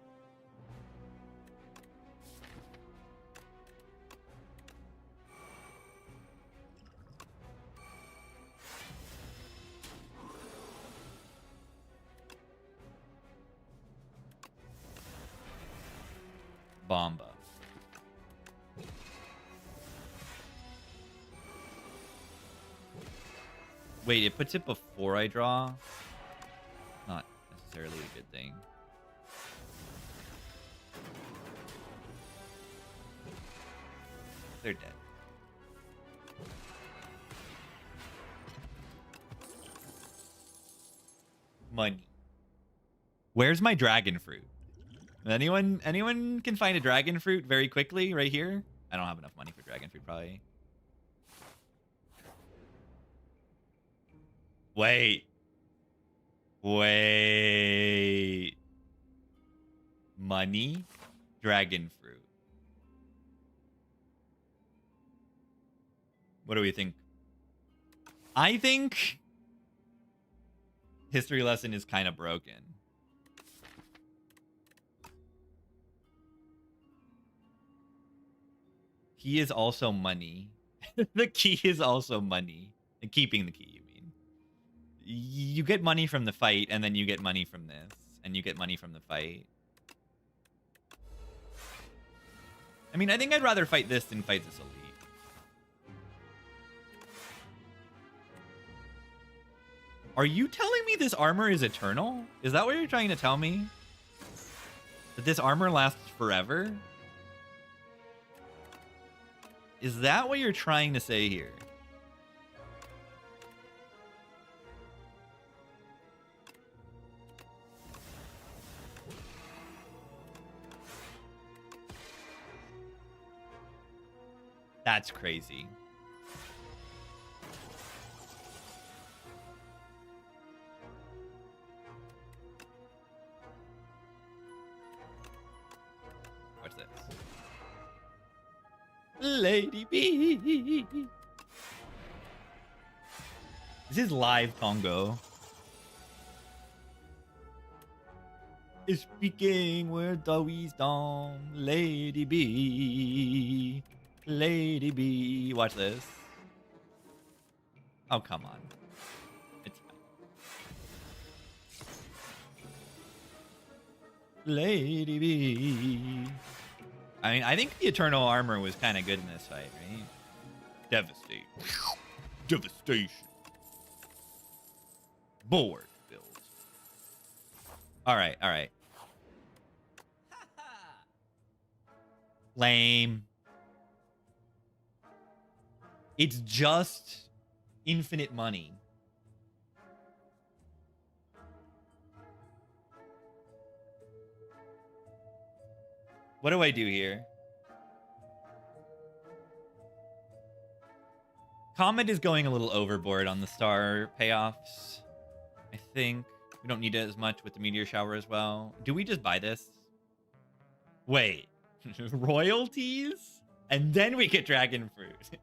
Bomba. Wait, it puts it before I draw? Not necessarily a good thing. They're dead. Money. Where's my dragon fruit? Anyone can find a dragon fruit very quickly right here? I don't have enough money for dragon fruit, probably. Wait. Money? Dragon fruit. What do we think? I think history lesson is kind of broken. Key is also money. The key is also money. And keeping the key, you mean. You get money from the fight, and then you get money from this. And you get money from the fight. I mean, I think I'd rather fight this than fight this elite. Are you telling me this armor is eternal? Is that what you're trying to tell me? That this armor lasts forever? Is that what you're trying to say here? That's crazy. Watch this. Lady B. This is live Congo. Speaking with the wisdom, Lady B. Lady B. Watch this. Oh, come on. It's fine. Lady B. I mean, I think the Eternal Armor was kind of good in this fight, right? Devastate. Devastation. Board build. All right, all right. Lame. It's just infinite money. What do I do here? Comet is going a little overboard on the star payoffs. I think we don't need it as much with the meteor shower as well. Do we just buy this? Wait, royalties? And then we get dragon fruit.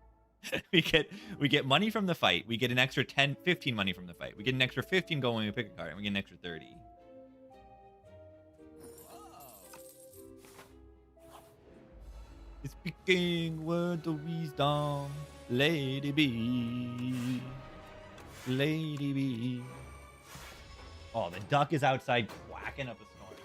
we get money from the fight. We get an extra 10, 15 money from the fight. We get an extra 15 going when we pick a card, and we get an extra 30. Speaking word of wisdom, Lady B. Lady B. Oh, the duck is outside quacking up a snort.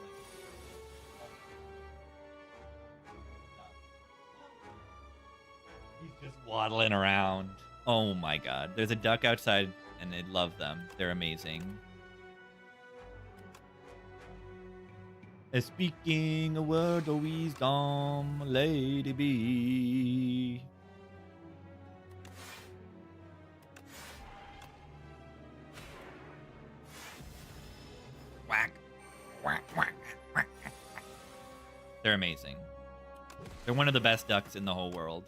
He's just waddling around. Oh my god. There's a duck outside, and I love them. They're amazing. Speaking a word of wisdom, Lady B. Whack. Whack, whack, whack. They're amazing. They're one of the best ducks in the whole world.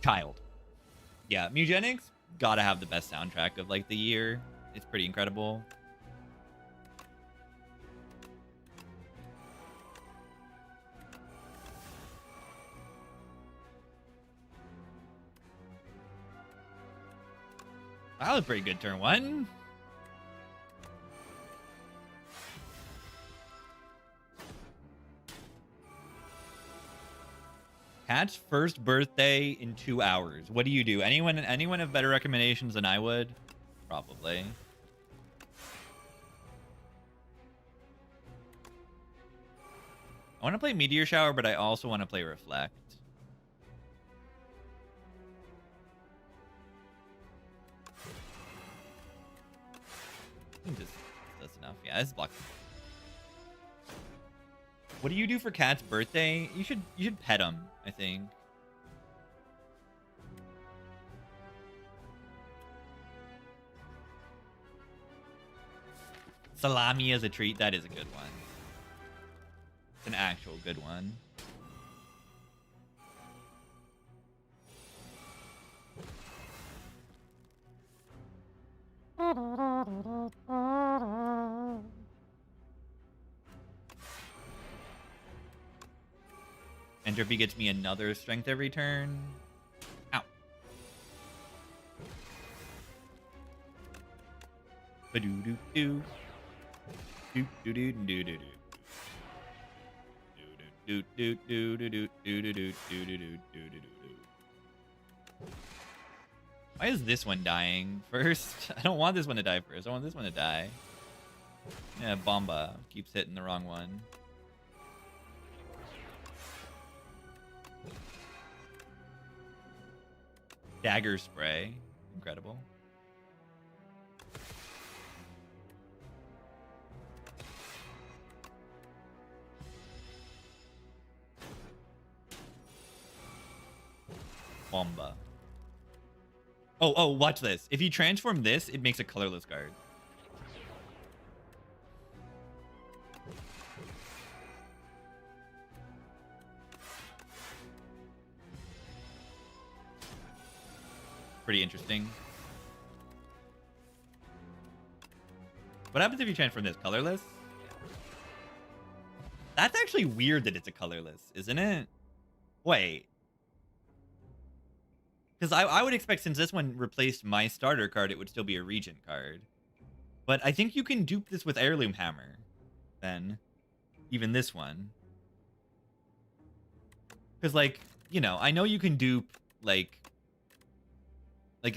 Child. Yeah, Mugenics gotta have the best soundtrack of like the year. It's pretty incredible. That was pretty good turn one. Cat's first birthday in 2 hours. What do you do? Anyone have better recommendations than I would? Probably. I want to play Meteor Shower, but I also want to play Reflect. That's enough. Yeah, this is blocked. What do you do for Cat's birthday? You should pet him, I think. Salami as a treat, that is a good one. It's an actual good one. Entropy gets me another strength every turn. Ow. Ba-doo-doo-doo. Do-do-do-do-do-do. Why is this one dying first? I don't want this one to die first. I want this one to die. Yeah, Bomba keeps hitting the wrong one. Dagger spray. Incredible. Bomba. Oh, watch this. If you transform this, it makes a colorless card. Pretty interesting. What happens if you transform this? Colorless? That's actually weird that it's a colorless, isn't it? Wait. Because I would expect, since this one replaced my starter card, it would still be a Regent card. But I think you can dupe this with Heirloom Hammer, then. Even this one. Because, like, you know, I know you can dupe, like,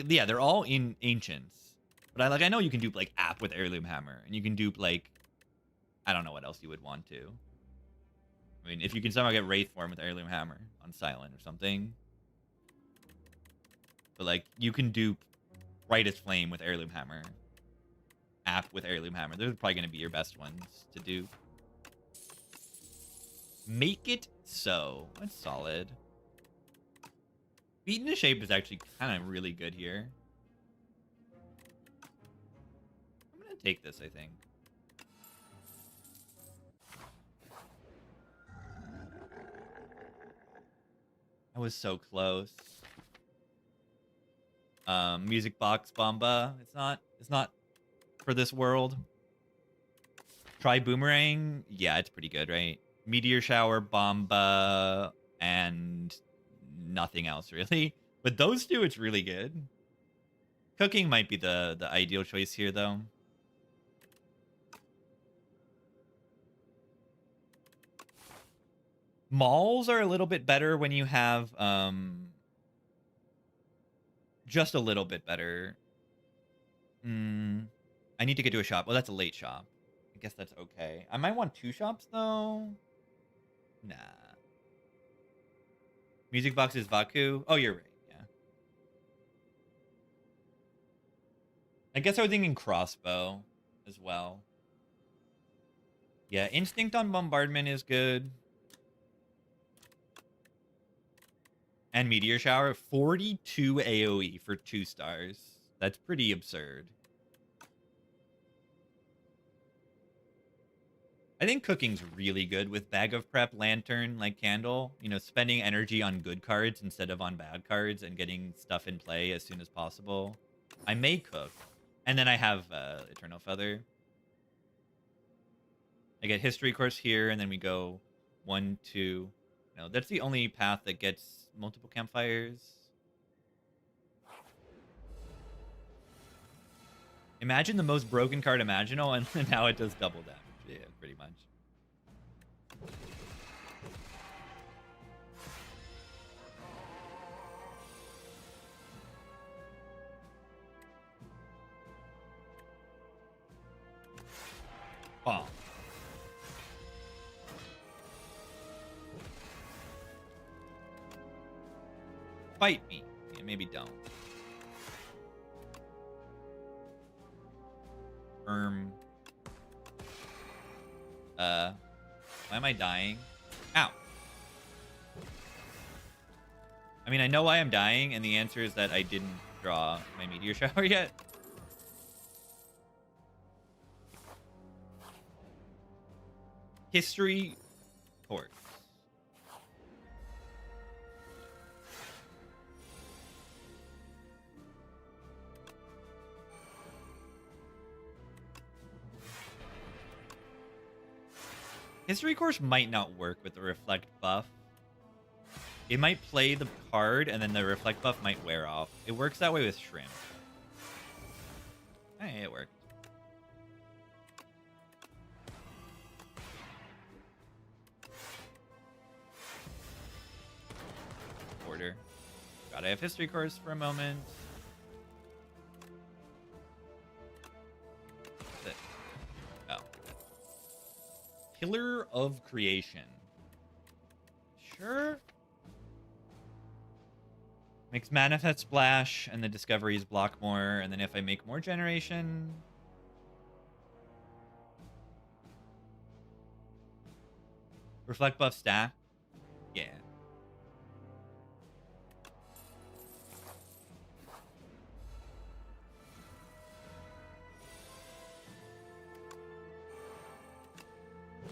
yeah, they're all in Ancients. But I know you can dupe, like, App with Heirloom Hammer. And you can dupe, like, I don't know what else you would want to. I mean, if you can somehow get Wraith Form with Heirloom Hammer on Silent or something. But, like, you can dupe Brightest Flame with Heirloom Hammer. App with Heirloom Hammer. Those are probably going to be your best ones to dupe. Make it so. That's solid. Beaten to Shape is actually kind of really good here. I'm going to take this, I think. I was so close. Music Box Bomba. It's not for this world. Try Boomerang. Yeah, it's pretty good, right? Meteor Shower, Bomba, and nothing else really. But those two, it's really good. Cooking might be the ideal choice here, though. Malls are a little bit better when you have just a little bit better. I need to get to a shop. Oh, that's a late shop. I guess that's okay. I might want 2 shops, though. Nah. Music box is Vaku. Oh, you're right. Yeah. I guess I was thinking crossbow as well. Yeah, instinct on bombardment is good. And meteor shower, 42 AoE for 2 stars. That's pretty absurd. I think cooking's really good with bag of prep, lantern, like candle. You know, spending energy on good cards instead of on bad cards and getting stuff in play as soon as possible. I may cook. And then I have Eternal Feather. I get history course here, and then we go 1, 2. No, that's the only path that gets multiple campfires. Imagine the most broken card imaginable, and now it does double damage. Yeah, pretty much. Oh. Fight me. Yeah, maybe don't. Why am I dying? Ow. I mean, I know why I'm dying, and the answer is that I didn't draw my meteor shower yet. History course. History course might not work with the reflect buff. It might play the card, and then the reflect buff might wear off. It works that way with shrimp. Hey, it worked. Order. Gotta have history course for a moment. Oh. Pillar of Creation. Sure. Makes Manifest Splash, and the Discoveries block more, and then if I make more generation... Reflect buff stack? Yeah.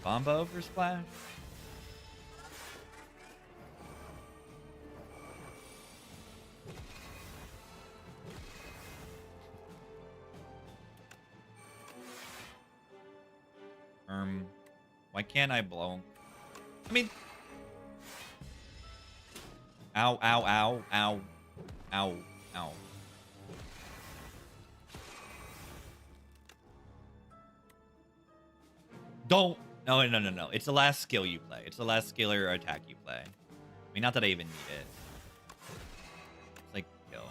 Bomba over Splash? Why can't I blow? I mean... Ow, ow, ow, ow, ow, ow. Don't... No, no, no, no. It's the last skill you play. It's the last skill or attack you play. I mean, not that I even need it. It's like, kill.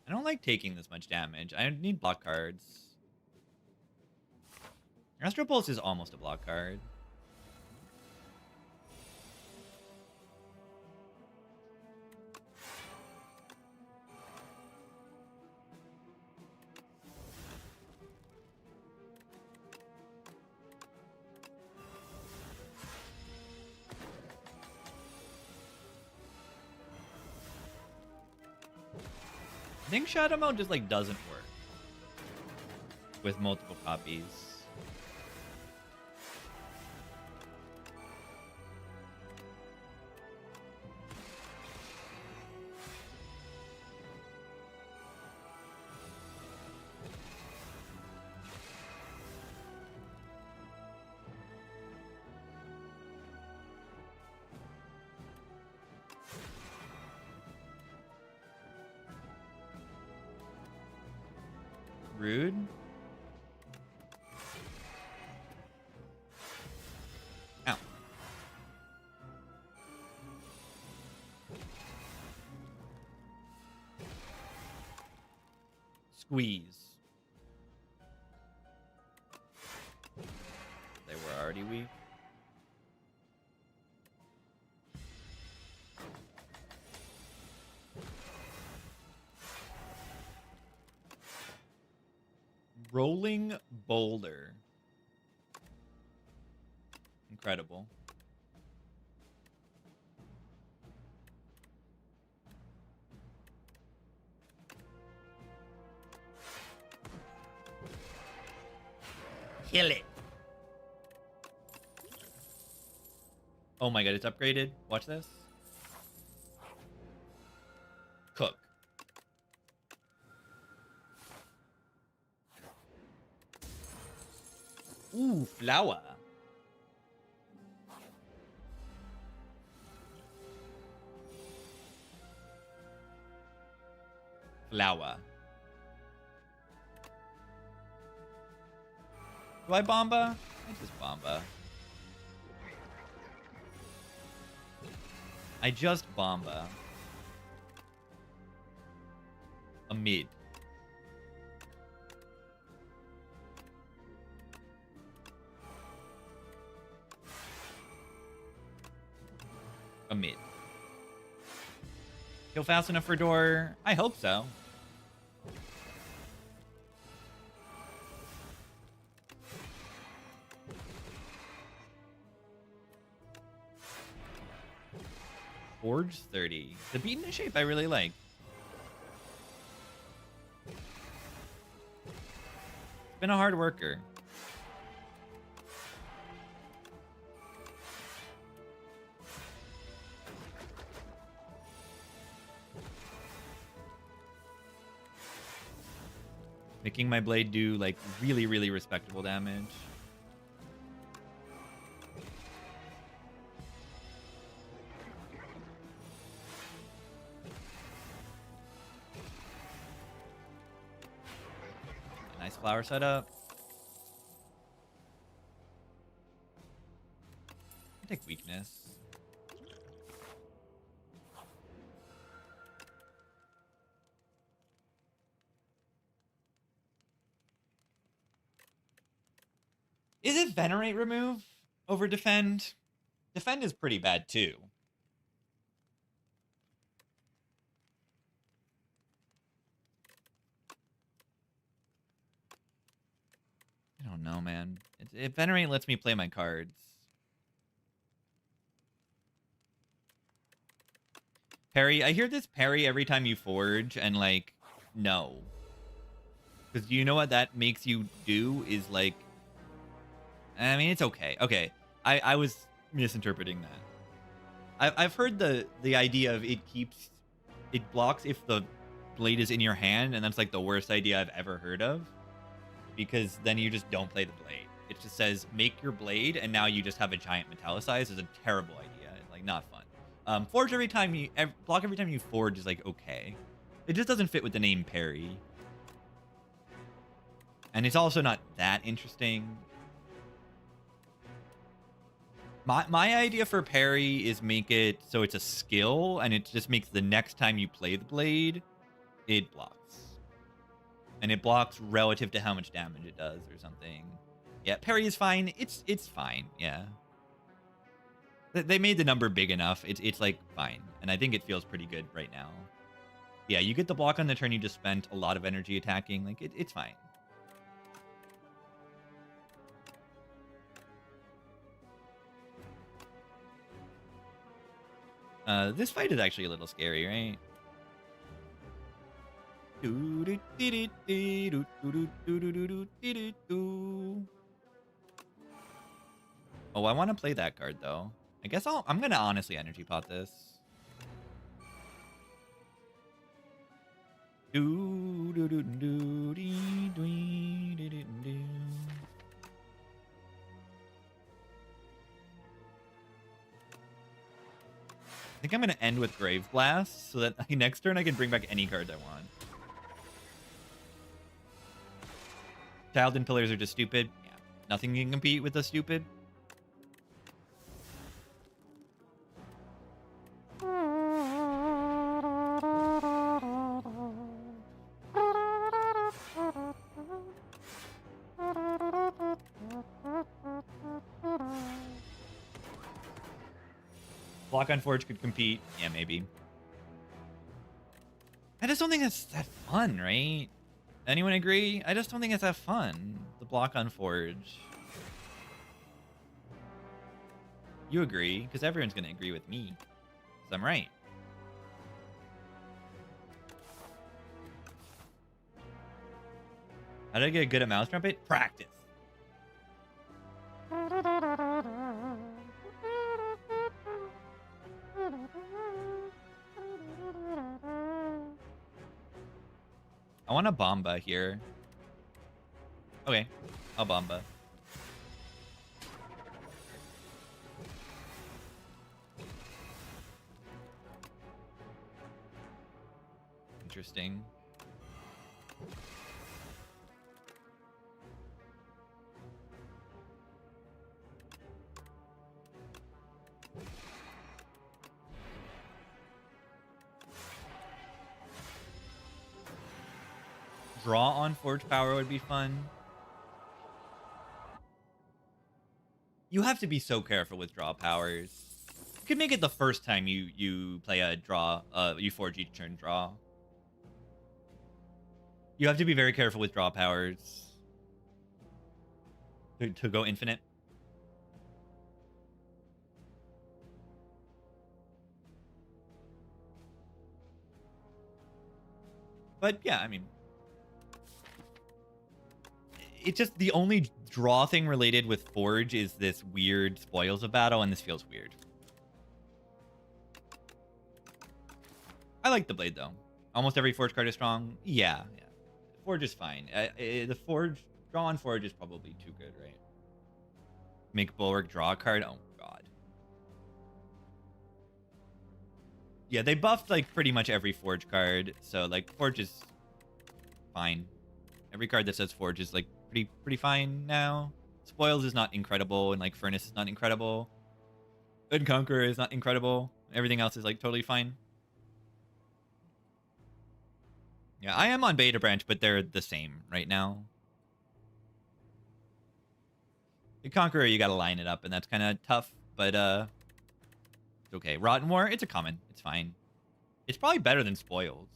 I don't like taking this much damage. I need block cards. Astral Pulse is almost a block card. I think Shadow Mode just like doesn't work with multiple copies. Rude. Ow. Squeeze. They were already weak. Rolling boulder. Incredible. Kill it. Oh my god, it's upgraded. Watch this. Cook. Ooh, flour. Flour. Do I bomba? I just bomba. I just bomba. A mid. A mid. Kill fast enough for door? I hope so. Forge 30. The beaten in shape I really like. Been a hard worker. Making my blade do like really, really respectable damage. Nice flower setup. I'll take weakness. Is it Venerate remove over Defend? Defend is pretty bad too. I don't know, man. Venerate lets me play my cards. Parry. I hear this parry every time you forge, and like, no. Because you know what that makes you do is like... I mean, it's okay. Okay. I was misinterpreting that. I've heard the idea of it blocks if the blade is in your hand, and that's like the worst idea I've ever heard of. Because then you just don't play the blade. It just says, make your blade, and now you just have a giant metallicize. It's a terrible idea. It's like, not fun. Forge every time you... block every time you forge is like, okay. It just doesn't fit with the name parry. And it's also not that interesting. My idea for parry is make it so it's a skill, and it just makes the next time you play the blade, it blocks. And it blocks relative to how much damage it does or something. Yeah, parry is fine. It's fine, yeah. They made the number big enough. It's like fine. And I think it feels pretty good right now. Yeah, you get the block on the turn you just spent a lot of energy attacking. Like, it's fine. This fight is actually a little scary, right? Oh, I want to play that card though. I guess I'm gonna honestly energy pot this. I think I'm going to end with Grave Blast so that next turn I can bring back any cards I want. Tiled-in pillars are just stupid. Yeah, nothing can compete with the stupid. Block on Forge could compete. Yeah, maybe. I just don't think that's that fun, right? Anyone agree? I just don't think it's that fun. The block on Forge. You agree? Because everyone's going to agree with me. Because I'm right. How did I get good at mouse trumpet? Practice. I want a Bomba here. Okay, I'll Bomba. Interesting. Draw on Forge Power would be fun. You have to be so careful with draw powers. You could make it the first time you play a draw, you forge each turn draw. You have to be very careful with draw powers to go infinite. But yeah, I mean, it's just the only draw thing related with Forge is this weird spoils of battle, and this feels weird. I like the blade though. Almost every Forge card is strong. Yeah. Forge is fine. The Forge draw on Forge is probably too good, right? Make Bulwark draw a card. Oh god. Yeah, they buffed like pretty much every Forge card, so like Forge is fine. Every card that says Forge is like pretty fine now. Spoils is not incredible, and like Furnace is not incredible. Good Conqueror is not incredible. Everything else is like totally fine. Yeah, I am on Beta Branch, but they're the same right now. The Conqueror, you gotta line it up, and that's kind of tough, but it's okay. Rotten War, it's a common. It's fine. It's probably better than Spoils.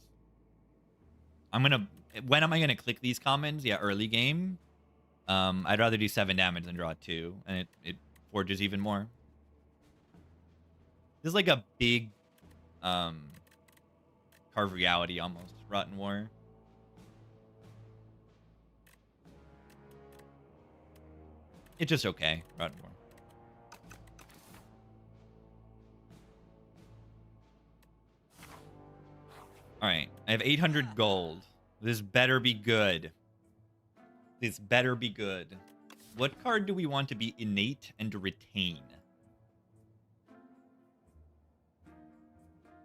When am I gonna click these commons? Yeah, early game. I'd rather do 7 damage than draw 2, and it forges even more. This is like a big Carve Reality almost. Rotten War. It's just okay. Rotten War. Alright. I have 800 gold. This better be good. This better be good. What card do we want to be innate and retain?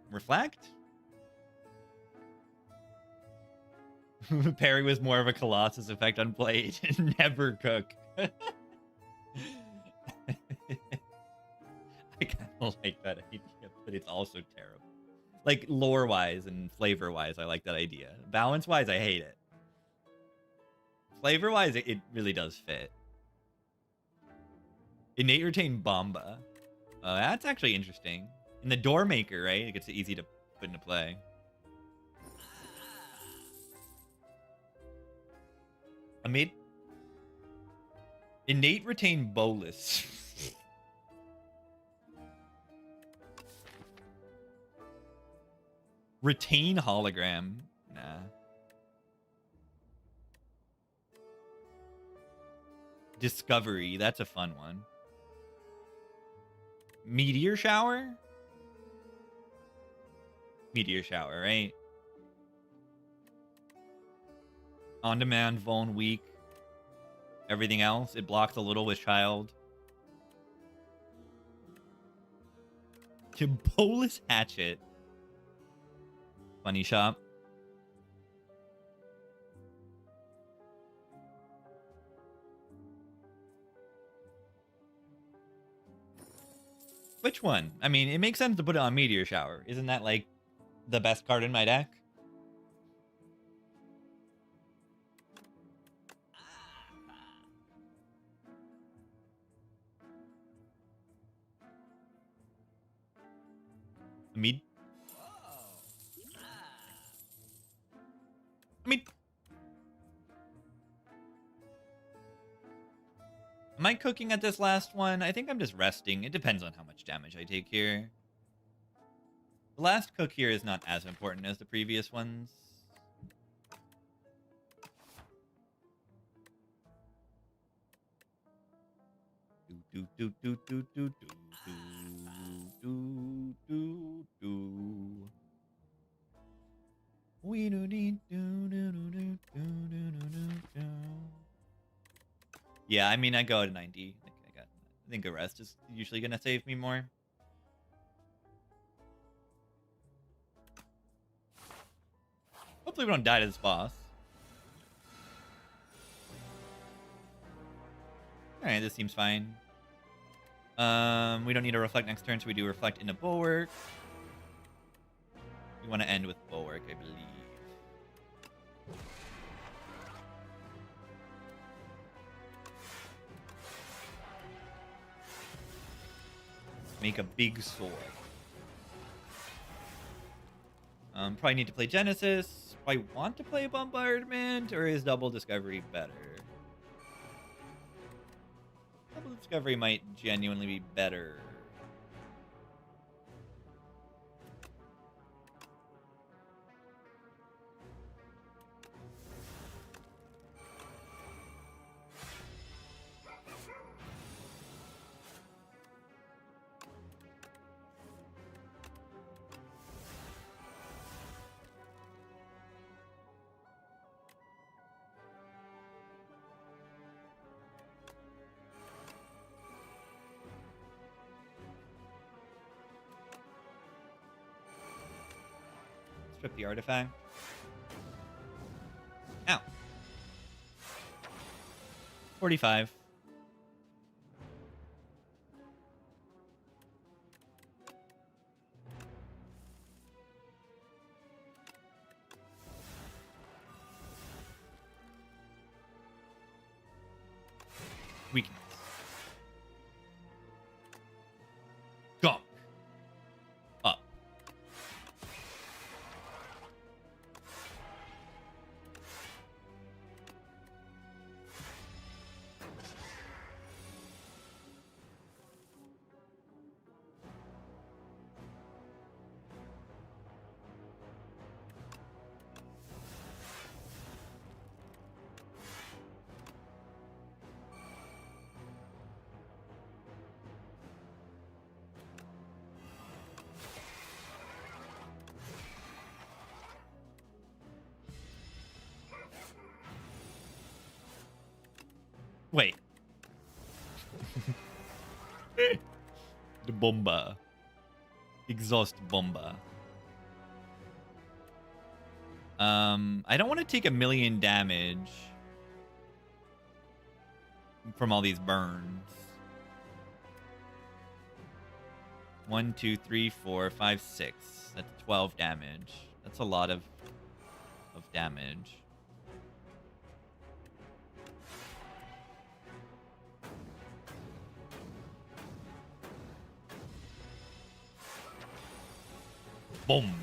Reflect? Parry was more of a Colossus effect on Blade. Never cook. I kind of like that idea, but it's also terrible. Like, lore-wise and flavor-wise, I like that idea. Balance-wise, I hate it. Flavor-wise, it really does fit. Innate Retain Bomba. That's actually interesting. In the Door Maker, right? It gets easy to put into play. Innate Retain Bolus. Retain Hologram. Nah. Discovery. That's a fun one. Meteor Shower? Meteor Shower, right? On demand, Vuln weak. Everything else, it blocks a little with Child. To Bolus Hatchet. Funny Shop. Which one? I mean, it makes sense to put it on Meteor Shower. Isn't that, like, the best card in my deck? I mean... Am I cooking at this last one? I think I'm just resting. It depends on how much damage I take here. The last cook here is not as important as the previous ones. Do do do do do do do do do. We do do do do do do do. Yeah, I mean, I go to 90. I think a rest is usually gonna save me more. Hopefully we don't die to this boss. Alright, this seems fine. We don't need to reflect next turn, so we do reflect into Bulwark. We want to end with Bulwark, I believe. Make a big sword. Probably need to play Genesis. I want to play Bombardment, or is Double Discovery better? Double Discovery might genuinely be better. Strip the artifact. Ow. 45. Weakness. Gunk. Up. Wait. The bomba. Exhaust bomba. I don't want to take 1,000,000 damage from all these burns. 1, 2, 3, 4, 5, 6. That's 12 damage. That's a lot of damage. Bomba.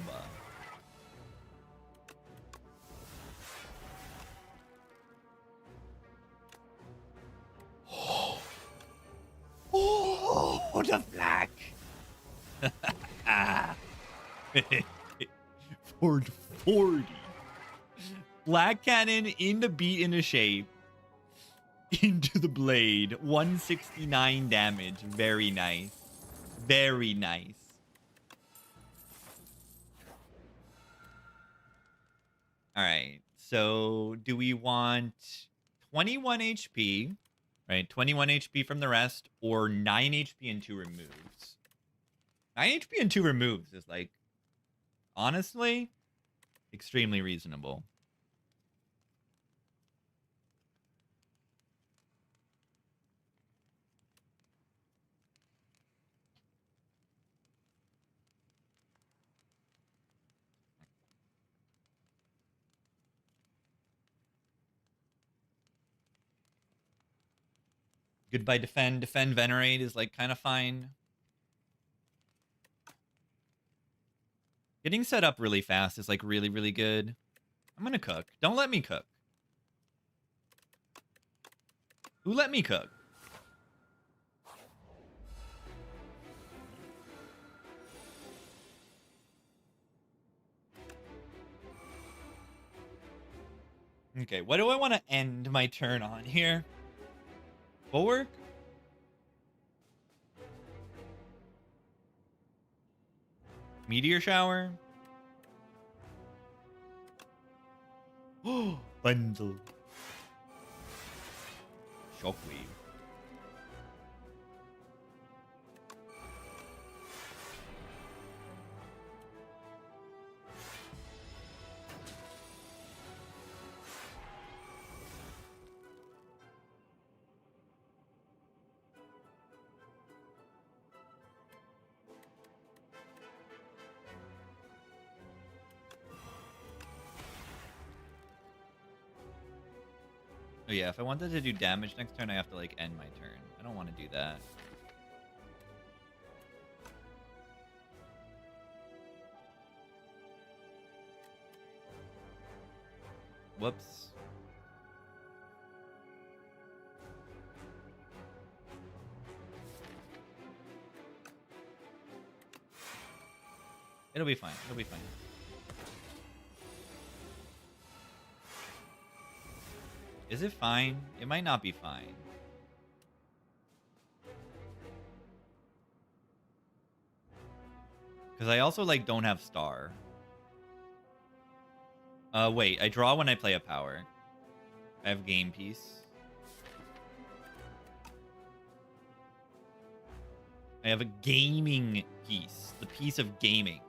Oh, the flag. Ford 40. Black cannon in the beat in a shape. Into the blade. 169 damage. Very nice. Very nice. Alright. So do we want 21 HP? Right, 21 HP from the rest, or 9 HP and 2 removes. 9 HP and 2 removes is, like, honestly, extremely reasonable. Goodbye defend. Defend venerate is like kind of fine. Getting set up really fast is like really, really good. I'm gonna cook. Don't let me cook. Who let me cook? Okay, what do I want to end my turn on here? Bulwark? Meteor shower? Oh, bundle. Shockwave. Oh yeah, if I wanted to do damage next turn, I have to like end my turn. I don't want to do that. Whoops. It'll be fine. It'll be fine. Is it fine? It might not be fine. Because I also, like, don't have star. Wait. I draw when I play a power. I have game piece. I have a gaming piece. The piece of gaming.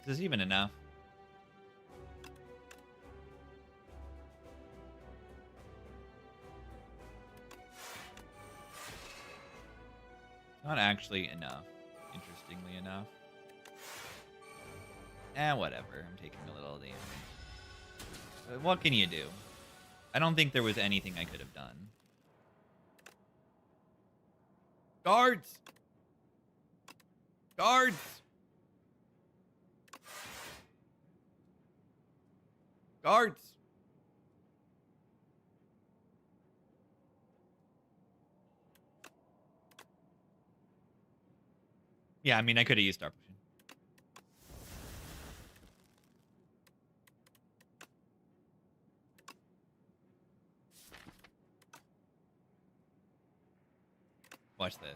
Is this even enough? Not actually enough, interestingly enough. Whatever. I'm taking a little damage. What can you do? I don't think there was anything I could have done. Guards! Guards! Guards! Yeah, I mean, I could have used Star Potion. Watch this.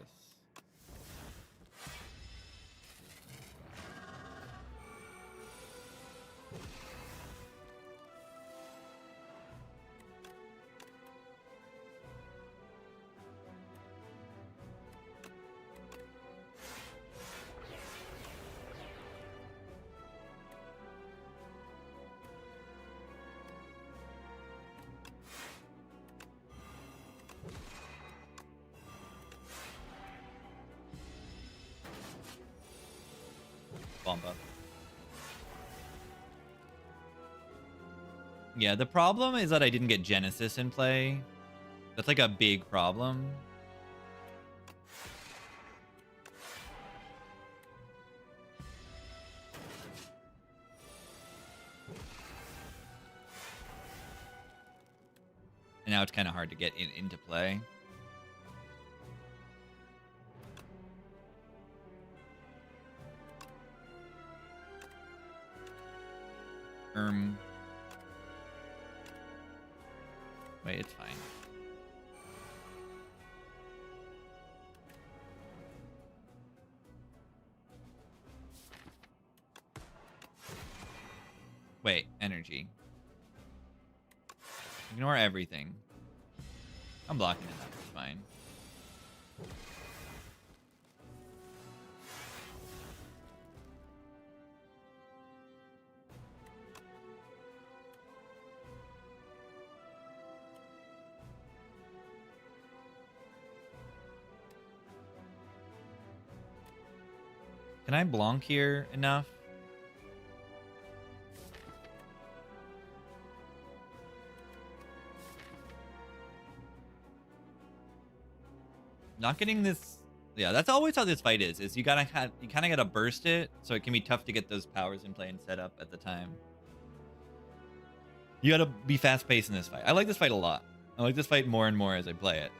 Bomba. Yeah, the problem is that I didn't get Genesis in play. That's like a big problem. And now it's kind of hard to get into play. Wait, it's fine. Wait, energy. Ignore everything. I'm blocking it up. It's fine. Can I Blanc here enough? Not getting this. Yeah, that's always how this fight is you kind of gotta burst it, so it can be tough to get those powers in play and set up at the time. You gotta be fast paced in this fight. I like this fight a lot. I like this fight more and more as I play it.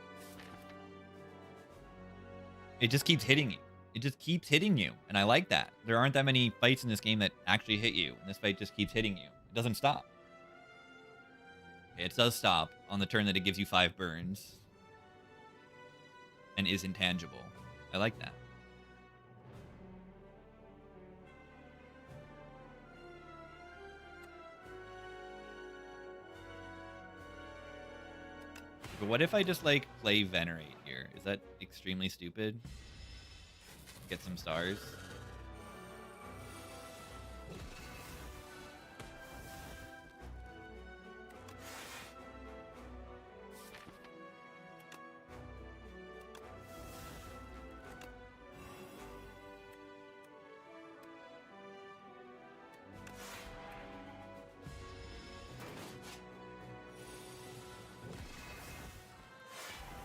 It just keeps hitting you. It just keeps hitting you, and I like that. There aren't that many fights in this game that actually hit you, and this fight just keeps hitting you. It doesn't stop. Okay, it does stop on the turn that it gives you 5 burns and is intangible. I like that. But what if I just like play Venerate here? Is that extremely stupid? Get some stars.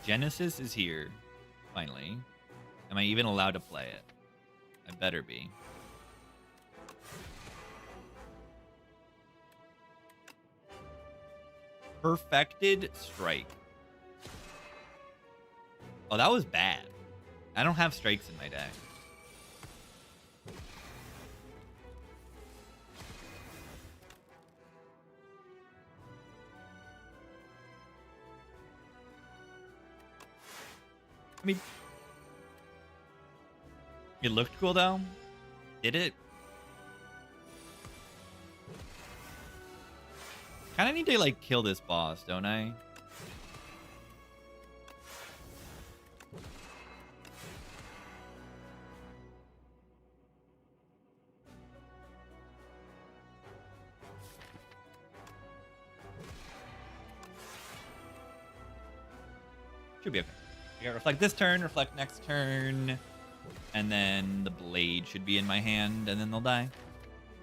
Genesis is here, finally. Am I even allowed to play it? I better be. Perfected Strike. Oh, that was bad. I don't have strikes in my deck. I mean, it looked cool though. Did it? Kind of need to like kill this boss, don't I? Should be okay. I got reflect this turn, reflect next turn, and then the blade should be in my hand, and then they'll die.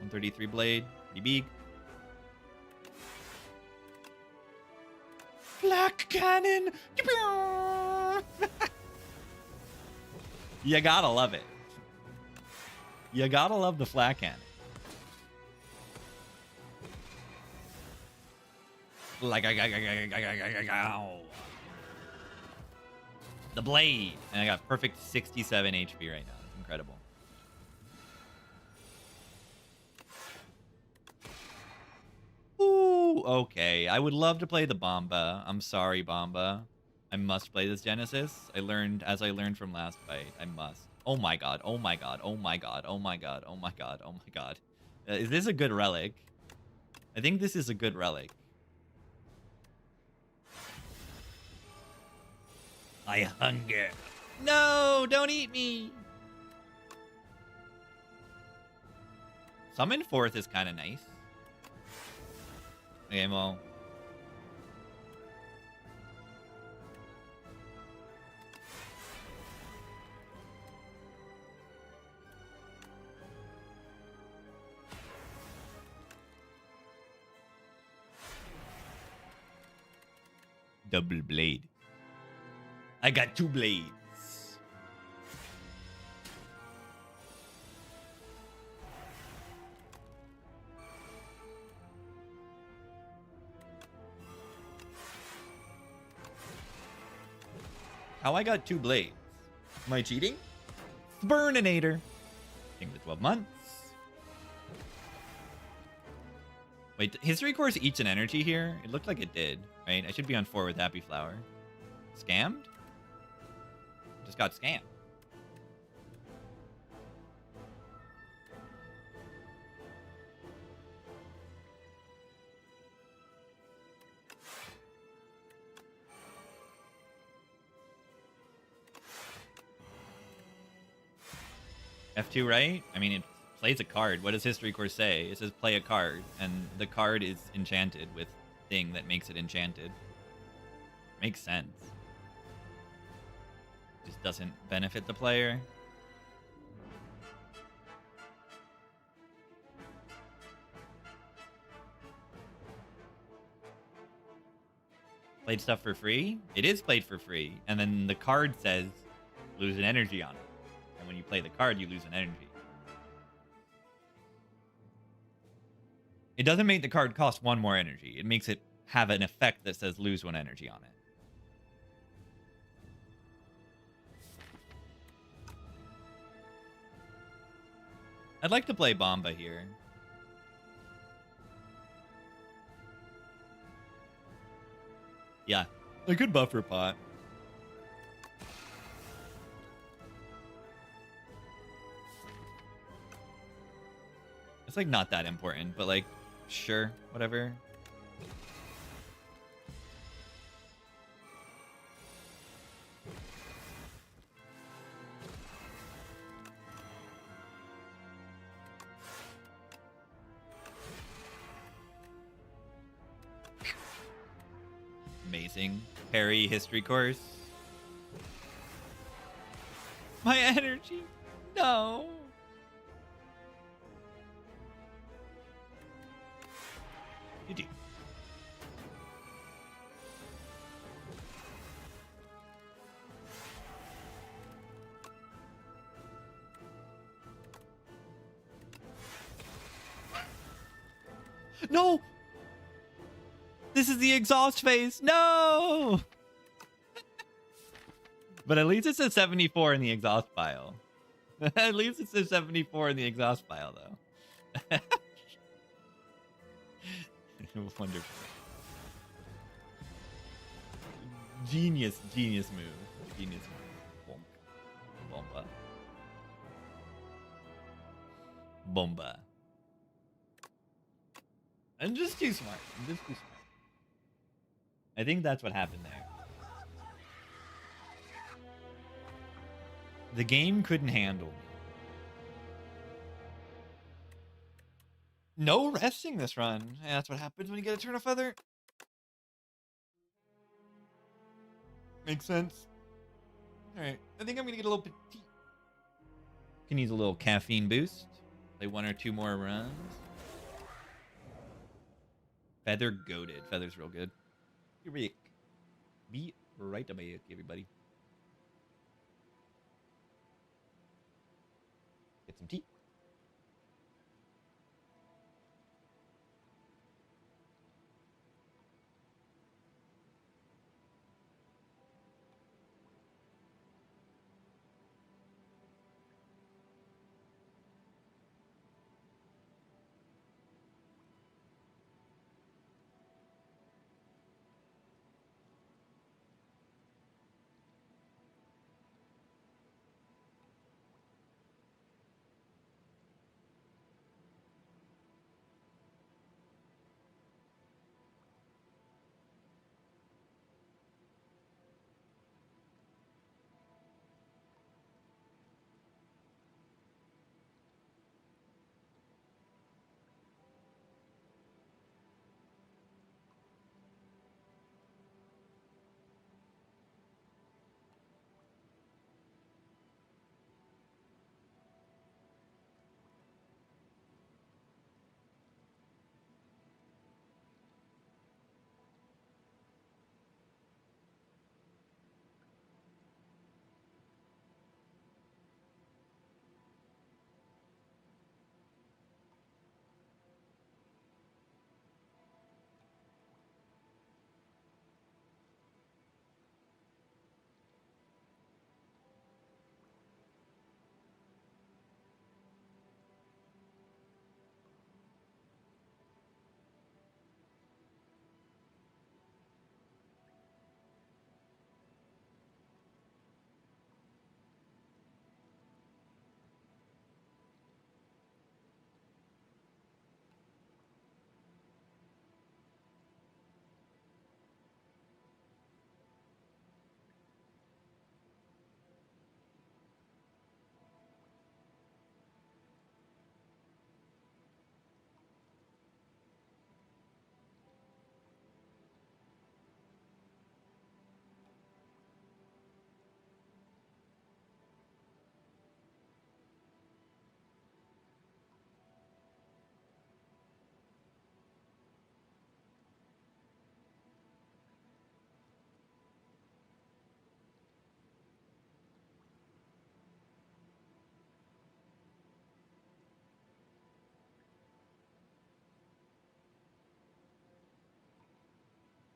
133 blade, pretty big. Flak cannon! You gotta love it. You gotta love the flak cannon. Like, the blade, and I got perfect 67 HP right now. It's incredible. Ooh, okay. I would love to play the Bomba. I'm sorry, Bomba. I must play this Genesis. I learned from last fight. I must. Oh my god. Oh my god. Oh my god. Oh my god. Oh my god. Oh my god. Is this a good relic? I think this is a good relic. I hunger. No, don't eat me. Summon Forth is kind of nice. Okay, well. Double blade. I got 2 blades. How I got 2 blades? Am I cheating? Burninator. King the 12 months. Wait, History Course eats an energy here? It looked like it did, right? I should be on 4 with Happy Flower. Scammed? Just got scammed. F2, right? I mean, it plays a card. What does History Course say? It says play a card, and the card is enchanted with thing that makes it enchanted. Makes sense. Just doesn't benefit the player. Played stuff for free? It is played for free. And then the card says lose an energy on it. And when you play the card, you lose an energy. It doesn't make the card cost 1 more energy. It makes it have an effect that says lose 1 energy on it. I'd like to play Bomba here. Yeah, a good buffer pot. It's like not that important, but like, sure, whatever. Amazing. Harry history course. My energy. No. You do. No! This is the exhaust phase. No! But at least it says 74 in the exhaust pile. At least it says 74 in the exhaust pile, though. Wonderful. Genius move. Genius move. Bonk. Bomba. Bomba. I'm just too smart. I'm just too smart. I think that's what happened there. The game couldn't handle me. No resting this run. Yeah, that's what happens when you get a turn of feather. Makes sense. Alright, I think I'm gonna get a little petite. Can use a little caffeine boost. Play 1 or 2 more runs. Feather goated. Feather's real good. Be right back, everybody. Get some tea.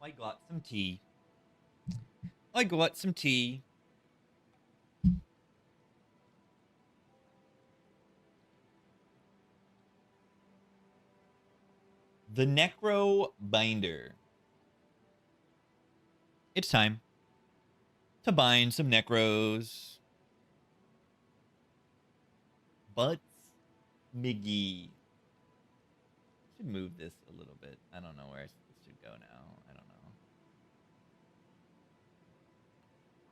I got some tea. I got some tea. The Necro Binder. It's time to bind some Necros. Butts Miggy. Should move this a little bit. I don't know where this should go now. I don't know.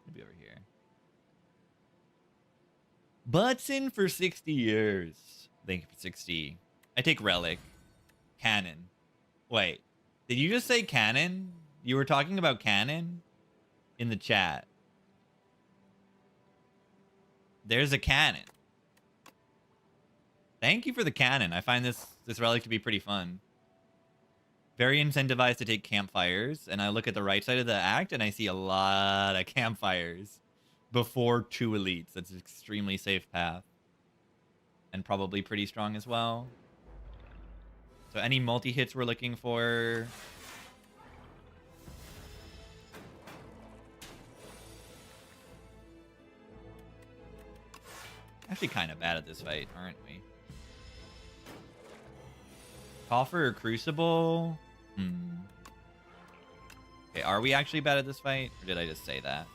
Maybe over here. Butts in for 60 years. Thank you for 60. I take Relic. Cannon. Wait. Did you just say cannon? You were talking about cannon? In the chat. There's a cannon. Thank you for the cannon. I find this relic to be pretty fun. Very incentivized to take campfires. And I look at the right side of the act and I see a lot of campfires before 2 elites. That's an extremely safe path. And probably pretty strong as well. So any multi-hits we're looking for... Actually kind of bad at this fight, aren't we? Coffer or Crucible? Okay, are we actually bad at this fight? Or did I just say that?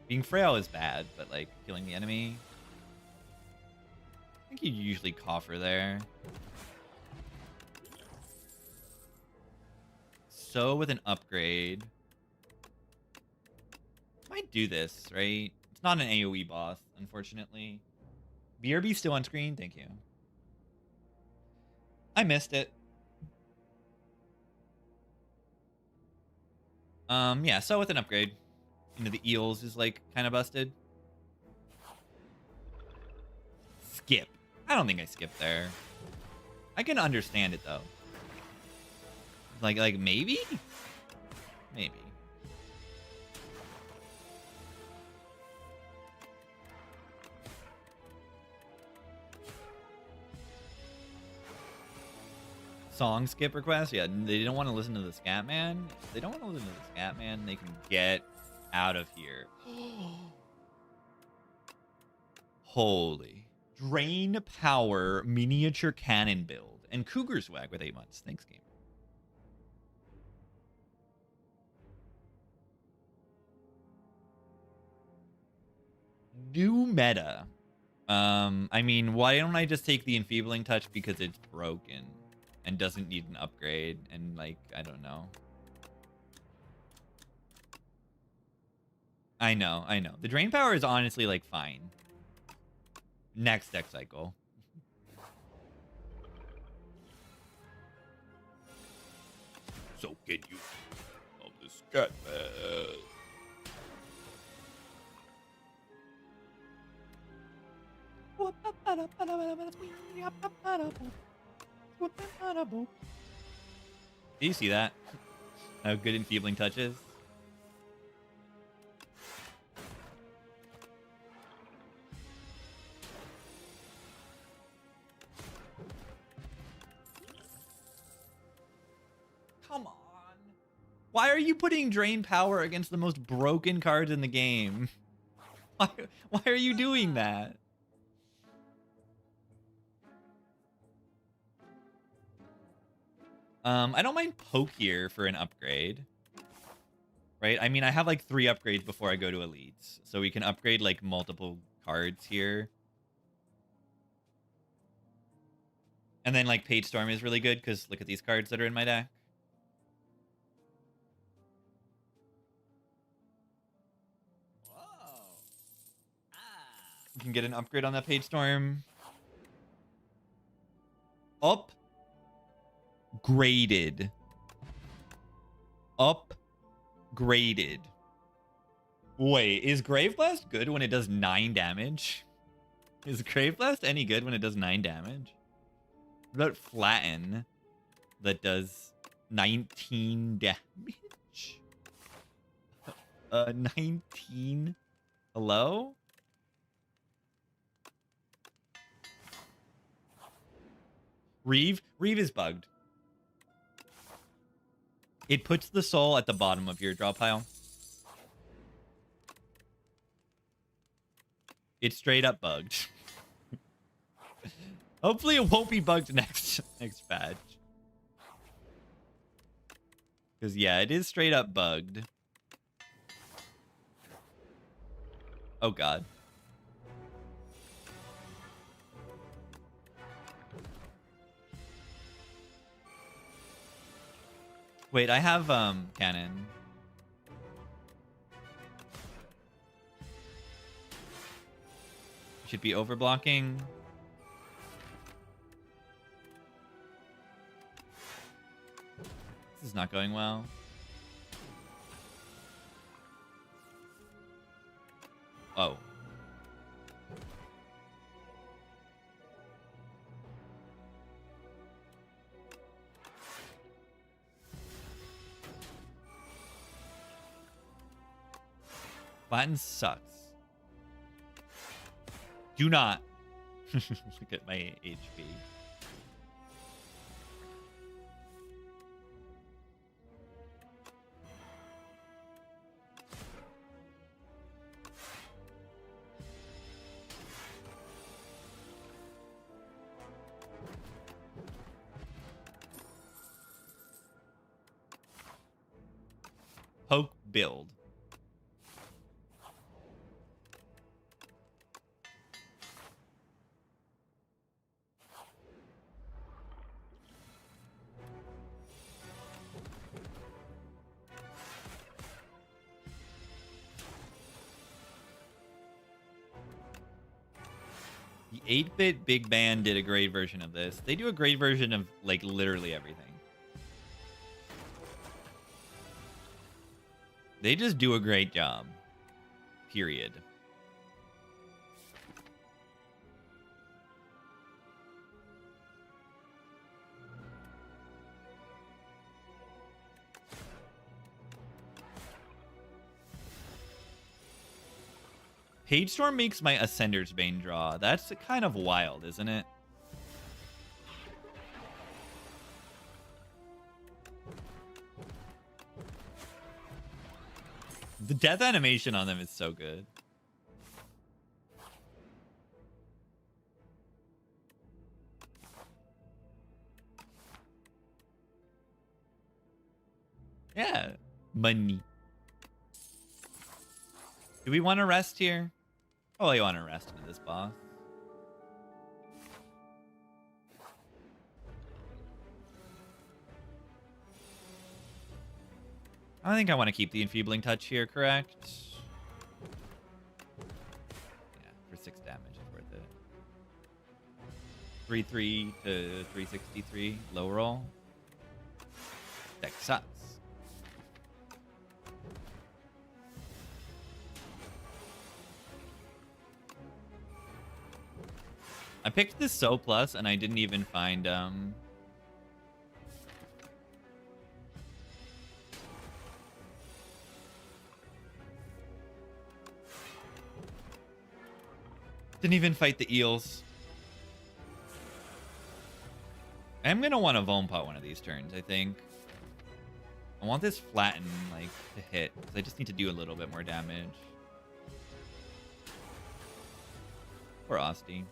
Being frail is bad, but like killing the enemy... I think you usually coffer there. So with an upgrade... Might do this, right? It's not an AoE boss, unfortunately. BRB still on screen? Thank you. I missed it. Yeah, so with an upgrade. You know, the eels is like kind of busted. Skip. I don't think I skipped there. I can understand it though. Like maybe? Maybe. Song skip request? Yeah, they don't want to listen to the Scatman. If they don't want to listen to the Scatman, they can get out of here. Holy. Drain Power Miniature Cannon build. And Cougar Swag with 8 months. Thanks, game. New meta. I mean, why don't I just take the Enfeebling Touch because it's broken and doesn't need an upgrade? And like, I don't know. I know. The Drain Power is honestly like fine. Next deck cycle. So can you of the Scatman? Do you see that? How good Enfeebling Touch is? Come on. Why are you putting Drain Power against the most broken cards in the game? Why are you doing that? I don't mind Poke here for an upgrade. Right? I mean, I have like 3 upgrades before I go to Elites. So we can upgrade like multiple cards here. And then like Page Storm is really good because look at these cards that are in my deck. Whoa. You can get an upgrade on that Page Storm. Upgraded. Upgraded. Wait, is Grave Blast good when it does 9 damage? Is Grave Blast any good when it does 9 damage? What about Flatten that does 19 damage? 19? Hello? Reeve is bugged. It puts the soul at the bottom of your draw pile. It's straight up bugged. Hopefully it won't be bugged next patch. Because yeah, it is straight up bugged. Oh god. Wait, I have cannon. Should be overblocking. This is not going well. Oh. Flatten sucks. Do not look at my HP. Poke build. The 8-bit big band did a great version of this. They do a great version of like literally everything. They just do a great job. Period. Page Storm makes my Ascender's Bane draw. That's kind of wild, isn't it? The death animation on them is so good. Yeah. Money. Do we want to rest here? Oh, I want to rest into this boss. I think I want to keep the Enfeebling Touch here, correct? Yeah, for 6 damage is worth it. 3-3 to 363, low roll. Deck sucks. I picked this So Plus and I didn't even find didn't even fight the eels. I'm gonna want to Vompot one of these turns, I think. I want this flatten like to hit, because I just need to do a little bit more damage. Poor Osti.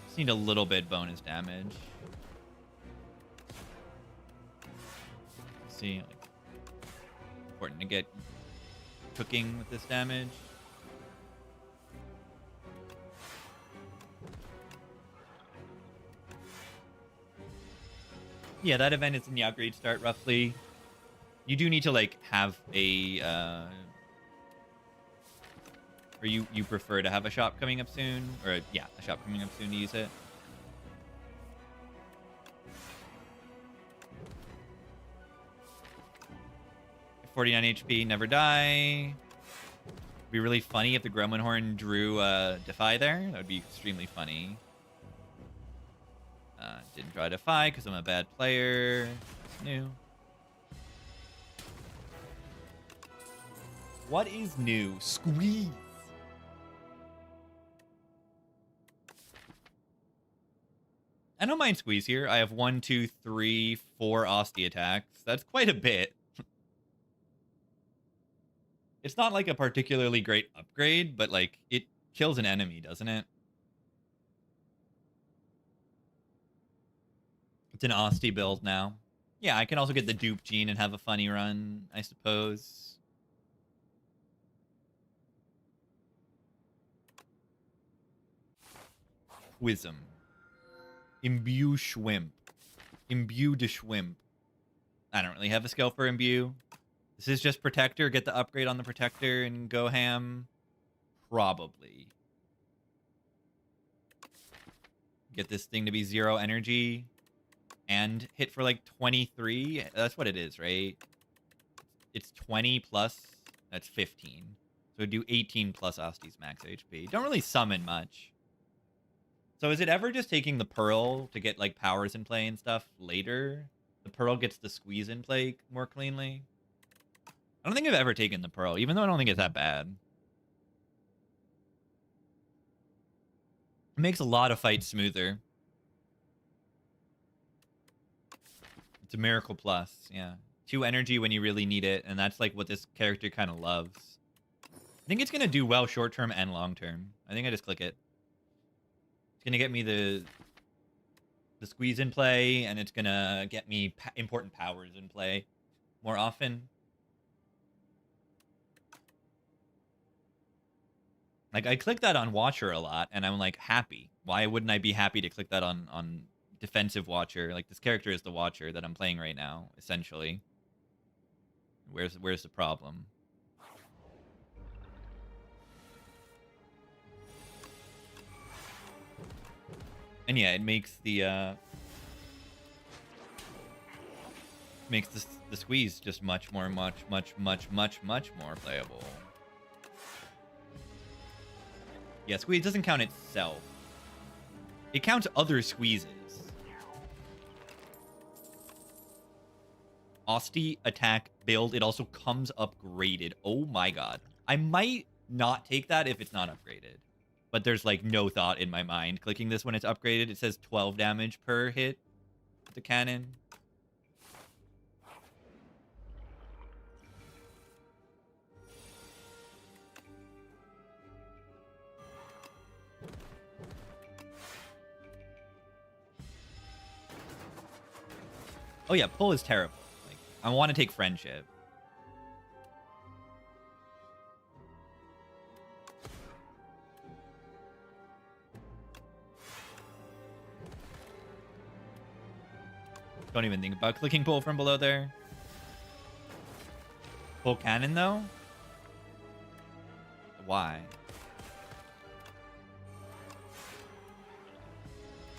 Just need a little bit bonus damage. See, like, important to get cooking with this damage. Yeah, that event is in the upgrade start roughly. You do need to like have a or you prefer to have a shop coming up soon, or yeah, a shop coming up soon to use it. $49 HP, never die. It'd be really funny if the Gremlin Horn drew Defy there. That would be extremely funny. Didn't draw Defy because I'm a bad player. It's new. What is new? Squeeze. I don't mind squeeze here. I have 1, 2, 3, 4 Osti attacks. That's quite a bit. It's not like a particularly great upgrade, but like it kills an enemy, doesn't it? It's an Osti build now. Yeah, I can also get the dupe gene and have a funny run, I suppose. Wisdom. Imbue Schwimp. Imbue de Schwimp. I don't really have a skill for Imbue. This is just Protector. Get the upgrade on the Protector and go ham. Probably. Get this thing to be 0 energy. And hit for like 23. That's what it is, right? It's 20 plus. That's 15. So do 18 plus Osti's max HP. Don't really summon much. So is it ever just taking the Pearl to get like powers in play and stuff later? The Pearl gets the squeeze in play more cleanly? I don't think I've ever taken the Pearl, even though I don't think it's that bad. It makes a lot of fights smoother. It's a Miracle Plus, yeah. 2 energy when you really need it, and that's like what this character kind of loves. I think it's going to do well short-term and long-term. I think I just click it. It's going to get me the squeeze in play, and it's going to get me important powers in play more often. Like, I click that on Watcher a lot, and I'm, like, happy. Why wouldn't I be happy to click that on defensive Watcher? Like, this character is the Watcher that I'm playing right now, essentially. Where's the problem? And yeah, it makes the squeeze just much more playable. Yeah, squeeze doesn't count itself. It counts other squeezes. Osti attack build. It also comes upgraded. Oh my god. I might not take that if it's not upgraded. But there's like no thought in my mind. Clicking this when it's upgraded, it says 12 damage per hit with the cannon. Oh yeah, pull is terrible. Like, I want to take friendship. Don't even think about clicking pull from below there. Pull cannon though? Why?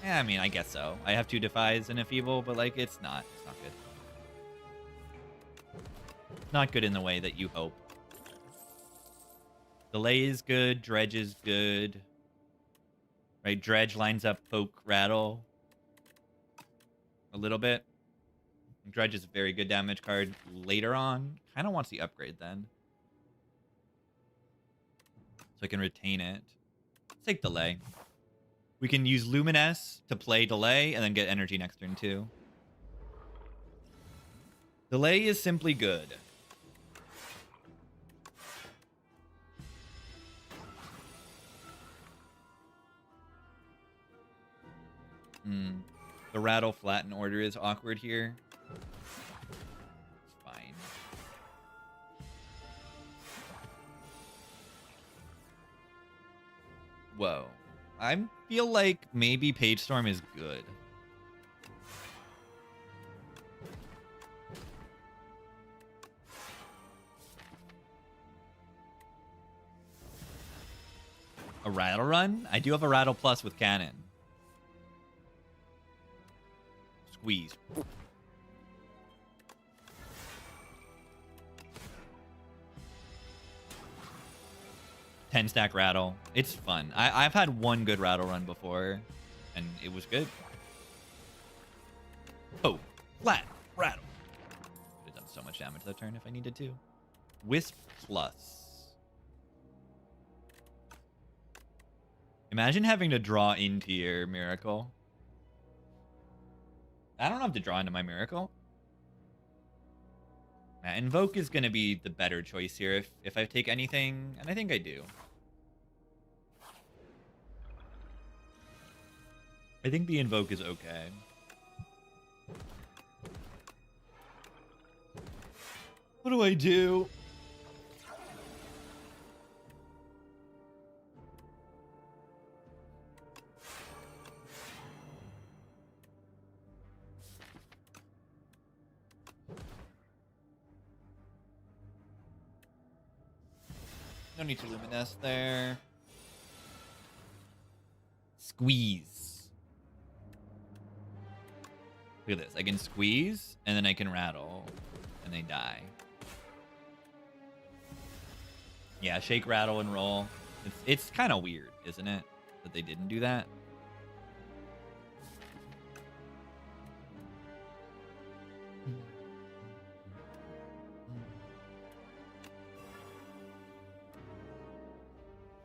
Yeah, I mean, I guess so. I have 2 defies and a feeble, but like it's not good. Not good in the way that you hope. Delay is good, dredge is good. Right, dredge lines up poke rattle a little bit. Dredge is a very good damage card later on. Kind of wants the upgrade then. So I can retain it. Let's take delay. We can use Luminous to play delay and then get energy next turn too. Delay is simply good. The rattle flatten order is awkward here. It's fine. Whoa. I feel like maybe Page Storm is good. A rattle run? I do have a rattle plus with cannon. Squeeze. 10-stack rattle. It's fun. I've had one good rattle run before, and it was good. Oh, flat rattle. Could have done so much damage that turn if I needed to. Wisp Plus. Imagine having to draw into your Miracle. I don't have to draw into my Miracle. Invoke is going to be the better choice here if I take anything, and I think I do. I think the Invoke is okay. What do I do? No need to Luminous there. Squeeze. Look at this. I can squeeze, and then I can rattle, and they die. Yeah, shake, rattle, and roll. It's kind of weird, isn't it, that they didn't do that?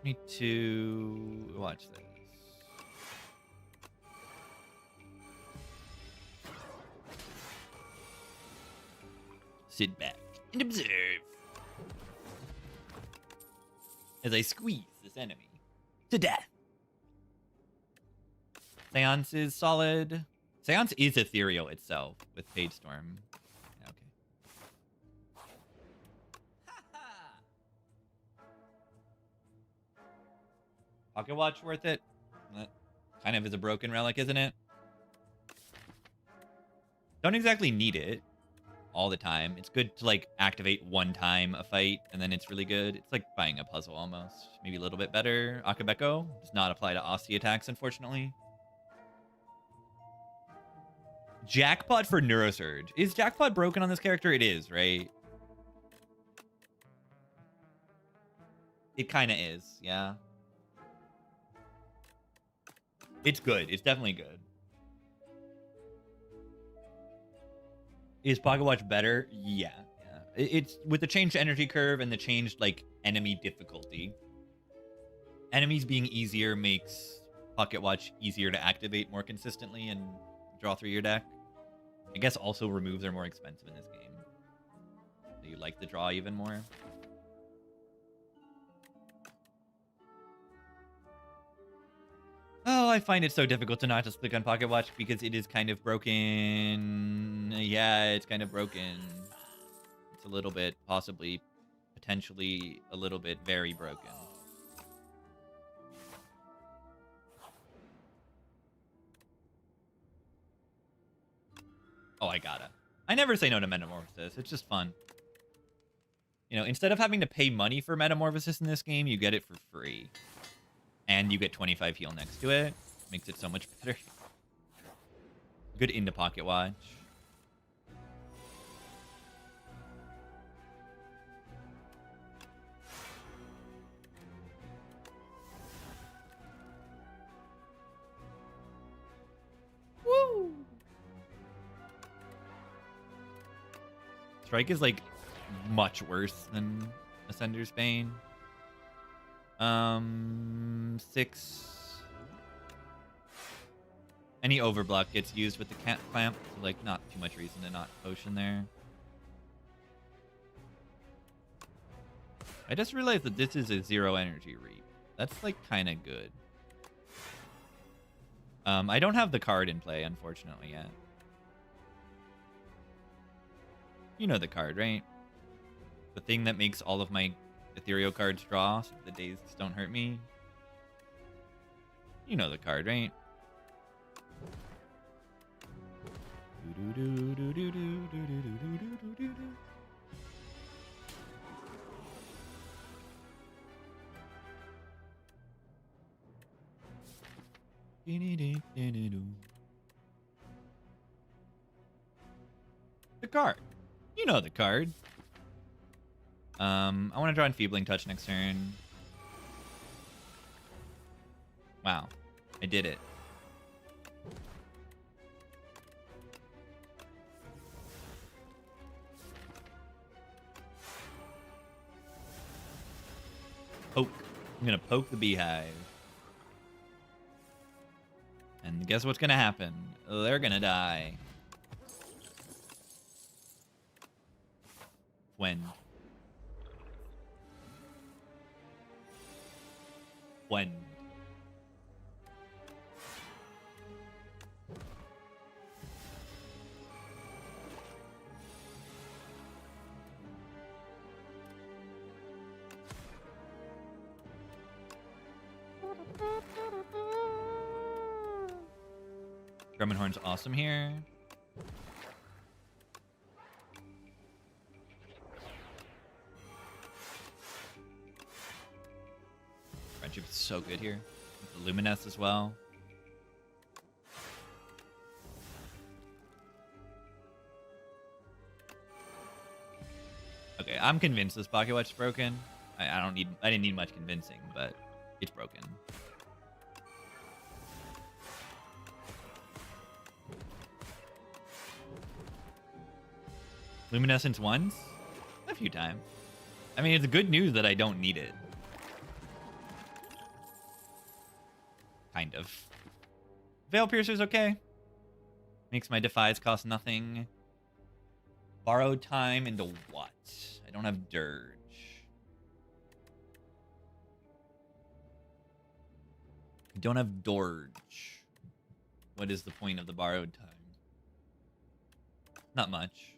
Need to watch this. Sit back and observe as I squeeze this enemy to death. Seance is solid. Seance is ethereal itself with Page Storm. Yeah, okay. Pocket Watch worth it? That kind of is a broken relic, isn't it? Don't exactly need it all the time. It's good to like activate one time a fight, and then it's really good. It's like buying a puzzle almost. Maybe a little bit better. Akabeko does not apply to Aussie attacks, unfortunately. Jackpot for Neurosurge. Is Jackpot broken on this character? It is, right? It kind of is, yeah. It's good. It's definitely good. Is Pocket Watch better? Yeah. It's with the changed energy curve and the changed like enemy difficulty. Enemies being easier makes Pocket Watch easier to activate more consistently and draw through your deck. I guess also removes are more expensive in this game. So you like the draw even more. Oh, I find it so difficult to not just click on Pocket Watch because it is kind of broken. Yeah, it's kind of broken. It's a little bit, possibly, potentially a little bit very broken. Oh, I gotta. I never say no to Metamorphosis. It's just fun. You know, instead of having to pay money for Metamorphosis in this game, you get it for free. And you get 25 heal next to it. Makes it so much better. Good into Pocket Watch. Woo! Strike is like much worse than Ascender's Bane. 6. Any overblock gets used with the clamp, so like not too much reason to not potion there. I just realized that this is a 0 energy reap. That's like kind of good. I don't have the card in play, unfortunately, yet. You know the card, right? The thing that makes all of my ethereal cards draw so the days don't hurt me. You know the card, right? The card. You know the card. I want to draw Enfeebling Touch next turn. Wow. I did it. Poke. I'm gonna poke the beehive. And guess what's gonna happen? They're gonna die. When? When? Drummond Horn's awesome here. Friendship is so good here. The Luminous as well. Okay, I'm convinced this Pocket Watch is broken. I didn't need much convincing, but it's broken. Luminescence once? A few times. I mean, it's good news that I don't need it. Kind of. Veil Piercer's okay. Makes my Defies cost nothing. Borrowed time into what? I don't have Dirge. I don't have Dorge. What is the point of the borrowed time? Not much.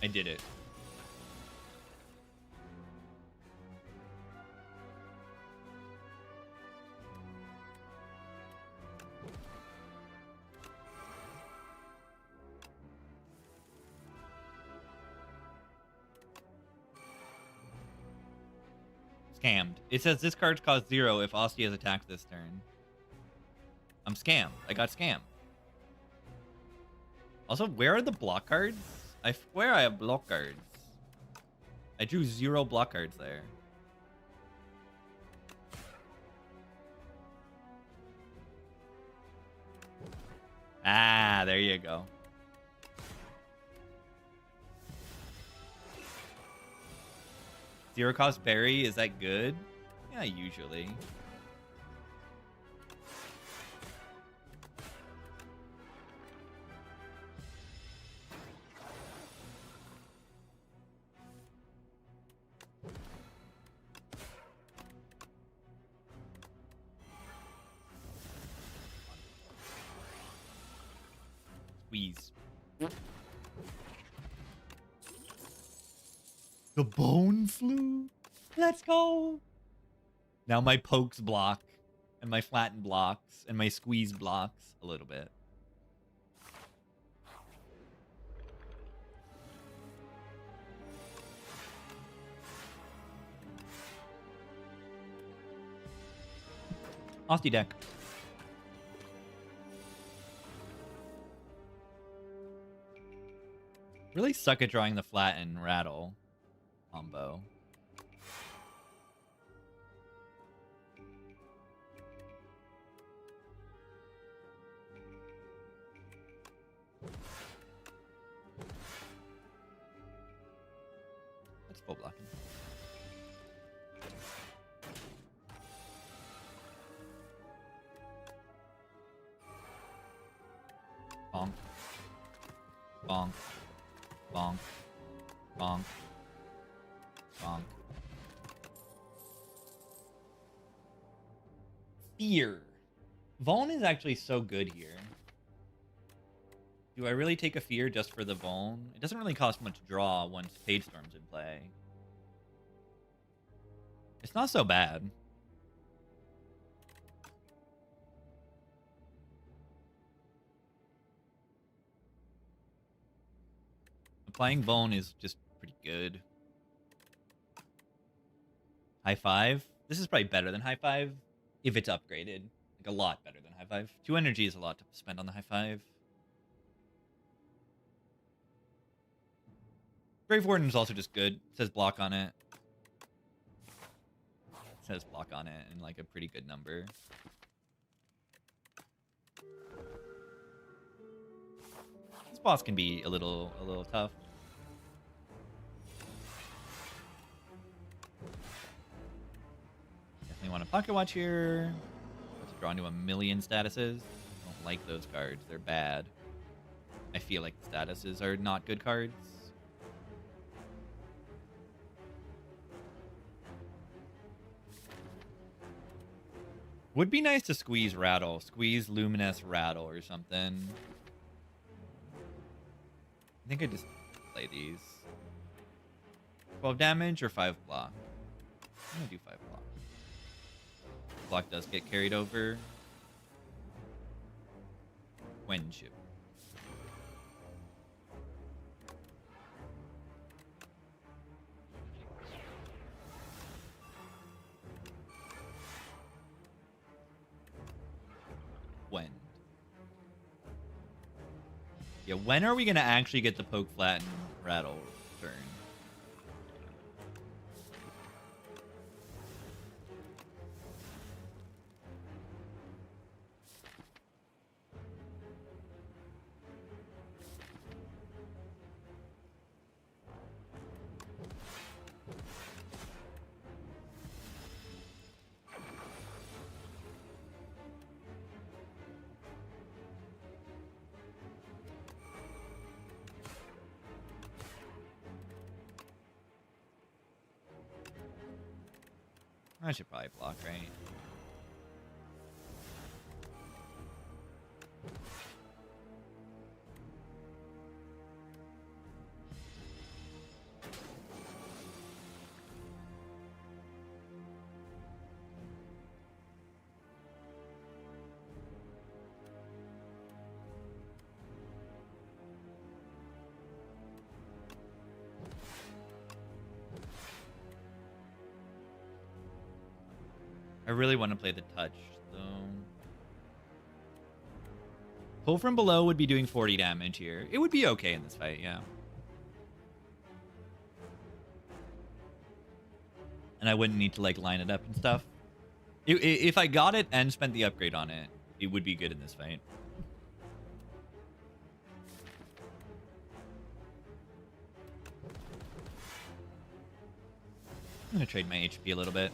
I did it. Scammed. It says this card's cost 0 if Ostia has attacked this turn. I'm scammed. I got scammed. Also, where are the block cards? I swear I have block cards. I drew 0 block cards there. Ah, there you go. Zero cost berry, is that good? Yeah, usually. Squeeze. The bone flew. Let's go. Now my pokes block, and my flatten blocks, and my squeeze blocks a little bit. Osty deck. Really suck at drawing the flat and rattle combo. That's full blocking. Bonk. Bonk. Bonk. Bonk. Bonk. Fear. Vaughn is actually so good here. Do I really take a fear just for the Vaughn? It doesn't really cost much draw once Page Storm's in play. It's not so bad. Applying Vaughn is just pretty good. High five? This is probably better than high five. if it's upgraded. Like a lot better than high five. 2 energy is a lot to spend on the high five. Grave Warden is also just good. It says block on it. It says block on it and like a pretty good number. This boss can be a little tough. Definitely want a pocket watch here. To draw into 1,000,000 statuses. Don't like those cards. They're bad. I feel like the statuses are not good cards. Would be nice to squeeze Rattle. Squeeze Luminous Rattle or something. I think I just play these. 12 damage or 5 block? I'm gonna do 5 block. Block does get carried over. Quenship. When? Yeah, when are we gonna actually get the poke, flatten, rattle turn? I should probably block, right? I really want to play the touch, though. Pull from below would be doing 40 damage here. It would be okay in this fight, yeah. And I wouldn't need to, like, line it up and stuff. If I got it and spent the upgrade on it, it would be good in this fight. I'm going to trade my HP a little bit.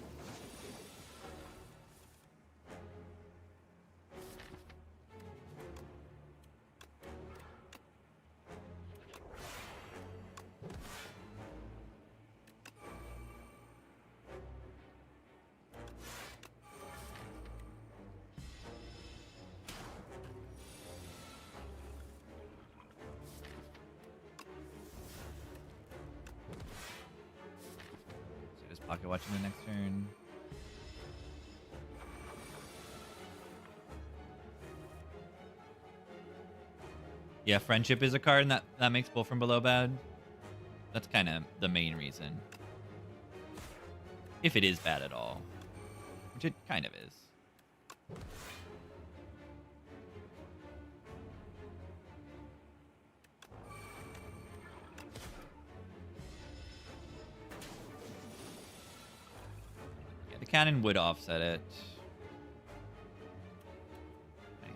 Pocket watching the next turn. Yeah, friendship is a card and that makes pull from below bad. That's kind of the main reason. If it is bad at all. Which it kind of is. Cannon would offset it. Nice.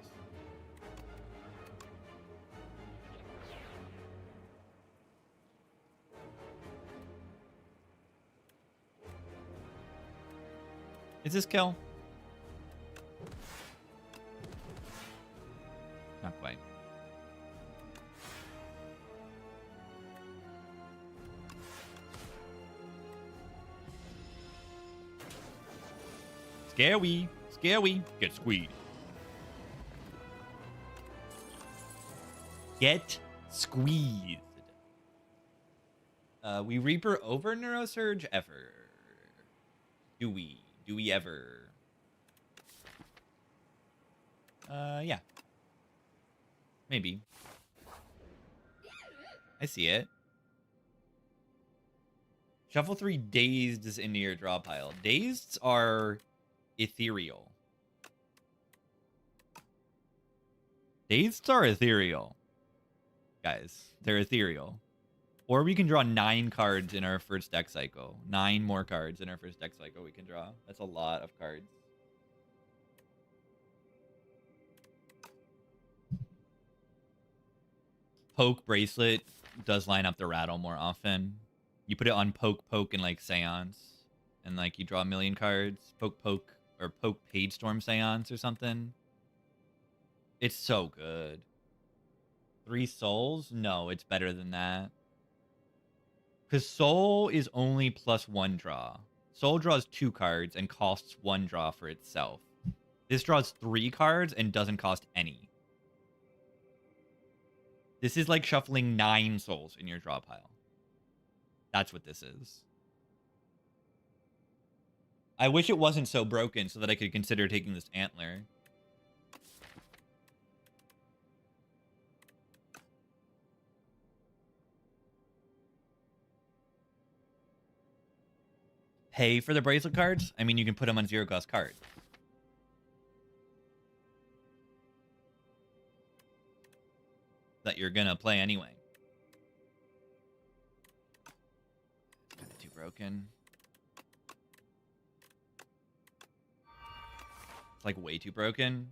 Is this kill? Not quite. Scary. Scary. Get squeezed. Get squeezed. We Reaper over Neurosurge ever. Do we? Do we ever? Yeah. Maybe. I see it. Shuffle 3 Dazed is into your draw pile. Dazed are ethereal. Dazed are ethereal. Guys, they're ethereal. Or we can draw 9 cards in our first deck cycle. 9 more cards in our first deck cycle we can draw. That's a lot of cards. Poke Bracelet does line up the Rattle more often. You put it on Poke Poke and like Seance. And like you draw a million cards. Poke Poke or Poke Page Storm Seance or something. It's so good. 3 souls? No, it's better than that. Because Soul is only +1 draw. Soul draws 2 cards and costs 1 draw for itself. This draws 3 cards and doesn't cost any. This is like shuffling 9 souls in your draw pile. That's what this is. I wish it wasn't so broken so that I could consider taking this Antler. Pay for the bracelet cards? I mean, you can put them on 0-cost cards. That you're gonna play anyway. It's kind of too broken. It's like way too broken.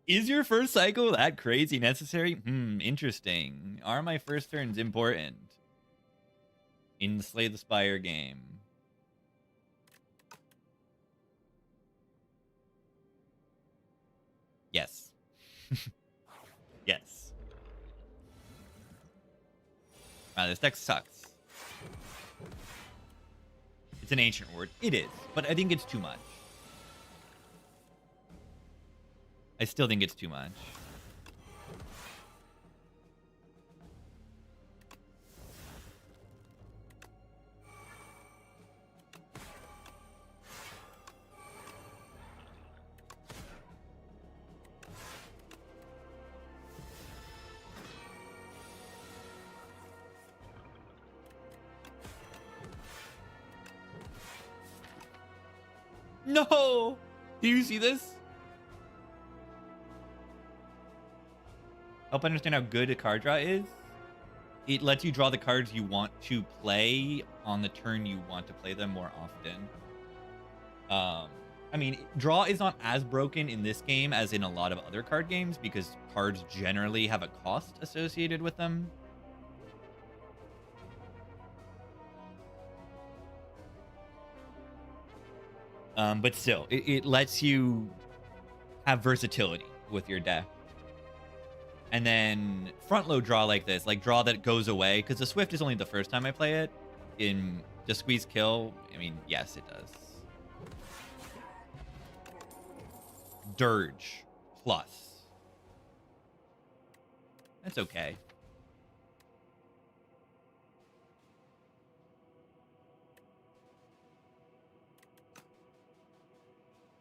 Is your first cycle that crazy necessary? Interesting. Are my first turns important in the Slay the Spire game? Yes. Yes. Wow, this deck sucks. It's an ancient word. It is, but I think it's too much. I still think it's too much. No! Do you see this? Help understand how good a card draw is. It lets you draw the cards you want to play on the turn you want to play them more often. I mean, draw is not as broken in this game as in a lot of other card games because cards generally have a cost associated with them. But still, it lets you have versatility with your deck. And then front load draw like this, like draw that goes away, because the Swift is only the first time I play it. In just squeeze kill, I mean, yes, it does. Dirge plus. That's okay.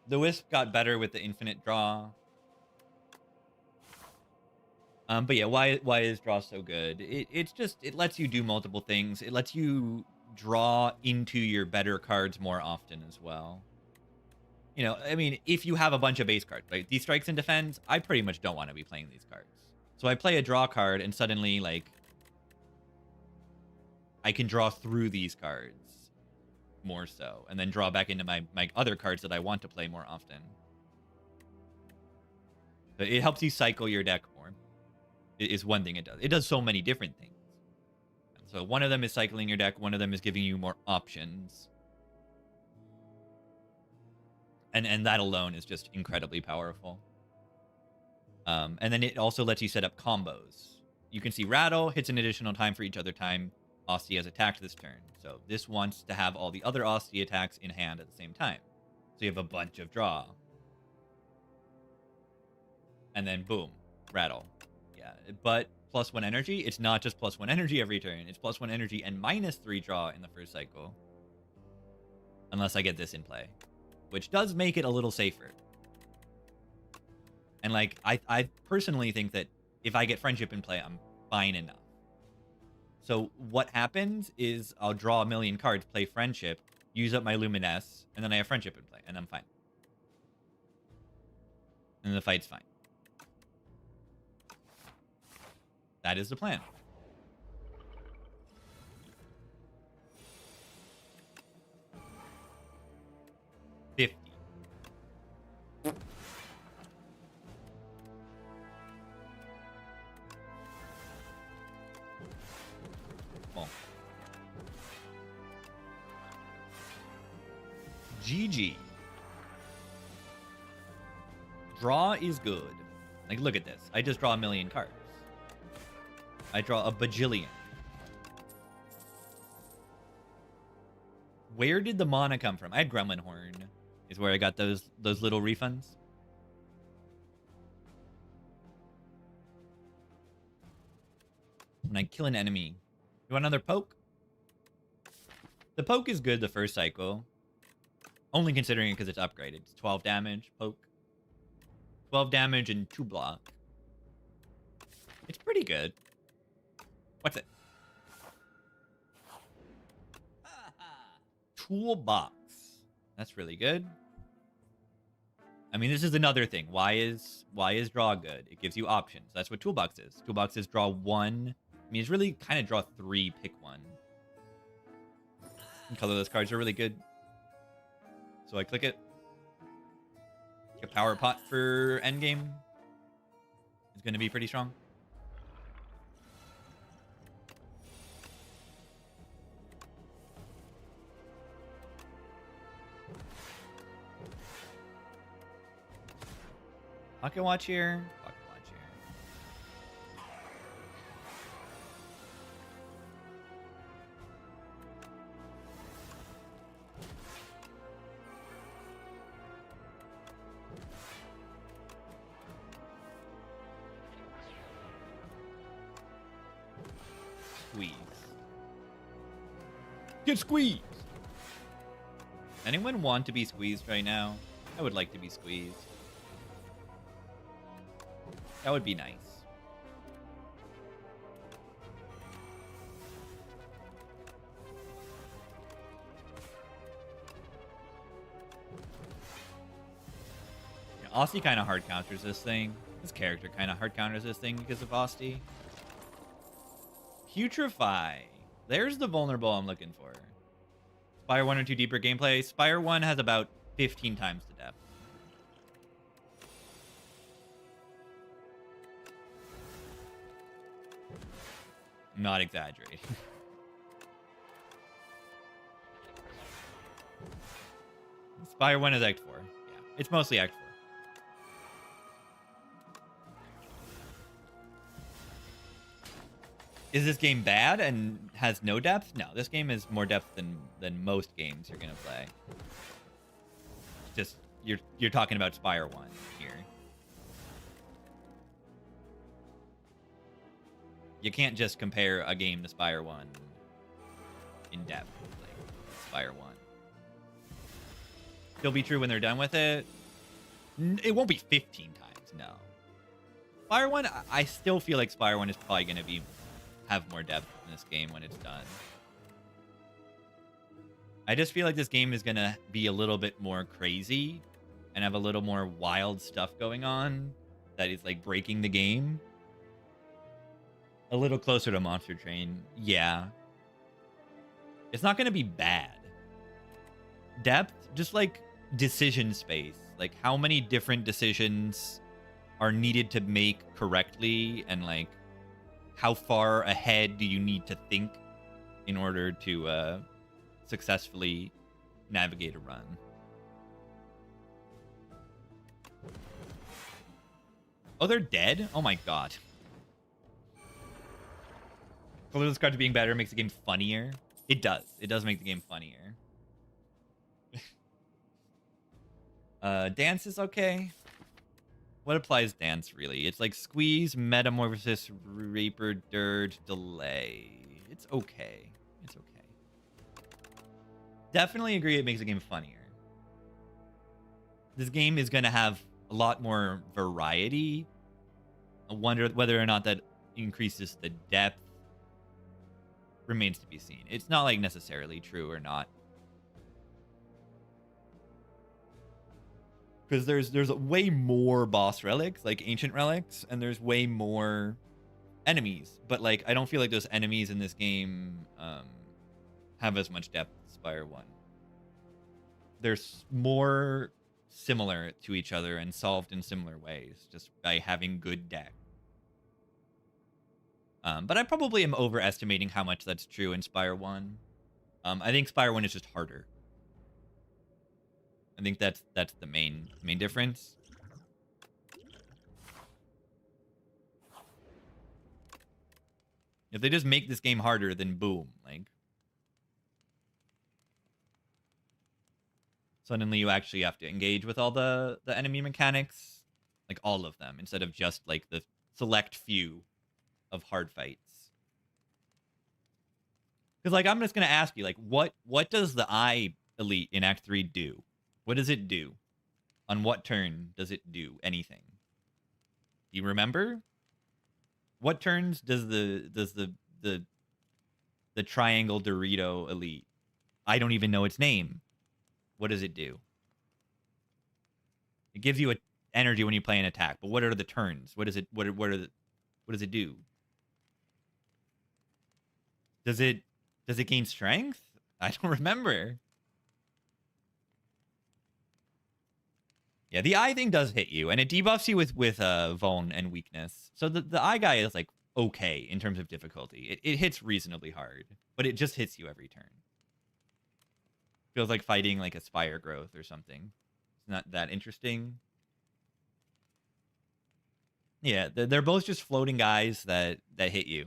The Wisp got better with the infinite draw. But yeah, why is draw so good? It lets you do multiple things. It lets you draw into your better cards more often as well. You know, I mean, if you have a bunch of base cards, like these strikes and defends, I pretty much don't want to be playing these cards. So I play a draw card and suddenly like I can draw through these cards more so, and then draw back into my other cards that I want to play more often. But it helps you cycle your deck more. Is one thing it does. It does so many different things. So one of them is cycling your deck. One of them is giving you more options. And that alone is just incredibly powerful. And then it also lets you set up combos. You can see Rattle hits an additional time for each other time Aussie has attacked this turn. So this wants to have all the other Aussie attacks in hand at the same time. So you have a bunch of draw. And then boom, Rattle. Yeah, but +1 energy, it's not just +1 energy every turn. It's +1 energy and -3 draw in the first cycle. Unless I get this in play. Which does make it a little safer. And, like, I personally think that if I get Friendship in play, I'm fine enough. So what happens is I'll draw a million cards, play Friendship, use up my Luminous, and then I have Friendship in play, and I'm fine. And the fight's fine. That is the plan. $50. Well. GG. Draw is good. Like, look at this. I just draw a million cards. I draw a bajillion. Where did the mana come from? I had Gremlin Horn. Is where I got those little refunds. When I kill an enemy. You want another poke? The poke is good the first cycle. Only considering it because it's upgraded. It's 12 damage, poke. 12 damage and 2 block. It's pretty good. What's it? Toolbox. That's really good. I mean, this is another thing. Why is draw good? It gives you options. That's what toolbox is. Toolbox is draw 1. I mean, it's really kind of draw 3, pick 1. And colorless cards are really good. So I click it. A power pot for endgame is going to be pretty strong. Pocket watch here. Pocket watch here. Squeeze. Get squeezed! Anyone want to be squeezed right now? I would like to be squeezed. That would be nice. Yeah, Aussie kind of hard counters this thing. This character kind of hard counters this thing because of Austie. Putrefy. There's the vulnerable I'm looking for. Spire 1 or 2 deeper gameplay. Spire 1 has about 15 times the depth. Not exaggerating. Spire 1 is Act 4. Yeah, it's mostly Act 4. Is this game bad and has no depth? No, this game has more depth than most games you're gonna play. Just you're talking about Spire 1 here. You can't just compare a game to Spire 1 in depth, like Spire 1. It'll be true when they're done with it. It won't be 15 times, no. Spire 1, I still feel like Spire 1 is probably going to have more depth in this game when it's done. I just feel like this game is going to be a little bit more crazy and have a little more wild stuff going on that is like breaking the game. A little closer to Monster Train. Yeah. It's not going to be bad. Depth, just like decision space. Like how many different decisions are needed to make correctly, and like how far ahead do you need to think in order to successfully navigate a run. Oh, they're dead? Oh my god. Colorless cards being better makes the game funnier. It does. It does make the game funnier. Dance is okay. What applies dance, really? It's like squeeze, metamorphosis, reaper, dirge, delay. It's okay. It's okay. Definitely agree it makes the game funnier. This game is going to have a lot more variety. I wonder whether or not that increases the depth. Remains to be seen. It's not like necessarily true or not. Because there's way more boss relics, like ancient relics, and there's way more enemies. But like I don't feel like those enemies in this game have as much depth as Spire 1. They're more similar to each other and solved in similar ways, just by having good deck. But I probably am overestimating how much that's true in Spire 1. I think Spire 1 is just harder. I think that's the main difference. If they just make this game harder, then boom, like suddenly you actually have to engage with all the enemy mechanics, like all of them, instead of just like the select few of hard fights. Because like I'm just gonna ask you, like, what does the Eye Elite in Act 3 do? What does it do? On what turn does it do anything? Do you remember? What turns does the triangle Dorito Elite? I don't even know its name. What does it do? It gives you a energy when you play an attack, but what are the turns? What does it what does it do? Does it gain strength? I don't remember. Yeah, the eye thing does hit you, and it debuffs you with vuln and weakness. So the eye guy is like okay in terms of difficulty. It hits reasonably hard, but it just hits you every turn. Feels like fighting like a Spire growth or something. It's not that interesting. Yeah, they're both just floating guys that hit you.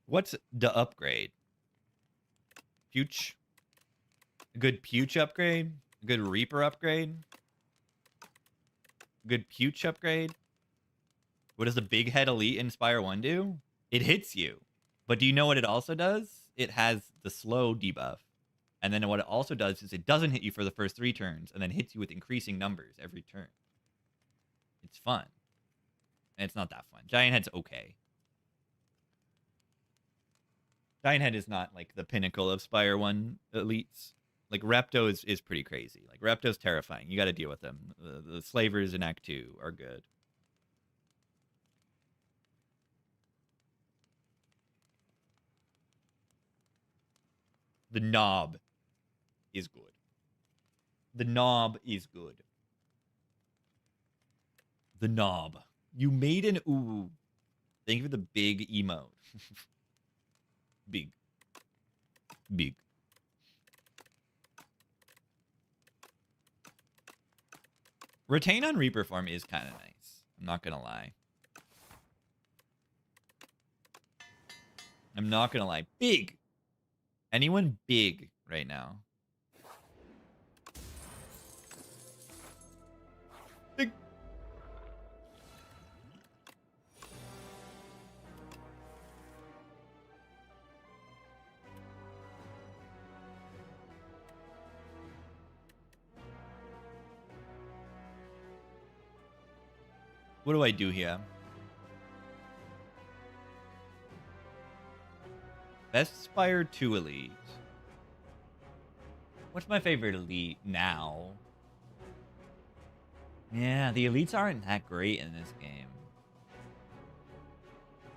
What's the upgrade? Puch? A good Puch upgrade? A good Reaper upgrade? A good Puch upgrade? What does the Big Head Elite in Spire 1 do? It hits you. But do you know what it also does? It has the slow debuff. And then what it also does is it doesn't hit you for the first 3 turns, and then hits you with increasing numbers every turn. It's fun. And it's not that fun. Giant Head's okay. Giant Head is not like the pinnacle of Spire 1 elites. Like Repto is pretty crazy. Like Repto's terrifying. You got to deal with them. The slavers in Act 2 are good. The knob is good. The knob is good. The knob. You made an ooh. Thank you for the big emote. Big. Big. Retain on Reaper form is kind of nice. I'm not going to lie. I'm not going to lie. Big. Anyone big right now? Big. What do I do here? Best Spire 2 Elite. What's my favorite Elite now? Yeah, the Elites aren't that great in this game.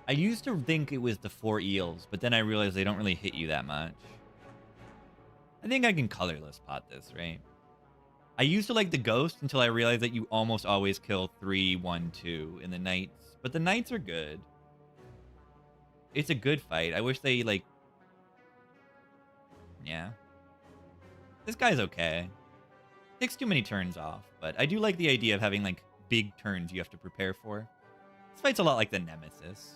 I used to think it was the 4 eels, but then I realized they don't really hit you that much. I think I can colorless pot this, right? I used to like the Ghost until I realized that you almost always kill 3, 1, 2 in the Knights. But the Knights are good. It's a good fight. I wish they, like... Yeah. This guy's okay. Takes too many turns off, but I do like the idea of having, like, big turns you have to prepare for. This fight's a lot like the Nemesis.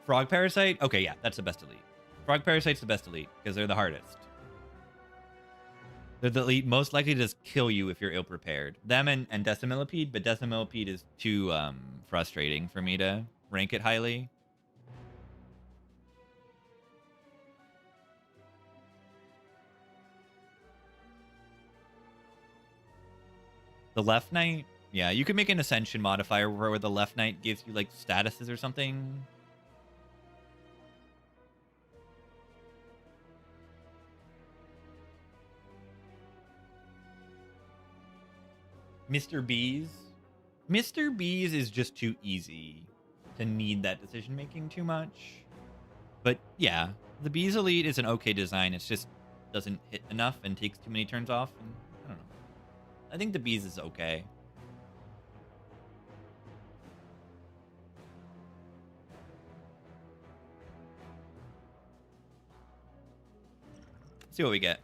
Frog Parasite? Okay, yeah, that's the best elite. Frog Parasite's the best elite because they're the hardest. They're the elite most likely to just kill you if you're ill-prepared. Them and Decimillipede, but Decimillipede is too frustrating for me to rank it highly. The Left Knight? Yeah, you could make an Ascension modifier where the Left Knight gives you, like, statuses or something. Mr. Bees? Mr. Bees is just too easy to need that decision-making too much. But, yeah, the Bees Elite is an okay design. It just doesn't hit enough and takes too many turns off. And I don't know. I think the Bees is okay. See what we get.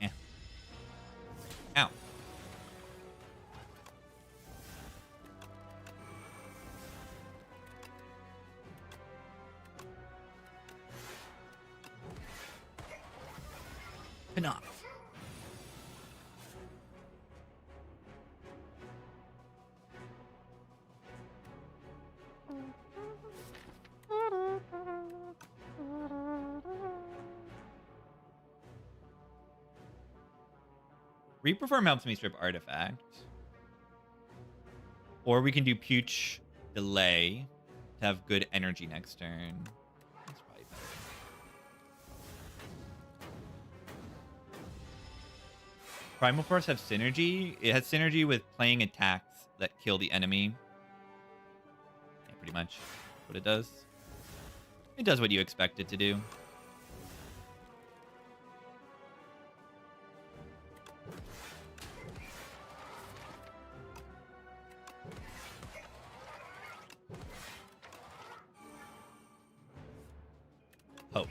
Yeah. Ow. Enough. Reperform helps me strip Artifact. Or we can do Pooch Delay to have good energy next turn. That's probably better. Primal Force has synergy. It has synergy with playing attacks that kill the enemy. Yeah, pretty much what it does. It does what you expect it to do. Hope.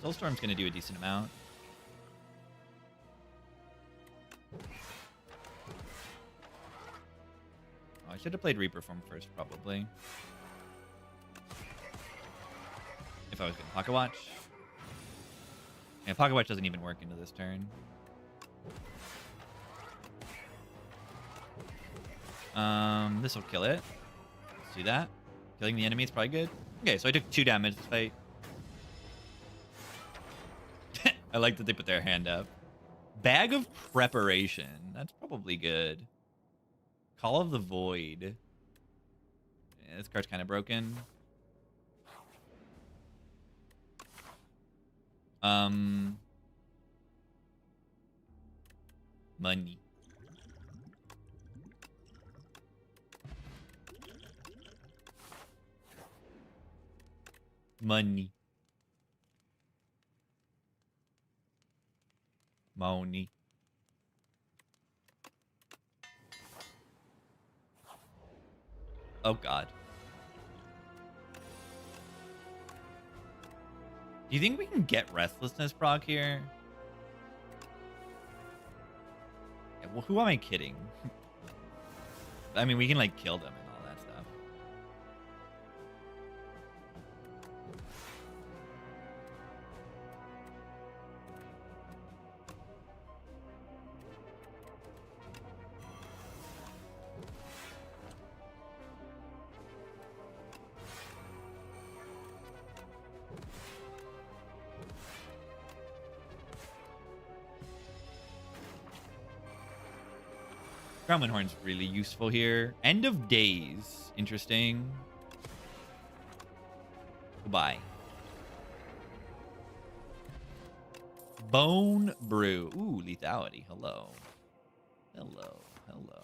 Soulstorm's going to do a decent amount. Oh, I should have played Reperform first, probably. If I was going to Pocket Watch. Yeah, Pocket Watch doesn't even work into this turn. This will kill it. Let's do that. Killing the enemy is probably good. Okay, so I took 2 damage this fight. I like that they put their hand up. Bag of Preparation. That's probably good. Call of the Void. Yeah, this card's kind of broken. Money. Money. Money. Oh, God. Do you think we can get Restlessness proc here? Yeah, well, who am I kidding? I mean, we can, like, kill them and all that stuff. Gromlin Horn's really useful here. End of Days. Interesting. Goodbye. Bone Brew. Ooh, lethality. Hello. Hello. Hello.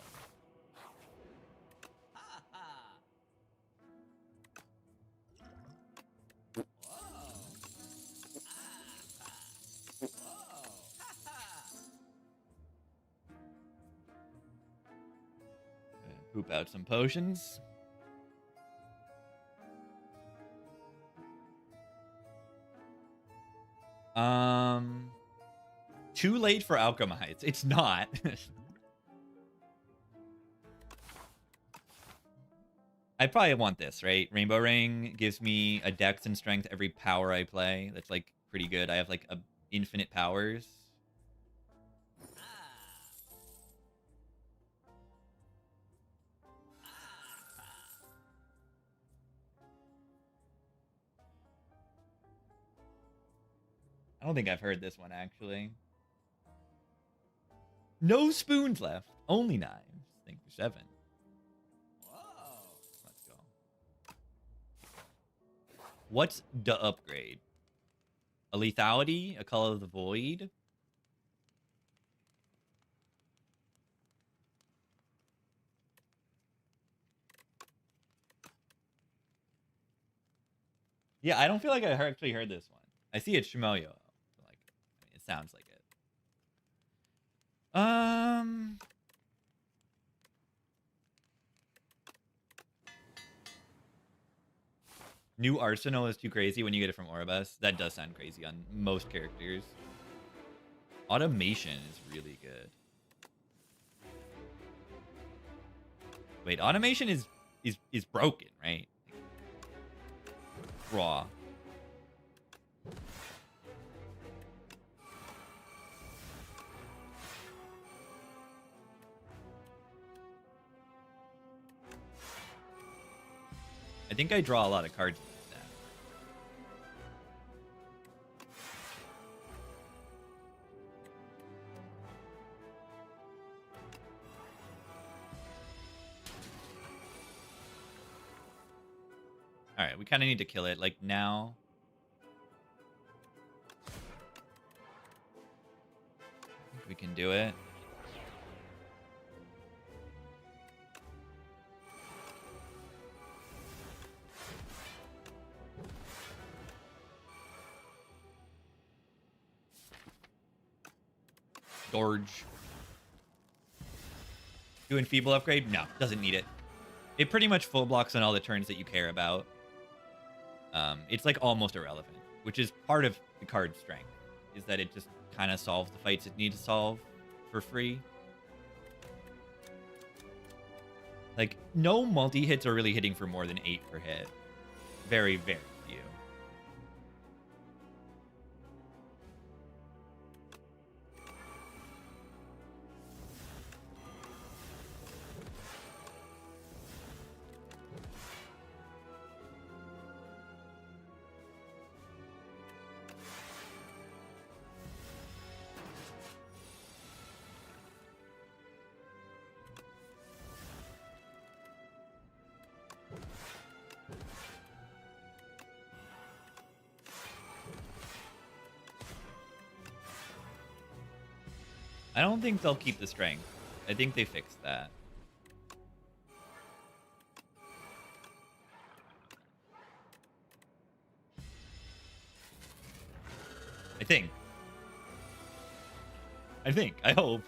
Poop out some potions. Too late for alchemites. It's not. I probably want this, right? Rainbow Ring gives me a dex and strength every power I play. That's like pretty good. I have like infinite powers. I don't think I've heard this one actually. No spoons left. Only knives. Thank you, 7. Whoa. Let's go. What's the upgrade? A lethality? A color of the void? Yeah, I don't feel like I actually heard this one. I see it's Shimoyo. Like, it sounds like it. New Arsenal is too crazy when you get it from Oribus. That does sound crazy on most characters. Automation is really good. Wait, automation is broken, right? Raw. I think I draw a lot of cards like that. All right, we kind of need to kill it like now. I think we can do it. Gorge. Do Enfeeble upgrade? No, doesn't need it. It pretty much full blocks on all the turns that you care about. It's like almost irrelevant, which is part of the card's strength, is that it just kind of solves the fights it needs to solve for free. Like, no multi-hits are really hitting for more than 8 per hit. Very, very few. I don't think they'll keep the strength. I think they fixed that. I think. I hope.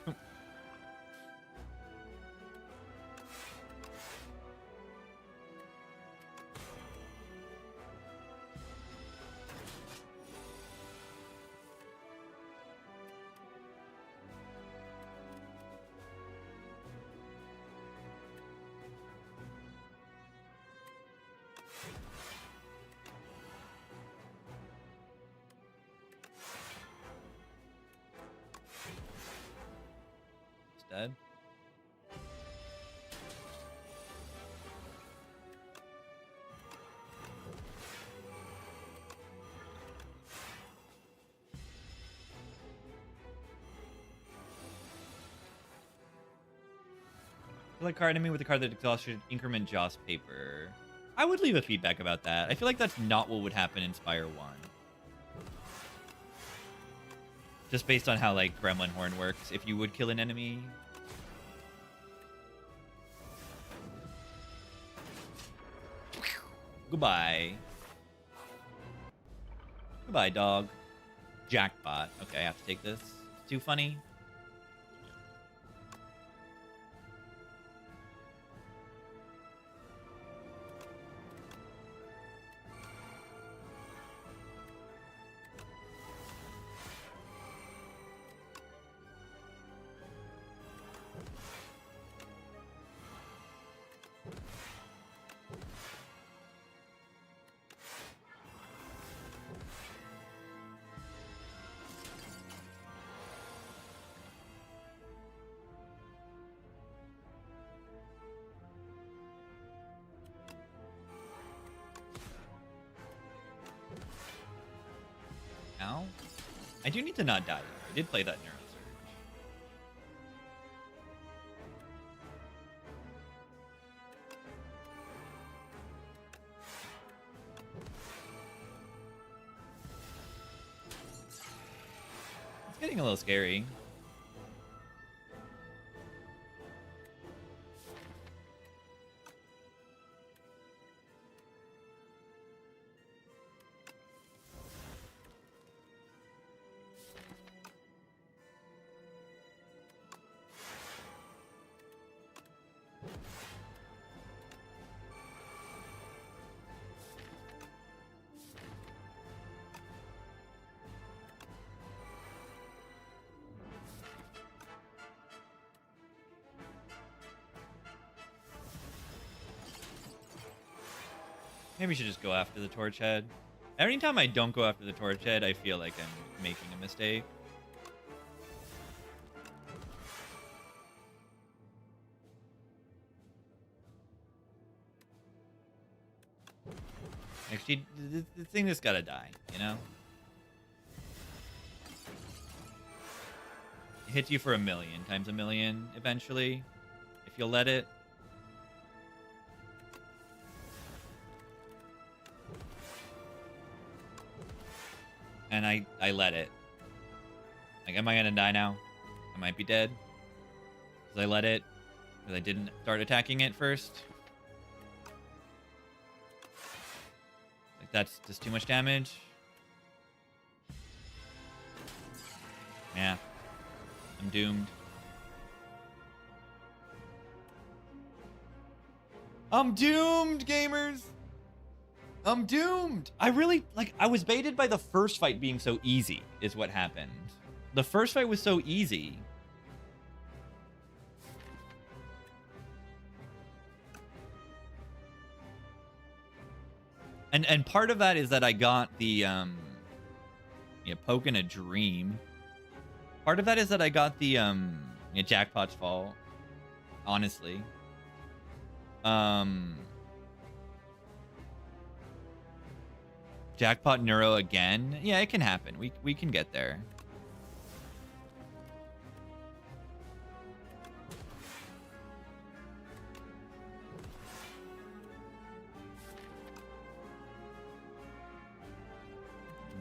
Dead. Like card enemy with a card that exhausted increment Joss paper. I would leave a feedback about that. I feel like that's not what would happen in Spire 1. Just based on how, like, Gremlin Horn works, if you would kill an enemy. Goodbye. Goodbye, dog. Jackpot. Okay, I have to take this. It's too funny. Ow. I do need to not die here. I did play that Neuro Surge. It's getting a little scary. Maybe we should just go after the Torch Head. Every time I don't go after the Torch Head, I feel like I'm making a mistake. Actually, the thing that's gotta die, you know? It hits you for 1,000,000 times 1,000,000 eventually, if you'll let it. And I let it. Like, am I gonna die now? I might be dead. Because I let it. Because I didn't start attacking it first. Like, that's just too much damage. Yeah. I'm doomed. I'm doomed, gamers! I'm doomed. I really, like, I was baited by the first fight being so easy, is what happened. The first fight was so easy. And part of that is that I got the, Poke in a Dream. Part of that is that I got the, Jackpot's Fall. Honestly. Jackpot Neuro again? Yeah, it can happen. We can get there.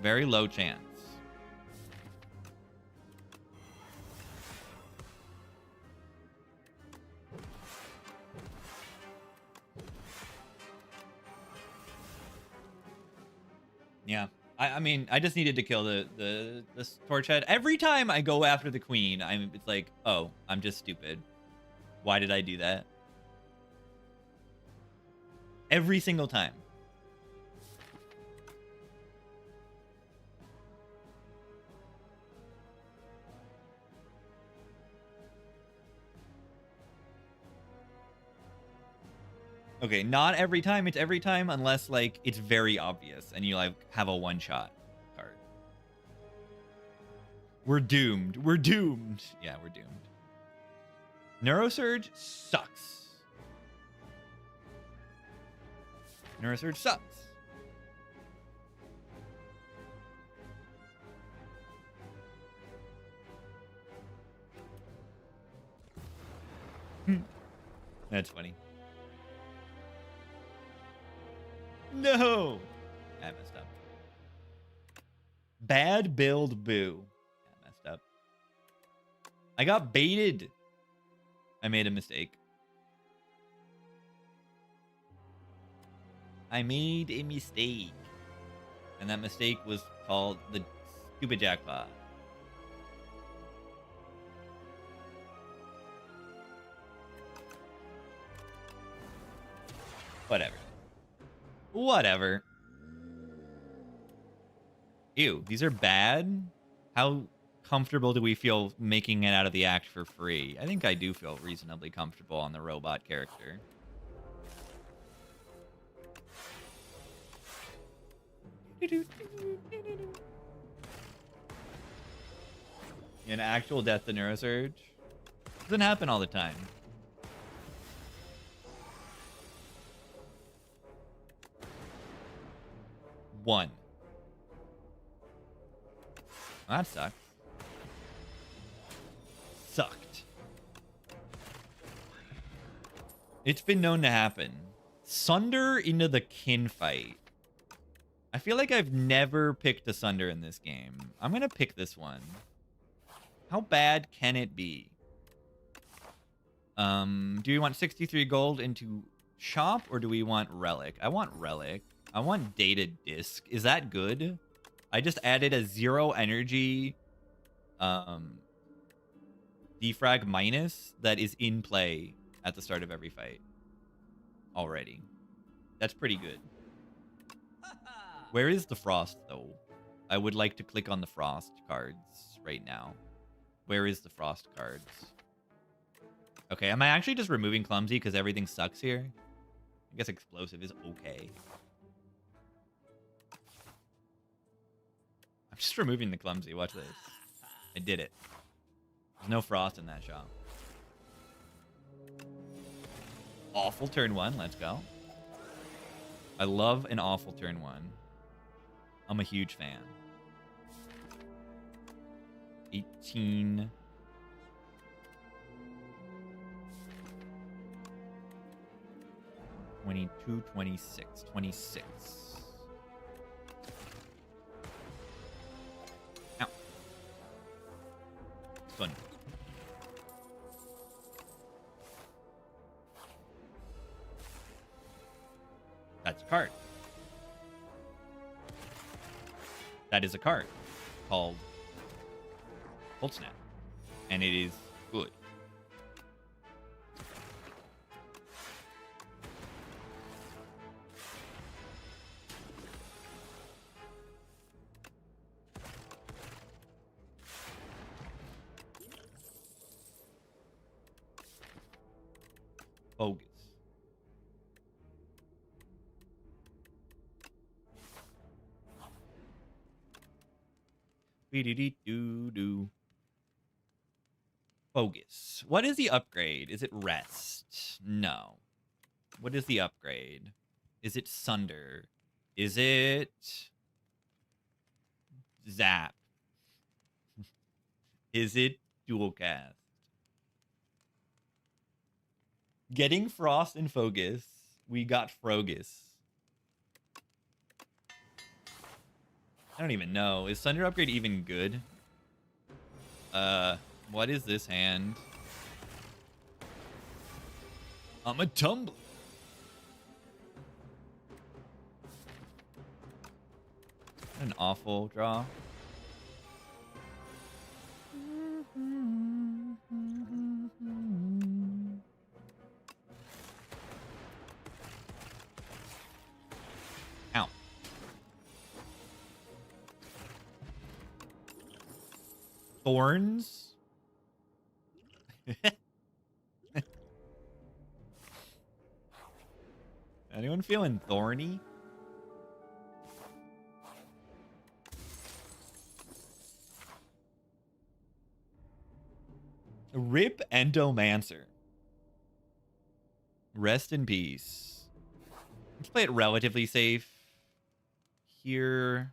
Very low chance. Yeah. I mean, I just needed to kill the Torch Head. Every time I go after the Queen, it's like, oh, I'm just stupid. Why did I do that? Every single time. Okay, not every time. It's every time unless, like, it's very obvious and you, like, have a one-shot card. We're doomed. We're doomed. Yeah, we're doomed. Neurosurge sucks. Neurosurge sucks. That's funny. No! I messed up. Bad build, boo. I messed up. I got baited. I made a mistake. I made a mistake. And that mistake was called the stupid jackpot. Whatever. Whatever. Ew, these are bad? How comfortable do we feel making it out of the act for free? I think I do feel reasonably comfortable on the robot character. An actual death to Neurosurge? Doesn't happen all the time. One. Well, that sucks. Sucked. It's been known to happen. Sunder into the kin fight. I feel like I've never picked a Sunder in this game. I'm going to pick this one. How bad can it be? Do we want 63 gold into shop or do we want relic? I want relic. I want data disc. Is that good? I just added a 0 energy defrag minus that is in play at the start of every fight already. That's pretty good. Where is the frost though? I would like to click on the frost cards right now. Where is the frost cards? Okay, am I actually just removing clumsy because everything sucks here? I guess explosive is okay. I'm just removing the clumsy. Watch this. I did it. There's no frost in that shop. Awful turn 1. Let's go. I love an awful turn 1. I'm a huge fan. 18. $22, $26, $26. Ow. Fun. That's a card. That is a card called Cold Snap. And it is good. Bogus. Be-dee-dee-doo-doo. Bogus. What is the upgrade? Is it rest? No. What is the upgrade? Is it sunder? Is it zap? Is it dual cast? Getting frost and focus. We got frogus. I don't even know. Is Sunder upgrade even good? What is this hand? I'm a tumbler. An awful draw. Ow. Thorns? Anyone feeling thorny? Rip Endomancer. Rest in peace. Let's play it relatively safe. Here.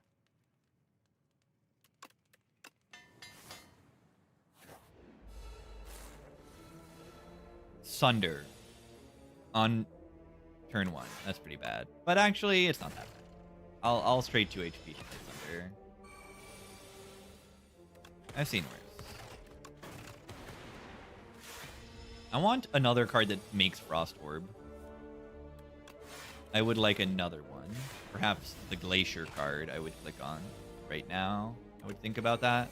Sunder. On turn 1. That's pretty bad. But actually, it's not that bad. I'll straight 2 HP Sunder. I've seen worse. I want another card that makes Frost Orb. I would like another one. Perhaps the Glacier card I would click on right now. I would think about that.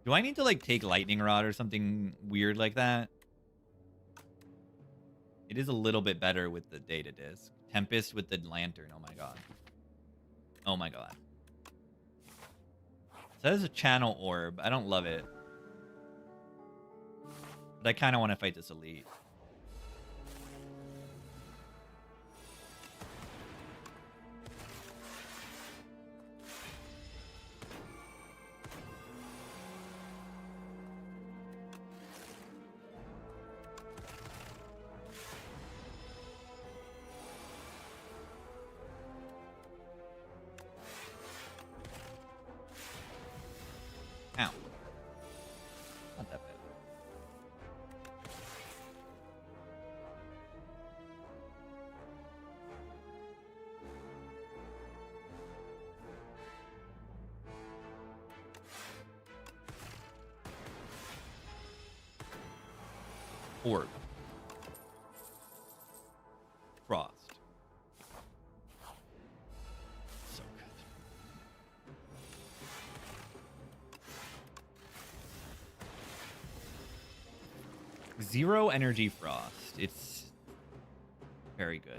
Do I need to like take Lightning Rod or something weird like that? It is a little bit better with the data disc. Tempest with the lantern. Oh my god. Oh my god. So that is a channel orb. I don't love it. But I kind of want to fight this elite. Orb. Frost. So good. 0 energy frost. It's very good.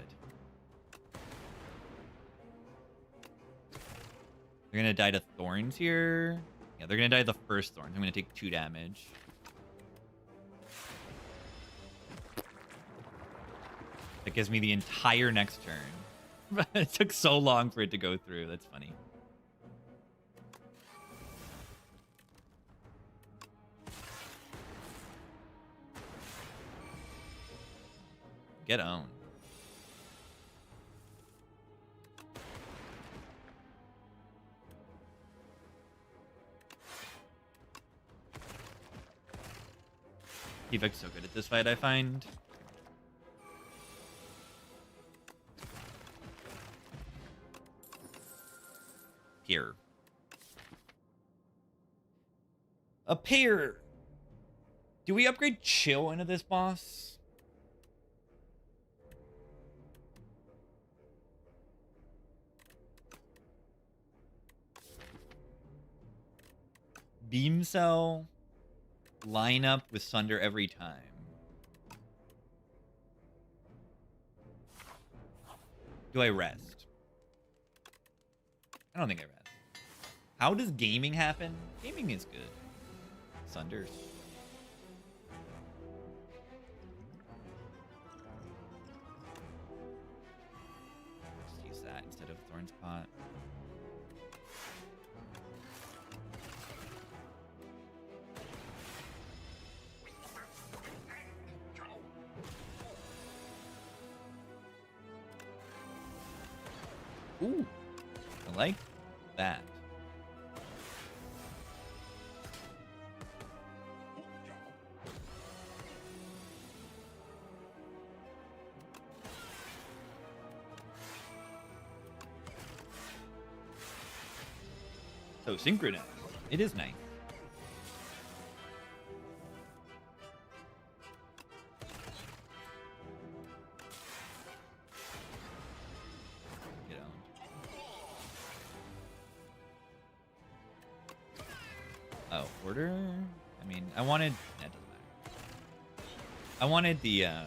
They're gonna die to thorns here. Yeah, they're gonna die to the first thorns. I'm gonna take 2 damage. That gives me the entire next turn. It took so long for it to go through. That's funny. Get owned. Evic's so good at this fight, I find. Here. A pair. Do we upgrade Chill into this boss? Beam Cell. Line up with Sunder every time. Do I rest? I don't think I rest. How does gaming happen? Gaming is good. Sunders. Just use that instead of Thorn's Pot. Ooh, I like that. So synchronous. It is nice. Oh, order? I mean, I wanted... That doesn't matter. I wanted the, I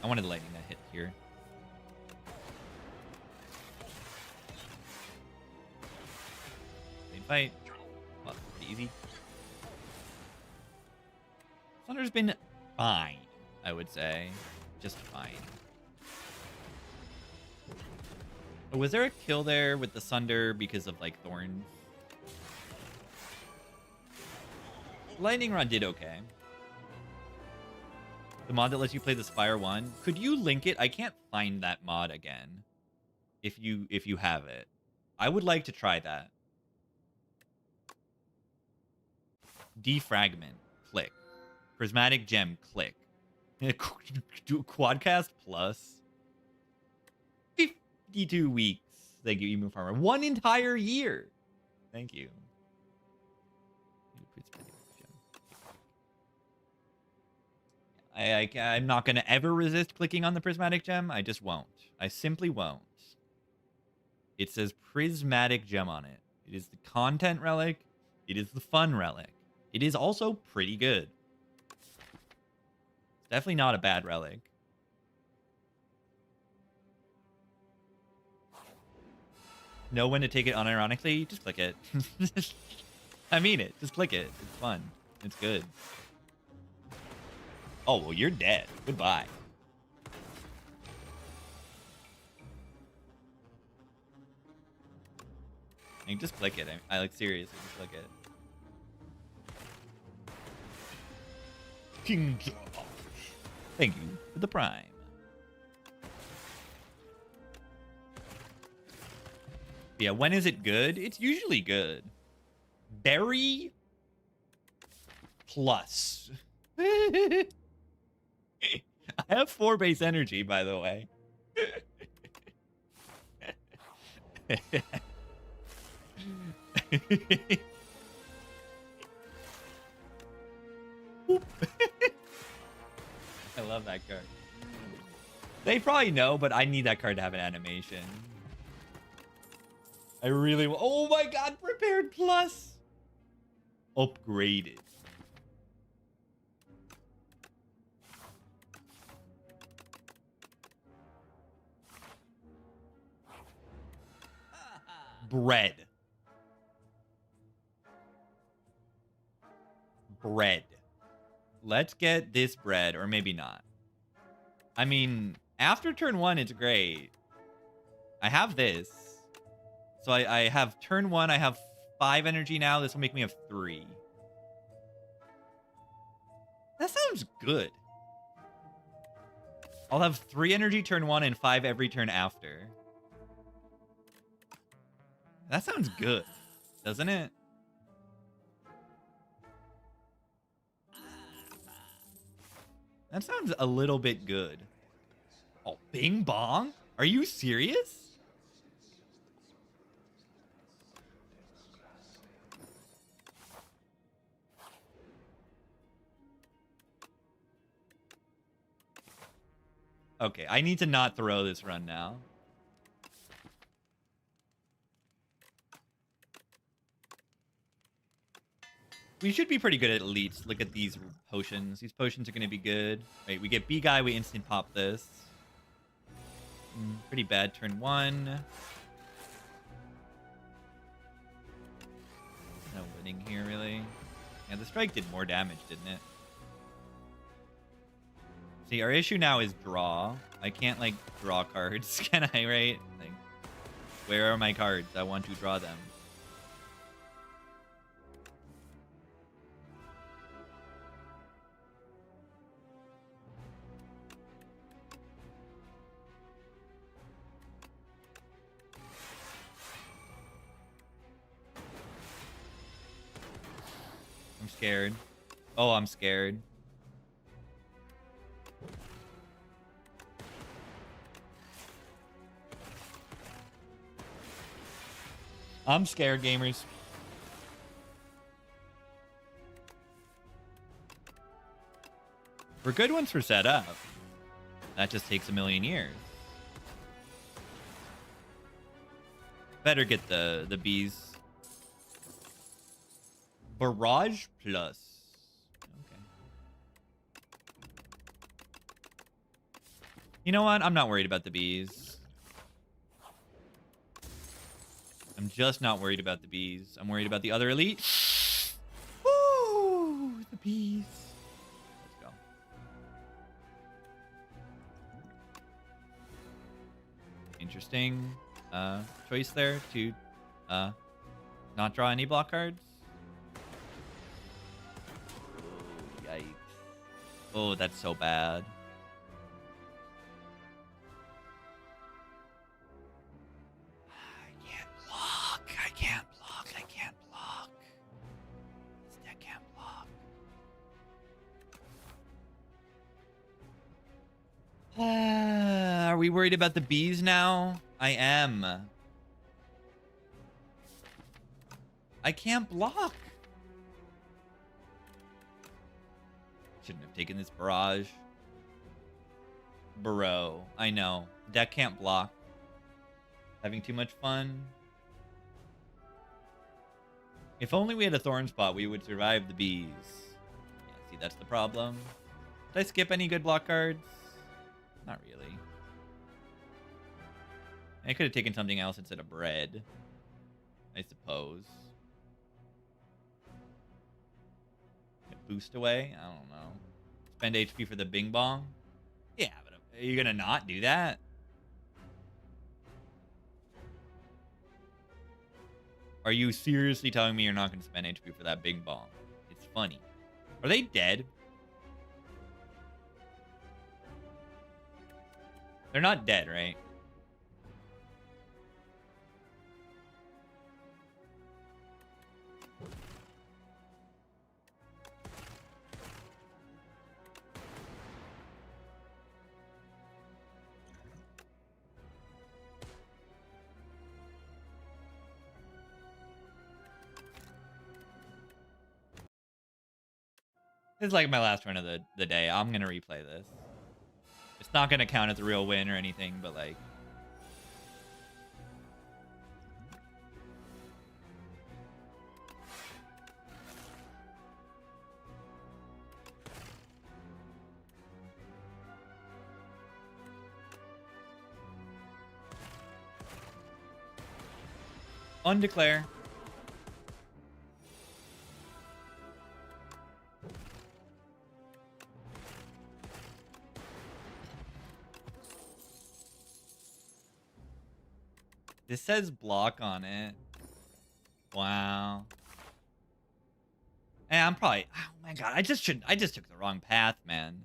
wanted the lightning that hit here. Main fight. Well, pretty easy. Thunder's been fine, I would say. Just fine. Oh, was there a kill there with the Sunder because of, like, thorns? Lightning Rod did okay. The mod that lets you play the Spire 1. Could you link it? I can't find that mod again. If you have it. I would like to try that. Defragment. Click. Prismatic Gem. Click. Quadcast Plus. 52 weeks. Thank you, Emu Farmer. 1 entire year. Thank you. I'm not going to ever resist clicking on the Prismatic Gem. I just won't. I simply won't. It says Prismatic Gem on it. It is the content relic. It is the fun relic. It is also pretty good. It's definitely not a bad relic. Know when to take it unironically? Just click it. I mean it. Just click it. It's fun. It's good. Oh, well, you're dead. Goodbye. I mean, just click it. I like, seriously, just click it. King George. Thank you for the Prime. Yeah, when is it good? It's usually good. Berry plus. I have 4 base energy, by the way. I love that card. They probably know, but I need that card to have an animation. I really... Oh my god, Prepared Plus! Upgraded. Bread. Bread. Let's get this bread, or maybe not. I mean, after turn 1, it's great. I have this. So I have turn 1, I have 5 energy now. This will make me have 3. That sounds good. I'll have 3 energy turn 1 and 5 every turn after. That sounds good, doesn't it? That sounds a little bit good. Oh, Bing Bong? Are you serious? Okay, I need to not throw this run now. We should be pretty good at elites. Look at these potions. These potions are going to be good. Wait, we get B-Guy, we instant pop this. Pretty bad turn 1. No winning here, really. Yeah, the strike did more damage, didn't it? See, our issue now is draw. I can't, like, draw cards, can I, right? Like, where are my cards? I want to draw them. I'm scared. Oh, I'm scared. I'm scared, gamers. We're good once we're set up. That just takes a million years. Better get the bees. Barrage plus. Okay. You know what? I'm not worried about the bees. I'm just not worried about the bees. I'm worried about the other elite. Woo! The bees. Let's go. Interesting choice there to not draw any block cards. Oh, yikes. Oh, that's so bad. I can't block. I can't block. I can't block. This deck can't block. Are we worried about the bees now? I am. I can't block. Shouldn't have taken this barrage. Bro, I know. Deck can't block. Having too much fun. If only we had a thorn spot, we would survive the bees. Yeah, see, that's the problem. Did I skip any good block cards? Not really. I could have taken something else instead of bread, I suppose. Boost away? I don't know. Spend HP for the Bing Bong? Yeah, but are you gonna not do that? Are you seriously telling me you're not gonna spend HP for that Bing Bong? It's funny. Are they dead? They're not dead, right? This is like my last run of the day. I'm gonna replay this. It's not gonna count as a real win or anything, but like. Undeclare. This says block on it. Wow. Hey, I'm probably. Oh my god! I just took the wrong path, man.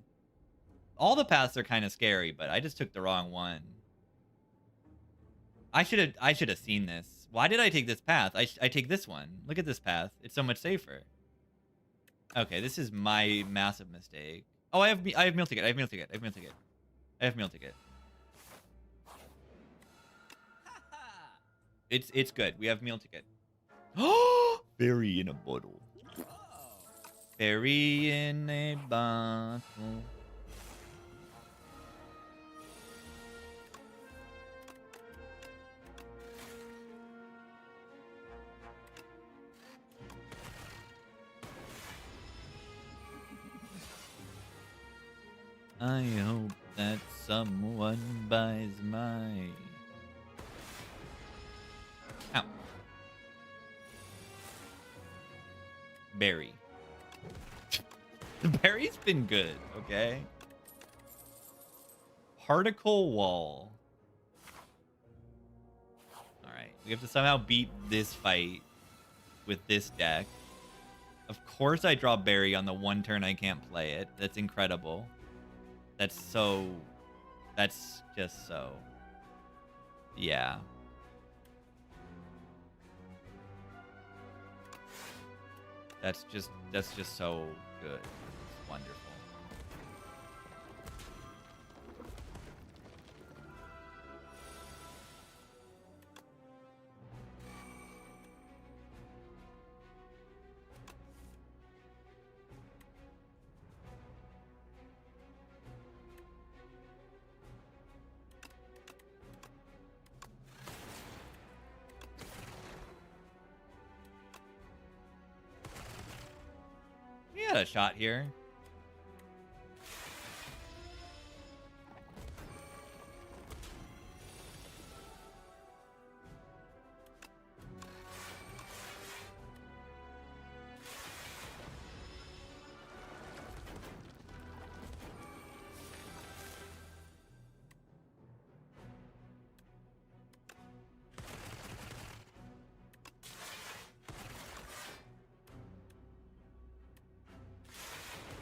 All the paths are kind of scary, but I just took the wrong one. I should have seen this. Why did I take this path? I take this one. Look at this path. It's so much safer. Okay, this is my massive mistake. Oh, I have meal ticket. I have meal ticket. I have meal ticket. I have meal ticket. It's good. We have meal ticket. Oh, berry in a bottle. Berry in a bottle. I hope that someone buys my... Ow. Berry. The berry's been good, okay? Particle wall. Alright, we have to somehow beat this fight with this deck. Of course I draw berry on the one turn I can't play it. That's incredible. That's just so. Yeah. That's just so good. It's wonderful. We had a shot here.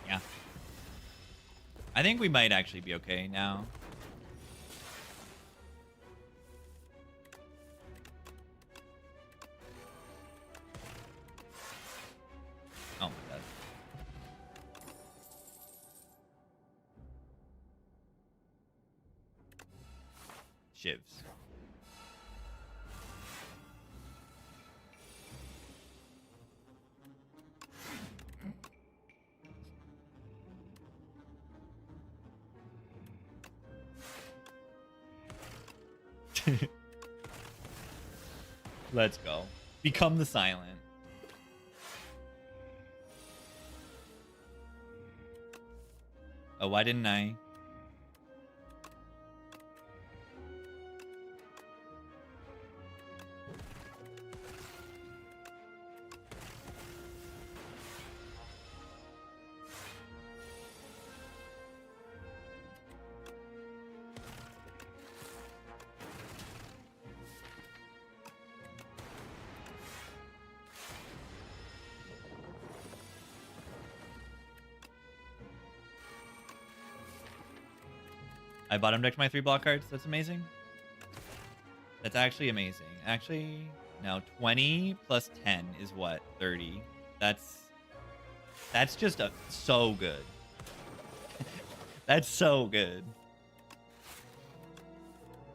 Yeah. I think we might actually be okay now. Oh my god. Shivs. Let's go. Become the silent. Oh, why didn't I? I bottom decked my 3 block cards. That's amazing. That's actually amazing. Actually, now 20 plus 10 is what? 30. That's just so good. That's so good.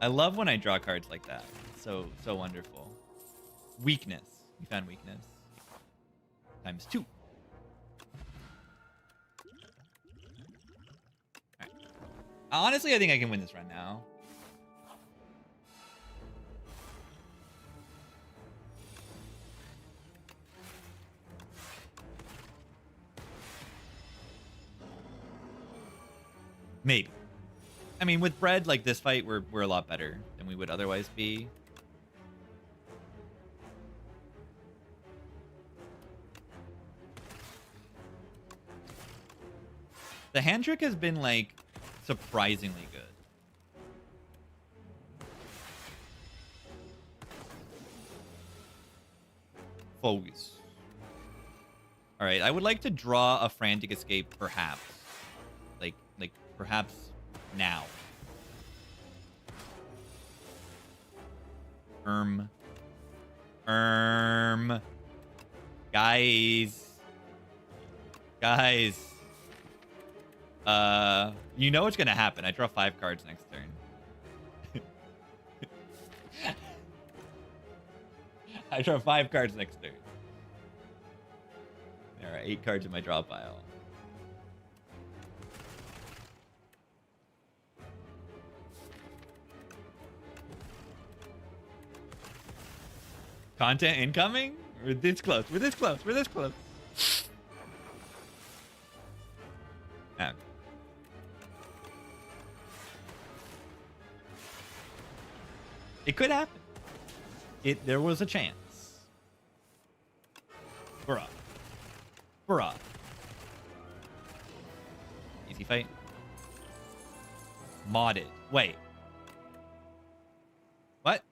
I love when I draw cards like that. So wonderful. Weakness. You found weakness. Times 2. All right. Honestly, I think I can win this run now. Maybe. I mean, with bread like this fight, we're a lot better than we would otherwise be. The hand trick has been like surprisingly good. Focus. All right, I would like to draw a frantic escape, perhaps. Like perhaps now. Guys. You know what's gonna happen. I draw 5 cards next turn. I draw 5 cards next turn. There are 8 cards in my draw pile. Content incoming? We're this close. We're this close. We're this close. Ah. It could happen. There was a chance. Bruh. Easy fight. Modded. Wait. What?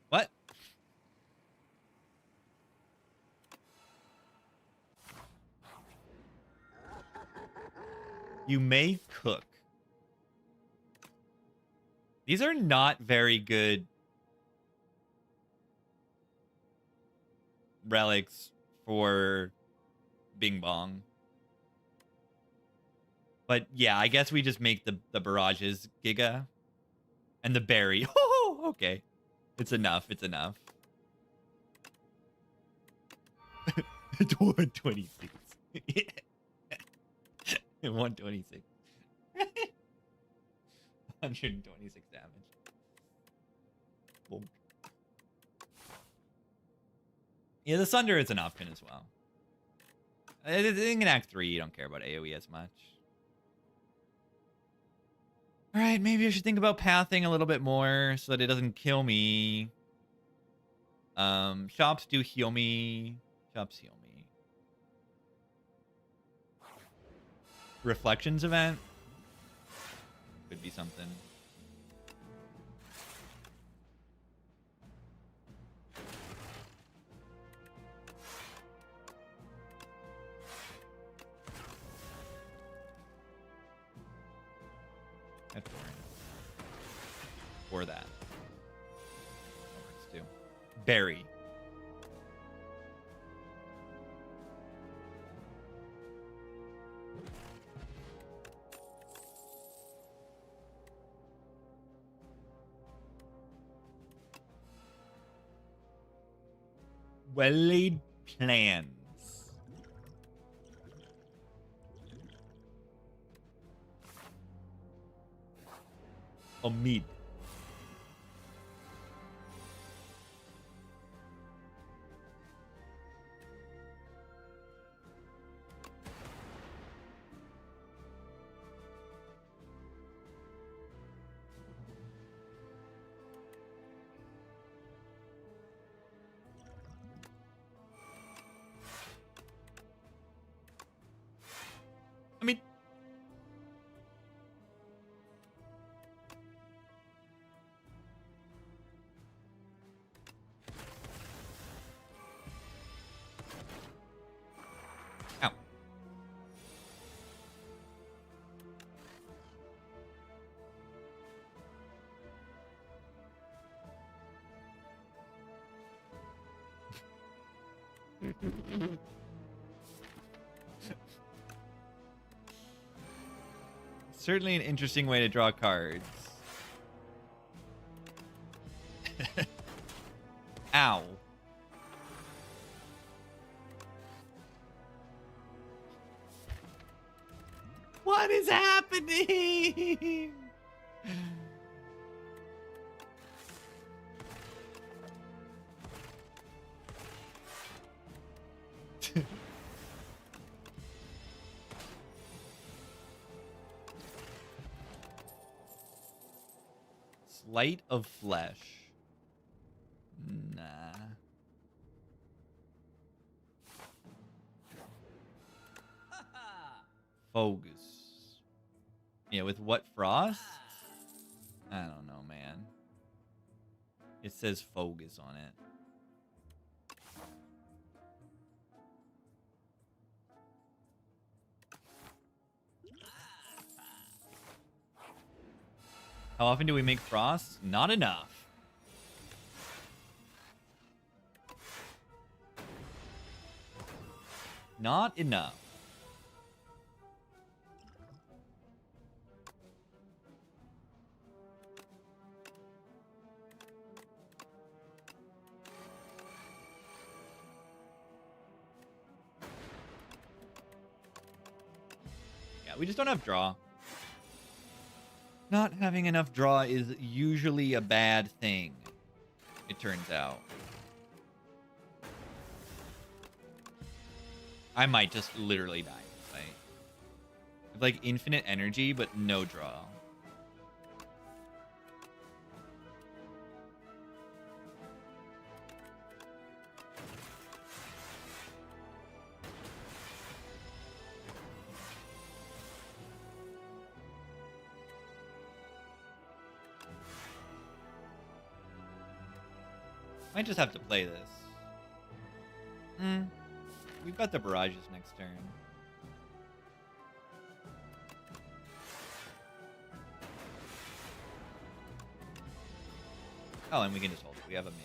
What? You may cook. These are not very good relics for Bing Bong. But yeah, I guess we just make the barrages Giga. And the berry. Oh, okay. It's enough. It's enough. 126. 126. 126 damage. Boom. Yeah, the Sunder is an option as well. In Act 3, you don't care about AoE as much. Alright, maybe I should think about pathing a little bit more so that it doesn't kill me. Shops do heal me. Shops heal me. Reflections event? Could be something. Or that. That works too. Berry. Well-laid plans. Omid. I mean, ow. Certainly an interesting way to draw cards. Ow. What is happening? Sleight of flesh. Nah. Fogus. Yeah, with what frost? I don't know, man. It says Fogus on it. How often do we make frost? Not enough. Not enough. Yeah, we just don't have draw. Not having enough draw is usually a bad thing, it turns out. I might just literally die in this fight. With like infinite energy, but no draw. Might just have to play this. We've got the barrages next turn. Oh, and we can just hold it. We have a mid.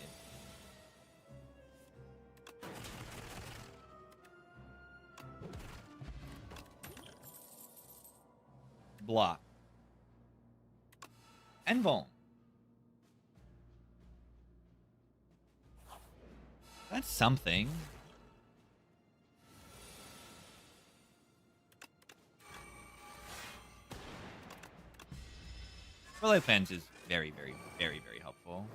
Block. And Vuln. That's something. Relay plans is very, very, very, very helpful.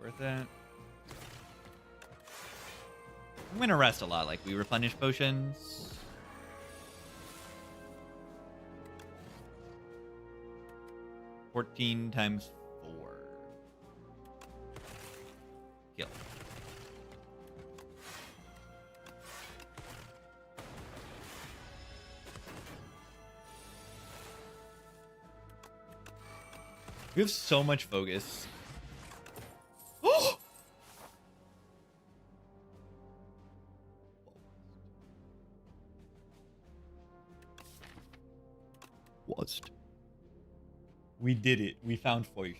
Worth it. I'm gonna rest a lot, like we replenish potions. $14 times 4. Kill. We have so much focus. We did it. We found Feucht.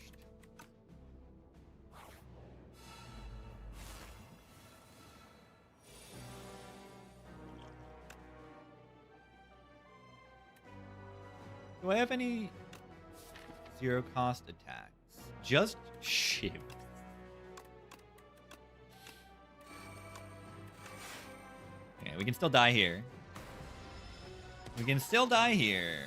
Do I have any zero cost attacks? Just shiv. Yeah, we can still die here. We can still die here.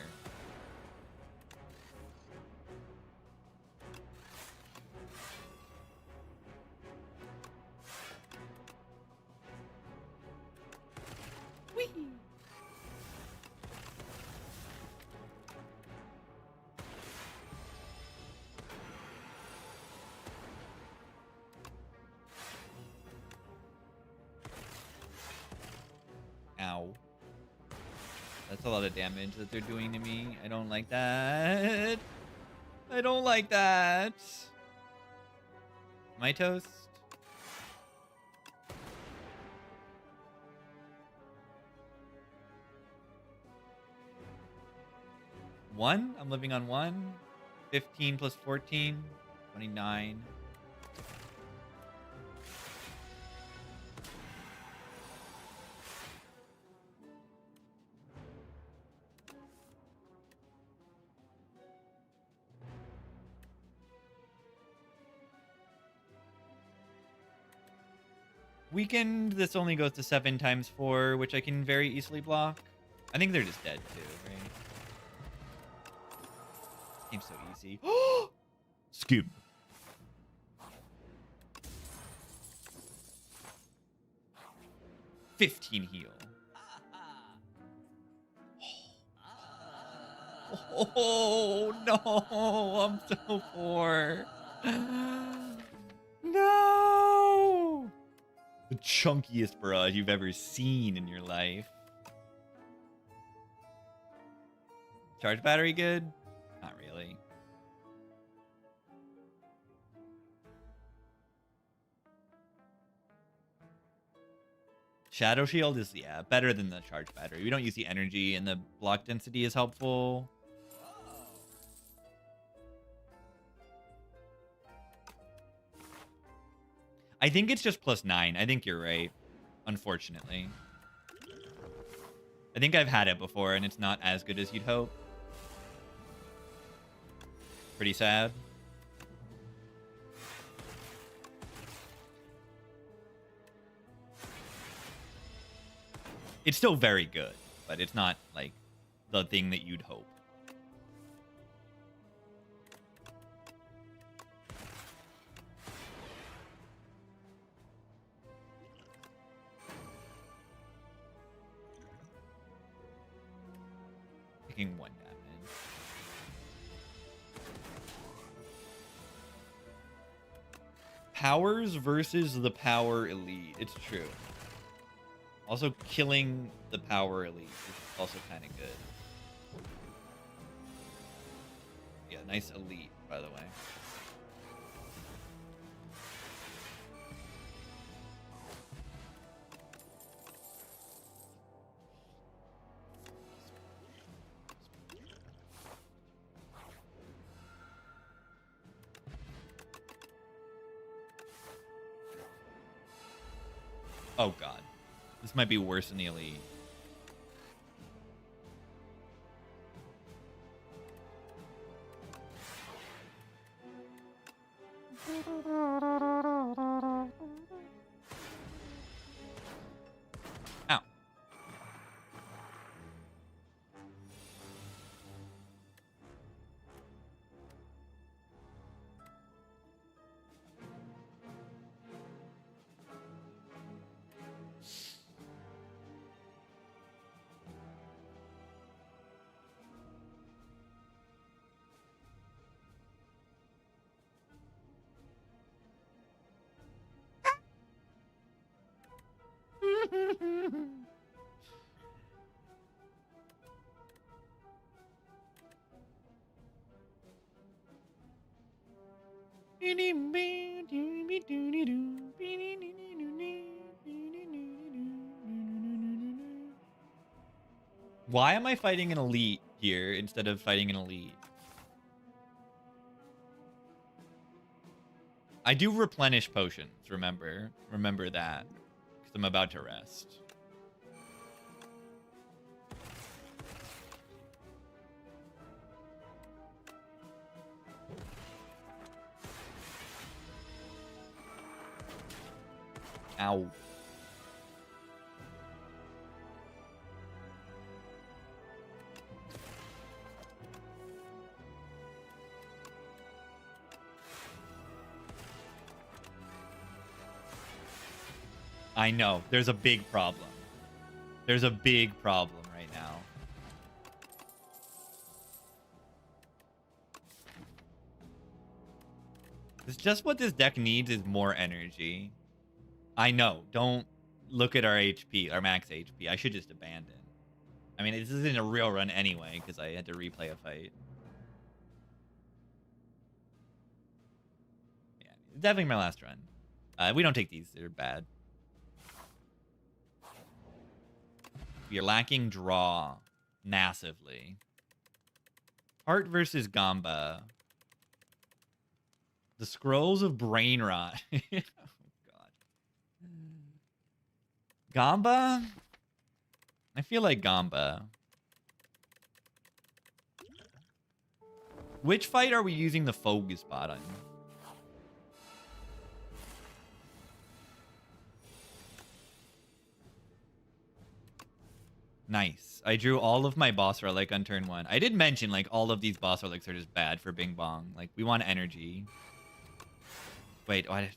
Ow. That's a lot of damage that they're doing to me. I don't like that. I don't like that. My toast. One? I'm living on one. 15 plus 14. 29. Weakened, this only goes to 7 times 4, which I can very easily block. I think they're just dead too, right? Game's so easy. Skip. $15 heal. Oh no, I'm so poor. No. The chunkiest barrage you've ever seen in your life. Charge battery good? Not really. Shadow Shield is, yeah, better than the charge battery. We don't use the energy, and the block density is helpful. I think it's just +9. I think you're right, unfortunately. I think I've had it before, and it's not as good as you'd hope. Pretty sad. It's still very good, but it's not, like, the thing that you'd hope. Taking 1 damage. Powers versus the power elite. It's true. Also, killing the power elite is also kind of good. Yeah, nice elite, by the way. Oh, God. This might be worse than the elite. Ow. Why am I fighting an elite here instead of fighting an elite? I do replenish potions, remember. Remember that. Because I'm about to rest. Ow. I know. There's a big problem. There's a big problem right now. It's just what this deck needs is more energy. I know. Don't look at our HP, our max HP. I should just abandon. I mean, this isn't a real run anyway, because I had to replay a fight. Yeah, it's definitely my last run. We don't take these. They're bad. We are lacking draw massively. Heart versus Gamba. The Scrolls of Brain Rot. Oh, God. Gamba? I feel like Gamba. Which fight are we using the focus bot on? Nice. I drew all of my boss relic on turn 1. I did mention, like, all of these boss relics are just bad for Bing Bong. Like, we want energy. Wait, I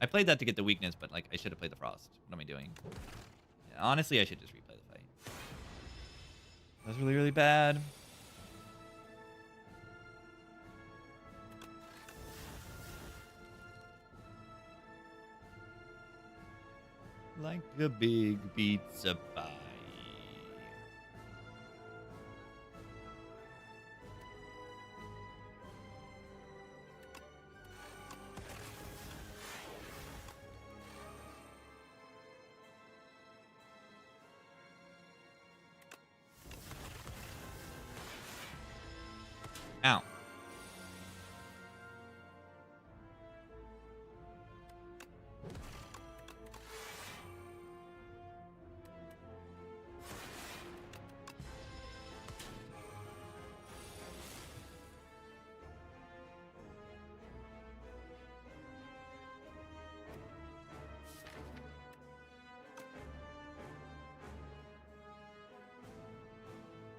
played that to get the weakness, but, like, I should have played the Frost. What am I doing? Yeah, honestly, I should just replay the fight. That was really, really bad. Like a big pizza pie. Ow.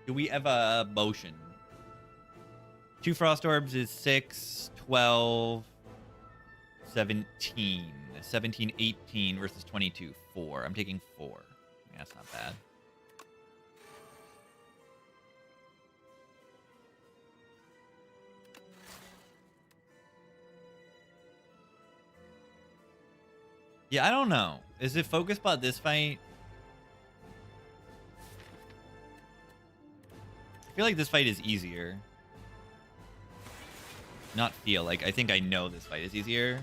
Do we have a motion? 2 Frost Orbs is 6, 12, 17. 17, 18 versus 22, 4. I'm taking 4. Yeah, that's not bad. Yeah, I don't know. Is it focus bot this fight? I feel like this fight is easier. Not feel like. I think I know this fight is easier.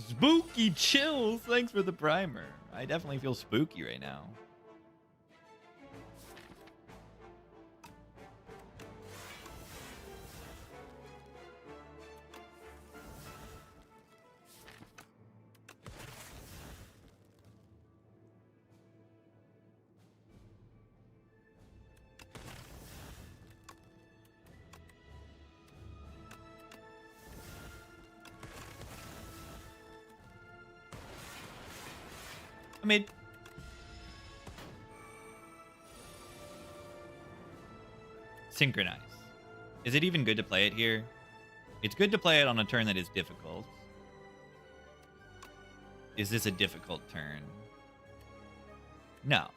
Spooky chills. Thanks for the primer. I definitely feel spooky right now. Mid. Synchronize. Is it even good to play it here? It's good to play it on a turn that is difficult. Is this a difficult turn? No.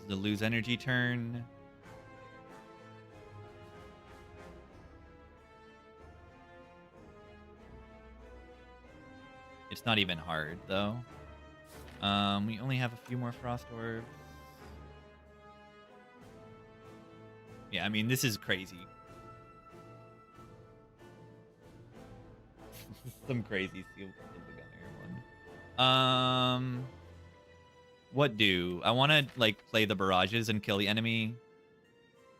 The lose energy turn. It's not even hard though. We only have a few more Frost Orbs. Yeah, I mean this is crazy. Some crazy Steel the Gunner one. What do? I want to, like, play the barrages and kill the enemy.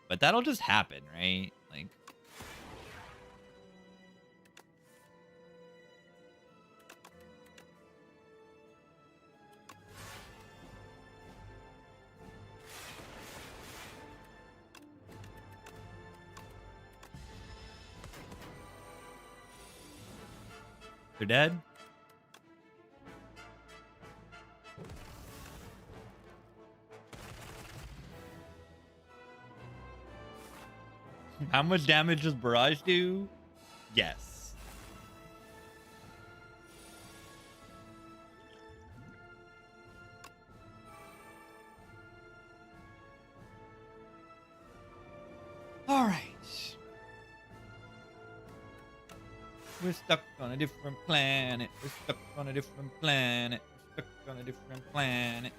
But that'll just happen, right? Like... They're dead? How much damage does Barrage do? Yes. All right. We're stuck on a different planet. We're stuck on a different planet. We're stuck on a different planet.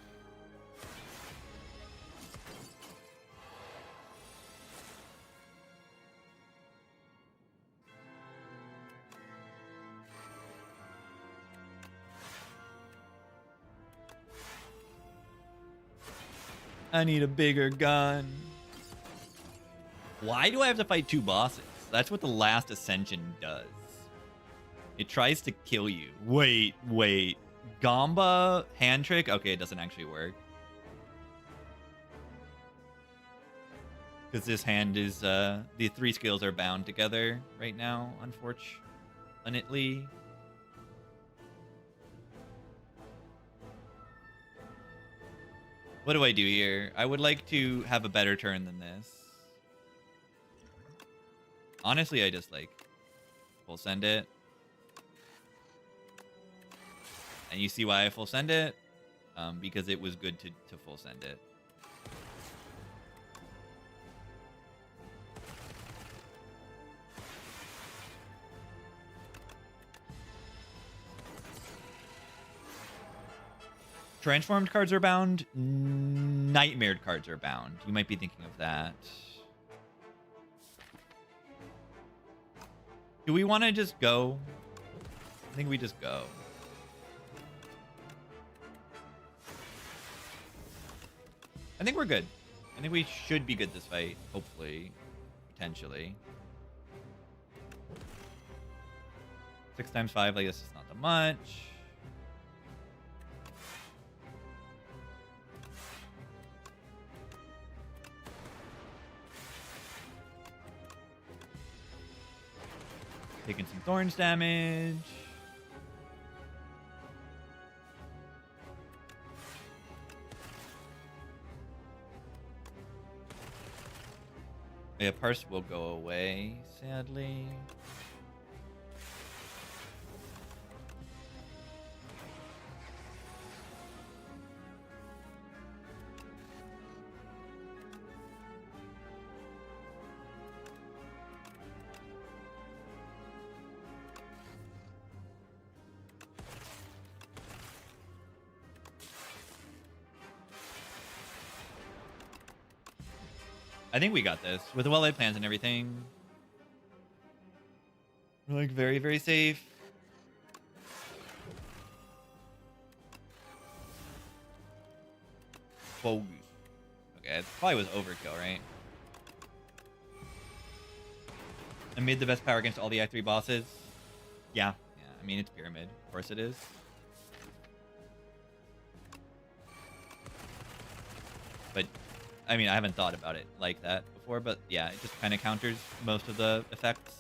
I need a bigger gun. Why do I have to fight 2 bosses? That's what the last Ascension does. It tries to kill you. Wait. Gamba hand trick. Okay, it doesn't actually work. Because this hand is, the 3 skills are bound together right now, unfortunately. What do I do here? I would like to have a better turn than this. Honestly, I just, like, full send it. And you see why I full send it? Because it was good to full send it. Transformed cards are bound. Nightmare cards are bound. You might be thinking of that. Do we want to just go? I think we just go. I think we're good. I think we should be good this fight. Hopefully. Potentially. 6 times 5, I guess it's not that much. Taking some thorns damage. Yeah, Parse will go away, sadly. I think we got this. With the well-laid plans and everything. We're like very, very safe. Bogus. Okay, it probably was overkill, right? I made the best power against all the Act 3 bosses. Yeah. Yeah, I mean, it's Pyramid. Of course it is. But, I mean, I haven't thought about it like that before, but yeah, it just kind of counters most of the effects.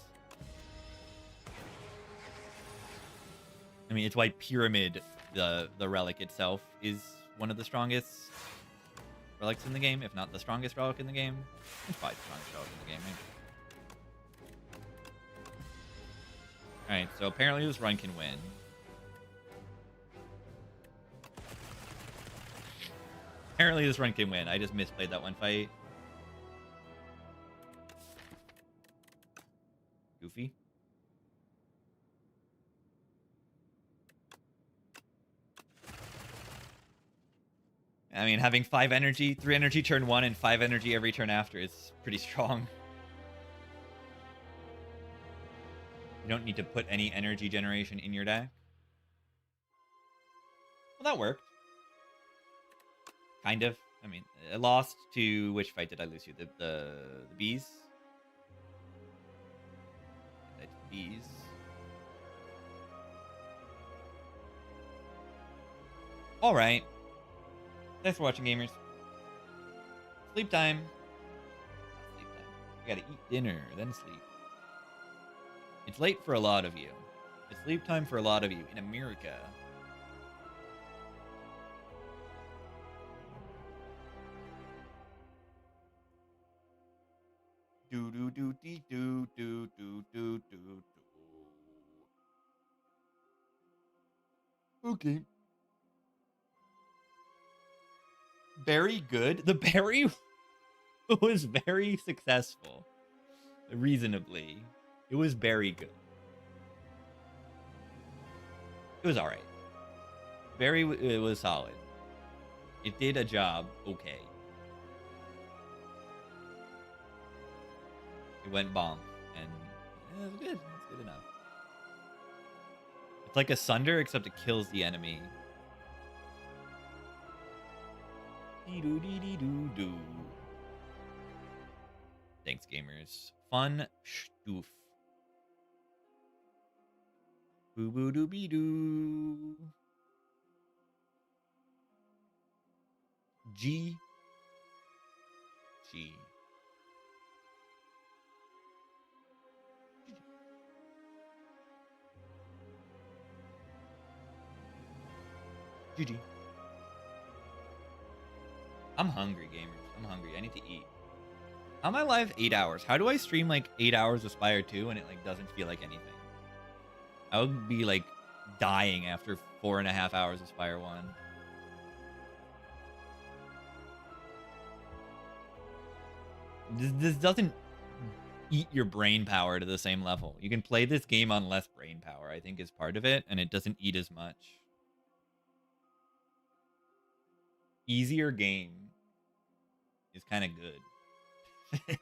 I mean, it's why Pyramid, the relic itself, is one of the strongest relics in the game, if not the strongest relic in the game. It's probably the strongest relic in the game, right? Alright, so apparently this run can win. Apparently this run can win. I just misplayed that one fight. Goofy. I mean, having 5 energy, 3 energy turn 1, and 5 energy every turn after is pretty strong. You don't need to put any energy generation in your deck. Well, that worked. Kind of. I mean, I lost to... Which fight did I lose to? The bees? Bees. Alright. Thanks for watching, gamers. Sleep time. Not sleep time. You gotta eat dinner, then sleep. It's late for a lot of you. It's sleep time for a lot of you in America. Do do do dee do do do do do do. Okay. Very good. The berry was very successful. Reasonably. It was very good. It was alright. It was solid. It did a job okay. It went bonk, and it was good. It's good enough. It's like a Sunder, except it kills the enemy. Dee-doo-dee-dee-doo-doo. Thanks, gamers. Fun stoof. Boo-boo-doo-bee-doo. G. G. GG. I'm hungry, gamers. I'm hungry. I need to eat. How am I live 8 hours? How do I stream like 8 hours of Spire 2 and it like doesn't feel like anything? I would be like dying after 4.5 hours of Spire 1. This doesn't eat your brain power to the same level. You can play this game on less brain power, I think is part of it, and it doesn't eat as much. Easier game is kind of good.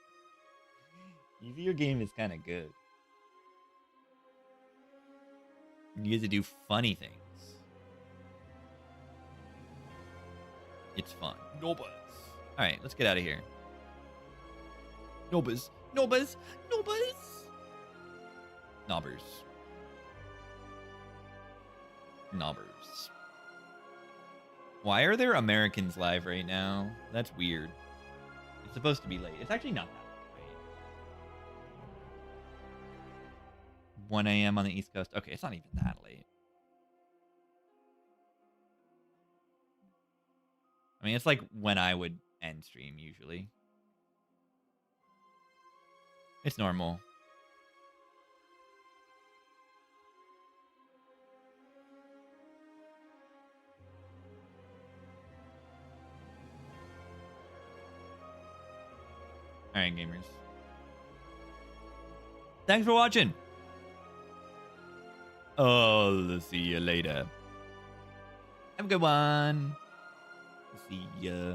Easier game is kind of good. You get to do funny things. It's fun. No buzz. All right, let's get out of here. No buzz. No buzz. No buzz. Knobbers. Knobbers. Why are there Americans live right now? That's weird. It's supposed to be late. It's actually not that late, right? 1 a.m. on the East Coast. Okay, it's not even that late. I mean, it's like when I would end stream usually. It's normal. All right, gamers. Thanks for watching. I'll see you later. Have a good one. See ya.